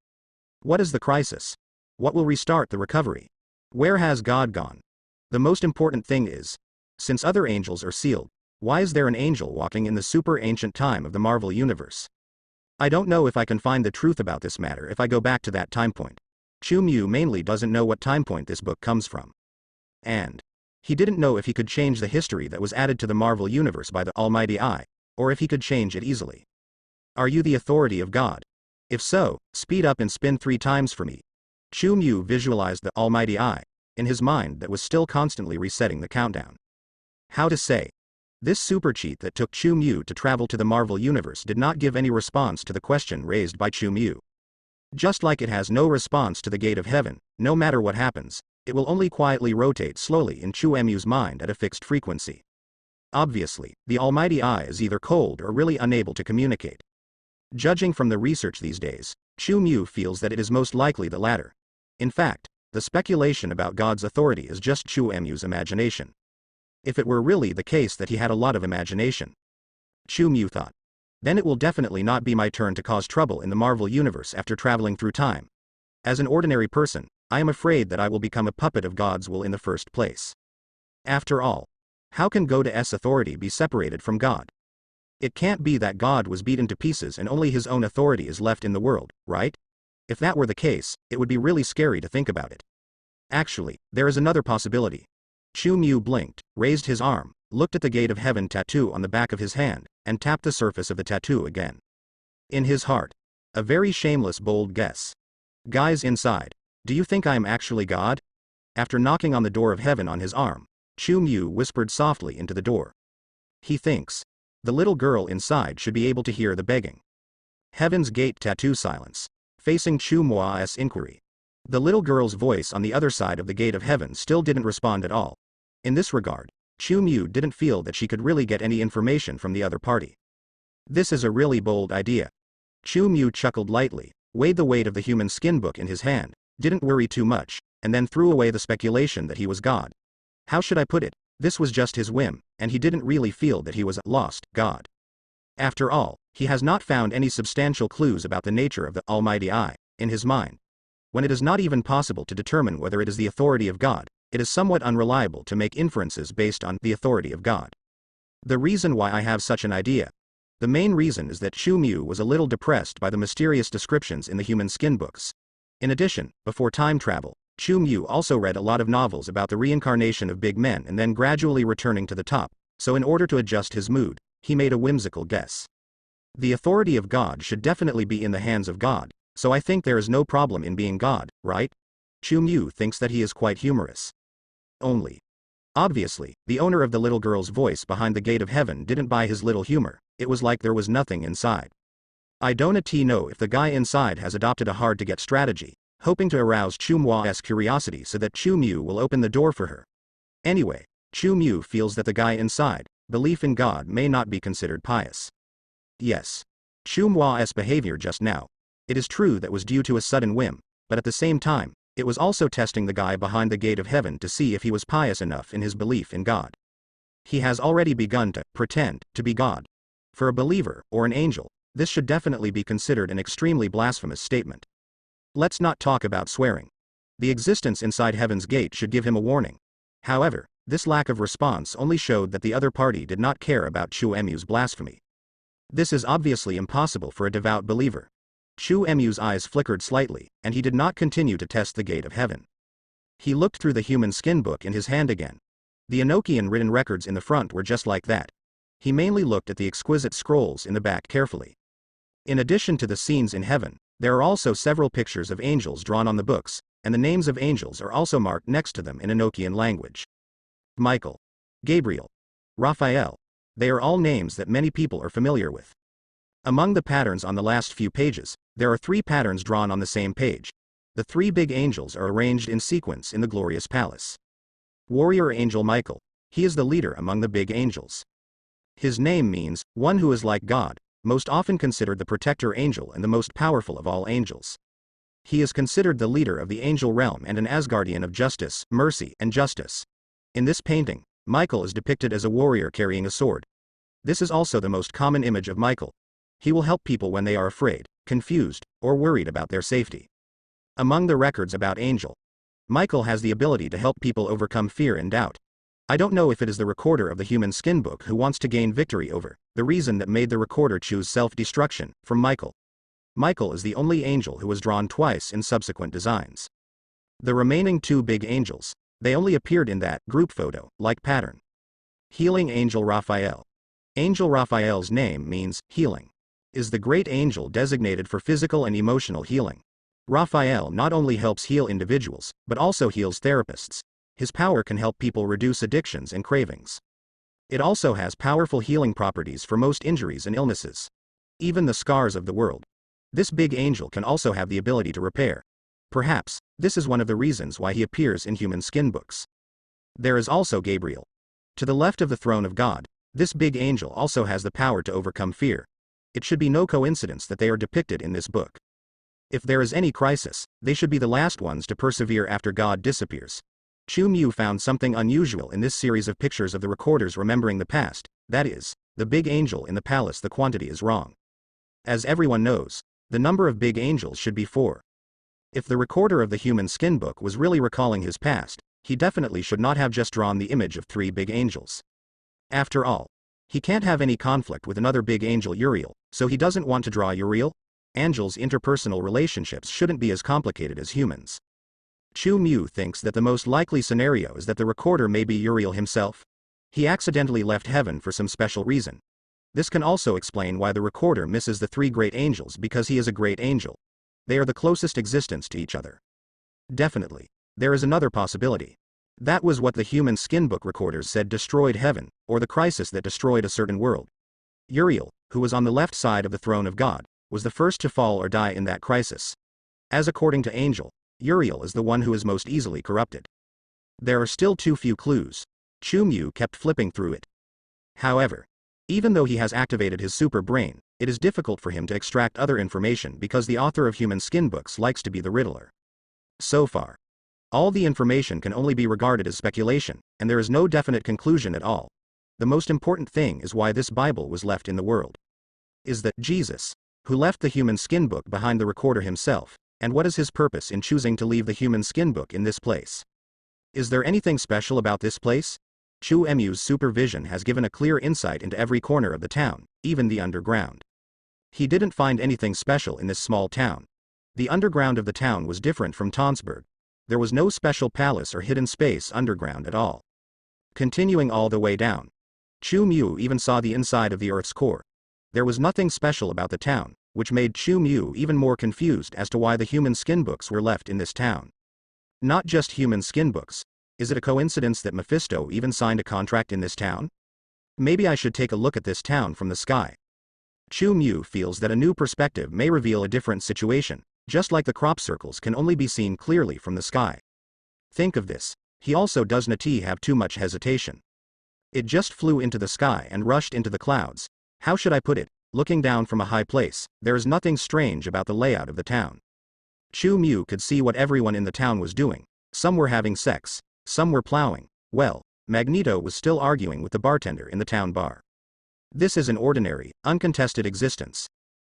What is the crisis? What will restart the recovery? Where has God gone? The most important thing is, since other angels are sealed, why is there an angel walking in the super ancient time of the Marvel Universe? I don't know if I can find the truth about this matter if I go back to that time point. Chu Mu mainly doesn't know what time point this book comes from. And he didn't know if he could change the history that was added to the Marvel Universe by the Almighty Eye, or if he could change it easily. Are you the authority of God? If so, speed up and spin 3 times for me. Chu Mu visualized the Almighty Eye in his mind that was still constantly resetting the countdown. How to say? This super cheat that took Chu Mu to travel to the Marvel Universe did not give any response to the question raised by Chu Mu. Just like it has no response to the gate of heaven, no matter what happens, it will only quietly rotate slowly in Chu Mu's mind at a fixed frequency. Obviously, the Almighty Eye is either cold or really unable to communicate. Judging from the research these days, Chu Mu feels that it is most likely the latter. In fact, the speculation about God's authority is just Chu Mu's imagination. If it were really the case that he had a lot of imagination, Chu Mu thought, then it will definitely not be my turn to cause trouble in the Marvel Universe after traveling through time. As an ordinary person, I am afraid that I will become a puppet of God's will in the first place. After all, how can God's authority be separated from God? It can't be that God was beaten to pieces and only his own authority is left in the world, right? If that were the case, it would be really scary to think about it. Actually, there is another possibility. Chu Mu blinked, raised his arm, looked at the gate of heaven tattoo on the back of his hand, and tapped the surface of the tattoo again. In his heart, a very shameless bold guess. Guys inside, do you think I am actually God? After knocking on the door of heaven on his arm, Chu Mu whispered softly into the door. He thinks. The little girl inside should be able to hear the begging. Heaven's Gate tattoo silence. Facing Chu Mua's inquiry. The little girl's voice on the other side of the gate of heaven still didn't respond at all. In this regard, Chu Mu didn't feel that she could really get any information from the other party. This is a really bold idea. Chu Mu chuckled lightly, weighed the weight of the human skin book in his hand, didn't worry too much, and then threw away the speculation that he was God. How should I put it? This was just his whim, and he didn't really feel that he was a lost God. After all, he has not found any substantial clues about the nature of the Almighty I, in his mind. When it is not even possible to determine whether it is the authority of God, it is somewhat unreliable to make inferences based on the authority of God. The reason why I have such an idea. The main reason is that Chu Mu was a little depressed by the mysterious descriptions in the human skin books. In addition, before time travel, Chu Mu also read a lot of novels about the reincarnation of big men and then gradually returning to the top, so in order to adjust his mood, he made a whimsical guess. The authority of God should definitely be in the hands of God, so I think there is no problem in being God, right? Chu Mu thinks that he is quite humorous. Only. Obviously, the owner of the little girl's voice behind the gate of heaven didn't buy his little humor. It was like there was nothing inside. I don't know if the guy inside has adopted a hard-to-get strategy, hoping to arouse Chu Mua's curiosity so that Chu Mu will open the door for her. Anyway, Chu Mu feels that the guy inside, belief in God may not be considered pious. Yes. Chu Mua's behavior just now. It is true that was due to a sudden whim, but at the same time, it was also testing the guy behind the gate of heaven to see if he was pious enough in his belief in God. He has already begun to pretend to be God. For a believer, or an angel, this should definitely be considered an extremely blasphemous statement. Let's not talk about swearing. The existence inside Heaven's Gate should give him a warning. However, this lack of response only showed that the other party did not care about Chu Mu's blasphemy. This is obviously impossible for a devout believer. Chu Mu's eyes flickered slightly, and he did not continue to test the gate of heaven. He looked through the human skin book in his hand again. The Enochian written records in the front were just like that. He mainly looked at the exquisite scrolls in the back carefully. In addition to the scenes in heaven, there are also several pictures of angels drawn on the books, and the names of angels are also marked next to them in Enochian language. Michael, Gabriel, Raphael. They are all names that many people are familiar with. Among the patterns on the last few pages, there are 3 patterns drawn on the same page. The 3 big angels are arranged in sequence in the glorious palace. Warrior Angel Michael. He is the leader among the big angels. His name means, one who is like God, most often considered the protector angel and the most powerful of all angels. He is considered the leader of the angel realm and an Asgardian of justice, mercy, and justice. In this painting, Michael is depicted as a warrior carrying a sword. This is also the most common image of Michael. He will help people when they are afraid, confused, or worried about their safety. Among the records about Angel, Michael has the ability to help people overcome fear and doubt. I don't know if it is the recorder of the human skin book who wants to gain victory over the reason that made the recorder choose self-destruction from Michael. Michael is the only angel who was drawn twice in subsequent designs. The remaining 2 big angels, they only appeared in that group photo-like pattern. Healing Angel Raphael. Angel Raphael's name means healing. Is the great angel designated for physical and emotional healing. Raphael not only helps heal individuals, but also heals therapists. His power can help people reduce addictions and cravings. It also has powerful healing properties for most injuries and illnesses. Even the scars of the world. This big angel can also have the ability to repair. Perhaps, this is one of the reasons why he appears in human skin books. There is also Gabriel. To the left of the throne of God, this big angel also has the power to overcome fear. It should be no coincidence that they are depicted in this book. If there is any crisis, they should be the last ones to persevere after God disappears. Chu Mu found something unusual in this series of pictures of the recorders remembering the past, that is, the big angel in the palace. The quantity is wrong. As everyone knows, the number of big angels should be 4. If the recorder of the human skin book was really recalling his past, he definitely should not have just drawn the image of 3 big angels. After all, he can't have any conflict with another big angel Uriel, so he doesn't want to draw Uriel. Angels' interpersonal relationships shouldn't be as complicated as humans. Chu Mu thinks that the most likely scenario is that the recorder may be Uriel himself. He accidentally left heaven for some special reason. This can also explain why the recorder misses the 3 great angels because he is a great angel. They are the closest existence to each other. Definitely. There is another possibility. That was what the human skin book recorders said destroyed heaven, or the crisis that destroyed a certain world. Uriel, who was on the left side of the throne of God, was the first to fall or die in that crisis. As according to Angel, Uriel is the one who is most easily corrupted. There are still too few clues. Chu Mu kept flipping through it. However, even though he has activated his super brain, it is difficult for him to extract other information because the author of human skin books likes to be the riddler. So far, all the information can only be regarded as speculation, and there is no definite conclusion at all. The most important thing is why this Bible was left in the world. Is that Jesus, who left the human skin book behind the recorder himself, and what is his purpose in choosing to leave the human skin book in this place? Is there anything special about this place? Chu Mu's supervision has given a clear insight into every corner of the town, even the underground. He didn't find anything special in this small town. The underground of the town was different from Tonsberg. There was no special palace or hidden space underground at all. Continuing all the way down, Chu Mu even saw the inside of the Earth's core. There was nothing special about the town, which made Chu Mu even more confused as to why the human skin books were left in this town. Not just human skin books. Is it a coincidence that Mephisto even signed a contract in this town? Maybe I should take a look at this town from the sky. Chu Mu feels that a new perspective may reveal a different situation, just like the crop circles can only be seen clearly from the sky. Think of this. He also does not have too much hesitation. It just flew into the sky and rushed into the clouds. How should I put it? Looking down from a high place, there is nothing strange about the layout of the town. Chu Mu could see what everyone in the town was doing. Some were having sex. Some were plowing. Well, Magneto was still arguing with the bartender in the town bar. This is an ordinary, uncontested existence.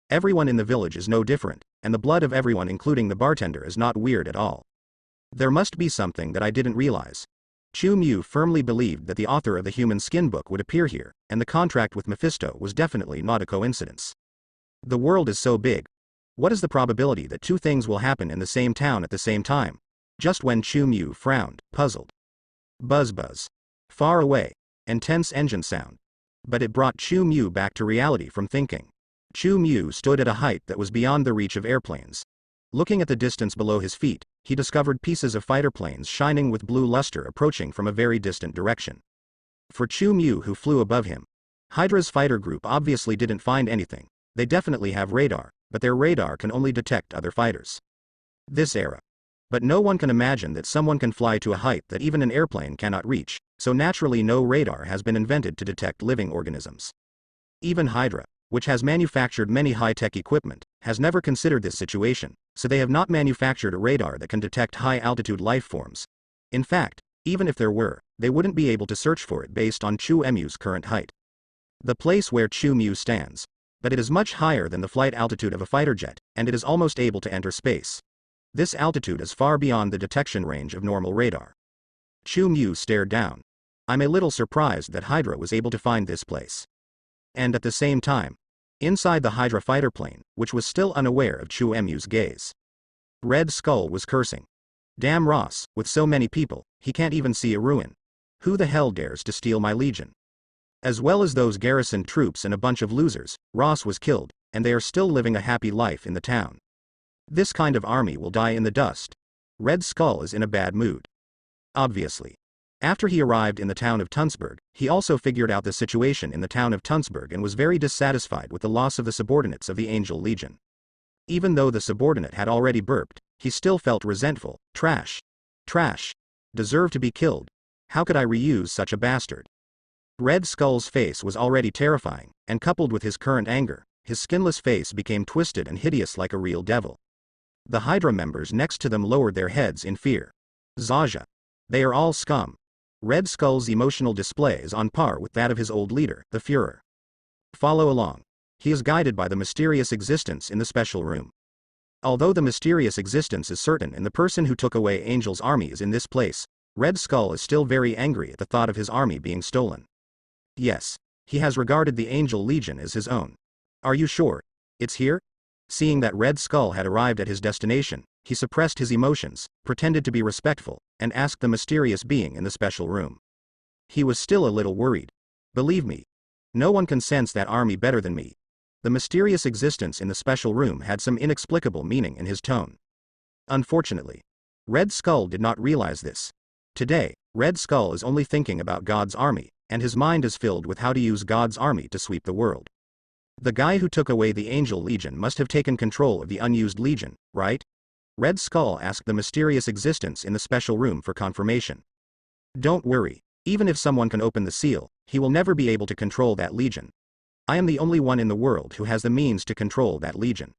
Everyone in the village is no different, and the blood of everyone including the bartender is not weird at all. There must be something that I didn't realize. Chu Mu firmly believed that the author of the human skin book would appear here, and the contract with Mephisto was definitely not a coincidence. The world is so big. What is the probability that two things will happen in the same town at the same time? Just when Chu Mu frowned, puzzled. Buzz buzz. Far away. Intense engine sound. But it brought Chu Mu back to reality from thinking. Chu Mu stood at a height that was beyond the reach of airplanes. Looking at the distance below his feet, he discovered pieces of fighter planes shining with blue luster approaching from a very distant direction. For Chu Mu who flew above him, Hydra's fighter group obviously didn't find anything. They definitely have radar, but their radar can only detect other fighters. This era. But no one can imagine that someone can fly to a height that even an airplane cannot reach, so naturally no radar has been invented to detect living organisms. Even Hydra, which has manufactured many high-tech equipment, has never considered this situation, so they have not manufactured a radar that can detect high-altitude life forms. In fact, even if there were, they wouldn't be able to search for it based on Chu Mu's current height. The place where Chu Mu stands. But it is much higher than the flight altitude of a fighter jet, and it is almost able to enter space. This altitude is far beyond the detection range of normal radar. Chu Mu stared down. I'm a little surprised that Hydra was able to find this place. And at the same time, inside the Hydra fighter plane, which was still unaware of Chu Mu's gaze, Red Skull was cursing. Damn Ross, with so many people, he can't even see a ruin. Who the hell dares to steal my legion? As well as those garrison troops and a bunch of losers, Ross was killed, and they are still living a happy life in the town. This kind of army will die in the dust. Red Skull is in a bad mood. Obviously. After he arrived in the town of Tonsberg, he also figured out the situation in the town of Tonsberg and was very dissatisfied with the loss of the subordinates of the Angel Legion. Even though the subordinate had already burped, he still felt resentful. Trash. Trash. Deserve to be killed. How could I reuse such a bastard? Red Skull's face was already terrifying, and coupled with his current anger, his skinless face became twisted and hideous like a real devil. The Hydra members next to them lowered their heads in fear. Zaja. They are all scum. Red Skull's emotional display is on par with that of his old leader, the Führer. Follow along. He is guided by the mysterious existence in the special room. Although the mysterious existence is certain and the person who took away Angel's army is in this place, Red Skull is still very angry at the thought of his army being stolen. Yes, he has regarded the Angel Legion as his own. Are you sure? It's here? Seeing that Red Skull had arrived at his destination, he suppressed his emotions, pretended to be respectful, and asked the mysterious being in the special room. He was still a little worried. Believe me, no one can sense that army better than me. The mysterious existence in the special room had some inexplicable meaning in his tone. Unfortunately, Red Skull did not realize this. Today, Red Skull is only thinking about God's army, and his mind is filled with how to use God's army to sweep the world. The guy who took away the Angel Legion must have taken control of the unused Legion, right? Red Skull asked the mysterious existence in the special room for confirmation. Don't worry, even if someone can open the seal, he will never be able to control that Legion. I am the only one in the world who has the means to control that Legion.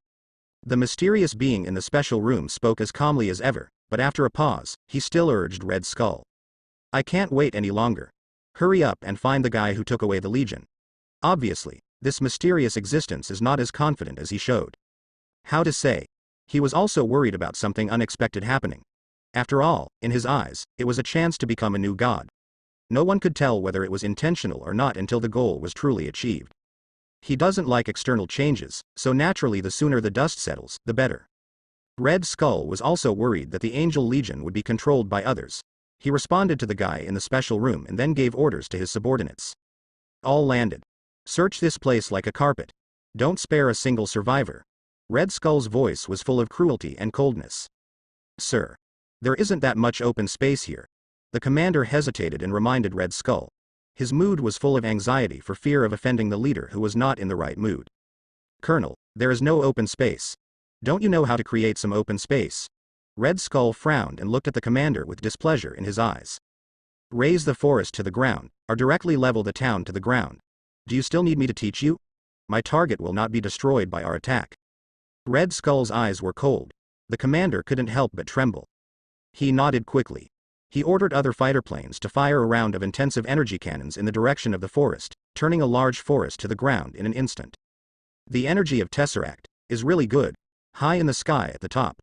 The mysterious being in the special room spoke as calmly as ever, but after a pause, he still urged Red Skull. I can't wait any longer. Hurry up and find the guy who took away the Legion. Obviously, this mysterious existence is not as confident as he showed. How to say? He was also worried about something unexpected happening. After all, in his eyes, it was a chance to become a new god. No one could tell whether it was intentional or not until the goal was truly achieved. He doesn't like external changes, so naturally the sooner the dust settles, the better. Red Skull was also worried that the Angel Legion would be controlled by others. He responded to the guy in the special room and then gave orders to his subordinates. All landed. Search this place like a carpet. Don't spare a single survivor. Red Skull's voice was full of cruelty and coldness. Sir. There isn't that much open space here. The commander hesitated and reminded Red Skull. His mood was full of anxiety for fear of offending the leader who was not in the right mood. Colonel, there is no open space. Don't you know how to create some open space? Red Skull frowned and looked at the commander with displeasure in his eyes. Raise the forest to the ground, or directly level the town to the ground. Do you still need me to teach you? My target will not be destroyed by our attack. Red Skull's eyes were cold. The commander couldn't help but tremble. He nodded quickly. He ordered other fighter planes to fire a round of intensive energy cannons in the direction of the forest, turning a large forest to the ground in an instant. The energy of Tesseract is really good, high in the sky at the top.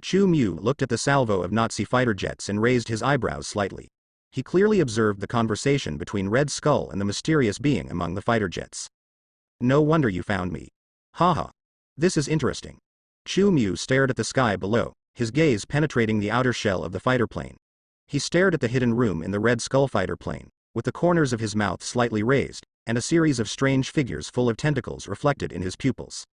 Chu Mu looked at the salvo of Nazi fighter jets and raised his eyebrows slightly. He clearly observed the conversation between Red Skull and the mysterious being among the fighter jets. No wonder you found me. Haha. This is interesting. Chu Mu stared at the sky below, his gaze penetrating the outer shell of the fighter plane. He stared at the hidden room in the Red Skull fighter plane, with the corners of his mouth slightly raised, and a series of strange figures full of tentacles reflected in his pupils.